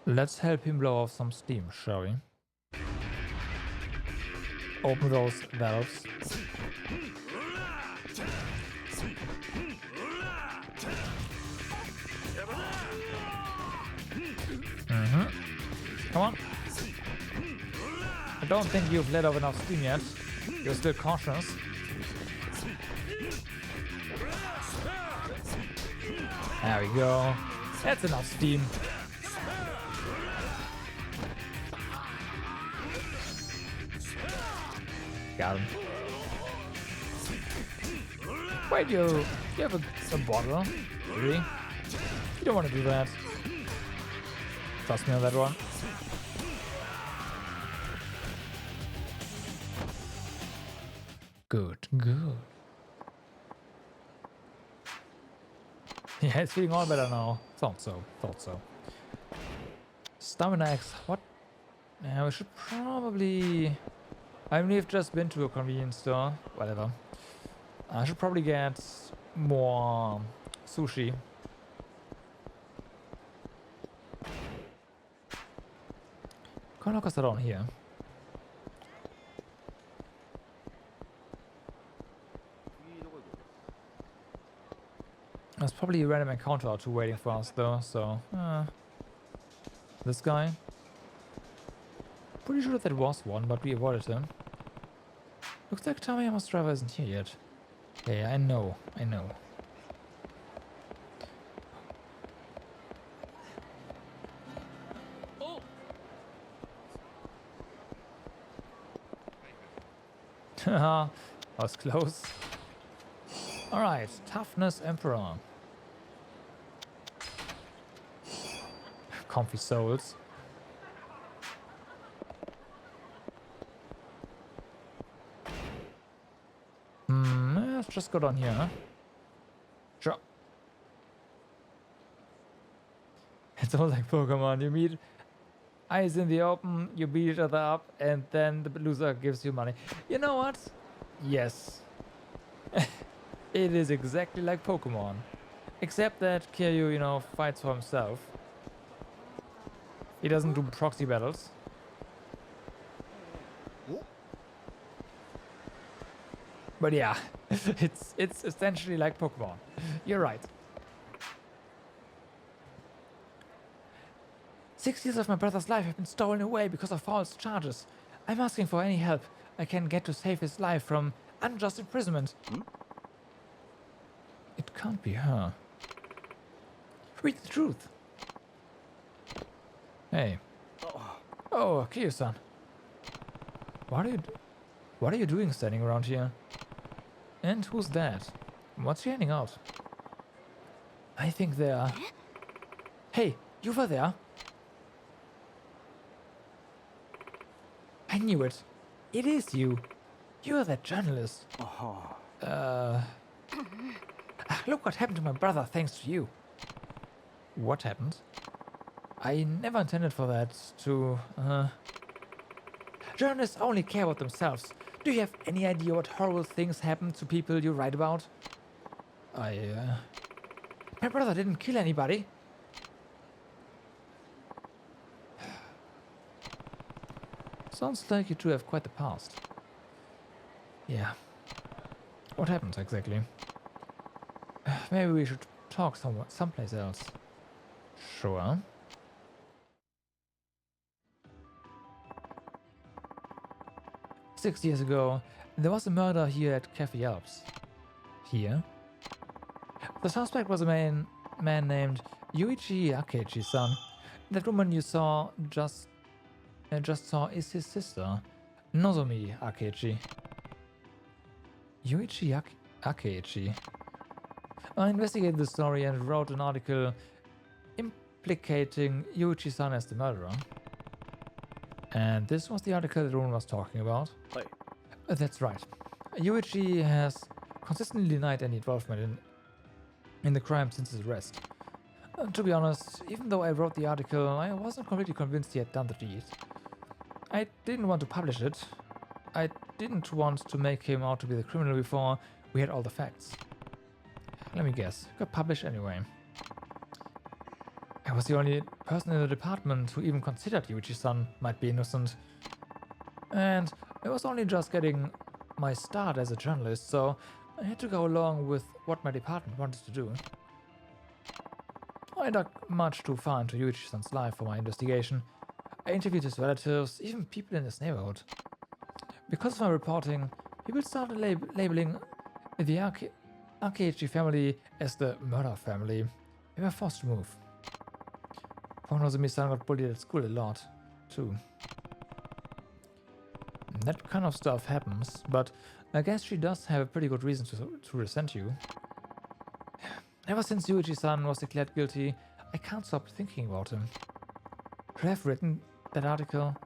S1: Let's help him blow off some steam, shall we? Open those valves. Come on. I don't think you've let off enough steam yet. You're still cautious. There we go. That's enough steam. Got him. Wait, you have a bottle? Really? You don't want to do that. Trust me on that one. Good, good. Yeah, it's feeling all better now. Thought so, thought so. Stamina X, what? Yeah, we should probably... I mean, we've just been to a convenience store, whatever. I should probably get more sushi. Can't lock us around here. There's probably a random encounter or two waiting for us though, so... this guy? Pretty sure that was one, but we avoided him. Looks like Tamiyama's driver isn't here yet. Yeah, I know, I know. Haha, that was close. Alright, Toughness Emperor. Comfy souls. Let's just go down here, huh? Sure. It's all like Pokemon. You meet eyes in the open, you beat each other up, and then the loser gives you money. You know what? Yes. It is exactly like Pokemon. Except that Kiryu, you know, fights for himself. He doesn't do proxy battles. But yeah, it's essentially like Pokemon. You're right. 6 years of my brother's life have been stolen away because of false charges. I'm asking for any help I can get to save his life from unjust imprisonment. It can't be her. Read the truth. Hey. Oh, Kiryu-san. What are you doing standing around here? And who's that? What's she handing out? I think they are... Hey, you were there? I knew it. It is you. You're that journalist. Look what happened to my brother thanks to you. What happened? I never intended for that to... Journalists only care about themselves. Do you have any idea what horrible things happen to people you write about? My brother didn't kill anybody. Sounds like you two have quite the past. Yeah. What happened exactly? Maybe we should talk someplace else. Sure. "6 years ago, there was a murder here at Cafe Alps." Here? The suspect was a man named Yuichi Akechi-san. That woman you just saw is his sister, Nozomi Akechi. Yuichi Akechi. I investigated the story and wrote an article implicating Yuichi-san as the murderer. And this was the article that Ron was talking about.
S6: Hi.
S1: That's right. Yuichi has consistently denied any involvement in the crime since his arrest. To be honest, even though I wrote the article, I wasn't completely convinced he had done the deed. I didn't want to publish it. I didn't want to make him out to be the criminal before we had all the facts. Let me guess, got published anyway. I was the only person in the department who even considered Yuichi-san might be innocent. And I was only just getting my start as a journalist, so I had to go along with what my department wanted to do. I dug much too far into Yuichi-san's life for my investigation. I interviewed his relatives, even people in his neighborhood. Because of my reporting, people started labeling the Arcade family as the murder family. They were forced to move. Poor Nozomi-san got bullied at school a lot, too. That kind of stuff happens, but I guess she does have a pretty good reason to resent you. Ever since Yuichi-san was declared guilty, I can't stop thinking about him. Should I have written that article?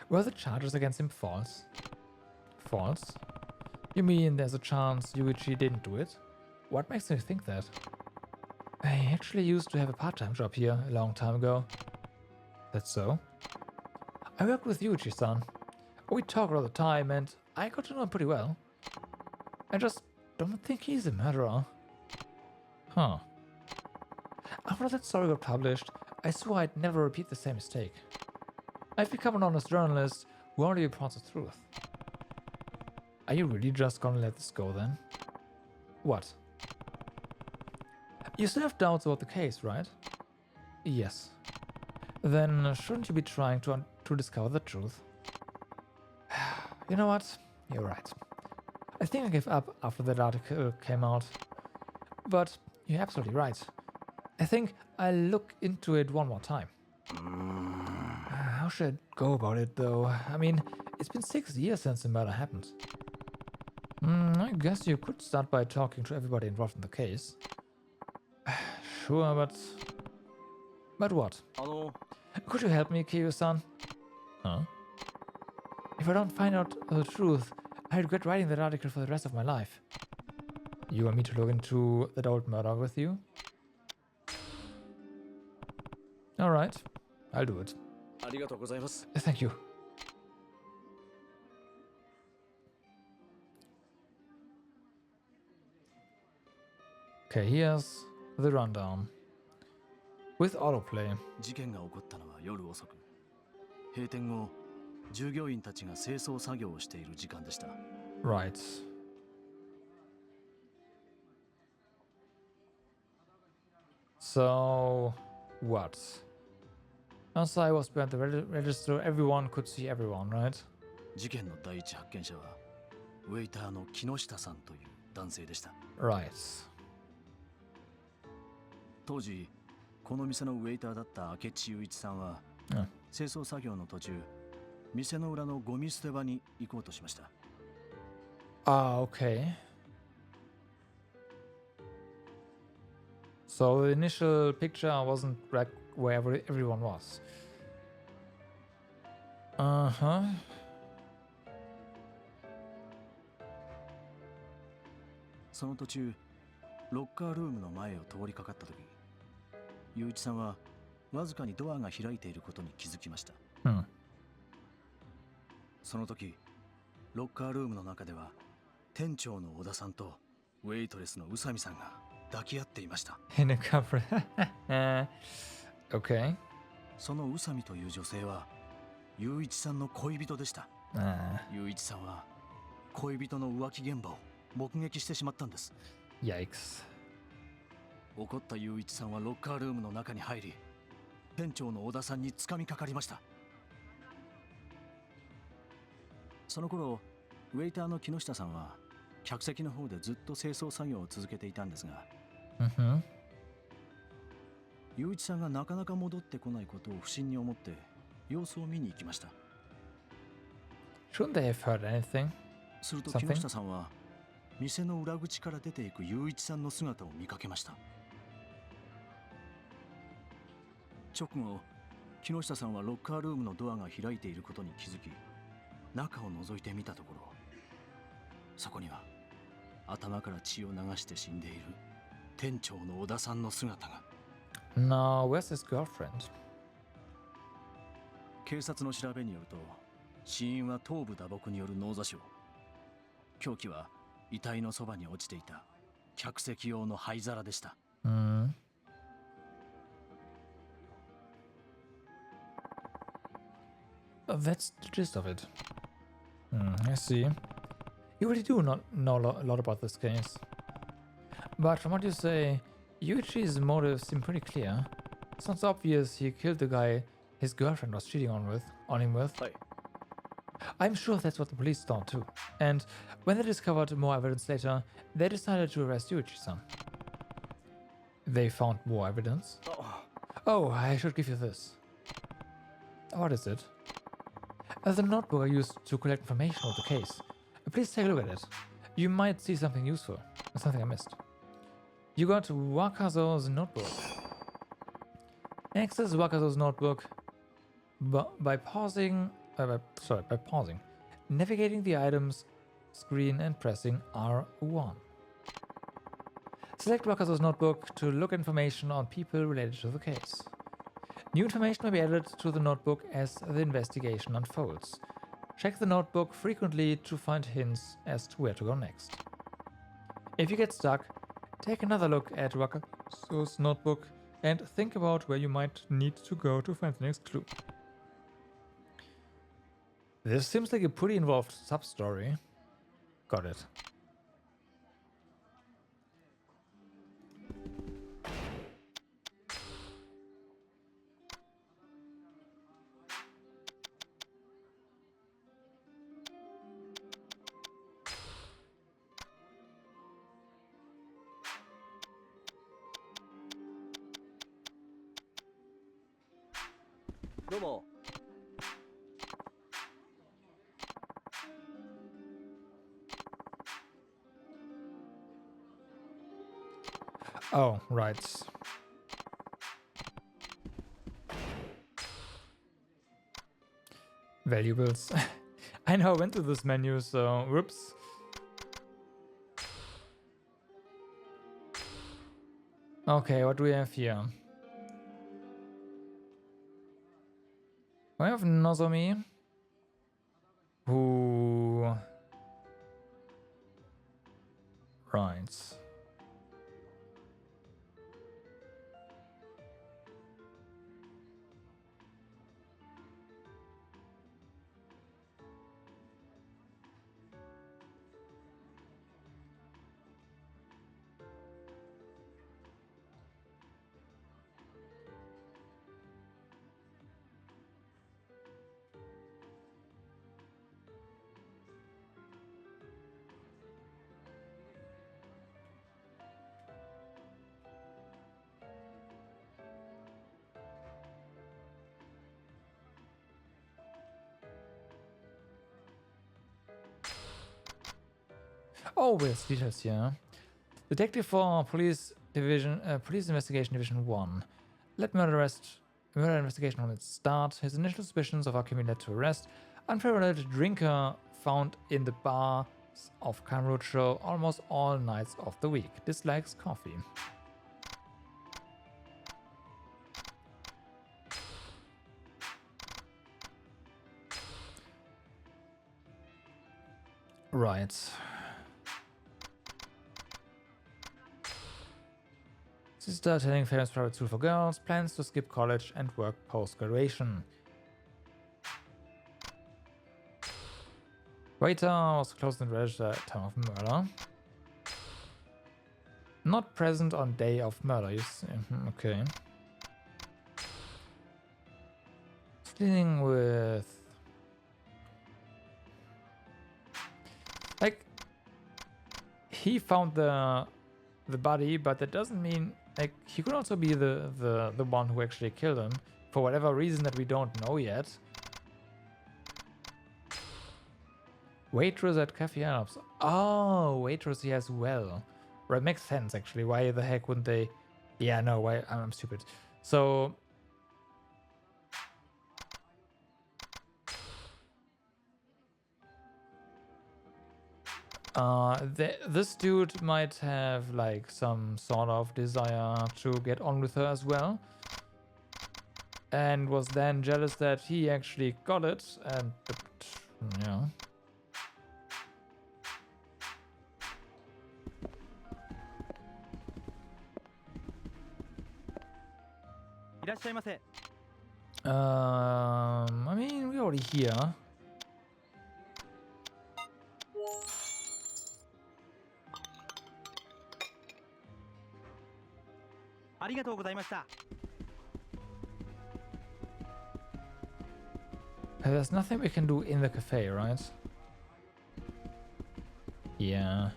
S1: Were the charges against him false? False? You mean there's a chance Yuichi didn't do it? What makes you think that? I actually used to have a part-time job here a long time ago. That's so? I worked with Yuichi-san. We talk all the time and I got to know him pretty well. I just don't think he's a murderer. Huh. After that story got published, I swore I'd never repeat the same mistake. I've become an honest journalist who only reports the truth. Are you really just gonna let this go then? What? You still have doubts about the case, right? Yes. Then shouldn't you be trying to discover the truth? You know what? You're right. I think I gave up after that article came out. But you're absolutely right. I think I'll look into it one more time. How should I go about it though? I mean, it's been 6 years since the murder happened. I guess you could start by talking to everybody involved in the case. Sure, but... But what? Could you help me, Kiryu-san? Huh? If I don't find out the truth, I regret writing that article for the rest of my life. You want me to look into that old murder with you? Alright, I'll do it. Thank you. Okay, here's the rundown. With autoplay.
S4: 事件が起こったのは夜遅く。閉店後、従業員たちが清掃作業をしている時間でした。
S1: Right. So, what? Once I was behind the register, everyone could see everyone, right?
S4: 事件の第一発見者は、ウェイターの木下さんという男性でした。
S1: Right.
S4: 当時、この店のウェイターだった明智雄一さんは、清掃作業の途中、店の裏のゴミ捨て場に行こうとしました。
S1: Ah, okay. So the initial picture wasn't like where everyone was. Uh-huh.
S4: その途中、ロッカールームの前を通りかかった時、雄一さんはわずかにドアが開いていることに気づきました。その時、ロッカールームの中では店長の小田さんとウェイトレスの宇佐美さんが抱き合っていました。
S1: In a couple. Okay.
S4: その宇佐美という女性は雄一さんの恋人でした。雄一さんは恋人の浮気現場を目撃してしまったんです。
S1: Yikes.
S4: 怒った雄一さんはロッカールームの中に入り、店長の小田さんに掴みかかりました。その頃、ウェイターの木下さんは客席の方でずっと清掃作業を続けていたんですが、雄一さんがなかなか戻ってこないことを不審に思って様子を見に行きました。
S1: Shouldn't they have heard anything?
S4: すると木下さんは店の裏口から出ていく雄一さんの姿を見かけました。直後、木下さんはロッカールームのドアが開いていることに気づき、中を覗いてみたところ、そこには頭から血を流して死んでいる店長の小田さんの姿が。
S1: No, where's his girlfriend?
S4: 警察の調べによると、死因は頭部打撲による脳挫傷。凶器は遺体のそばに落ちていた客席用の灰皿でした。
S1: That's the gist of it. I see. You really do not know a lot about this case. But from what you say, Yuichi's motives seem pretty clear. It sounds obvious he killed the guy his girlfriend was cheating on him with. I'm sure that's what the police thought too. And when they discovered more evidence later, they decided to arrest Yuichi-san. They found more evidence? Oh, I should give you this. What is it? The notebook I used to collect information on the case. Please take a look at it. You might see something useful. Something I missed. You got Wakazo's notebook. Access Wakazo's notebook by pausing, navigating the items screen and pressing R1. Select Wakazo's notebook to look information on people related to the case. New information may be added to the notebook as the investigation unfolds. Check the notebook frequently to find hints as to where to go next. If you get stuck, take another look at Wakazo's notebook and think about where you might need to go to find the next clue. This seems like a pretty involved sub-story. Got it. Oh, right. Valuables. I know I went to this menu, so whoops. Okay, what do we have here? We have Nozomi, who... Right. Oh, there's details here. Detective for Police Division, Police Investigation Division 1. Let murder investigation on its start. His initial suspicions of Akemi led to arrest. Unparalleled drinker found in the bars of Kamurocho almost all nights of the week. Dislikes coffee. Right. Sister attending famous private school for girls, plans to skip college and work post-graduation. Waiter was closed and registered at time of murder. Not present on day of murder, you see. Okay. Dealing with... Like... He found the body, but that doesn't mean... Like, he could also be the one who actually killed him, for whatever reason that we don't know yet. Waitress at Cafe Alps. Oh, waitress as well. Right, makes sense actually. Why the heck wouldn't they? Yeah, no, why? I'm stupid. So... this dude might have like some sort of desire to get on with her as well, and was then jealous that he actually got it, and yeah. I mean, we already probably here. There's nothing we can do in the cafe, right? Yeah.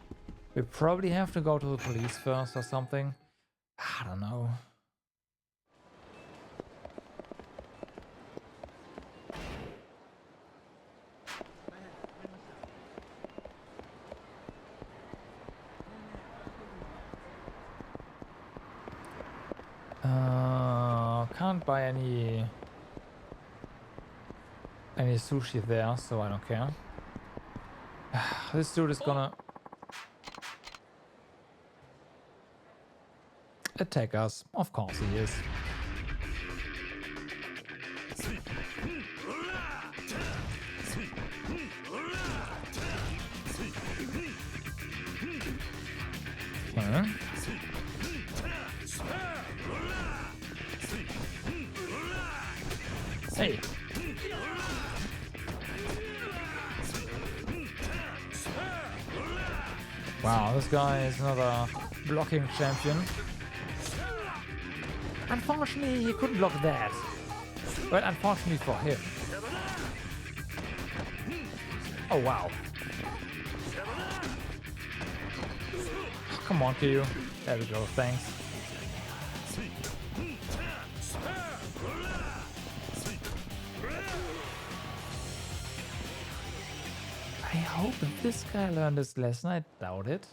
S1: We probably have to go to the police first or something. I don't know. Can't buy any sushi there, so I don't care. This dude is gonna attack us. Of course he is. Okay. Hey. Wow, this guy is another blocking champion. Unfortunately, he couldn't block that. But unfortunately for him. Oh, wow. Come on, Kiryu. There we go, thanks. I hope this guy learned his lesson. I doubt it.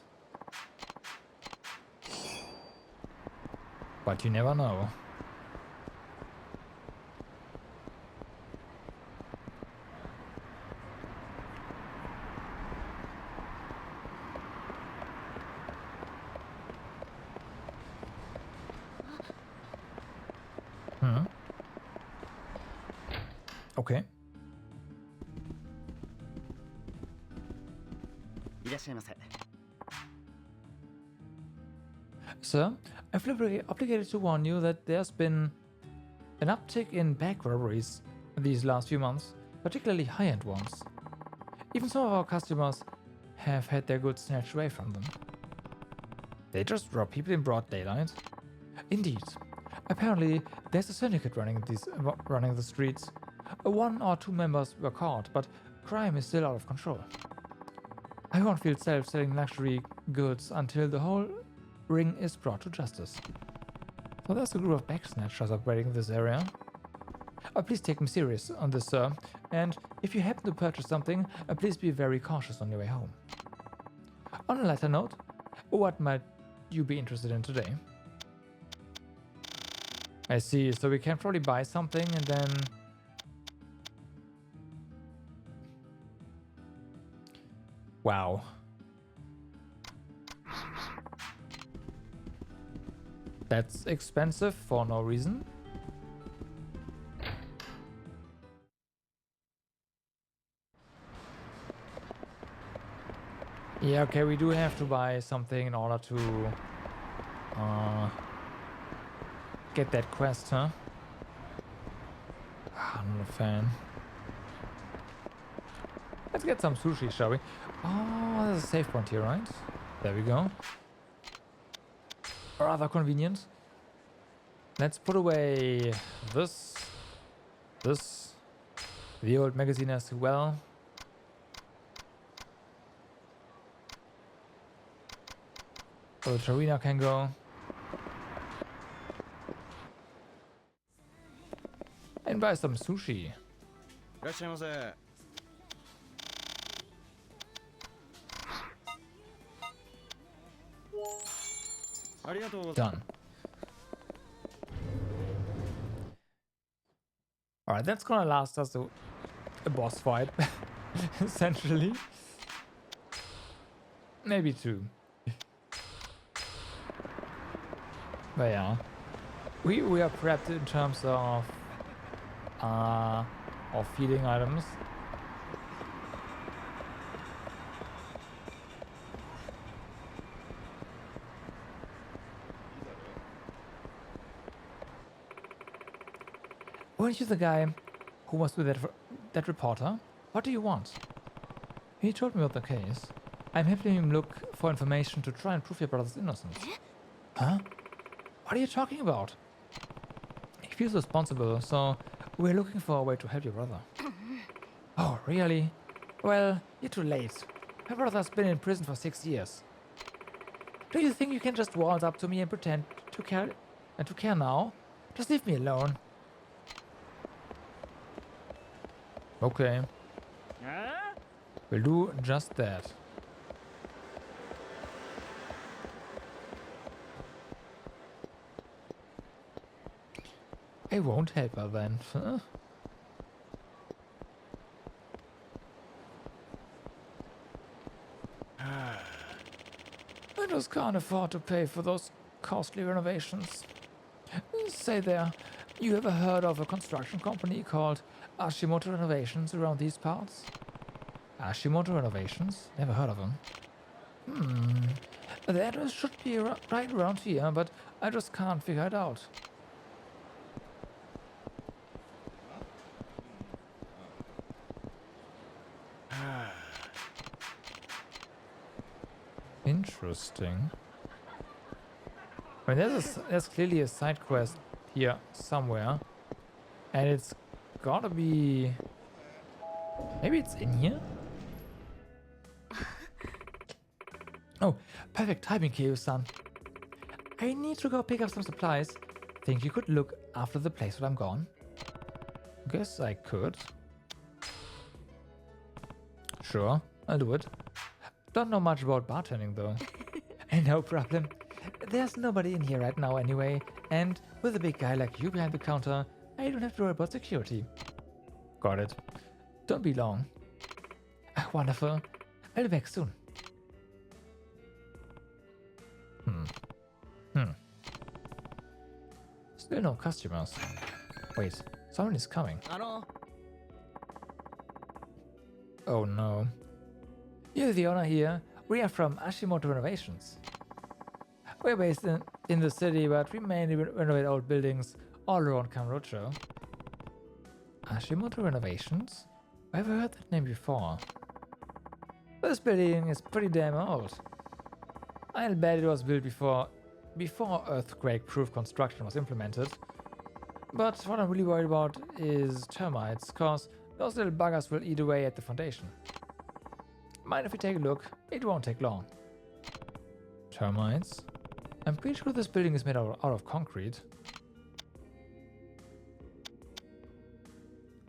S1: But you never know. Okay. Sir, I feel very obligated to warn you that there's been an uptick in bank robberies these last few months, particularly high-end ones. Even some of our customers have had their goods snatched away from them. They just rob people in broad daylight. Indeed. Apparently, there's a syndicate running the streets. One or two members were caught, but crime is still out of control. I won't feel safe selling luxury goods until the whole ring is brought to justice. So there's a group of bag snatchers operating this area. Please take me serious on this, sir. And if you happen to purchase something, please be very cautious on your way home. On a lighter note, what might you be interested in today? I see, so we can probably buy something and then... Wow. That's expensive for no reason. Yeah, okay, we do have to buy something in order to get that quest, huh? I'm not a fan. Let's get some sushi, shall we? Oh, there's a save point here, right? There we go. Rather convenient. Let's put away this, the old magazine as well. So the Tarina can go. And buy some sushi. Done. Alright, that's gonna last us a boss fight, essentially. Maybe two. But yeah, we are prepped in terms of feeding items. Weren't you the guy who was with that that reporter? What do you want? He told me about the case. I'm helping him look for information to try and prove your brother's innocence. Huh? What are you talking about? He feels responsible, so we're looking for a way to help your brother. Oh, really? Well, you're too late. My brother's been in prison for 6 years. Do you think you can just waltz up to me and pretend to care now? Just leave me alone. Okay. We'll do just that. I won't help her then. Huh? I just can't afford to pay for those costly renovations. Say there, you ever heard of a construction company called Ashimoto Renovations around these parts? Ashimoto Renovations? Never heard of them. The address should be right around here, but I just can't figure it out. Interesting. I mean, there's clearly a side quest here somewhere, and it's gotta be. Maybe it's in here. Oh, perfect timing, Kiryu-san. I need to go pick up some supplies. Think you could look after the place while I'm gone? Guess I could. Sure, I'll do it. Don't know much about bartending though. No problem. There's nobody in here right now anyway, and with a big guy like you behind the counter, I don't have to worry about security. Got it. Don't be long. Wonderful. I'll be back soon. Still no customers. Wait, someone is coming. Oh no. You're the owner here. We are from Ashimoto Renovations. We're based in the city, but we mainly renovate old buildings all around Kamurocho. Ashimoto Renovations? I've heard that name before. This building is pretty damn old. I'll bet it was built before earthquake-proof construction was implemented. But what I'm really worried about is termites, cause those little buggers will eat away at the foundation. Mind if we take a look? It won't take long. Termites? I'm pretty sure this building is made out of concrete.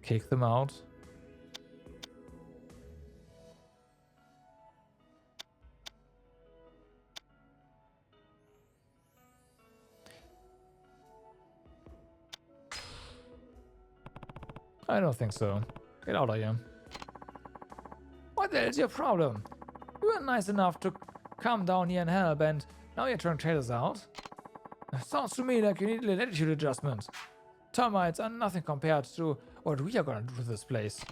S1: Kick them out. I don't think so. Get out of here. What the hell is your problem? You were nice enough to come down here and help, and now you're throwing traitors out? Sounds to me like you need a little attitude adjustment. Termites are nothing compared to what we are gonna do to this place.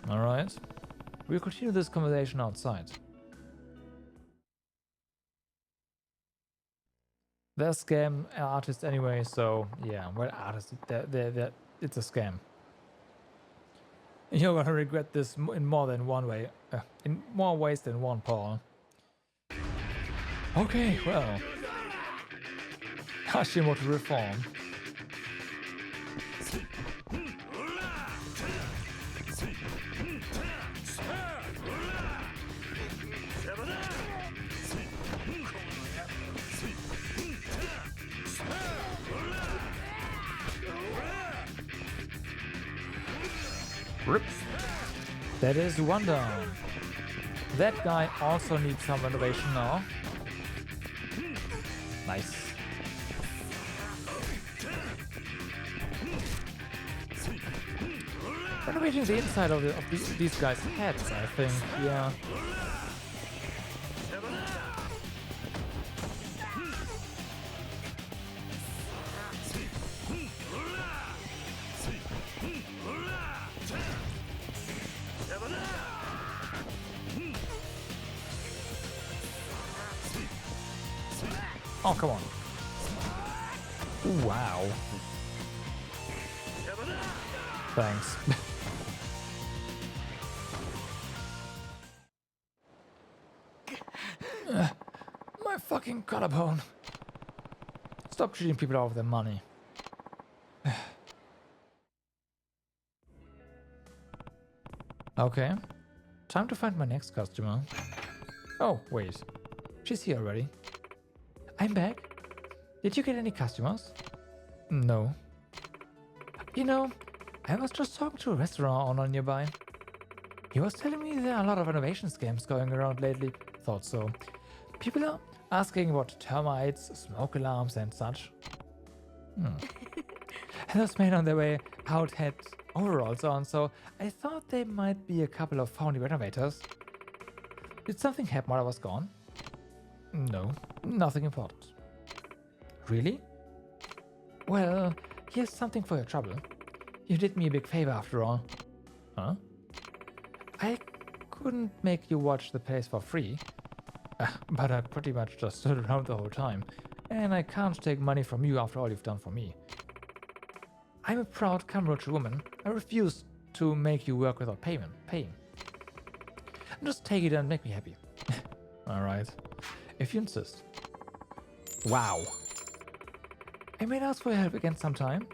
S1: Alright. We'll continue this conversation outside. They're scam artists anyway, so yeah, well, artists, it's a scam. You're gonna regret this in more than one way. In more ways than one, Paul. Okay, well. Hashimoto reform. Rip. That is one down. That guy also needs some renovation now. Nice. Renovating the inside of these guys' heads, I think. Yeah. Oh, come on. Wow. Thanks. collarbone. Stop treating people out of their money. Okay. Time to find my next customer. Oh, wait. She's here already. I'm back. Did you get any customers? No. You know, I was just talking to a restaurant owner nearby. He was telling me there are a lot of renovation scams going around lately. Thought so. People are asking about termites, smoke alarms and such. Those men on their way out had overalls on, so I thought they might be a couple of phony renovators. Did something happen while I was gone? No, nothing important. Really? Well, here's something for your trouble. You did me a big favor after all. Huh? I couldn't make you watch the place for free, but I pretty much just stood around the whole time, and I can't take money from you after all you've done for me. I'm a proud Cambridge woman. I refuse to make you work without paying. Just take it and make me happy. Alright, if you insist. Wow. I may ask for your help again sometime,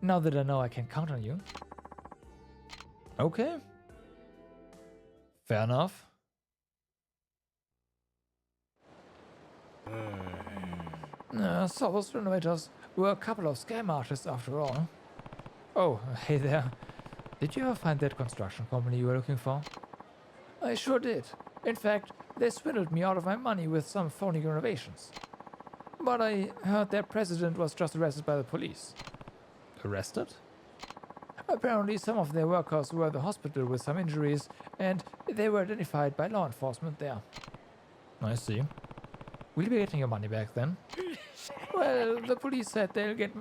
S1: now that I know I can count on you. Okay. Fair enough. So those renovators were a couple of scam artists after all. Oh, hey there. Did you ever find that construction company you were looking for? I sure did. In fact, they swindled me out of my money with some phony renovations. But I heard their president was just arrested by the police. Arrested? Apparently some of their workers were at the hospital with some injuries, and they were identified by law enforcement there. I see. Will you be getting your money back then? Well, the police said they'll get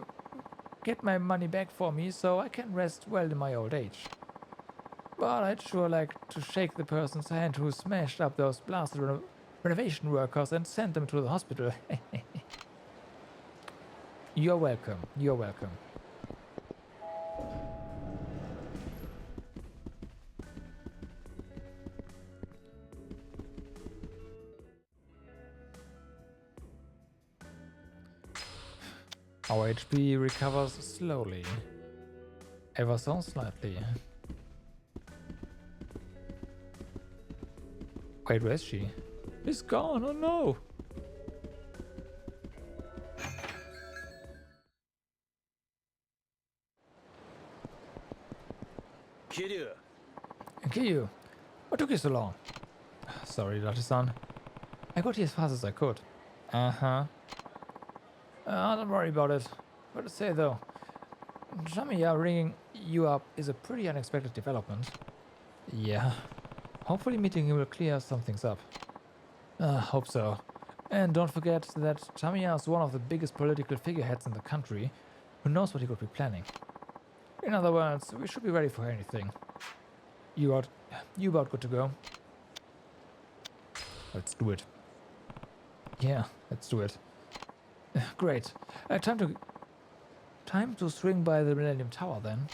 S1: my money back for me so I can rest well in my old age. But I'd sure like to shake the person's hand who smashed up those blasted renovation workers and sent them to the hospital. You're welcome. You're welcome. Our HP recovers slowly. Ever so slightly. Wait, where is she? She's gone, oh no! Kiryu, what took you so long? Sorry, Dati-san. I got here as fast as I could. Don't worry about it. What to say though, Tamiya ringing you up is a pretty unexpected development. Yeah. Hopefully meeting him will clear some things up. Hope so. And don't forget that Tamiya is one of the biggest political figureheads in the country. Who knows what he could be planning? In other words, we should be ready for anything. You about good to go? Let's do it. Yeah, let's do it. Great. Time to swing by the Millennium Tower then.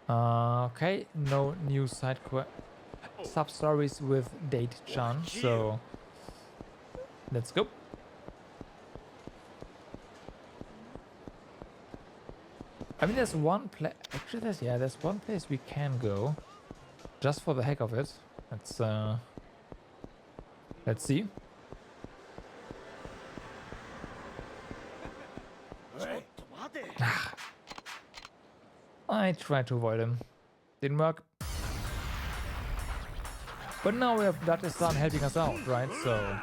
S1: Okay, no new sub-stories with Date-chan, so let's go. I mean, there's one place. Actually, there's one place we can go, just for the heck of it. Let's see. I tried to avoid him. Didn't work. But now we have Dati-san helping us out, right? So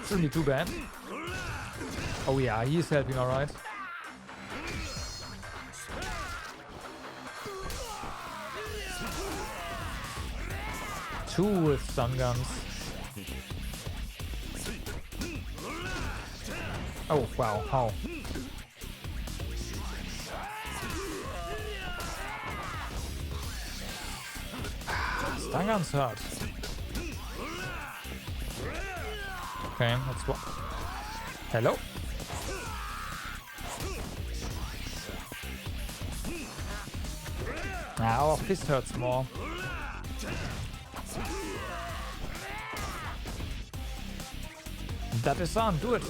S1: shouldn't be too bad. Oh yeah, he's helping alright. Two with stun guns. Oh wow, how? Stun guns hurt. Okay, that's what. Hello? Our fist hurts more. Date-san, do it!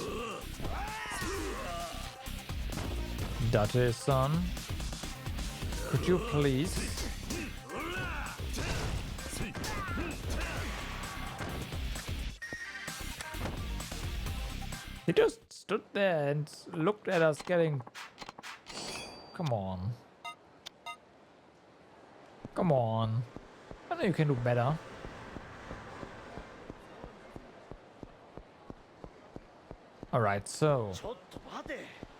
S1: Date-san, could you please? He just stood there and looked at us getting... Come on. Come on. I know you can do better. Alright, so...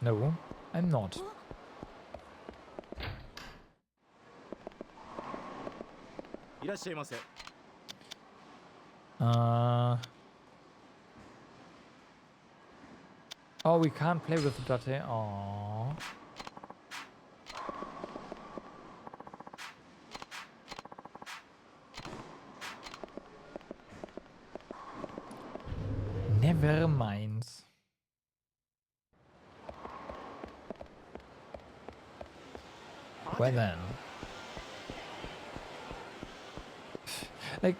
S1: No, I'm not. Oh, we can't play with the Date. Aww. Never mind. Well then. Like,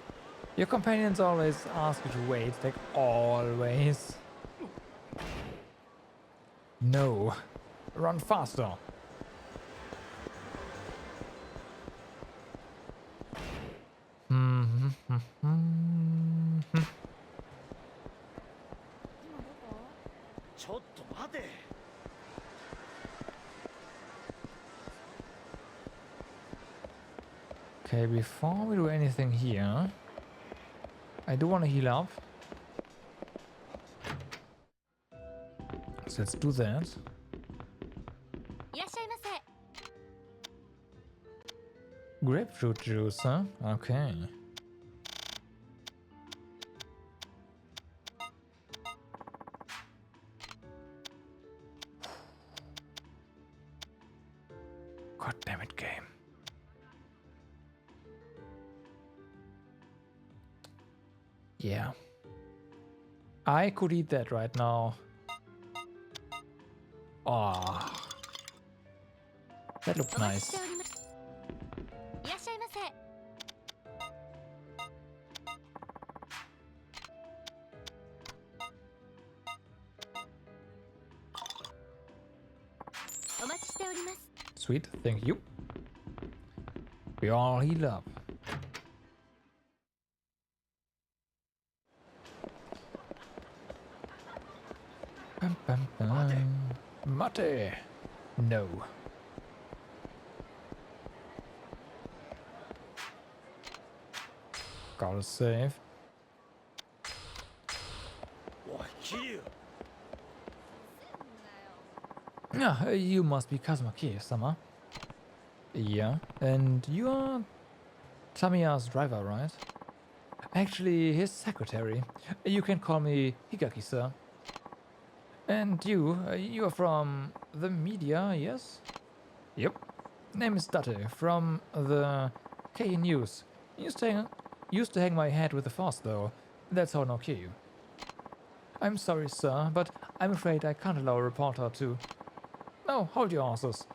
S1: your companions always ask you to wait, like always. No. Run faster. Okay, before we do anything here, I do want to heal up. So let's do that. Grapefruit juice, huh? Okay. God damn it, game. Yeah. I could eat that right now. Ah. That looks nice. Sweet, thank you. We all heal up. Bum, bum, bum. Mate. No. Gotta save. Yeah, you must be Kazumaki-sama. Yeah, and you are Tamiya's driver, right? Actually, his secretary. You can call me Higaki, sir. And you are from the media, yes? Yep. Name is Date, from the K News. Used to hang my head with the Force, though. That's how I know you. I'm sorry, sir, but I'm afraid I can't allow a reporter to... No, hold your horses.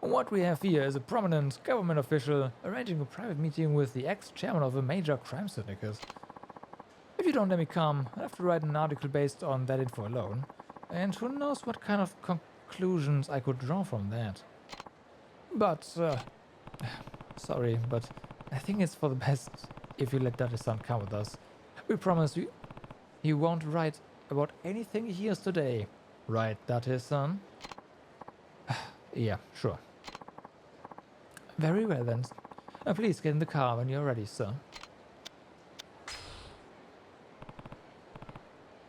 S1: What we have here is a prominent government official arranging a private meeting with the ex-chairman of a major crime syndicate. If you don't let me come, I'll have to write an article based on that info alone. And who knows what kind of conclusions I could draw from that. But, sorry, but I think it's for the best if you let Date-san come with us. We promise you he won't write about anything he hears today. Right, Date-san? Yeah, sure. Very well then. Please get in the car when you're ready, sir.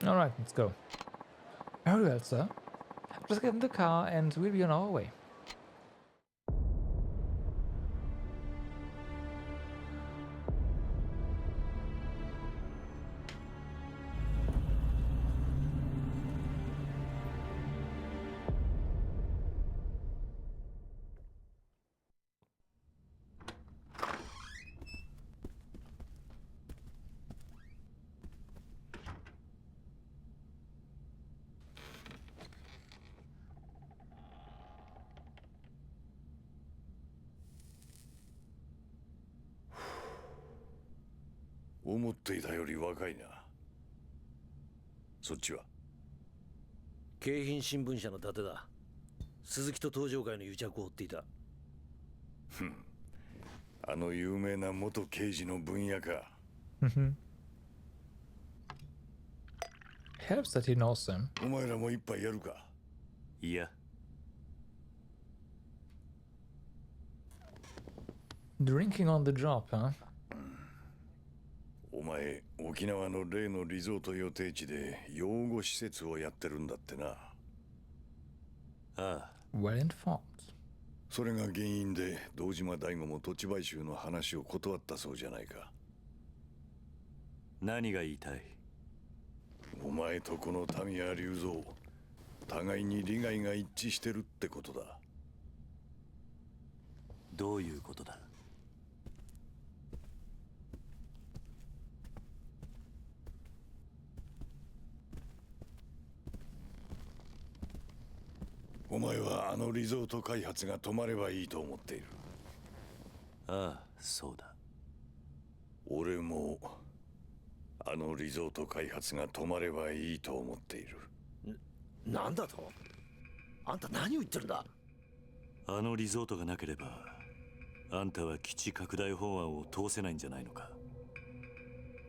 S1: Alright, let's go. Very well, sir. Just get in the car and we'll be on our way.
S14: 思っていたより若いな。そっちは？
S6: 京浜新聞社の伊達だ。鈴木と東上会の癒着を追っていた。
S14: ふん、あの有名な元刑事の分野か。
S1: Helps that he knows them.
S14: お前らも一杯やるか？
S4: いや。
S1: Drinking on the job, huh?
S14: お前、沖縄の例のリゾート予定地で養護施設をやってるんだってな。あ
S4: あ。
S1: Well informed.
S14: それが原因で堂島大吾も土地買収の話を断ったそうじゃないか。
S4: 何が言いたい？
S14: お前とこの民谷隆三、互いに利害が一致してるってことだ。
S4: どういうことだ？
S14: お前はあのリゾート開発が止まればいいと思っている。
S4: ああ、そうだ。
S14: 俺もあのリゾート開発が止まればいいと思っている。
S6: なんだと？あんた何を言ってるんだ？
S4: あのリゾートがなければあんたは基地拡大法案を通せないんじゃないのか？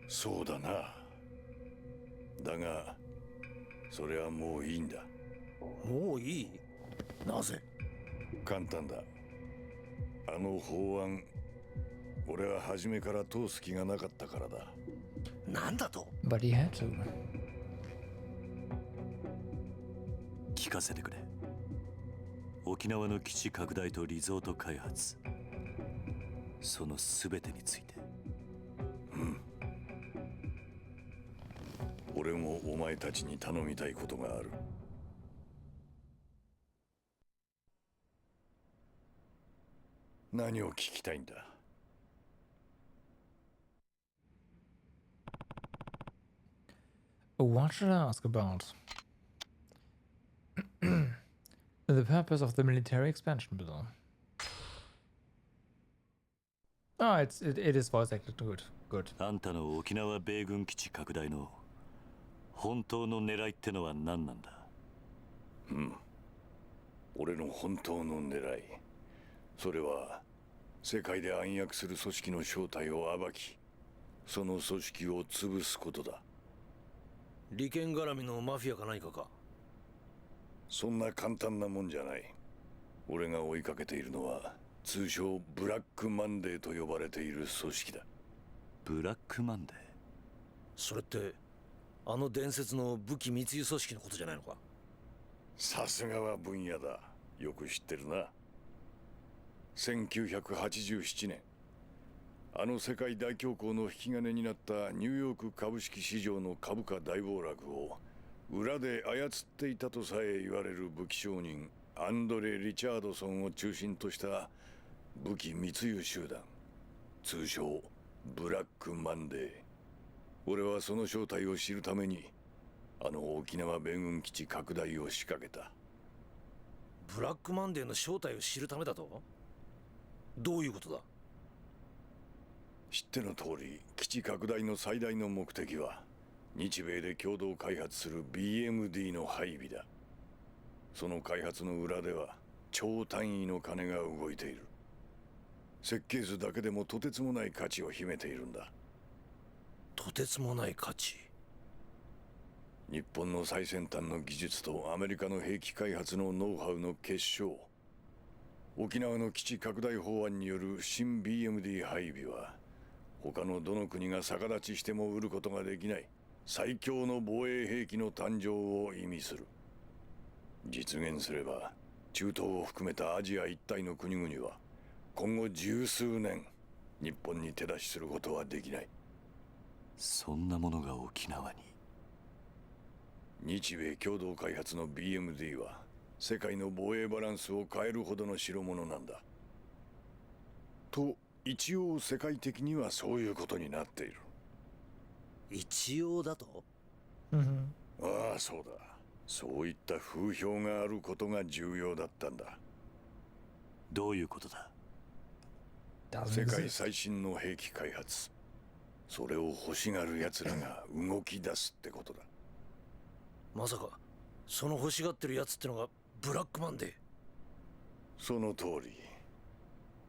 S14: そうだな。だがそれはもういいんだ。
S6: もういい？なぜ？
S14: 簡単だ。あの法案、俺は初めから通す気がなかったからだ。
S6: なんだと？
S1: But he had to.
S4: 聞かせてくれ。沖縄の基地拡大とリゾート開発、その全てについて。
S14: うん。俺もお前たちに頼みたいことがある。何を聞きたいんだ
S1: ？What should I ask about? The purpose of the military expansion bill. Ah, it is voice acted. Good.
S4: あんたの沖縄米軍基地拡大の本当の狙いってのは何なんだ？
S14: うん。俺の本当の狙い。それは世界で暗躍する組織の正体を暴き、その組織を潰すことだ。
S6: 利権絡みのマフィアか何かか？
S14: そんな簡単なもんじゃない。俺が追いかけているのは通称ブラックマンデーと呼ばれている組織だ。
S4: ブラックマンデー？
S6: それってあの伝説の武器密輸組織のことじゃないのか？
S14: さすがは分野だ。よく知ってるな。1987年、あの世界大恐慌の引き金になったニューヨーク株式市場の株価大暴落を裏で操っていたとさえ言われる武器商人アンドレ・リチャードソンを中心とした武器密輸集団、通称ブラックマンデー。俺はその正体を知るためにあの沖縄米軍基地拡大を仕掛けた。
S6: ブラックマンデーの正体を知るためだと？どういうことだ？
S14: 知っての通り、基地拡大の最大の目的は日米で共同開発する BMD の配備だ。その開発の裏では超単位の金が動いている。設計図だけでもとてつもない価値を秘めているんだ。
S6: とてつもない価値？
S14: 日本の最先端の技術とアメリカの兵器開発のノウハウの結晶。沖縄の基地拡大法案による新 BMD 配備は他のどの国が逆立ちしても売ることができない最強の防衛兵器の誕生を意味する。実現すれば中東を含めたアジア一帯の国々は今後十数年日本に手出しすることはできない。
S4: そんなものが沖縄に？
S14: 日米共同開発の BMD は世界の防衛バランスを変えるほどの代物なんだ。と一応世界的にはそういうことになっている。
S6: 一応だと？
S14: ああ、そうだ。そういった風評があることが重要だったんだ。
S4: どういうことだ？
S14: 世界最新の兵器開発、それを欲しがる奴らが動き出すってことだ。
S6: まさかその欲しがってるやつってのがブラックマンデー？
S14: その通り。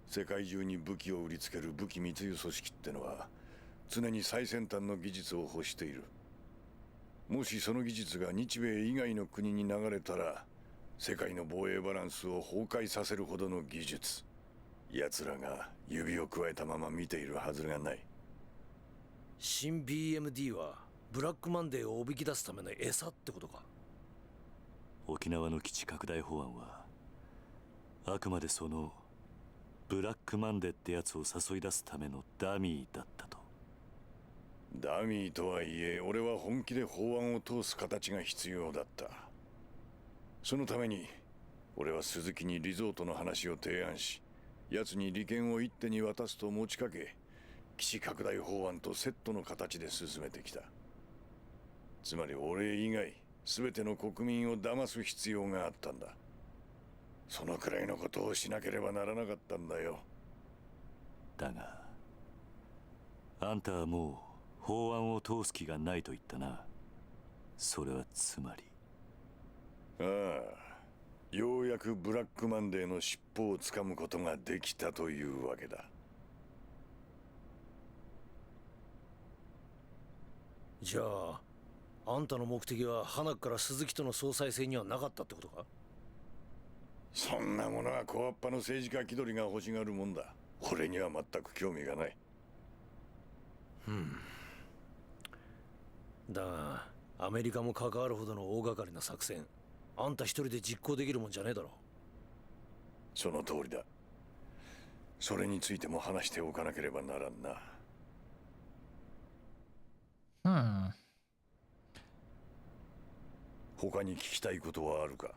S14: 世界中に武器を売りつける武器密輸組織ってのは常に最先端の技術を欲している。もしその技術が日米以外の国に流れたら世界の防衛バランスを崩壊させるほどの技術。奴らが指を加えたまま見ているはずがない。
S6: 新 BMD はブラックマンデーをおびき出すための餌ってことか？
S4: 沖縄の基地拡大法案はあくまでそのブラックマンデーってやつを誘い出すためのダミーだったと。
S14: ダミーとはいえ俺は本気で法案を通す形が必要だった。そのために俺は鈴木にリゾートの話を提案し、奴に利権を一手に渡すと持ちかけ、基地拡大法案とセットの形で進めてきた。つまり俺以外全ての国民を騙す必要があったんだ。そのくらいのことをしなければならなかったんだよ。
S4: だがあんたはもう法案を通す気がないと言ったな。それはつまり。
S14: ああ、ようやくブラックマンデーの尻尾をつかむことができたというわけだ。
S6: じゃああんたの目的は花から鈴木との総裁選にはなかったってことか？
S14: そんなものは小っぱの政治家気取りが欲しがるもんだ。俺には全く興味がない。
S6: だがアメリカも関わるほどの大掛かりな作戦、あんた一人で実行できるもんじゃねえだろ。
S14: その通りだ。それについても話しておかなければならんな。他に聞きたいことはあるか？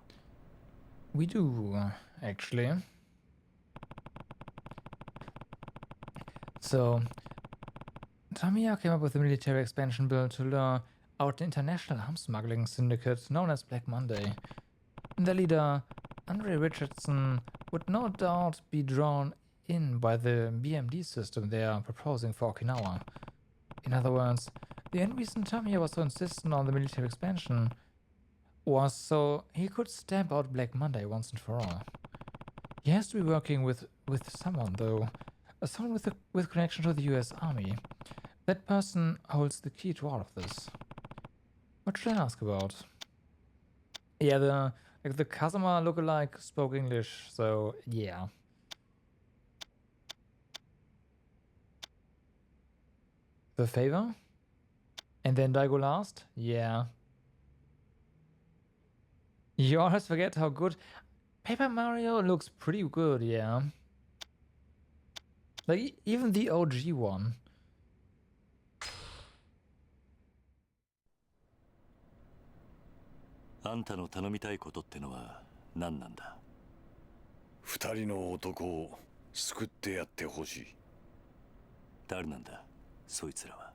S1: We do, actually. So, Tamiya came up with a military expansion bill to lure out the international arms smuggling syndicate known as Black Monday. Their leader, Andre Richardson, would no doubt be drawn in by the BMD system they are proposing for Okinawa. In other words, the end reason Tamiya was so insistent on the military expansion was so he could stamp out Black Monday once and for all. He has to be working with someone, though. Someone with connection to the US Army. That person holds the key to all of this. What should I ask about? Yeah, the Kazama lookalike spoke English, so yeah. The favor? And then Daigo last? Yeah. You always forget how good Paper Mario looks pretty good, yeah. Like, even the OG one.
S4: あんたの頼みたいことってのは何なんだ？
S14: 二人の男を救ってやってほしい。
S4: 誰なんだそいつらは？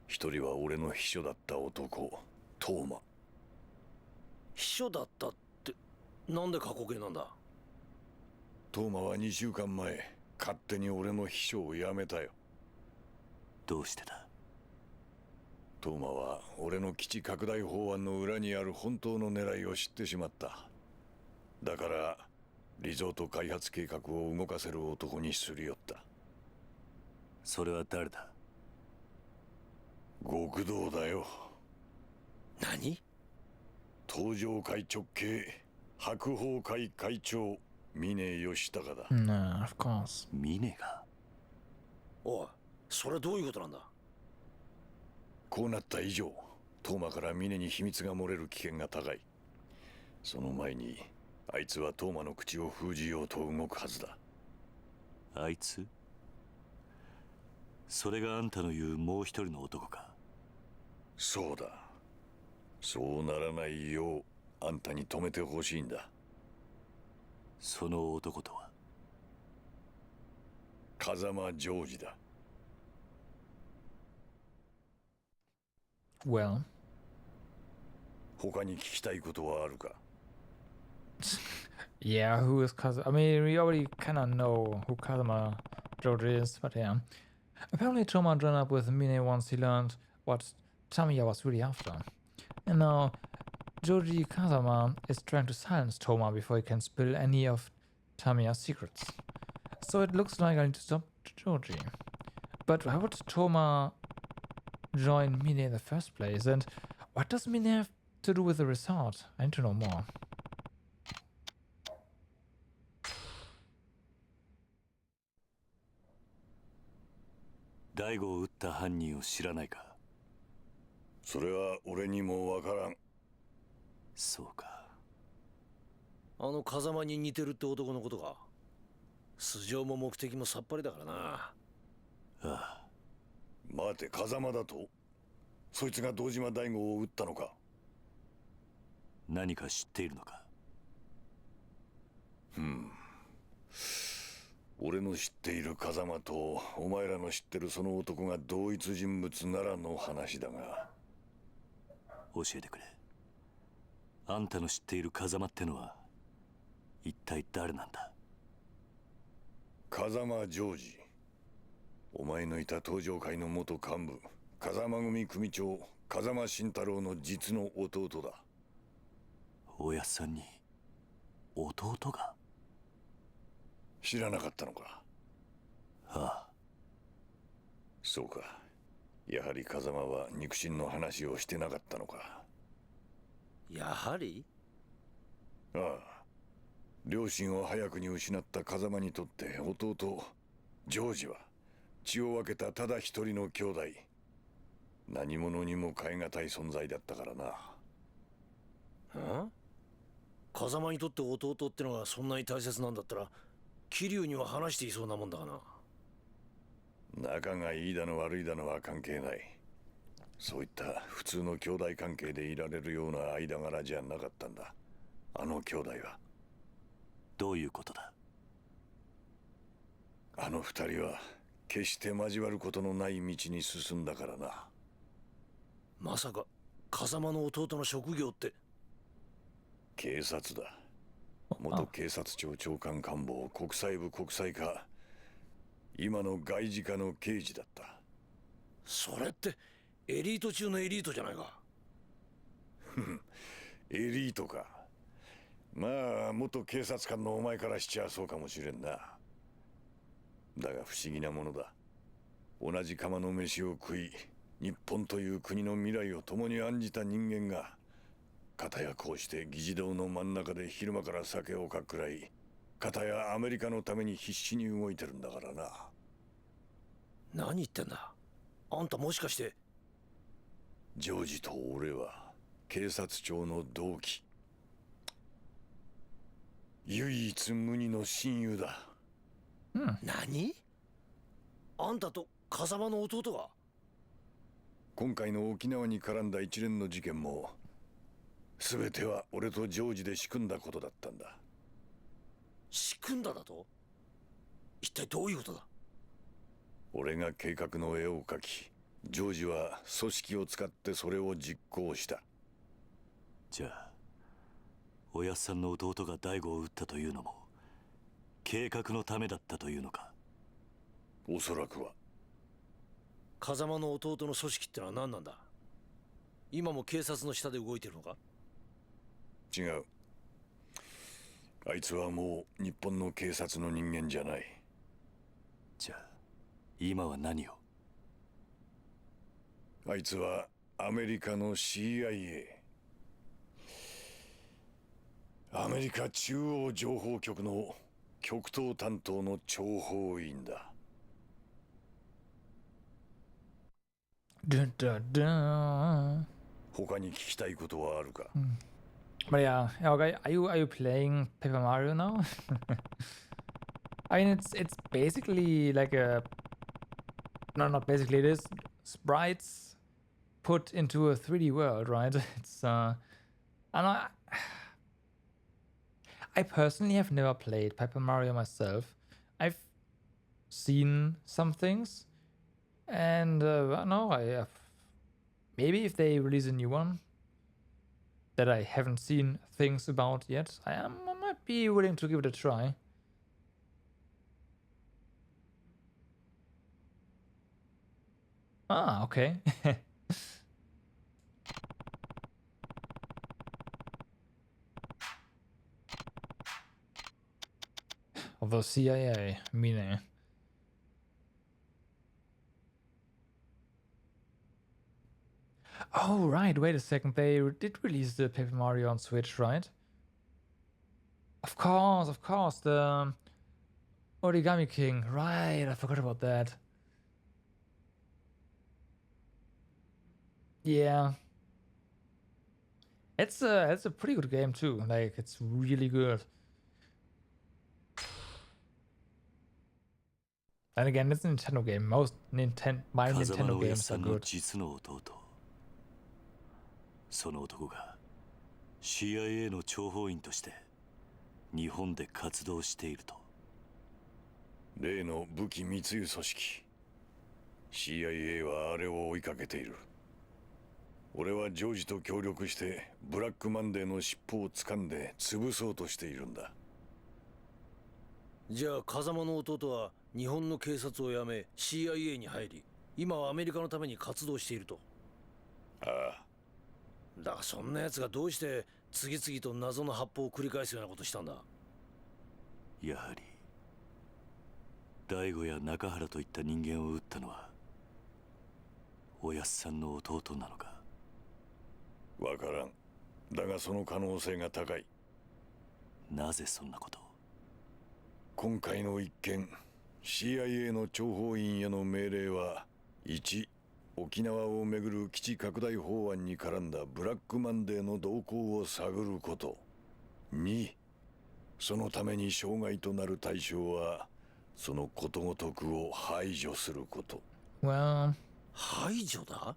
S14: 一人は俺の秘書だった男、トーマ。
S6: 秘書だったってなんで過去形なんだ？
S14: トーマは2週間前勝手に俺の秘書を辞めたよ。
S4: どうしてだ？
S14: トーマは俺の基地拡大法案の裏にある本当の狙いを知ってしまった。だからリゾート開発計画を動かせる男にすり寄った。
S4: それは誰だ？
S14: 極道だよ。
S6: 何？
S14: 東上会直系白鵬会会長峰義孝だ。
S1: Nah, of course.
S4: 峰が？
S6: おい、それどういうことなんだ？
S14: こうなった以上、トーマから峰に秘密が漏れる危険が高い。その前にあいつはトーマの口を封じようと動くはずだ。
S4: あいつ？それがあんたの言うもう一人の男か？
S14: そうだ。そうならないようあんたに止めてほしいんだ。
S4: その男とは？
S14: 風間ジョージだ。
S1: Well.
S14: 他に聞きたいことはあるか？
S1: Yeah, who is Kazama? I mean, we already kind of know who Kazama George is, but yeah. Apparently Toma joined up with Mine once he learned what Tamiya was really after. And now Joji Kazama is trying to silence Toma before he can spill any of Tamiya's secrets. So it looks like I need to stop Joji. But why would Toma join Mine in the first place? And what does Mine have to do with the resort? I need to know more.
S4: 大悟を撃った犯人を知らないか？
S14: それは俺にもわからん。
S4: そうか。
S6: あの風間に似てるって男のことか。素性も目的もさっぱりだからな。
S4: ああ。
S14: 待て、風間だと？そいつが堂島大吾を撃ったのか？
S4: 何か知っているのか？
S14: 俺の知っている風間とお前らの知ってるその男が同一人物ならの話だが。
S4: 教えてくれ。あんたの知っている風間ってのは一体誰なんだ？
S14: 風間ジョージ。お前のいた東上会の元幹部、風間組組長風間慎太郎の実の弟だ。
S4: おやっさんに弟が？
S14: 知らなかったのか？
S4: ああ。
S14: そうか。やはり風間は肉親の話をしてなかったのか。
S6: やはり？
S14: ああ。両親を早くに失った風間にとって弟ジョージは血を分けたただ一人の兄弟。何者にも代え難い存在だったからな。
S6: 風間にとって弟ってのがそんなに大切なんだったら桐生には話していそうなもんだがな。
S14: 仲がいいだの悪いだのは関係ない。そういった普通の兄弟関係でいられるような間柄じゃなかったんだ、あの兄弟は。
S4: どういうことだ？
S14: あの二人は決して交わることのない道に進んだからな。
S6: まさか風間の弟の職業って？
S14: 警察だ。元警察庁長官官房国際部国際課、今の外事課の刑事だった。
S6: それってエリート中のエリートじゃないか。
S14: エリートか。まあ元警察官のお前からしちゃそうかもしれんな。だが不思議なものだ。同じ釜の飯を食い、日本という国の未来を共に案じた人間が、片やこうして議事堂の真ん中で昼間から酒をかくらい、片やアメリカのために必死に動いてるんだからな。
S6: 何言ってんだ？あんたもしかして。
S14: ジョージと俺は警察庁の同期。唯一無二の親友だ。
S6: 何？あんたと風間の弟が？
S14: 今回の沖縄に絡んだ一連の事件も全ては俺とジョージで仕組んだことだったんだ。
S6: 仕組んだだと？一体どういうことだ？
S14: 俺が計画の絵を描き、ジョージは組織を使ってそれを実行した。
S4: じゃあおやっさんの弟が大悟を撃ったというのも計画のためだったというのか？
S14: おそらくは。
S6: 風間の弟の組織ってのは何なんだ？今も警察の下で動いてるのか？
S14: 違う。あいつはもう日本の警察の人間じゃない。
S4: じゃあ今は何を？
S14: あいつはアメリカの CIA、 アメリカ中央情報局の極東担当の諜報員だ。他に聞きたいことはあるか？
S1: But yeah, okay. Are you playing Paper Mario now? I mean, it's basically like a no, not basically. It is sprites put into a 3D world, right? It's I personally have never played Paper Mario myself. I've seen some things, and no, I have. Maybe if they release a new one that I haven't seen things about yet, I might be willing to give it a try. Ah, okay. Of the CIA, meaning. Oh, right, wait a second. They did release the Paper Mario on Switch, right? Of course. The Origami King. Right, I forgot about that. Yeah. It's a pretty good game too. Like, it's really good. And again, it's a Nintendo game. Most my Nintendo games are good.
S4: 実の弟。その男が CIA の諜報員として日本で活動していると。
S14: 例の武器密輸組織 CIA はあれを追いかけている。俺はジョージと協力してブラックマンデーの尻尾を掴んで潰そうとしているんだ。
S6: じゃあ風間の弟は日本の警察を辞め CIA に入り、今はアメリカのために活動していると。
S14: ああ。
S6: だがそんな奴がどうして次々と謎の発砲を繰り返すようなことしたんだ。
S4: やはり大悟や中原といった人間を撃ったのはおやっさんの弟なのか。
S14: わからん。だがその可能性が高い。
S4: なぜそんなことを。
S14: 今回の一件 CIA の諜報員への命令は1、沖縄をめぐる基地拡大法案に絡んだブラックマンデーの動向を探ること。2、そのために障害となる対象はそのことごとくを排除すること。
S1: Well,
S6: 排除だ。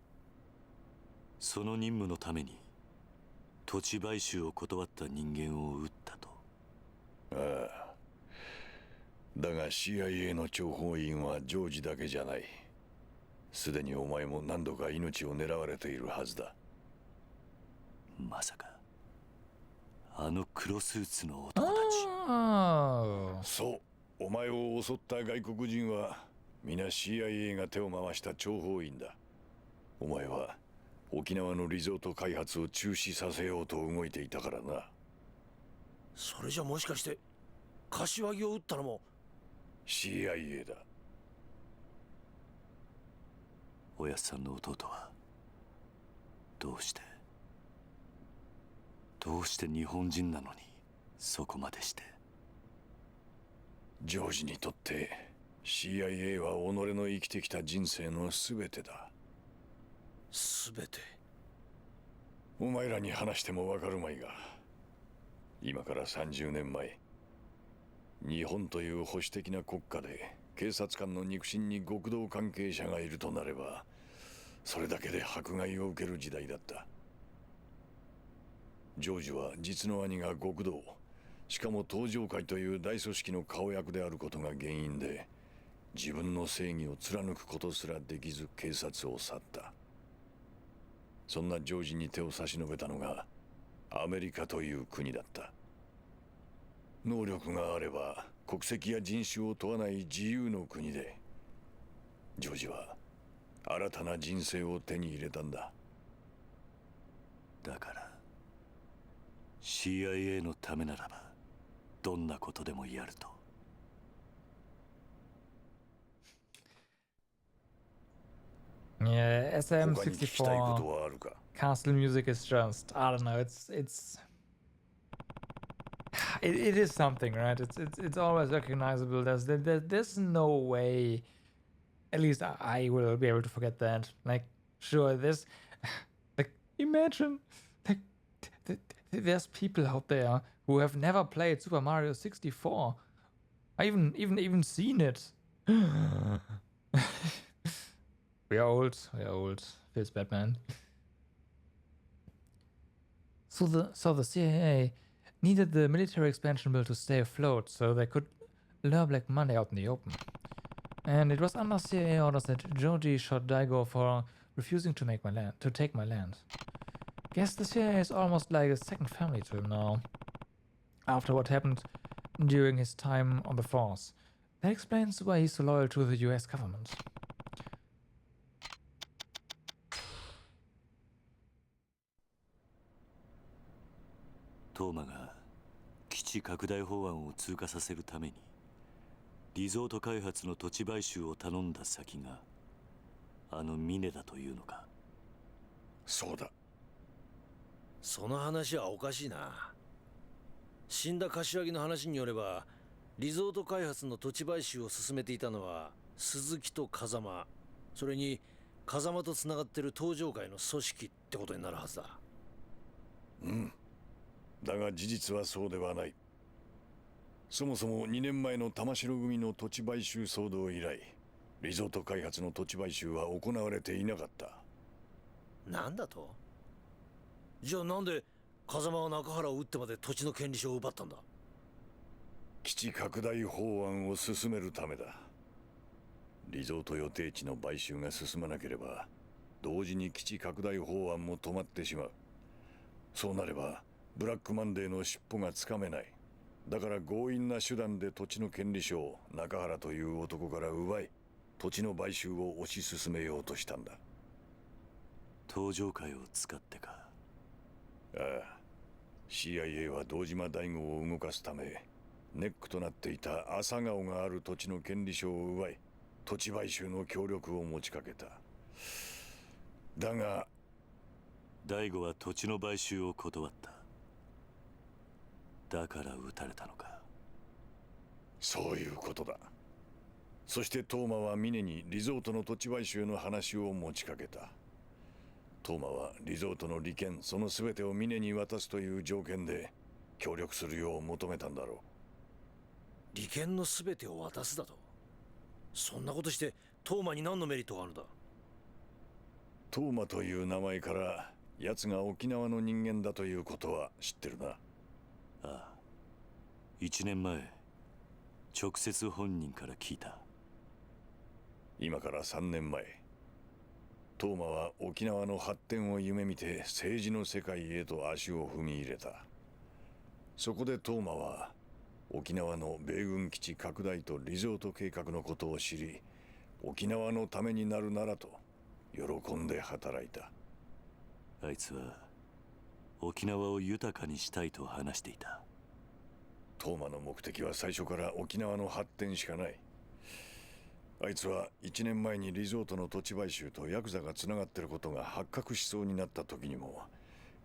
S4: その任務のために土地買収を断った人間を撃ったと。
S14: ああ。だが CIA の諜報員はジョージだけじゃない。すでにお前も何度か命を狙われているはずだ。
S4: まさかあの黒スーツの男たち。
S14: そう、お前を襲った外国人は皆 CIA が手を回した諜報員だ。お前は沖縄のリゾート開発を中止させようと動いていたからな。
S6: それじゃもしかして柏木を撃ったのも
S14: CIA だ。
S4: おやっさんの弟はどうして日本人なのにそこまでして。
S14: ジョージにとって CIA は己の生きてきた人生の全てだ。
S6: 全て。
S14: お前らに話してもわかるまいが、今から30年前、日本という保守的な国家で警察官の肉親に極道関係者がいるとなれば、それだけで迫害を受ける時代だった。ジョージは実の兄が極道、しかも東上会という大組織の顔役であることが原因で、自分の正義を貫くことすらできず警察を去った。そんなジョージに手を差し伸べたのがアメリカという国だった。能力があれば国籍や人種を問わない自由の国で、ジョージは新たな人生を手に入れたんだ。
S4: だから CIA のためならばどんなことでもやると。
S1: Yeah, SM64 castle music is just, I don't know, it is something, right? It's always recognizable. There's no way, at least I will be able to forget that. Like, sure, like, imagine, like, there's people out there who have never played Super Mario 64. I even seen it. We are old. Feels bad, man. So the CIA needed the military expansion bill to stay afloat, so they could lure black money out in the open. And it was under CIA orders that Georgie shot Daigo for refusing to take my land. Guess the CIA is almost like a second family to him now, after what happened during his time on the force. That explains why he's so loyal to the US government.
S4: トーマが基地拡大法案を通過させるためにリゾート開発の土地買収を頼んだ先があの峰だというのか。
S12: そうだ。
S6: その話はおかしいな。死んだ柏木の話によれば、リゾート開発の土地買収を進めていたのは鈴木と風間、それに風間とつながってる東上会の組織ってことになるはずだ。
S12: うん。だが事実はそうではない。そもそも2年前の玉城組の土地買収騒動以来、リゾート開発の土地買収は行われていなかった。
S6: なんだと？じゃあなんで風間は中原を撃ってまで土地の権利書を奪ったんだ？
S12: 基地拡大法案を進めるためだ。リゾート予定地の買収が進まなければ、同時に基地拡大法案も止まってしまう。そうなればブラックマンデーの尻尾がつかめない。だから強引な手段で土地の権利書を中原という男から奪い、土地の買収を推し進めようとしたんだ。
S4: 東上会を使ってか。
S12: ああ、CIA は堂島大吾を動かすためネックとなっていた朝顔がある土地の権利書を奪い、土地買収の協力を持ちかけた。だが
S4: 大吾は土地の買収を断った。だから撃たれたのか。
S12: そういうことだ。そしてトーマは峰にリゾートの土地買収の話を持ちかけた。トーマはリゾートの利権その全てを峰に渡すという条件で協力するよう求めたんだろう。
S6: 利権の全てを渡すだと？そんなことしてトーマに何のメリットがあるんだ？
S12: トーマという名前から奴が沖縄の人間だということは知ってるな。あ
S4: あ、1年前直接本人から聞いた。
S12: 今から3年前、トーマは沖縄の発展を夢見て政治の世界へと足を踏み入れた。そこでトーマは沖縄の米軍基地拡大とリゾート計画のことを知り、沖縄のためになるならと喜んで働いた。
S4: あいつは沖縄を豊かにしたいと話していた。
S12: トーマの目的は最初から沖縄の発展しかない。あいつは1年前にリゾートの土地買収とヤクザがつながっていることが発覚しそうになった時にも、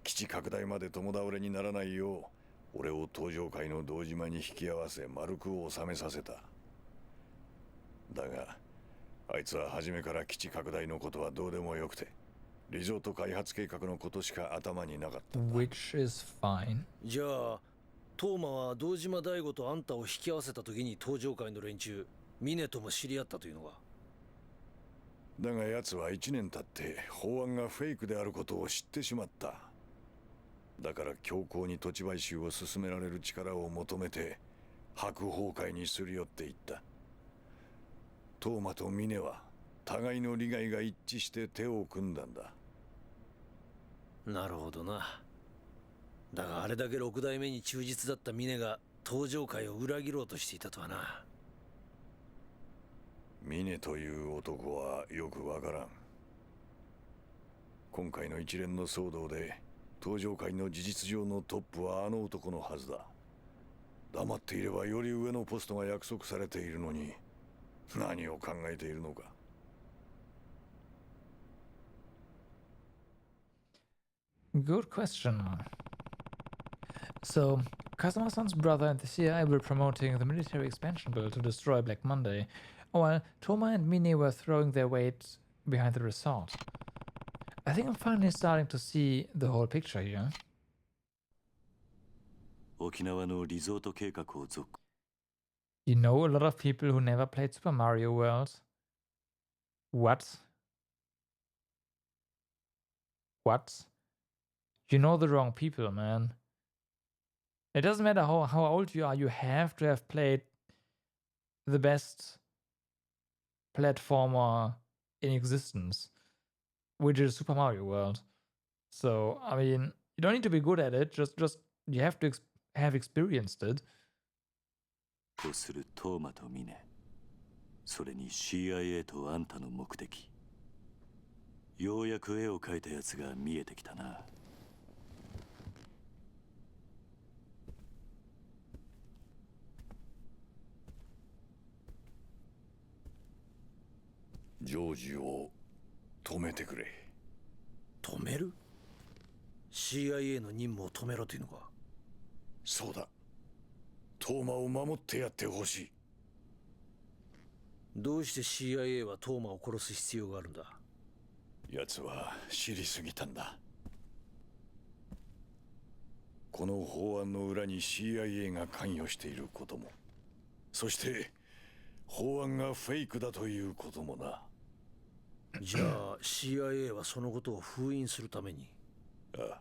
S12: 基地拡大まで共倒れにならないよう俺を東上会の堂島に引き合わせ丸く収めさせた。だがあいつは初めから基地拡大のことはどうでもよくて、リゾート開発計画のことしか頭になかった。
S1: Which is fine.
S6: じゃあトーマは堂島大吾とあんたを引き合わせた時に東上会の連中峰とも知り合ったというのか？
S12: だが奴は1年経って法案がフェイクであることを知ってしまった。だから強硬に土地買収を進められる力を求めて白鵬会にすり寄っていった。トーマと峰は互いの利害が一致して手を組んだんだ。
S6: なるほどな。だがあれだけ6代目に忠実だった峰が東上会を裏切ろうとしていたとはな。
S12: 峰という男はよくわからん。今回の一連の騒動で東上会の事実上のトップはあの男のはずだ。黙っていればより上のポストが約束されているのに何を考えているのか。
S1: Good question. So, Kazuma-san's brother and the CIA were promoting the military expansion bill to destroy Black Monday, while Toma and Mine were throwing their weight behind the resort. I think I'm finally starting to see the whole picture here.
S4: 沖縄のリゾート計画を続
S1: You know a lot of people who never played Super Mario World. What? What? You know the wrong people, man. It doesn't matter how old you are, you have to have played the best platformer in existence, which is Super Mario World. So, I mean, you don't need to be good at it, just you have to have experienced it.
S4: とするトーマとミネ、それに CIA とあんたの目的。ようやく絵を描いたやつが見えてきたな。
S12: ジョージを止めてくれ。
S6: 止める？ CIA の任務を止めろというのか？
S12: そうだ。トーマを守ってやってほしい。
S6: どうして CIA はトーマを殺す必要があるんだ？
S12: 奴は知りすぎたんだ。この法案の裏に CIA が関与していることも、そして法案がフェイクだということもな。
S6: じゃあ CIA はそのことを封印するために？
S12: ああ。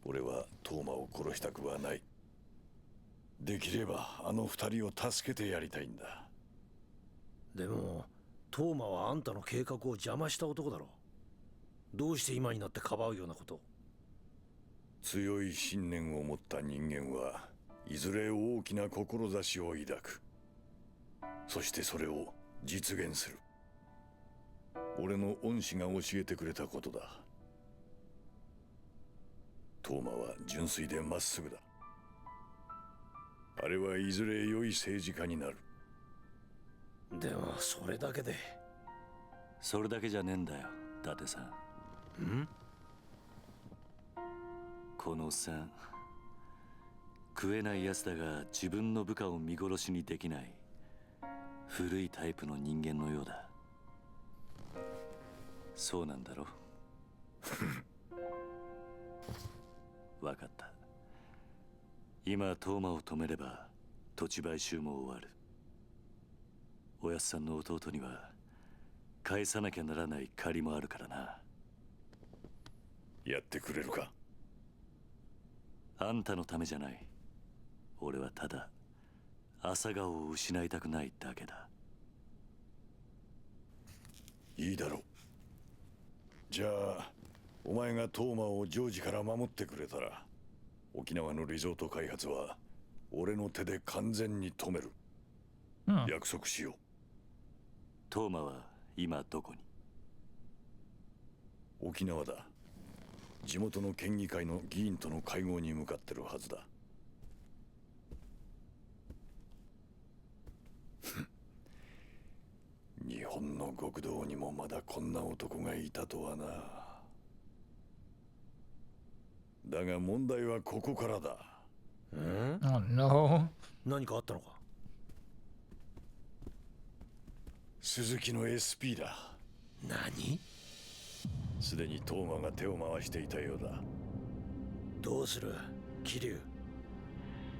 S12: 俺はトーマを殺したくはない。できればあの二人を助けてやりたいんだ。
S6: でもトーマはあんたの計画を邪魔した男だろ。どうして今になってかばうようなこと？
S12: 強い信念を持った人間はいずれ大きな志を抱く。そしてそれを実現する。俺の恩師が教えてくれたことだ。トーマは純粋でまっすぐだ。あれはいずれ良い政治家になる。
S6: でもそれだけで。
S4: それだけじゃねえんだよ、伊達さん。このおっさん、食えないやつだが自分の部下を見殺しにできない古いタイプの人間のようだ。そうなんだろ？わかった。今トーマを止めれば土地買収も終わる。おやっさんの弟には返さなきゃならない借りもあるからな。
S12: やってくれるか？
S4: あんたのためじゃない。俺はただ朝顔を失いたくないだけだ。
S12: いいだろう。じゃあお前がトーマをジョージから守ってくれたら、沖縄のリゾート開発は俺の手で完全に止める。約束しよう。
S4: トーマは今どこに？
S12: 沖縄だ。地元の県議会の議員との会合に向かってるはずだ。日本の極道にもまだこんな男がいたとはな。だが問題はここからだ。
S1: Oh no.
S6: 何かあったのか？
S12: 鈴木の SP だ。
S6: 何？
S12: すでにトーマが手を回していたようだ。
S6: どうする？桐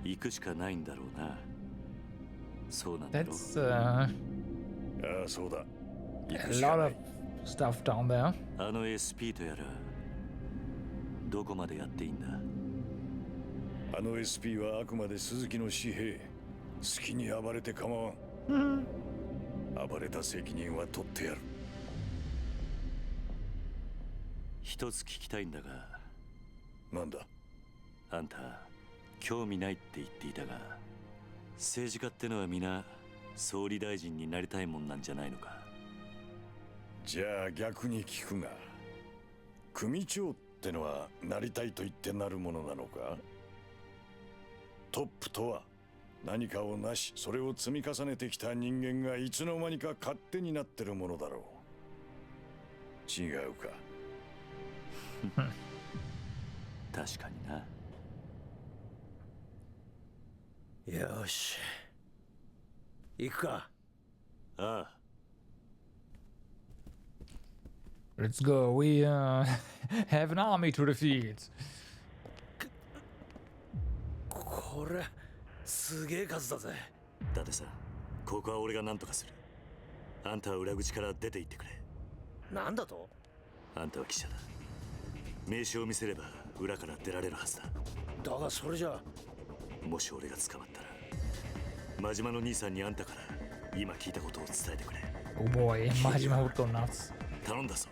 S6: 生。
S4: 行くしかないんだろうな。そうなんだろう。
S1: That's
S12: ああ、そうだ。
S1: a lot of stuff down there.
S4: あの SP とやらどこまでやっていいんだ？
S12: あの SP はあくまで鈴木の私兵。好きに暴れて構わん。暴れた責任は取ってやる。
S4: 一つ聞きたいんだが。
S12: なんだ？
S4: あんた興味ないって言っていたが、政治家ってのは皆総理大臣になりたいもんなんじゃないのか？
S12: じゃあ逆に聞くが、組長ってのはなりたいと言ってなるものなのか？トップとは何かをなし、それを積み重ねてきた人間がいつの間にか勝手になってるものだろう。違うか？
S4: 確かにな。
S6: よし、行くか。
S4: ああ。
S1: Let's go. We have an army to defeat.
S6: これすげえ数だぜ。
S4: だってさ、ここは俺が何とかする。あんたは裏口から出て行ってくれ。
S6: なんだと？
S4: あんたは記者だ。名刺を見せれば裏から出られるはずだ。
S6: だがそれじゃ。
S4: もし俺が捕まったら、真島の兄さんにあんたから今聞いたことを伝えてくれ。
S1: Oh boy, Majima would go nuts.
S4: 頼んだぞ。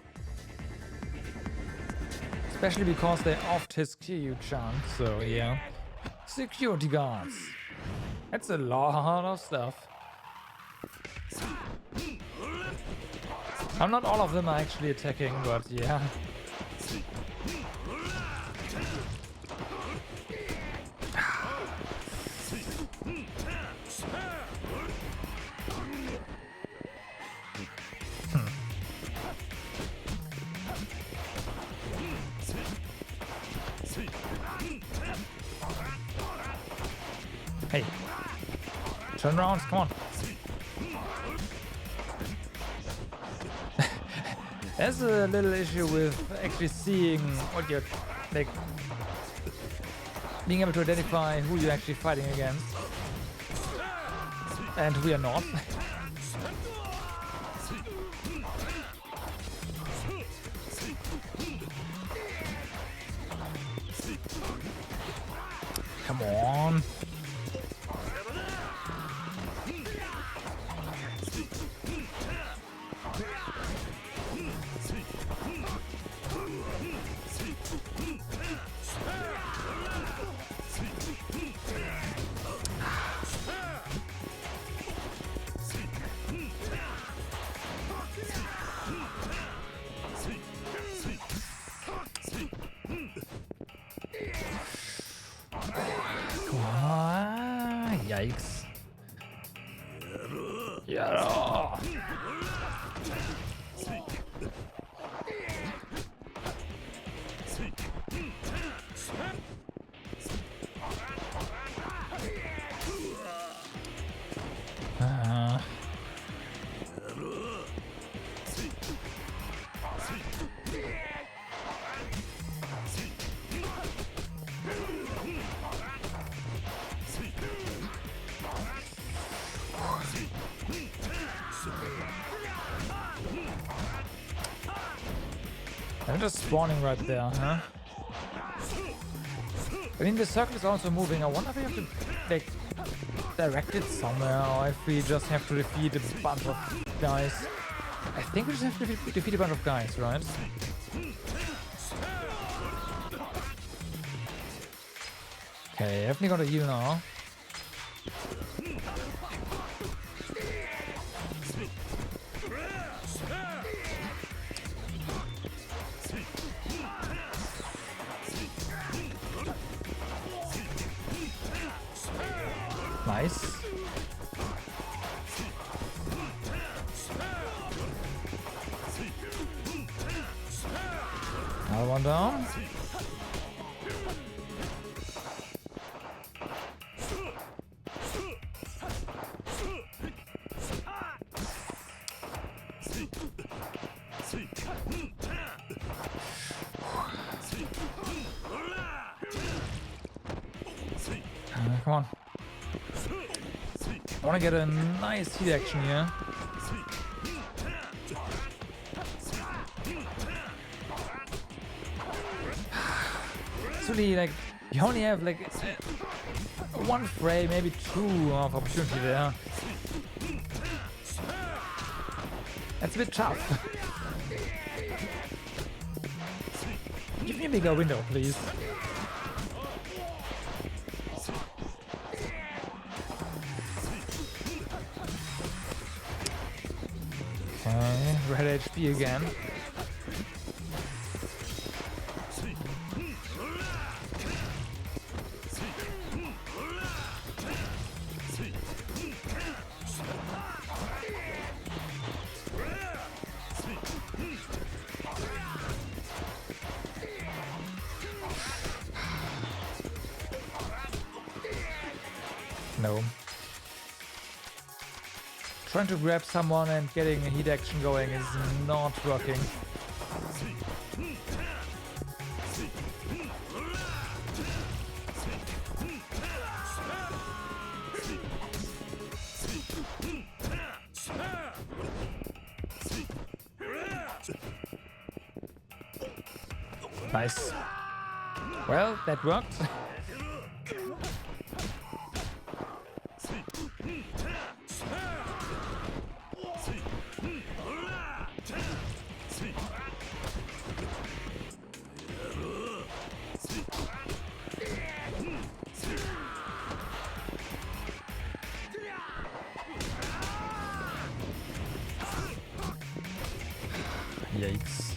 S1: Especially because they offed his Kyu-chan, so yeah. Security guards. That's a lot of stuff. Not all of them are actually attacking, but yeah. Hey. Turn around, come on. There's a little issue with actually seeing what you're like, being able to identify who you're actually fighting against and who you're not. Come on. Yikes. Yeah. I'm just spawning right there, huh? I mean, the circle is also moving. I wonder if we have to, like, direct it somewhere, or if we just have to defeat a bunch of guys. I think we just have to defeat a bunch of guys, right? Okay, definitely gonna heal now. Nice. Another one down. Come on. I want to get a nice heat action here. It's really like, you only have like one frame, maybe two of opportunity there. That's a bit tough. Give me a bigger window, please. Okay, red HP again. No. Trying to grab someone and getting a heat action going is not working. Nice. Well, that worked. Yikes.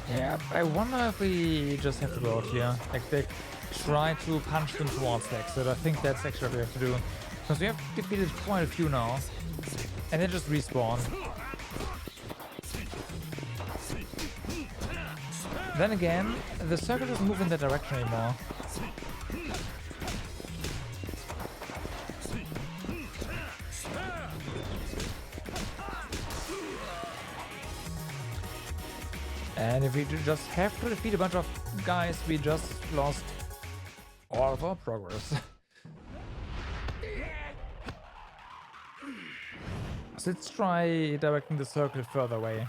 S1: Yeah, I wonder if we just have to go out here. Like, they try to punch them towards the exit. I think that's actually what we have to do. Because we have defeated quite a few now. And they just respawn. Then again, the circle doesn't move in that direction anymore. And if we just have to defeat a bunch of guys, we just lost all of our progress. So let's try directing the circle further away.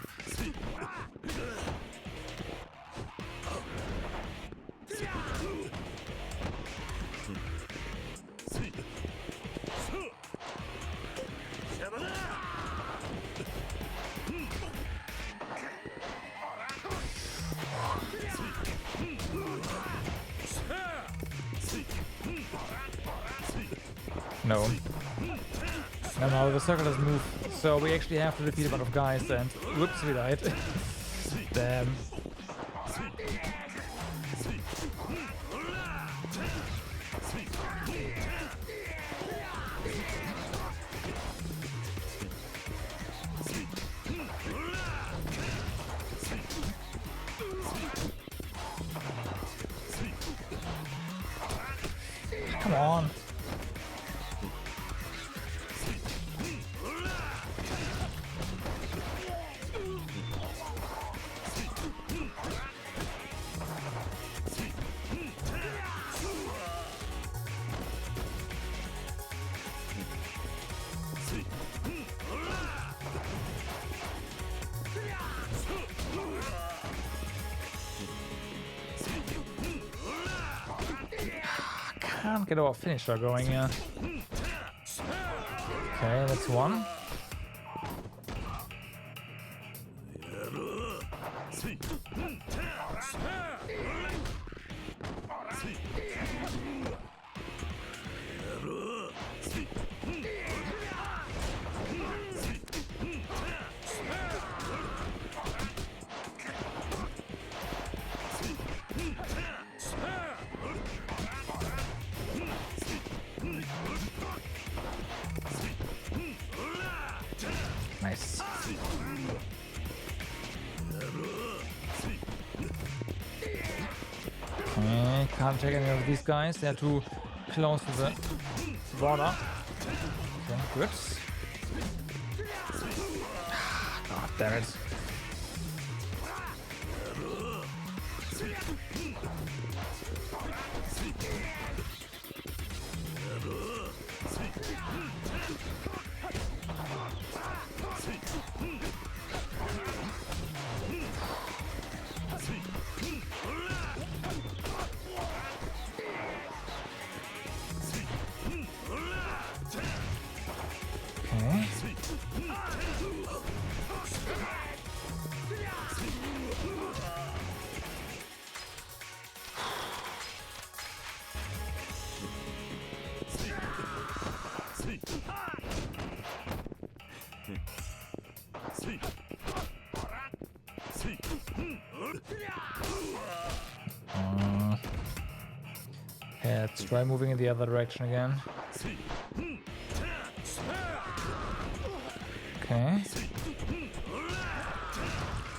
S1: No. No, the circle doesn't move. So we actually have to defeat a bunch of guys and whoops, we died. Damn. Come on. Can't get our finisher going here. Okay, that's one. Nice. Okay, can't take any of these guys. They're too close to the border. Okay, good. God damn it. Okay. Yeah, let's try moving in the other direction again. Okay.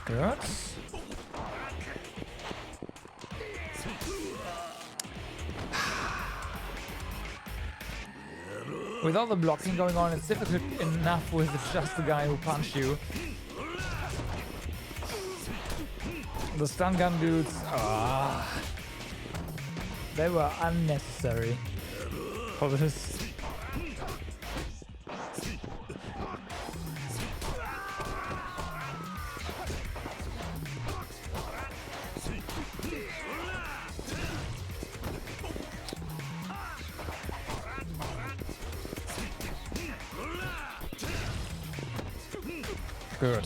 S1: Good. With all the blocking going on, it's difficult enough with just the guy who punched you. The stun gun dudes, they were unnecessary for this. Good.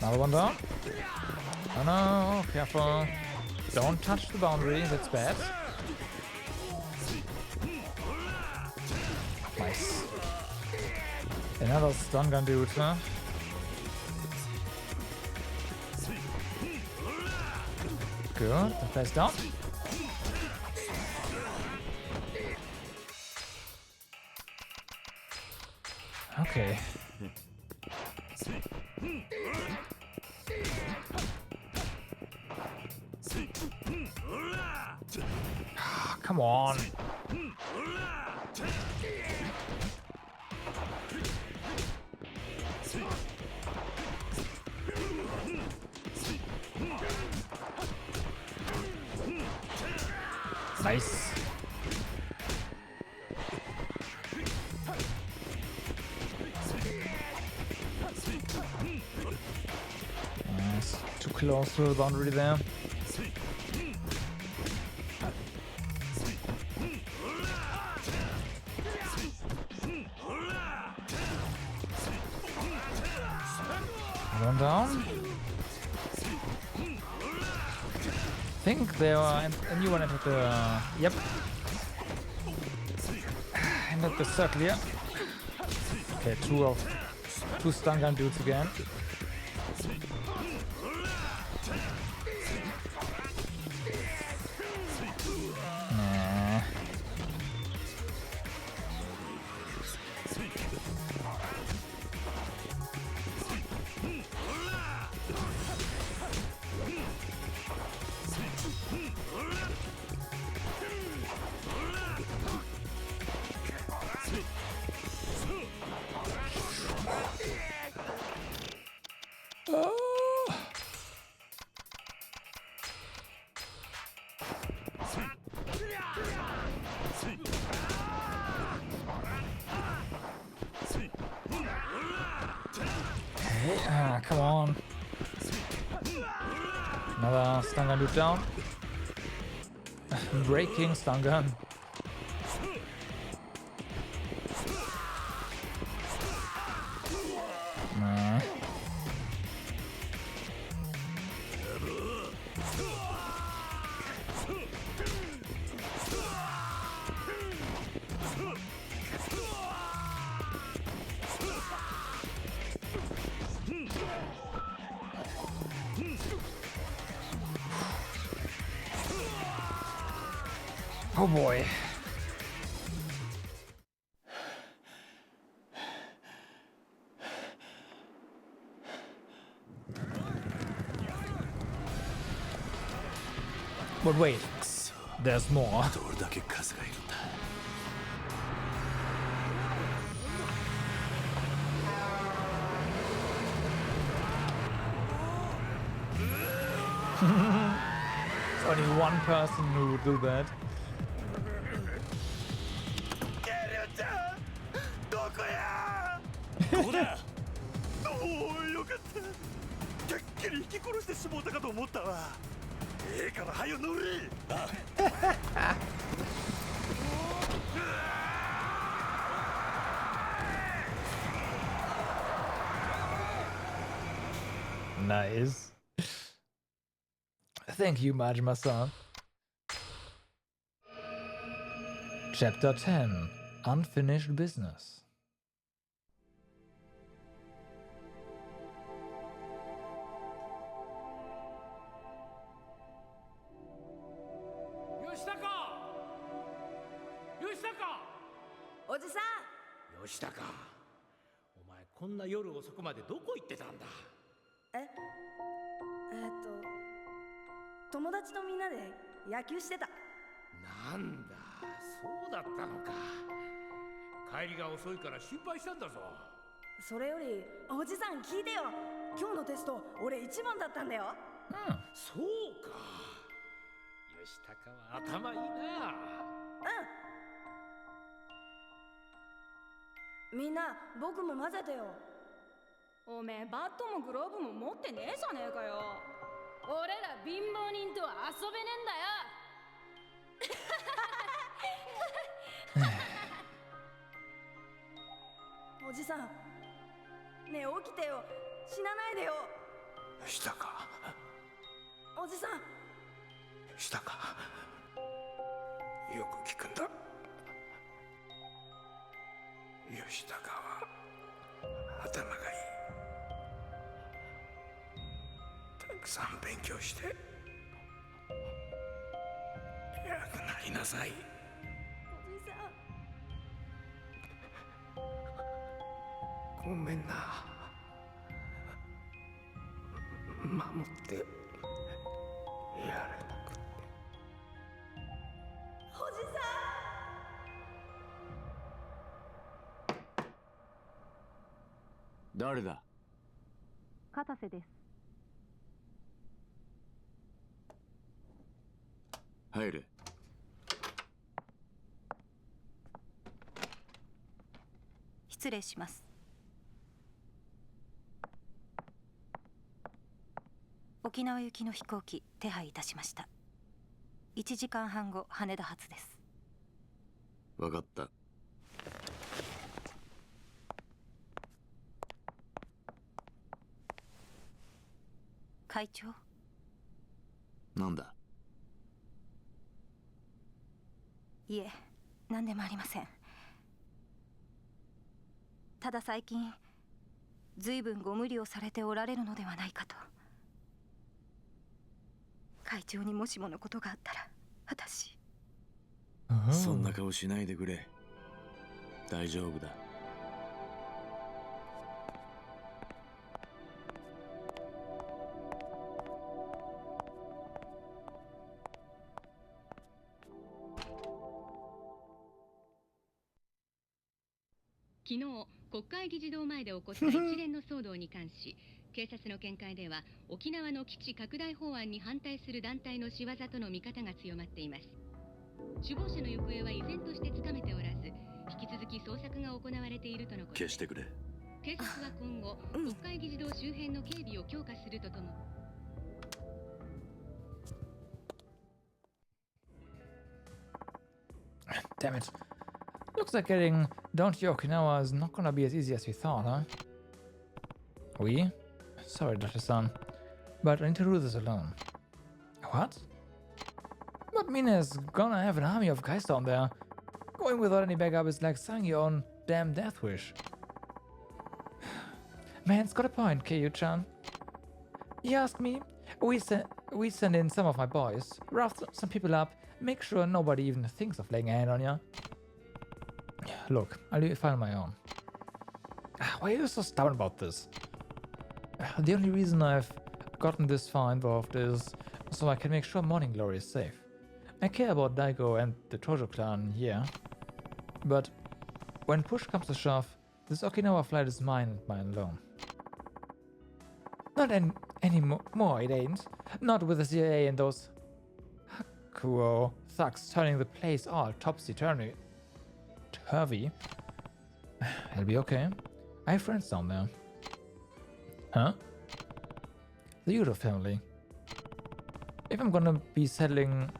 S1: Another one down. Oh no, careful. Don't touch the boundary, that's bad. Nice. Another stun gun dude, huh? Good. The face down. Okay. Come on. Nice. Nice. Too close to the boundary there. One down. I think there are a new one entered the yep. Entered the circle here. Okay, two stun gun dudes again. Nah. Come on. Another stun gun dude down. Breaking stun gun. Nah. Oh boy. But wait, there's more. It's only one person who would do that.
S9: ここだ。おお、よかった。てっきり引き殺してしもうたかと思ったわ。ええからはよ乗れ。
S1: Nice. Thank you, Majima-san. Chapter 10. Unfinished Business.
S3: Oji-san!
S10: 吉高、お前こんな夜遅くまでどこ行ってたんだ。
S3: 友達とみんなで野球してた。
S10: なんだ、そうだったのか。帰りが遅いから心配したんだぞ。
S3: それよりおじさん聞いてよ。今日のテスト俺一番だったんだよ。
S10: そうか。吉高は頭いいな。
S3: みんな僕も混ぜてよ。
S15: おめえバットもグローブも持ってねえじゃねえかよ。俺ら貧乏人とは遊べね
S3: えんだよ。おじさん、ねえ起きてよ。死なないでよ。
S9: したか。
S3: おじさん。
S9: したか。よく聞くんだ。吉高は頭がいい。たくさん勉強して
S6: なさい。
S3: おじさん。
S6: ごめんな。守ってやれなくて。
S3: おじさん。
S13: 誰だ？
S15: 片瀬です。
S13: 入れ。
S15: 失礼します。沖縄行きの飛行機手配いたしました。1時間半後羽田発です。
S13: わかった。
S15: 会長。
S13: なんだ？
S15: いえ、何でもありません。ただ最近随分ご無理をされておられるのではないかと。会長にもしものことがあったら私。
S13: そんな顔しないでくれ。大丈夫だ。
S16: 昨日国会議事堂前で起こった一連の騒動に関し警察の見解では沖縄の基地拡大法案に反対する団体の仕業との見方が強まっています。首謀者の行方は依然としてつかめておらず、引き続き捜索が行われているとのことです。
S4: 消してくれ。
S16: 警察は今後国会議事堂周辺の警備を強化するとともに
S1: Damn it. Looks like getting down to Okinawa is not gonna be as easy as we thought, huh? Oui? Sorry, Dr. but I need to do this alone. What? But Mina's gonna have an army of guys down there. Going without any backup is like saying your own damn death wish. Man's got a point, Keiyu-chan. You ask me? We send in some of my boys, rough some people up, make sure nobody even thinks of laying a hand on ya. Look, I'll find my own. Why are you so stubborn about this? The only reason I've gotten this far involved is so I can make sure Morning Glory is safe. I care about Daigo and the Tojo clan, yeah. But when push comes to shove, this Okinawa flight is mine and mine alone. Not any more, it ain't. Not with the CIA and those Hakuo thugs turning the place all topsy-turvy. It'll be okay. I have friends down there. Huh? The Yudo family. If I'm gonna be settling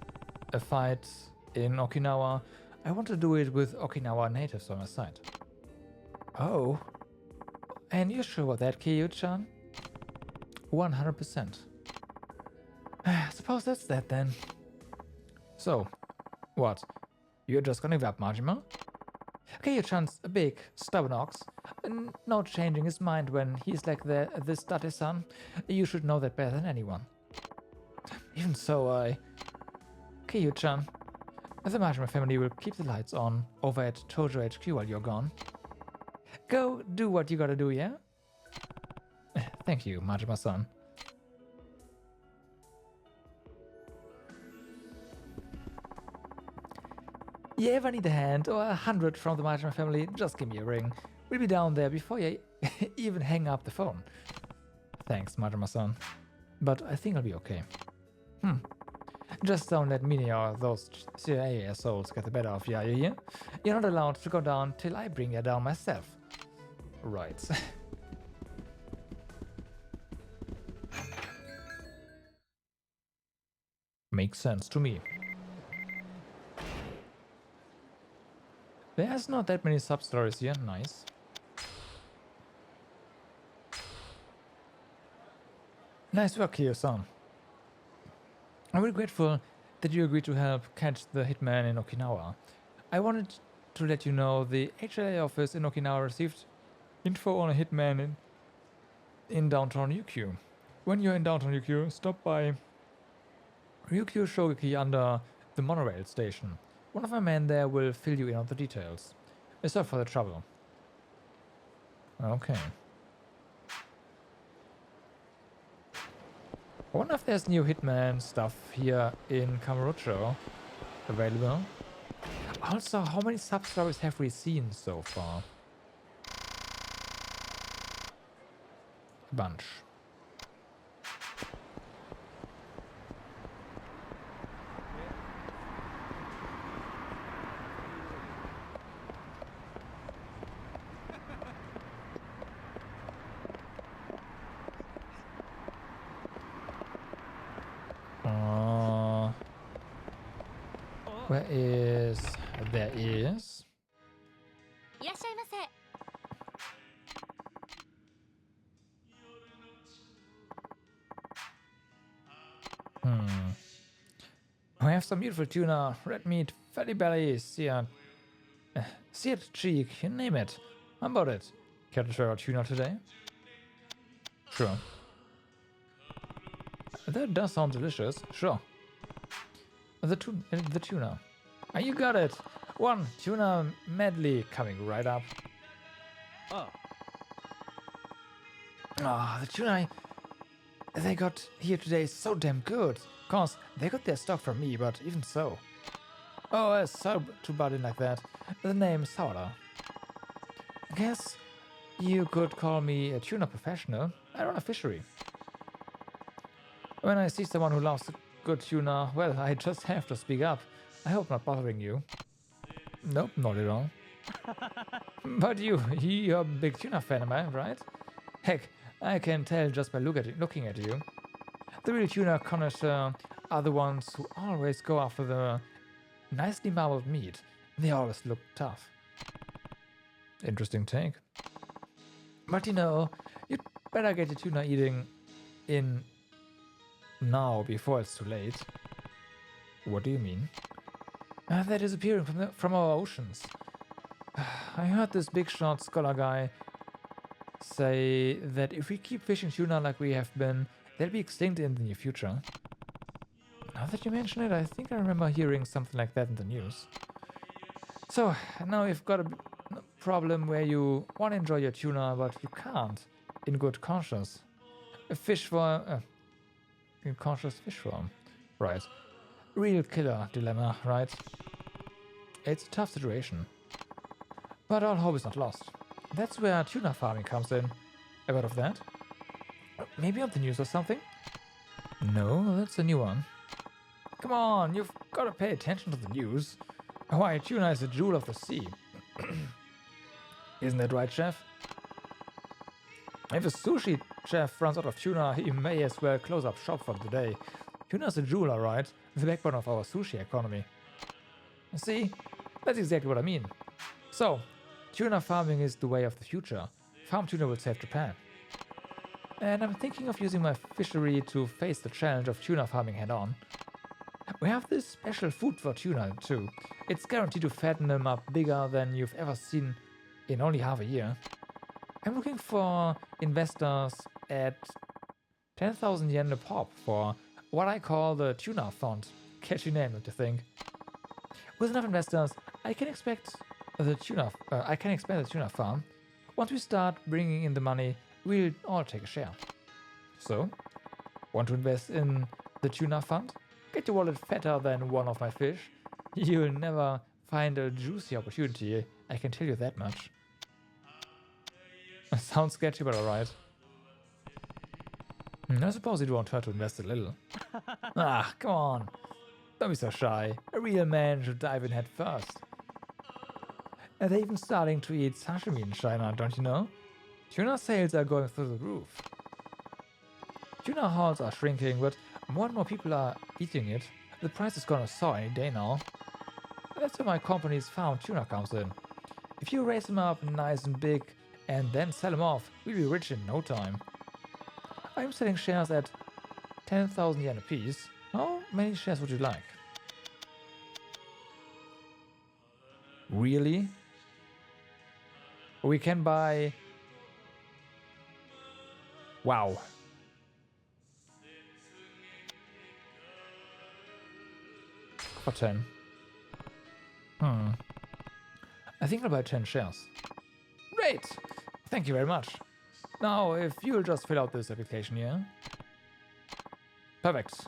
S1: a fight in Okinawa, I want to do it with Okinawa natives on my side. Oh. And you're sure about that, Keiyu-chan? 100%. Suppose that's that then. So, what? You're just gonna give up, Majima? Keiyu-chan's a big, stubborn ox. No changing his mind when he's like this Date-san. You should know that better than anyone. Even so, Keiyu-chan, the Majima family will keep the lights on over at Tojo HQ while you're gone. Go do what you gotta do, yeah? Thank you, Majima-san. You ever need a hand or 100 from the Majima family, just give me a ring. We'll be down there before you even hang up the phone. Thanks, Majima-san. But I think I'll be okay. Just don't let me or those CIA assholes get the better of you, are you hear? You're not allowed to go down till I bring you down myself. Right. Makes sense to me. There's not that many sub-stories here, nice. Nice work here, son. I'm really grateful that you agreed to help catch the hitman in Okinawa. I wanted to let you know the HLA office in Okinawa received info on a hitman in downtown Ryukyu. When you're in downtown Ryukyu, stop by Ryukyu Shogeki under the monorail station. One of my men there will fill you in on the details. Sorry for the trouble. Okay. I wonder if there's new Hitman stuff here in Kamurocho available. Also, how many sub-stories have we seen so far? A bunch. Where is... There is...
S3: いらっしゃいませ。
S1: We have some beautiful tuna, red meat, fatty belly, seared cheek, you name it. How about it? Care to try our tuna today? Sure. That does sound delicious. Sure. The tuna. Ah, you got it. One tuna medley coming right up.
S8: Oh.
S1: Ah, the tuna they got here today is so damn good. Of course, they got their stock from me, but even so. Oh, sorry to butt in like that. The name Sawada. I guess you could call me a tuna professional. I run a fishery. When I see someone who loves good tuna, well, I just have to speak up. I hope not bothering you. Nope, not at all. But you're a big tuna fan, am I right? Heck, I can tell just by looking at you. The real tuna connoisseur are the ones who always go after the nicely marbled meat. They always look tough. Interesting take. But you know, you'd better get your tuna eating in now before it's too late. What do you mean? They're disappearing from our oceans. I heard this big shot scholar guy say that if we keep fishing tuna like we have been, they'll be extinct in the near future. Now that you mention it, I think I remember hearing something like that in the news. So, now you've got a problem where you want to enjoy your tuna, but you can't, in good conscience. In conscious fish form. Right. Real killer dilemma, right? It's a tough situation. But all hope is not lost. That's where tuna farming comes in. Ever heard of that? Maybe on the news or something? No, that's a new one. Come on, you've got to pay attention to the news. Why, tuna is the jewel of the sea. Isn't that right, chef? If a sushi chef runs out of tuna, he may as well close up shop for the day. Tuna's a jewel, alright. The backbone of our sushi economy. See? That's exactly what I mean. So, tuna farming is the way of the future. Farm tuna will save Japan. And I'm thinking of using my fishery to face the challenge of tuna farming head-on. We have this special food for tuna too. It's guaranteed to fatten them up bigger than you've ever seen in only half a year. I'm looking for investors at 10,000 yen a pop for what I call the tuna font. Catchy name, don't you think? With enough investors, I can expect the tuna farm. Once we start bringing in the money, we'll all take a share. So, want to invest in the tuna fund? Get your wallet fatter than one of my fish. You'll never find a juicy opportunity, I can tell you that much. Sounds sketchy, but alright. I suppose you'd want her to invest a little. Ah, come on. Don't be so shy. A real man should dive in head first. And they're even starting to eat sashimi in China, don't you know? Tuna sales are going through the roof. Tuna hauls are shrinking, but more and more people are eating it. The price is gonna soar any day now. That's where my company's farm tuna comes in. If you raise them up nice and big and then sell them off, we'll be rich in no time. I'm selling shares at 10,000 yen a piece. How many shares would you like? Really? We can buy... Wow. for 10. I think I'll buy 10 shares. Great! Thank you very much. Now, if you'll just fill out this application here. Perfect.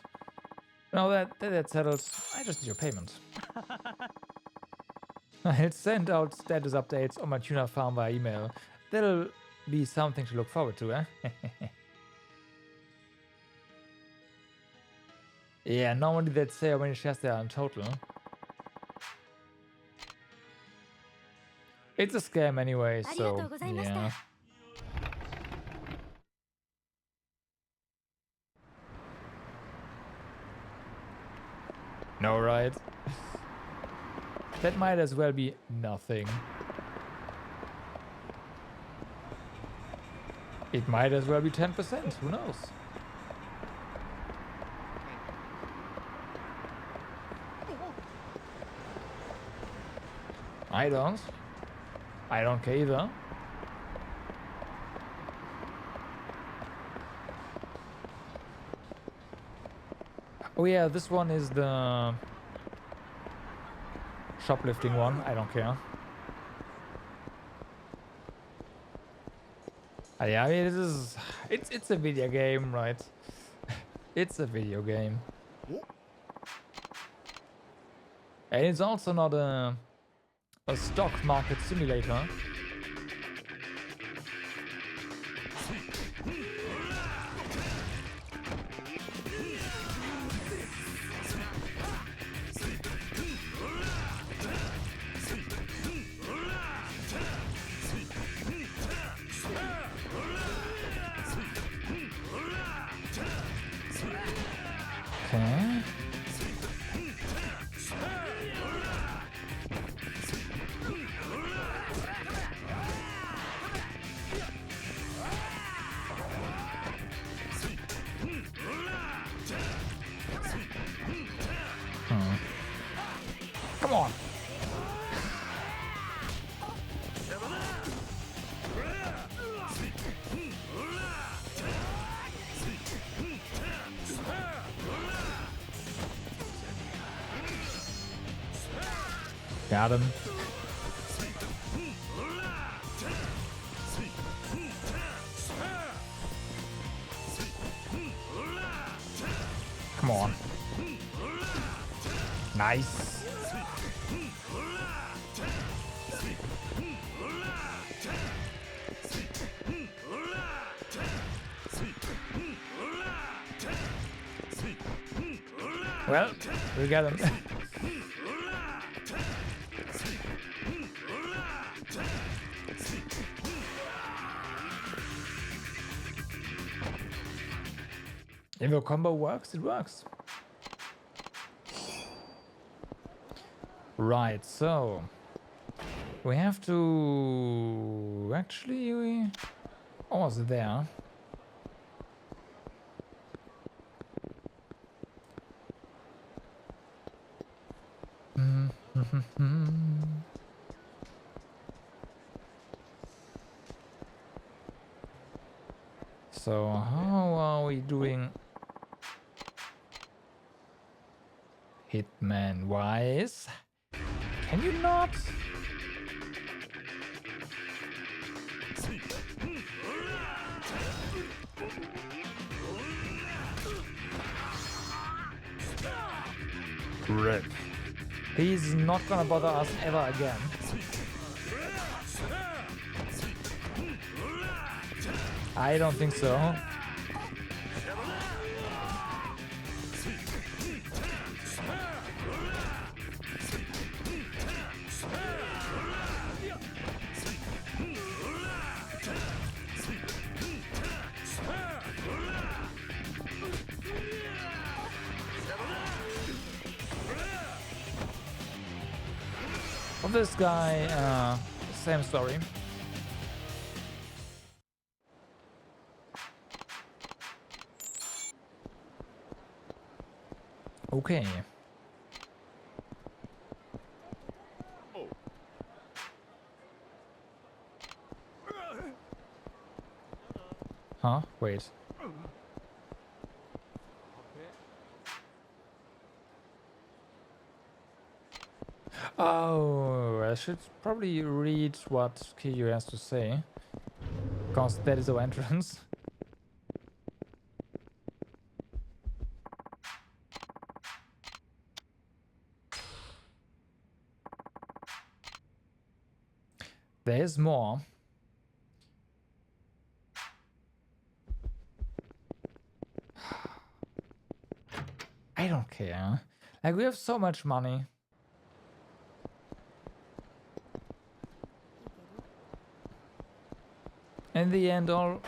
S1: Now that's settled, I just need your payment. I'll send out status updates on my tuna farm via email. That'll be something to look forward to, eh? Yeah, normally they'd say how many shares there are in total. It's a scam anyway, so yeah. No, right? That might as well be nothing. It might as well be 10%, who knows? I don't care either. Oh yeah, this one is the shoplifting one. I don't care. Yeah, I mean, it's a video game, right? It's a video game. And it's also not a stock market simulator. Okay. Come on. Got him. Come on. Nice. Well, we got him. If your combo works, it works. Right, so we have to actually we almost there. So how are we doing Hitman wise? Can you not? Rip. He's not gonna bother us ever again. I don't think so. For this guy, same story. Okay. Huh? Wait. Oh, I should probably read what Kiryu has to say, because that is our entrance. There's more. I don't care. Like, we have so much money. In the end, all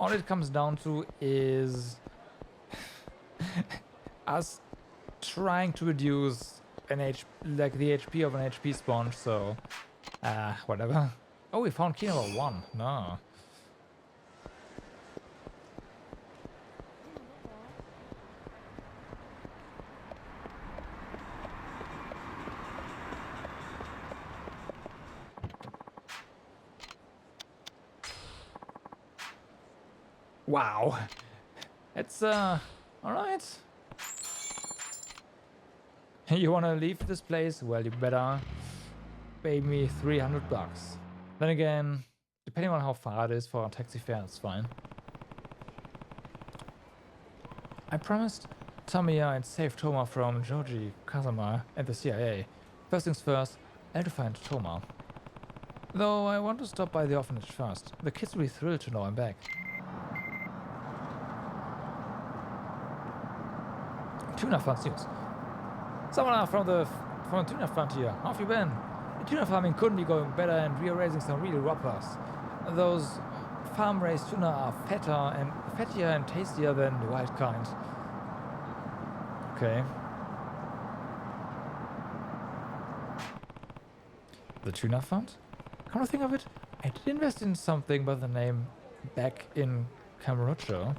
S1: it comes down to is us trying to reduce the HP of an HP sponge, so whatever. Oh, we found key number 1. No. Wow. It's alright. You wanna leave this place? Well, you better pay me $300. Then again, depending on how far it is for a taxi fare, it's fine. I promised Tamiya I'd save Toma from Joji Kazama and the CIA. First things first, I had to find Toma. Though I want to stop by the orphanage first. The kids will be thrilled to know I'm back. Tuna Fund news. Someone from the tuna fund here. How have you been? The tuna farming couldn't be going better, and we are raising some real whoppers. Those farm-raised tuna are fattier and tastier than the wild kind. Okay. The tuna fund? Come to think of it, I did invest in something by the name back in Kamurocho.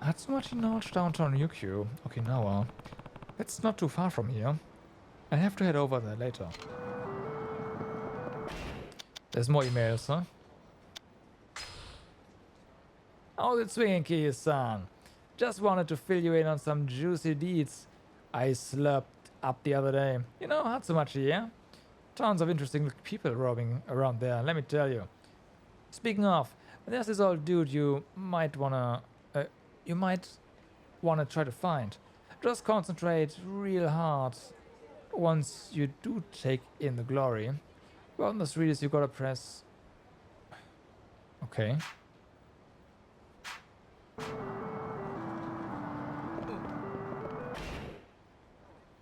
S1: Hatsumachi Notch, downtown Ryukyu, Okinawa. That's not too far from here. I have to head over there later. There's more emails, huh? How's it swinging, Kiyu-san? Just wanted to fill you in on some juicy deeds I slurped up the other day. You know Hatsumachi, yeah? Tons of interesting people roaming around there, let me tell you. Speaking of, there's this old dude you might wanna try to find. Just concentrate real hard once you do take in the glory. Well, on the street is you gotta press... Okay.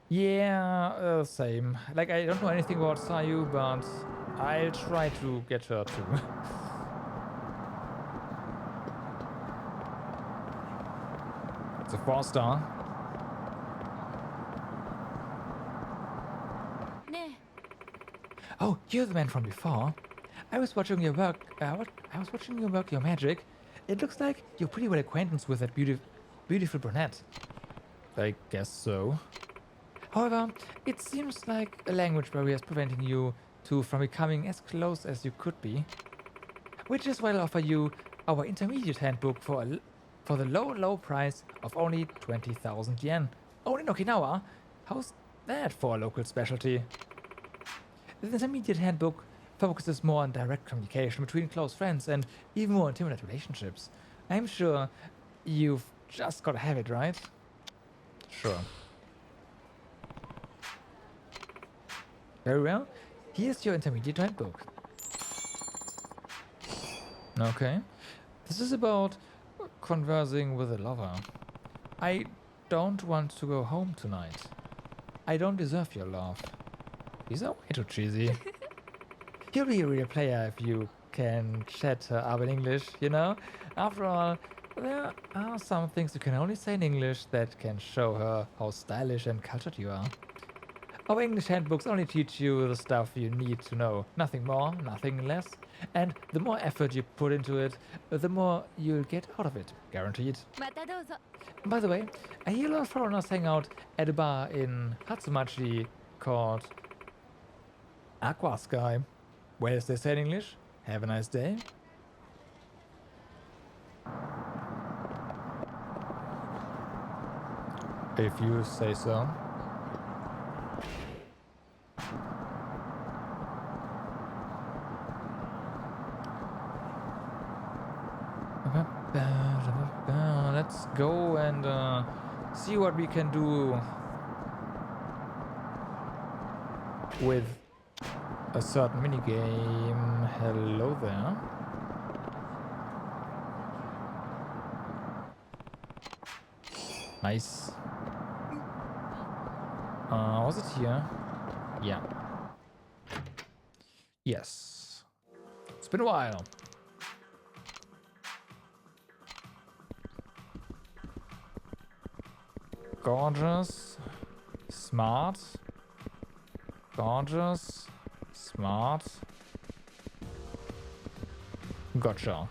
S1: Yeah, same. Like, I don't know anything about Sayu, but I'll try to get her too. It's a 4-star. Oh, you're the man from before. I was watching your work. I was watching your work, your magic. It looks like you're pretty well acquainted with that beautiful brunette. I guess so. However, it seems like a language barrier is preventing you from becoming as close as you could be. Which is why I'll offer you our intermediate handbook for the low price of only 20,000 yen. Only in Okinawa? How's that for a local specialty? The intermediate handbook focuses more on direct communication between close friends and even more intimate relationships. I'm sure you've just got to have it, right? Sure. Very well. Here's your intermediate handbook. Okay. This is about conversing with a lover. I don't want to go home tonight. I don't deserve your love. These are way too cheesy. You'll be a real player if you can chat her up in English, you know? After all, there are some things you can only say in English that can show her how stylish and cultured you are. Our English handbooks only teach you the stuff you need to know. Nothing more, nothing less. And the more effort you put into it, the more you'll get out of it. Guaranteed. By the way, I hear a lot of foreigners hang out at a bar in Hatsumachi called Aqua Sky. Well, as they say in English, have a nice day. If you say so. and see what we can do with a certain minigame. Hello there. Nice. Was it here? Yeah. Yes. It's been a while. Gorgeous. Smart. Gorgeous. Smart. Gotcha.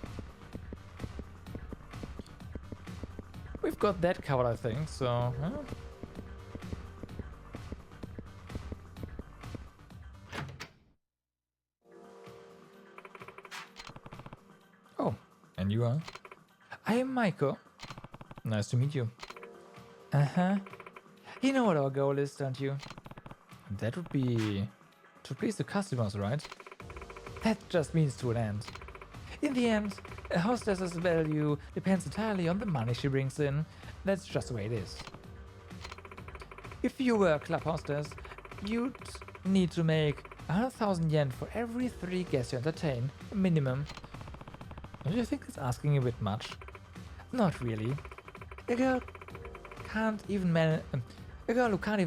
S1: We've got that covered, I think, so... Huh? Oh, and you are? I am Maiko. Nice to meet you. Uh-huh. You know what our goal is, don't you? That would be... to please the customers, right? That just means to an end. In the end, a hostess's value depends entirely on the money she brings in. That's just the way it is. If you were a club hostess, you'd need to make 100,000 yen for every 3 guests you entertain, minimum. Don't you think it's asking a bit much? Not really. A girl who can't even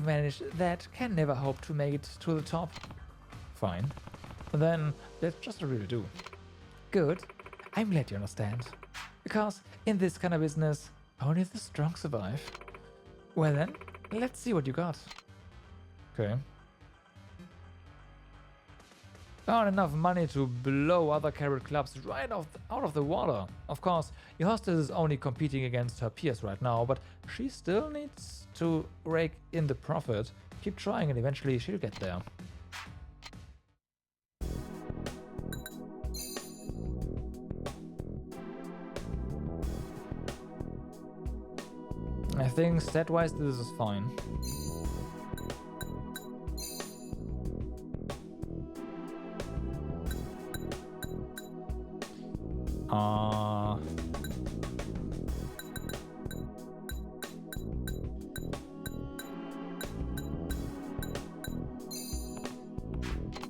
S1: manage that can never hope to make it to the top. Fine. Then that's just a real do. Good. I'm glad you understand. Because in this kind of business, only the strong survive. Well then, let's see what you got. Okay. Not enough money to blow other carrot clubs right out of the water. Of course, your hostess is only competing against her peers right now, but she still needs to rake in the profit. Keep trying and eventually she'll get there. I think stat-wise this is fine.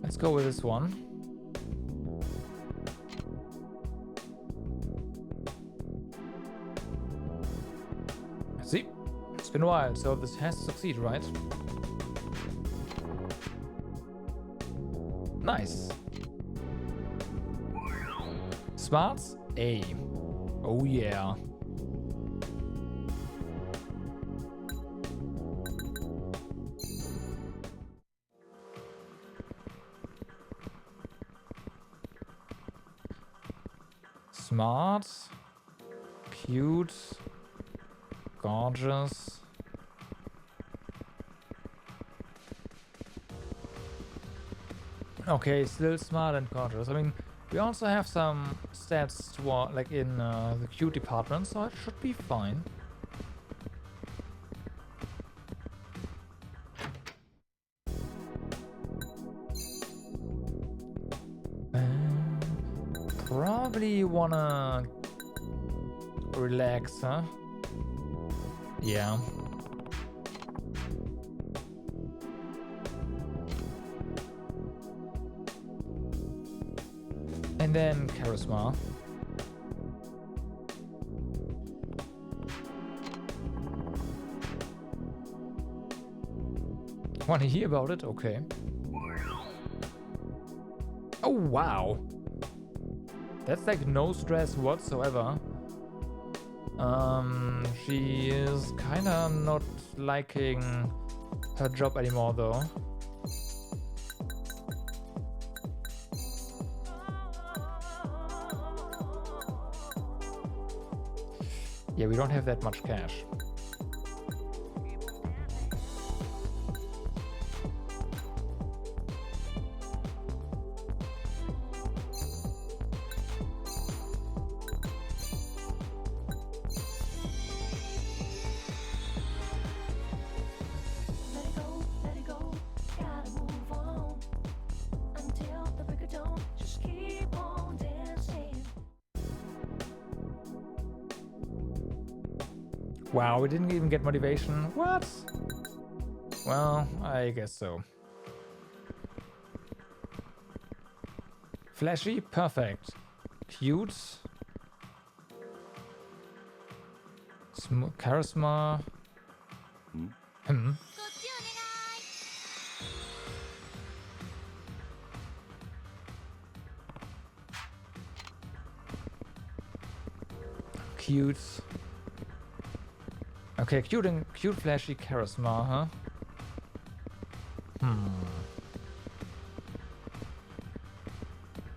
S1: Let's go with this one. See, it's been a while, so this has to succeed, right? Nice. Smarts? A. Oh yeah. Smart. Cute. Gorgeous. Okay, still smart and gorgeous. I mean, we also have some stats to, like in the cute department, so it should be fine. Probably wanna relax, huh? Yeah. And then charisma. Want to hear about it? Okay. Oh wow. That's like no stress whatsoever. She is kinda not liking her job anymore though. Yeah, we don't have that much cash. Wow, we didn't even get motivation. What? Well, I guess so. Flashy, perfect. Cute. Charisma. Hmm. Cute. Okay, cute, flashy, charisma, huh?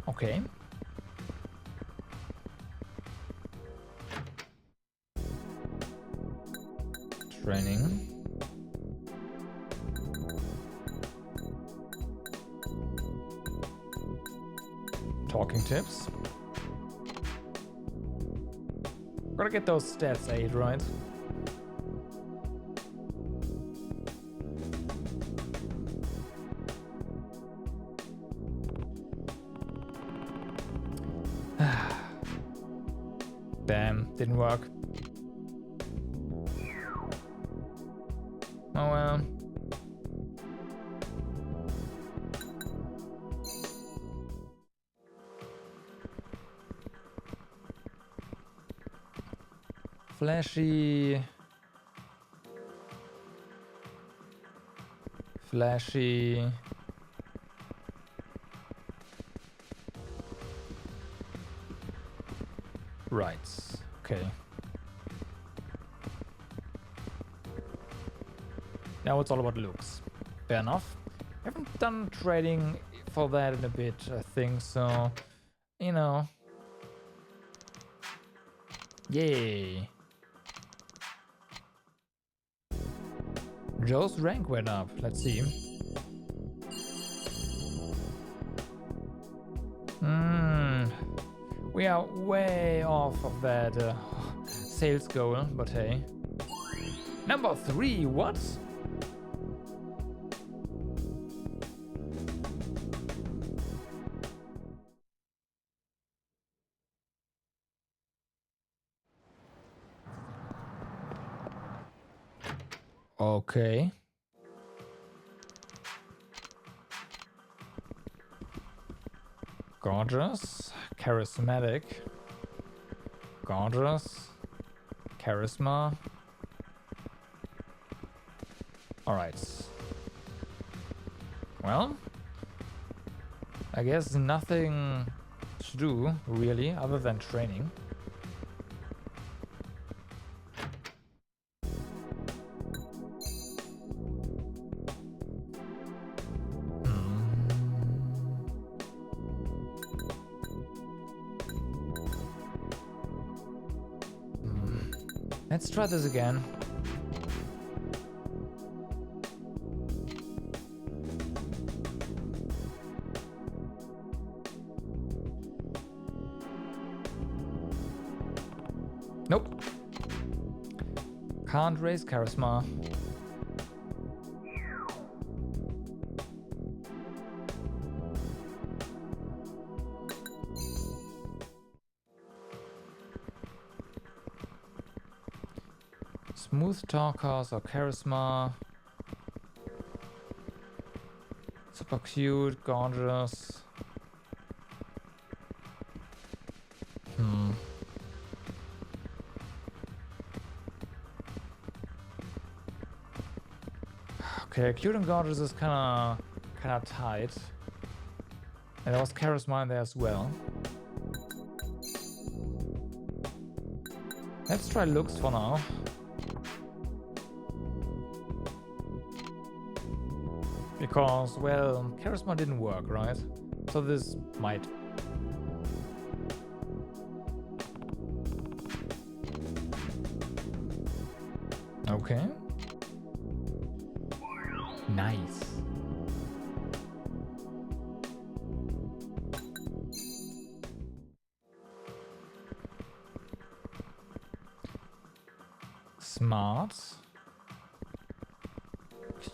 S1: Okay. Training. Talking tips. Gotta get those stats 8, right? Damn, didn't work. Oh well. Flashy. Flashy. Right. Okay. Now it's all about looks. Fair enough. Haven't done trading for that in a bit, I think, so you know. Yay. Joe's rank went up. Let's see. We are way off of that sales goal, but hey. Number 3, what? Okay. Gorgeous. Charismatic. Gorgeous. Charisma. Alright. Well, I guess nothing to do, really, other than training. Let's try this again. Nope. Can't raise charisma. Smooth talkers or charisma. Super cute, gorgeous. Okay, cute and gorgeous is kinda tight. And there was charisma in there as well. Let's try looks for now. Because, well, charisma didn't work, right? So this might. Okay. Nice. Smart.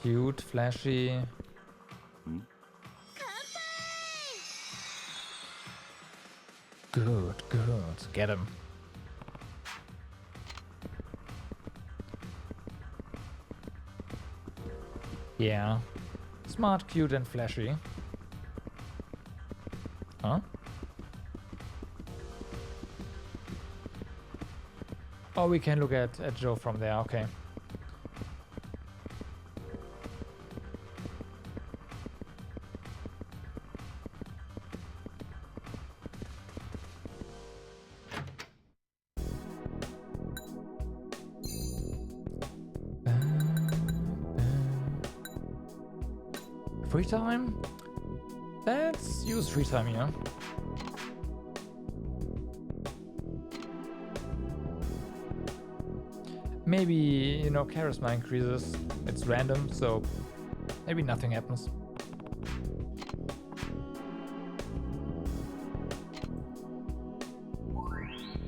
S1: Cute, flashy. Good, good. Get him. Yeah. Smart, cute, and flashy. Huh? Oh, we can look at Joe from there, okay. Free time? Let's use free time here. Maybe, you know, charisma increases. It's random, so maybe nothing happens.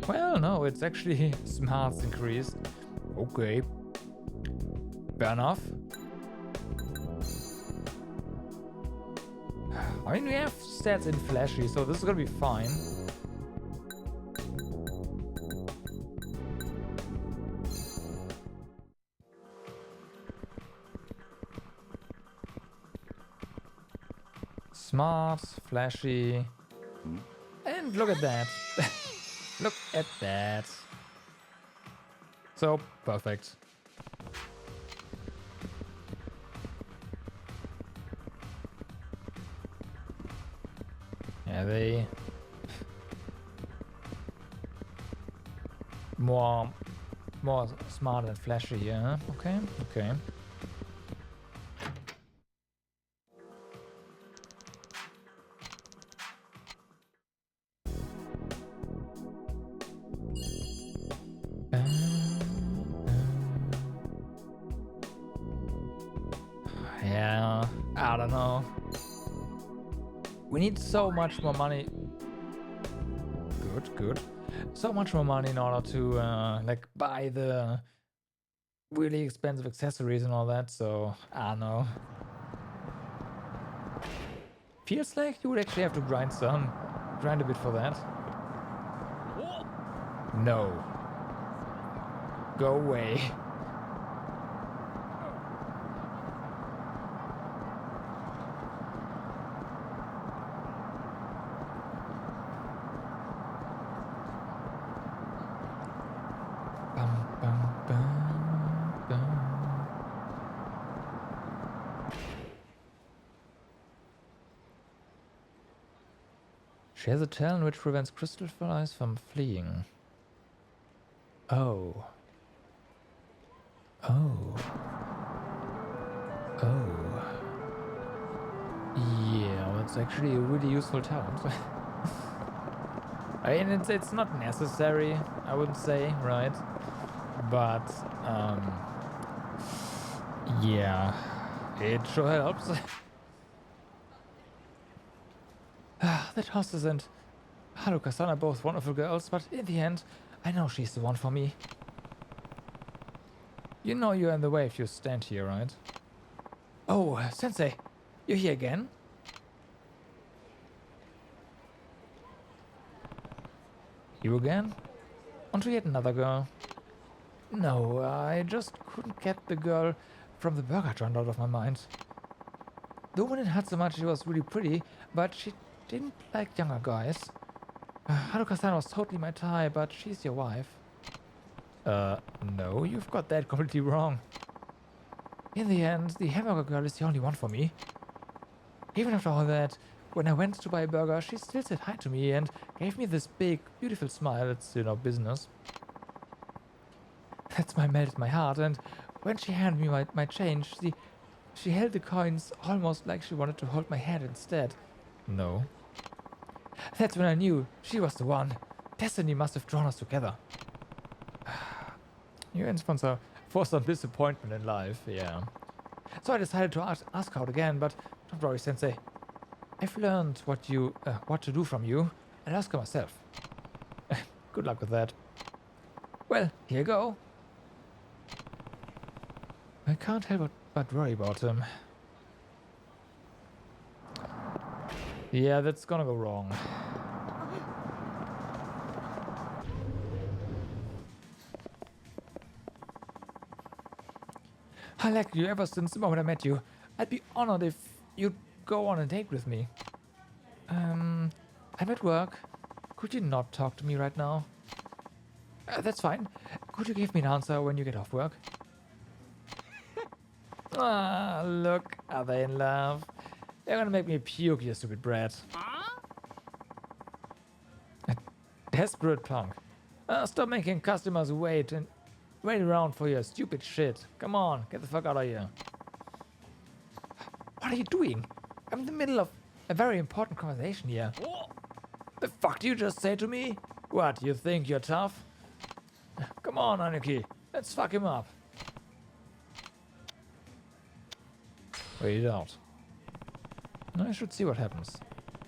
S1: Well, no, it's actually smarts increased. Okay. Fair enough. I mean, we have stats in flashy, so this is gonna be fine. Smart, flashy. And look at that. Look at that. So, perfect. Yeah, they... More smart and flashy, yeah. Okay, okay. Yeah, I don't know. We need so much more money. Good, good. So much more money in order to like buy the really expensive accessories and all that. So I don't know. Feels like you would actually have to grind a bit for that. No. Go away. She has a talent which prevents crystal flies from fleeing. Oh. Oh. Oh. Yeah, that's actually a really useful talent. I mean, it's not necessary, I wouldn't say, right? But, yeah, it sure helps. That hostess and Haruka-san are both wonderful girls, but in the end, I know she's the one for me. You know you're in the way if you stand here, right? Oh, Sensei, you're here again? You again? On to yet another girl. No, I just couldn't get the girl from the burger joint out of my mind. The woman in Hatsumachi was really pretty, but she didn't like younger guys. Haruka-san was totally my type, but she's your wife. No, you've got that completely wrong. In the end, the hamburger girl is the only one for me. Even after all that, when I went to buy a burger, she still said hi to me and gave me this big, beautiful smile. It's, you know, business. That smile melted my heart, and when she handed me my change, she held the coins almost like she wanted to hold my hand instead. No. That's when I knew she was the one. Destiny must have drawn us together. You're in for some disappointment in life, yeah. So I decided to ask out again, but don't worry, Sensei. I've learned what to do from you, and ask her myself. Good luck with that. Well, here you go. I can't help but worry about him. Yeah, that's gonna go wrong. I liked you ever since the moment I met you. I'd be honored if you'd go on a date with me. I'm at work. Could you not talk to me right now? That's fine. Could you give me an answer when you get off work? Ah, look, are they in love? They're gonna make me puke, you stupid brat. A desperate punk. Stop making customers wait around for your stupid shit. Come on, get the fuck out of here. What are you doing? I'm in the middle of a very important conversation here. The fuck do you just say to me? What, you think you're tough? Come on, Aniki, let's fuck him up. Wait it out. I should see what happens.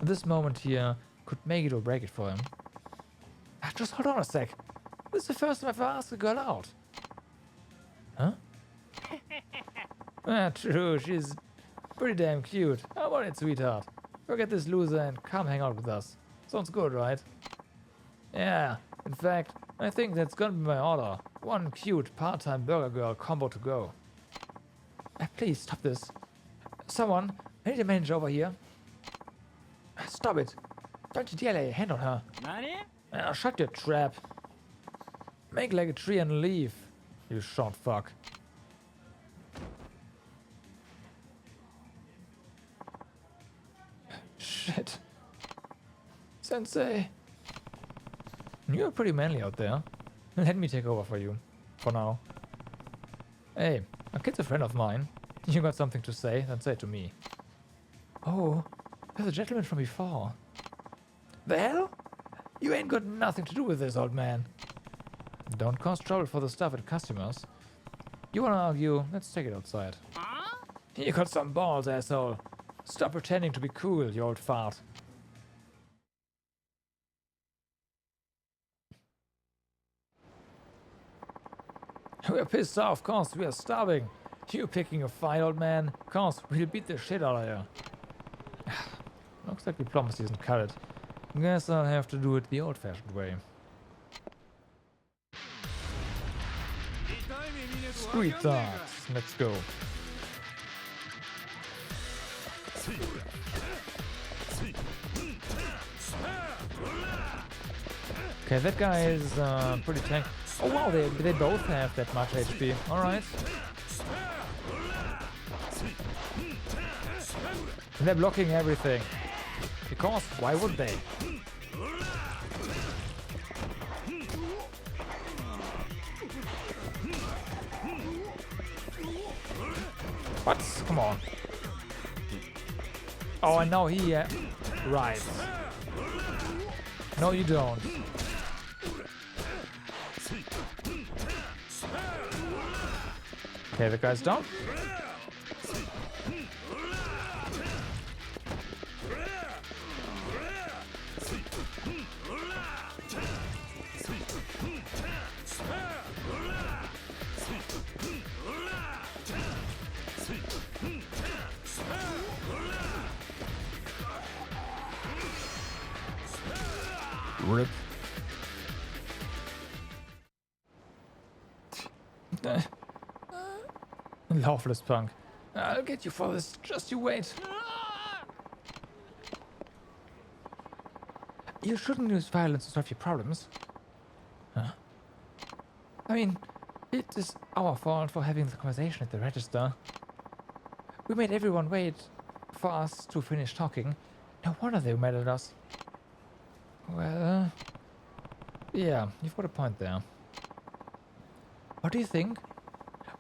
S1: This moment here could make it or break it for him. Just hold on a sec. This is the first time I've ever asked a girl out. Huh? True, she's pretty damn cute. How about it, sweetheart? Forget this loser and come hang out with us. Sounds good, right? Yeah, in fact, I think that's gonna be my order. One cute part-time burger girl combo to go. Please, stop this. Someone, I need a manager over here. Stop it. Don't you dare lay a hand on her. Shut your trap. Make like a tree and leave, you short fuck. Shit. Sensei. You're pretty manly out there. Let me take over for you. For now. Hey, a kid's a friend of mine. You got something to say? Then say it to me. Oh, there's a gentleman from before. The hell? You ain't got nothing to do with this, old man. Don't cause trouble for the stuff at customers. You wanna argue? Let's take it outside. You got some balls, asshole. Stop pretending to be cool, you old fart. We're pissed off, cause we are starving. You picking a fight, old man? Cause we'll beat the shit out of you. Looks like diplomacy isn't cut it. Guess I'll have to do it the old-fashioned way. Street thoughts. Let's go. Okay, that guy is pretty tank. Oh wow, they both have that much HP. Alright. They're blocking everything. Because why would they? What? Come on. Oh, and now he... right. No, you don't. Okay, the guy's down. Rip. Loveless punk. I'll get you for this. Just you wait. You shouldn't use violence to solve your problems. Huh? I mean, it is our fault for having the conversation at the register. We made everyone wait for us to finish talking. No wonder they mad at us. Well, yeah, you've got a point there. What do you think?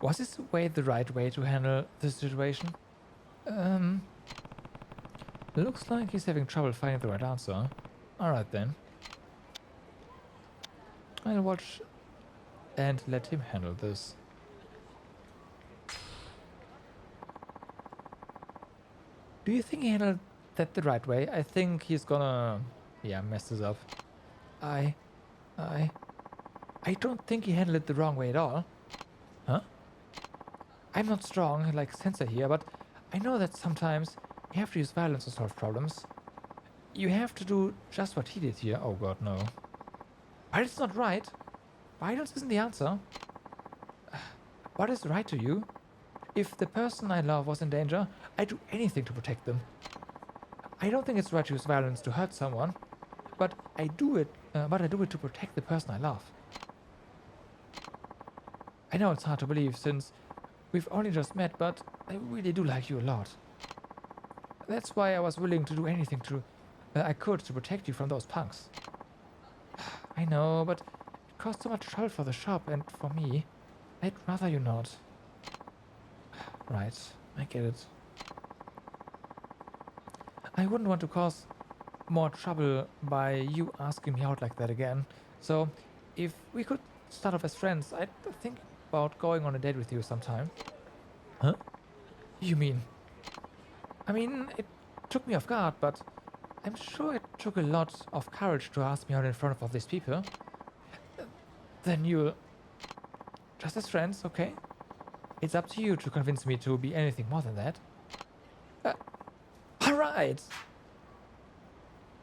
S1: Was this the right way to handle this situation? Looks like he's having trouble finding the right answer. Alright then. I'll watch and let him handle this. Do you think he handled that the right way? I think he's gonna... yeah, mess this up. I don't think he handled it the wrong way at all. Huh? I'm not strong like Sensei here, but I know that sometimes you have to use violence to solve problems. You have to do just what he did here. Oh god, no. But it's not right. Violence isn't the answer. What is right to you? if the person I love was in danger, I'd do anything to protect them. I don't think it's right to use violence to hurt someone, but I do it to protect the person I love. I know it's hard to believe since we've only just met, but I really do like you a lot. That's why I was willing to do anything I could to protect you from those punks. I know, but it costs so much trouble for the shop and for me. I'd rather you not. Right, I get it. I wouldn't want to cause more trouble by you asking me out like that again. So, if we could start off as friends, I'd think about going on a date with you sometime. Huh? You mean? I mean, it took me off guard, but I'm sure it took a lot of courage to ask me out in front of all these people. Then you'll... Just as friends, okay? It's up to you to convince me to be anything more than that. Alright!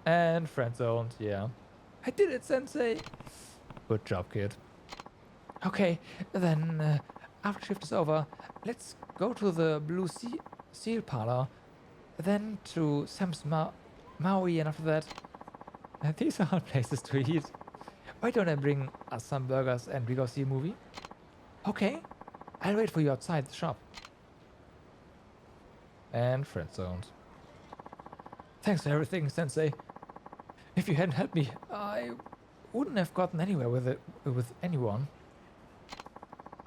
S1: And friend-zoned, yeah. I did it, Sensei! Good job, kid. Okay, then after shift is over, let's go to the Blue Seal Parlor, then to Sam's Maui, and after that... these are hard places to eat. Why don't I bring us some burgers and we go see a movie? Okay, I'll wait for you outside the shop. And friend-zoned. Thanks for everything, Sensei. If you hadn't helped me, I wouldn't have gotten anywhere with anyone.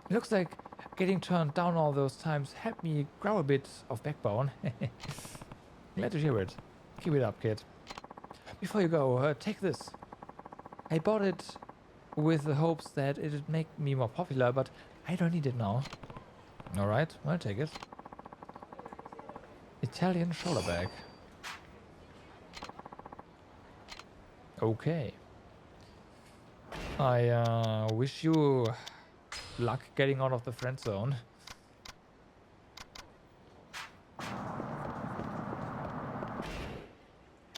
S1: It looks like getting turned down all those times helped me grow a bit of backbone. Glad to hear it. Keep it up, kid. Before you go, take this. I bought it with the hopes that it'd make me more popular, but I don't need it now. Alright, I'll take it. Italian shoulder bag. Okay. I wish you luck getting out of the friend zone.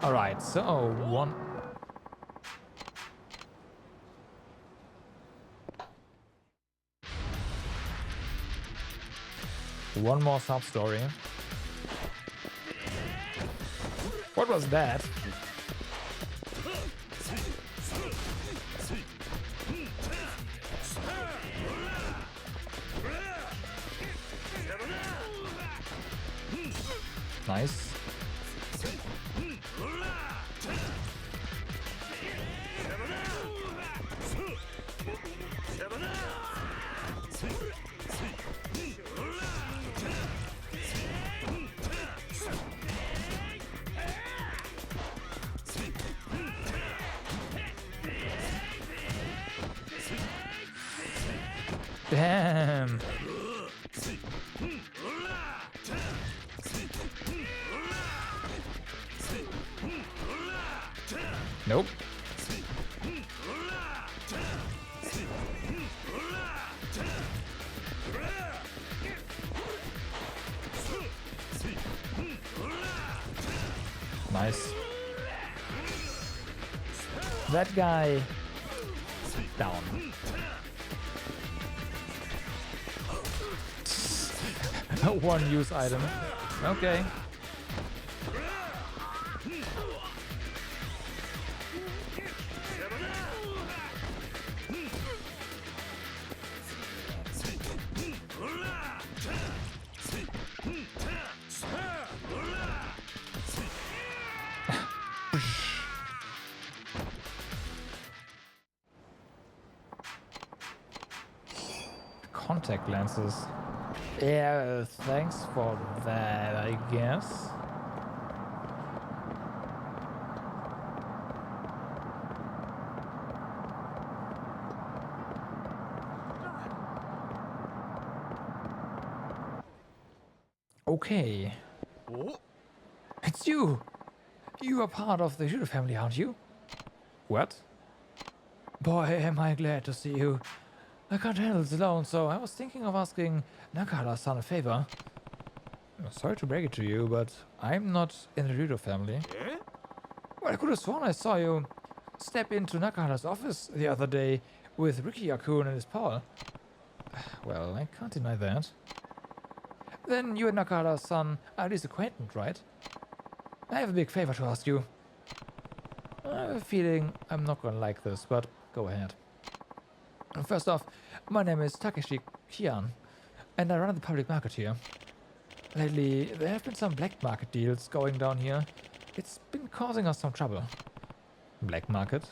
S1: Alright, so one more sub-story. What was that? Nice. Damn. Nope. Nice. That guy down. One use item. Okay. Contact lenses. Yeah, thanks for that, I guess. Okay. It's you! You are part of the Judo family, aren't you? What? Boy, am I glad to see you. I can't handle this alone, so I was thinking of asking Nakahara-san a favor. Sorry to break it to you, but I'm not in the Judo family. Well, I could have sworn I saw you step into Nakahara's office the other day with Ricky Yakun and his pal. Well, I can't deny that. Then you and Nakata-san are at least acquainted, right? I have a big favor to ask you. I have a feeling I'm not gonna like this, but go ahead. First off, my name is Takeshi Kian, and I run the public market here. Lately, there have been some black market deals going down here. It's been causing us some trouble. Black market?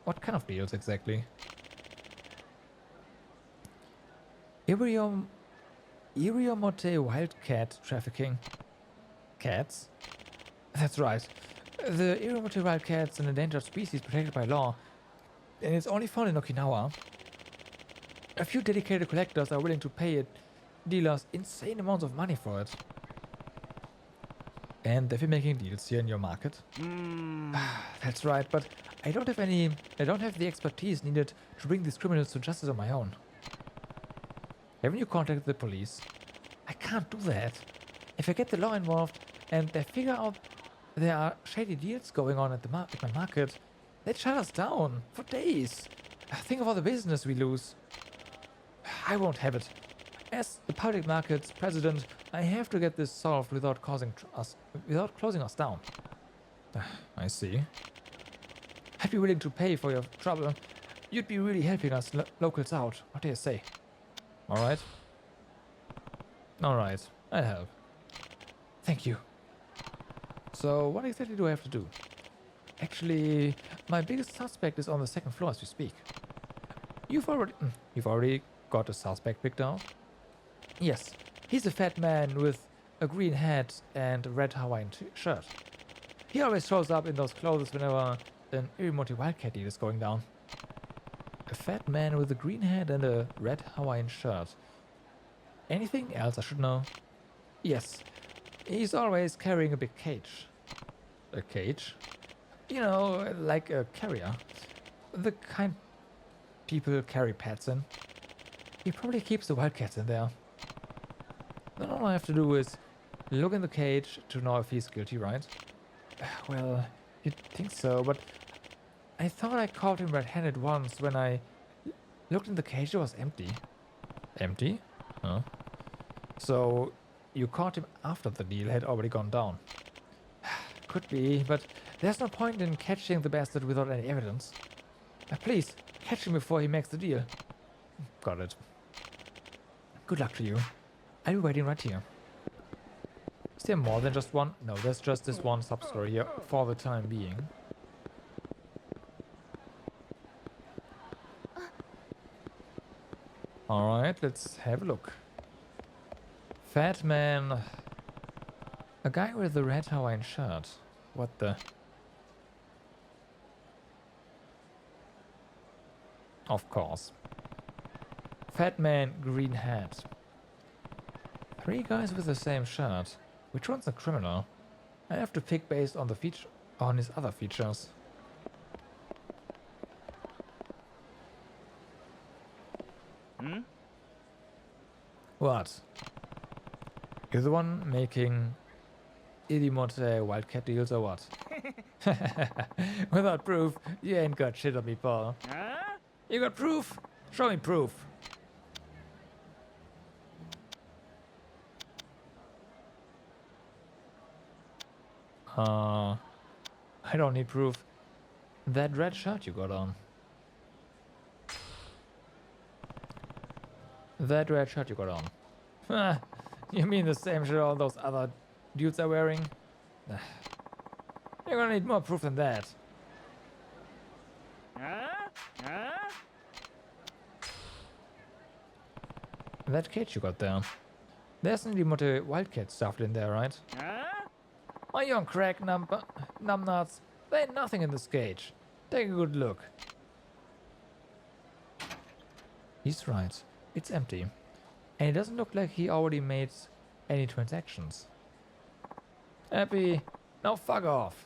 S1: What kind of deals exactly? Iriomote wildcat trafficking. Cats? That's right. The Iriomote wildcat's an endangered species protected by law, and it's only found in Okinawa. A few dedicated collectors are willing to pay dealers insane amounts of money for it. And they've been making deals here in your market. That's right, but I don't have the expertise needed to bring these criminals to justice on my own. Haven't you contacted the police? I can't do that. If I get the law involved and they figure out there are shady deals going on at my market, they'd shut us down for days. Think of all the business we lose. I won't have it. As the public market's president, I have to get this solved without closing us down. I see. I'd be willing to pay for your trouble. You'd be really helping us locals out. What do you say? Alright. Alright, I'll help. Thank you. So, what exactly do I have to do? Actually, my biggest suspect is on the second floor as we speak. You've already got a suspect picked out? Yes, he's a fat man with a green hat and a red Hawaiian shirt. He always shows up in those clothes whenever an Irimote wildcat deal is going down. A fat man with a green hat and a red Hawaiian shirt. Anything else I should know? Yes, he's always carrying a big cage. A cage? You know, like a carrier. The kind people carry pets in. He probably keeps the wildcats in there. Then all I have to do is look in the cage to know if he's guilty, right? Well, you'd think so, but I thought I caught him red-handed once when I looked in the cage. It was empty. Empty? Huh? So, you caught him after the deal had already gone down. Could be, but there's no point in catching the bastard without any evidence. Please, catch him before he makes the deal. Got it. Good luck to you. I'll be waiting right here. Is there more than just one? No, there's just this one sub-story here for the time being. Alright, let's have a look. Fat man. A guy with a red Hawaiian shirt. What the? Of course. Fat man, green hat. 3 guys with the same shirt. Which one's a criminal? I have to pick based on his other features. What? You're the one making Irimote wildcat deals or what? Without proof, you ain't got shit on me, Paul. You got proof? Show me proof. I don't need proof. That red shirt you got on. That red shirt you got on. You mean the same shirt all those other dudes are wearing? You're gonna need more proof than that. That cage you got there. There's an Irimote wildcat stuffed in there, right? Are you on crack, numbnuts? There ain't nothing in this cage. Take a good look. He's right. It's empty. And it doesn't look like he already made any transactions. Happy? Now fuck off.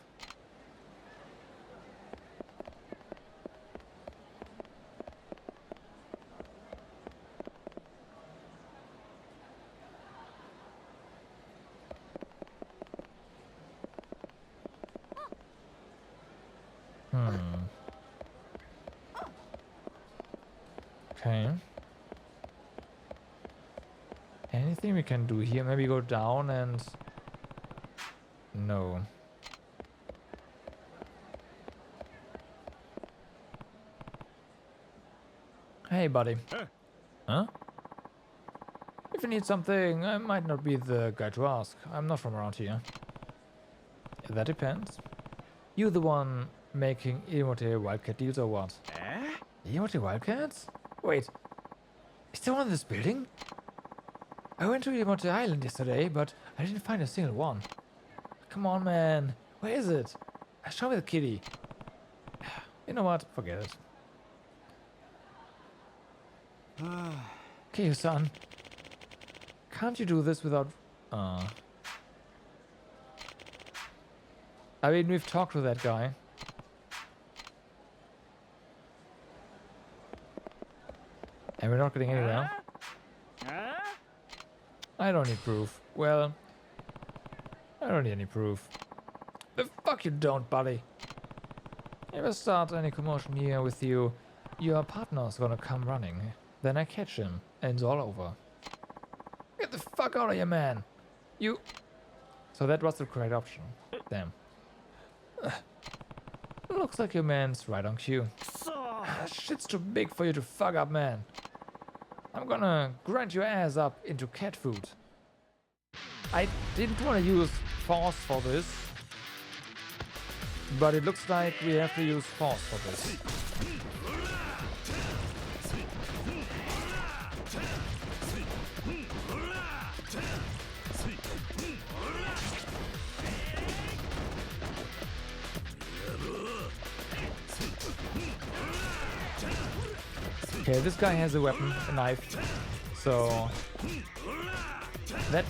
S1: anything we can do here? Maybe go down and... No. Hey, buddy. Huh? If you need something, I might not be the guy to ask. I'm not from around here. That depends. You the one making Emote Wildcat deals or what? Emote Wildcats? Wait. Is there one in this building? I went to Emote Island yesterday, but I didn't find a single one. Come on, man. Where is it? Show me the kitty. You know what? Forget it. Okay, son. Can't you do this without... I mean, we've talked to that guy. And we're not getting anywhere. I don't need proof. Well, I don't need any proof. The fuck you don't, buddy. If I start any commotion here with you, your partner's gonna come running. Then I catch him, and it's all over. Get the fuck out of here, man! You... So that was the correct option. Damn. Looks like your man's right on cue. Shit's too big for you to fuck up, man. I'm gonna grind your ass up into cat food. I didn't want to use force for this, but it looks like we have to use force for this. Okay, this guy has a weapon, a knife, so that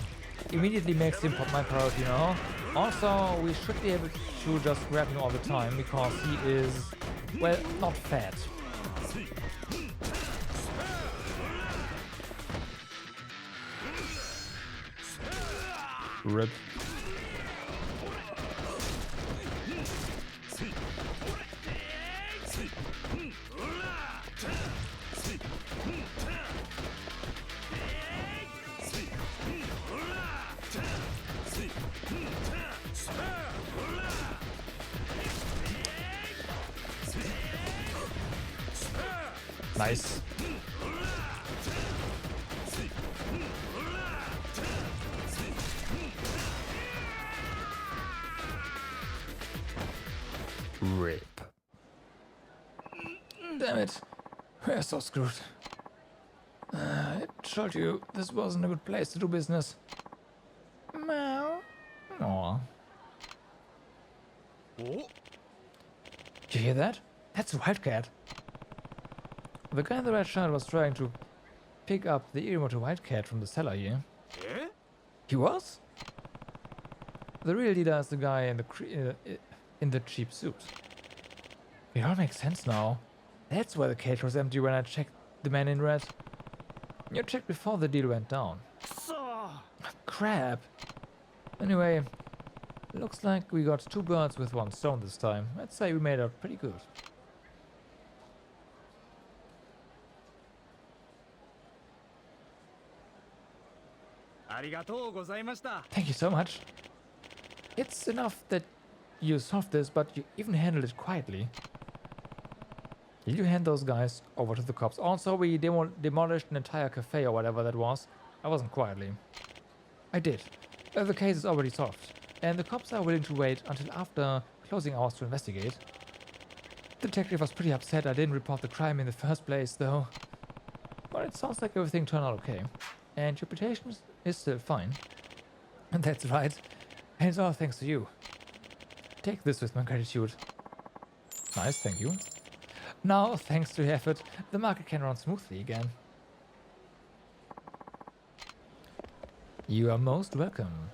S1: immediately makes him my priority now. Also, we should be able to just grab him all the time because he is, well, not fat. Rip. Nice. Rip. Damn it. We're so screwed. I told you this wasn't a good place to do business. Meow. Aw. Did you hear that? That's a wildcat. The guy in the red shirt was trying to pick up the Irimoto wildcat from the cellar here. He was? The real leader is the guy in the cheap suit. It all makes sense now. That's why the cage was empty when I checked the man in red. You checked before the deal went down. Crap. Anyway, looks like we got 2 birds with 1 stone this time. I'd say we made out pretty good. Thank you so much. It's enough that you solved this, but you even handled it quietly. Did you hand those guys over to the cops? Also, we demolished an entire cafe or whatever that was. I wasn't quietly. I did. The case is already solved, and the cops are willing to wait until after closing hours to investigate. The detective was pretty upset I didn't report the crime in the first place, though. But it sounds like everything turned out okay. And your reputation is still fine. And that's right. And it's all thanks to you. Take this with my gratitude. Nice, thank you. Now, thanks to your effort, the market can run smoothly again. You are most welcome.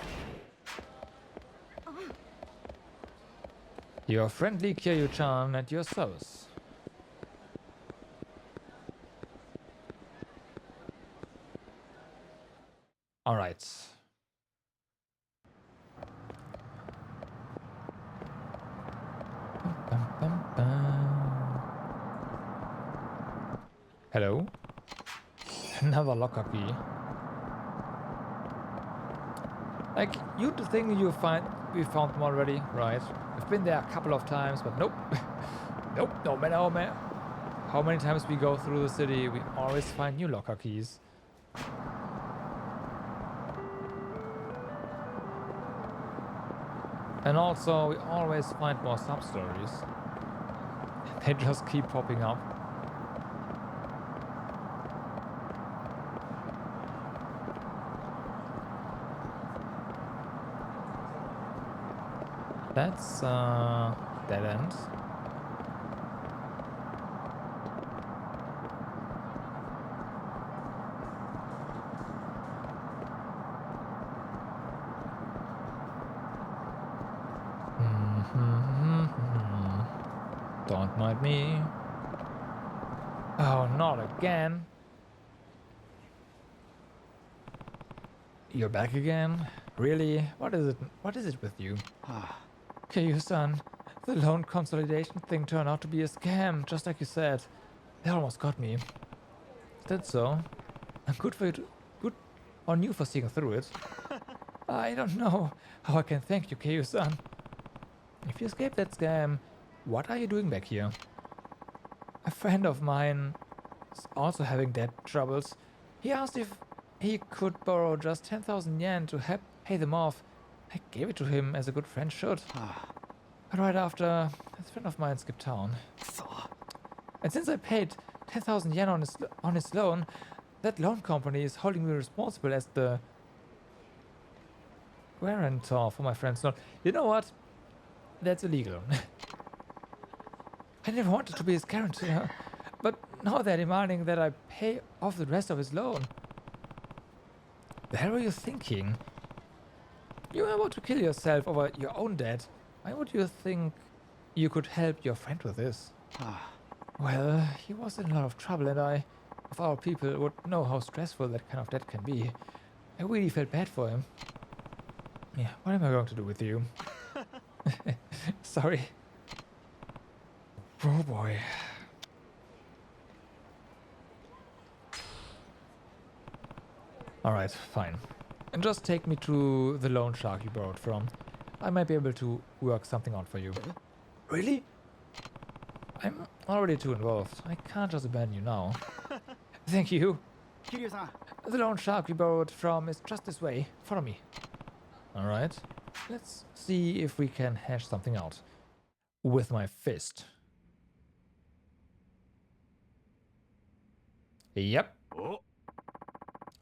S1: Your friendly Kiryu-chan at your service. Alright. Hello? Another locker key. Like, you'd think we found them already, right? We've been there a couple of times, but nope. Nope, no matter how many times we go through the city, we always find new locker keys. And also, we always find more sub-stories. They just keep popping up. That's dead end. Don't mind me. Oh, not again. You're back again? Really? What is it? What is it with you? Kiryu-san, the loan consolidation thing turned out to be a scam, just like you said. They almost got me. Is that so? Good for you good on you for seeing through it. I don't know how I can thank you, Kiryu-san. If you escaped that scam, what are you doing back here? A friend of mine is also having debt troubles. He asked if he could borrow just 10,000 yen to help pay them off. I gave it to him as a good friend should. But right after, this friend of mine skipped town. And since I paid 10,000 yen on his loan, that loan company is holding me responsible as the guarantor for my friend's loan. You know what? That's illegal. I never wanted to be his guarantor, but now they're demanding that I pay off the rest of his loan. The hell were you thinking? You were about to kill yourself over your own debt. Why would you think you could help your friend with this? Well, he was in a lot of trouble, and I, of our people, would know how stressful that kind of debt can be. I really felt bad for him. Yeah, what am I going to do with you? Sorry. Oh boy. Alright, fine. And just take me to the loan shark you borrowed from. I might be able to work something out for you. Really? I'm already too involved. I can't just abandon you now. Thank you.
S11: Kiryu-san.
S1: The loan shark we borrowed from is just this way. Follow me. Alright. Let's see if we can hash something out. With my fist. Yep.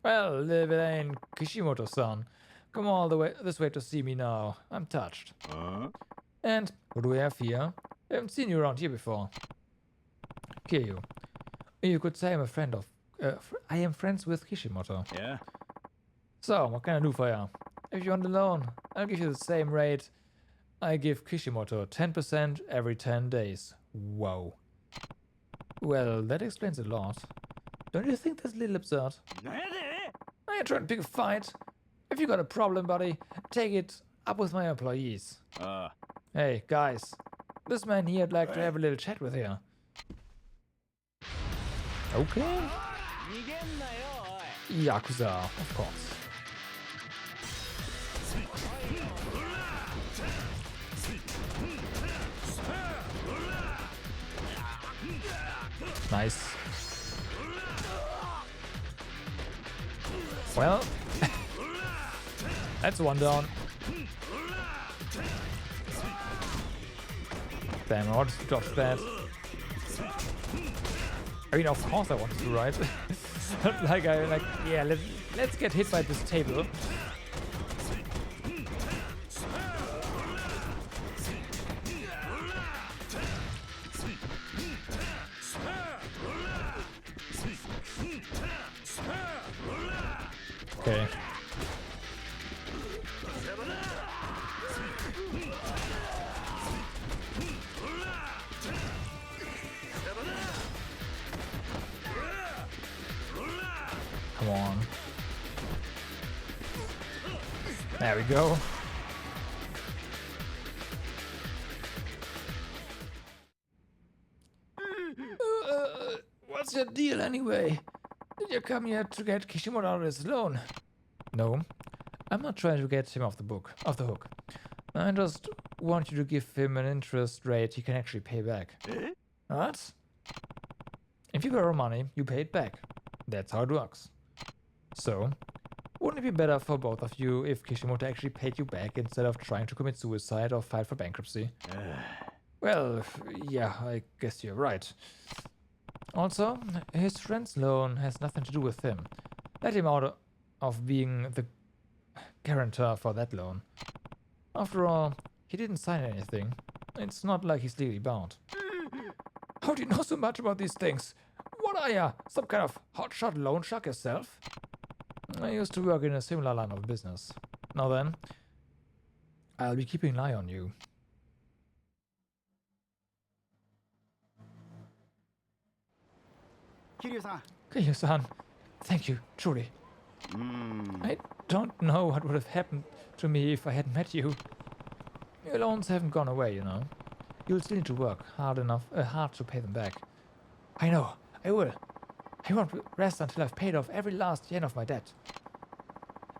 S1: Well, live it ain't Kishimoto-san. Come all the way this way to see me now. I'm touched. And what do we have here? I haven't seen you around here before. Kiryu. You could say I'm a friend of... I am friends with Kishimoto.
S9: Yeah?
S1: So, what can I do for you? If you want a loan, I'll give you the same rate I give Kishimoto, 10% every 10 days. Whoa. Well, that explains a lot. Don't you think that's a little absurd? I ain't trying to pick a fight. If you got a problem, buddy, take it up with my employees. Hey, guys. This man here would like to have a little chat with you. Okay. Yakuza, of course. Nice. Well, that's one down. Damn, I wanted to dodge that. I mean, of course I wanted to, right? Yeah, let's get hit by this table. Okay. Come on. There we go. What's your deal anyway? Did you come here to get Kishimoto out of his loan? No. I'm not trying to get him off the hook. I just want you to give him an interest rate he can actually pay back. What? If you borrow money, you pay it back. That's how it works. So, wouldn't it be better for both of you if Kishimoto actually paid you back instead of trying to commit suicide or file for bankruptcy? Well, yeah, I guess you're right. Also, his friend's loan has nothing to do with him. Let him out of being the guarantor for that loan. After all, he didn't sign anything. It's not like he's legally bound. How do you know so much about these things? What are ya? Some kind of hotshot loan shark yourself? I used to work in a similar line of business. Now then, I'll be keeping an eye on you. Kiryu-san, thank you, truly. I don't know what would have happened to me if I hadn't met you. Your loans haven't gone away, you know. You'll still need to work hard to pay them back. I know, I will. I won't rest until I've paid off every last yen of my debt.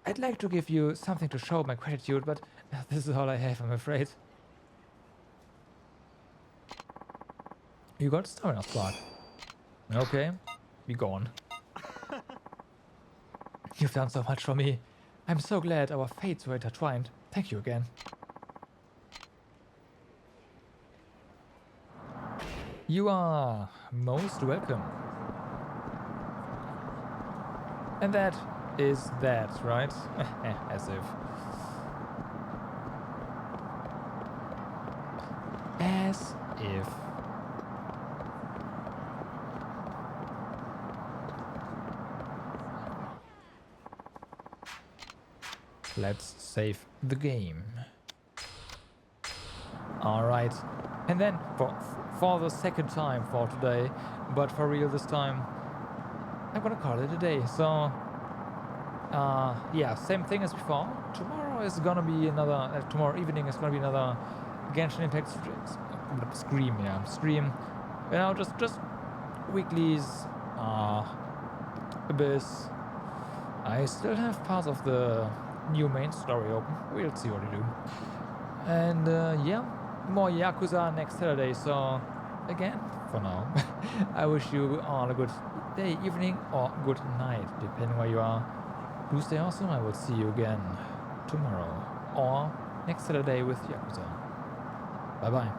S1: I'd like to give you something to show my gratitude, but this is all I have, I'm afraid. You got a star in our spot. Okay, be gone. You've done so much for me. I'm so glad our fates were intertwined. Thank you again. You are most welcome. And that is that, right? As if. As if. Let's save the game. Alright. And then for the second time for today, but for real this time, I'm gonna call it a day. So yeah, same thing as before. Tomorrow is gonna be another tomorrow evening is gonna be another Genshin Impact stream. You know, just weeklies, Abyss. I still have parts of the new main story open. We'll see what we do. And yeah, more Yakuza next Saturday. So again, for now, I wish you all a good day, evening, or good night, depending where you are. Do stay awesome. I will see you again tomorrow or next Saturday with Yakuza. Bye bye.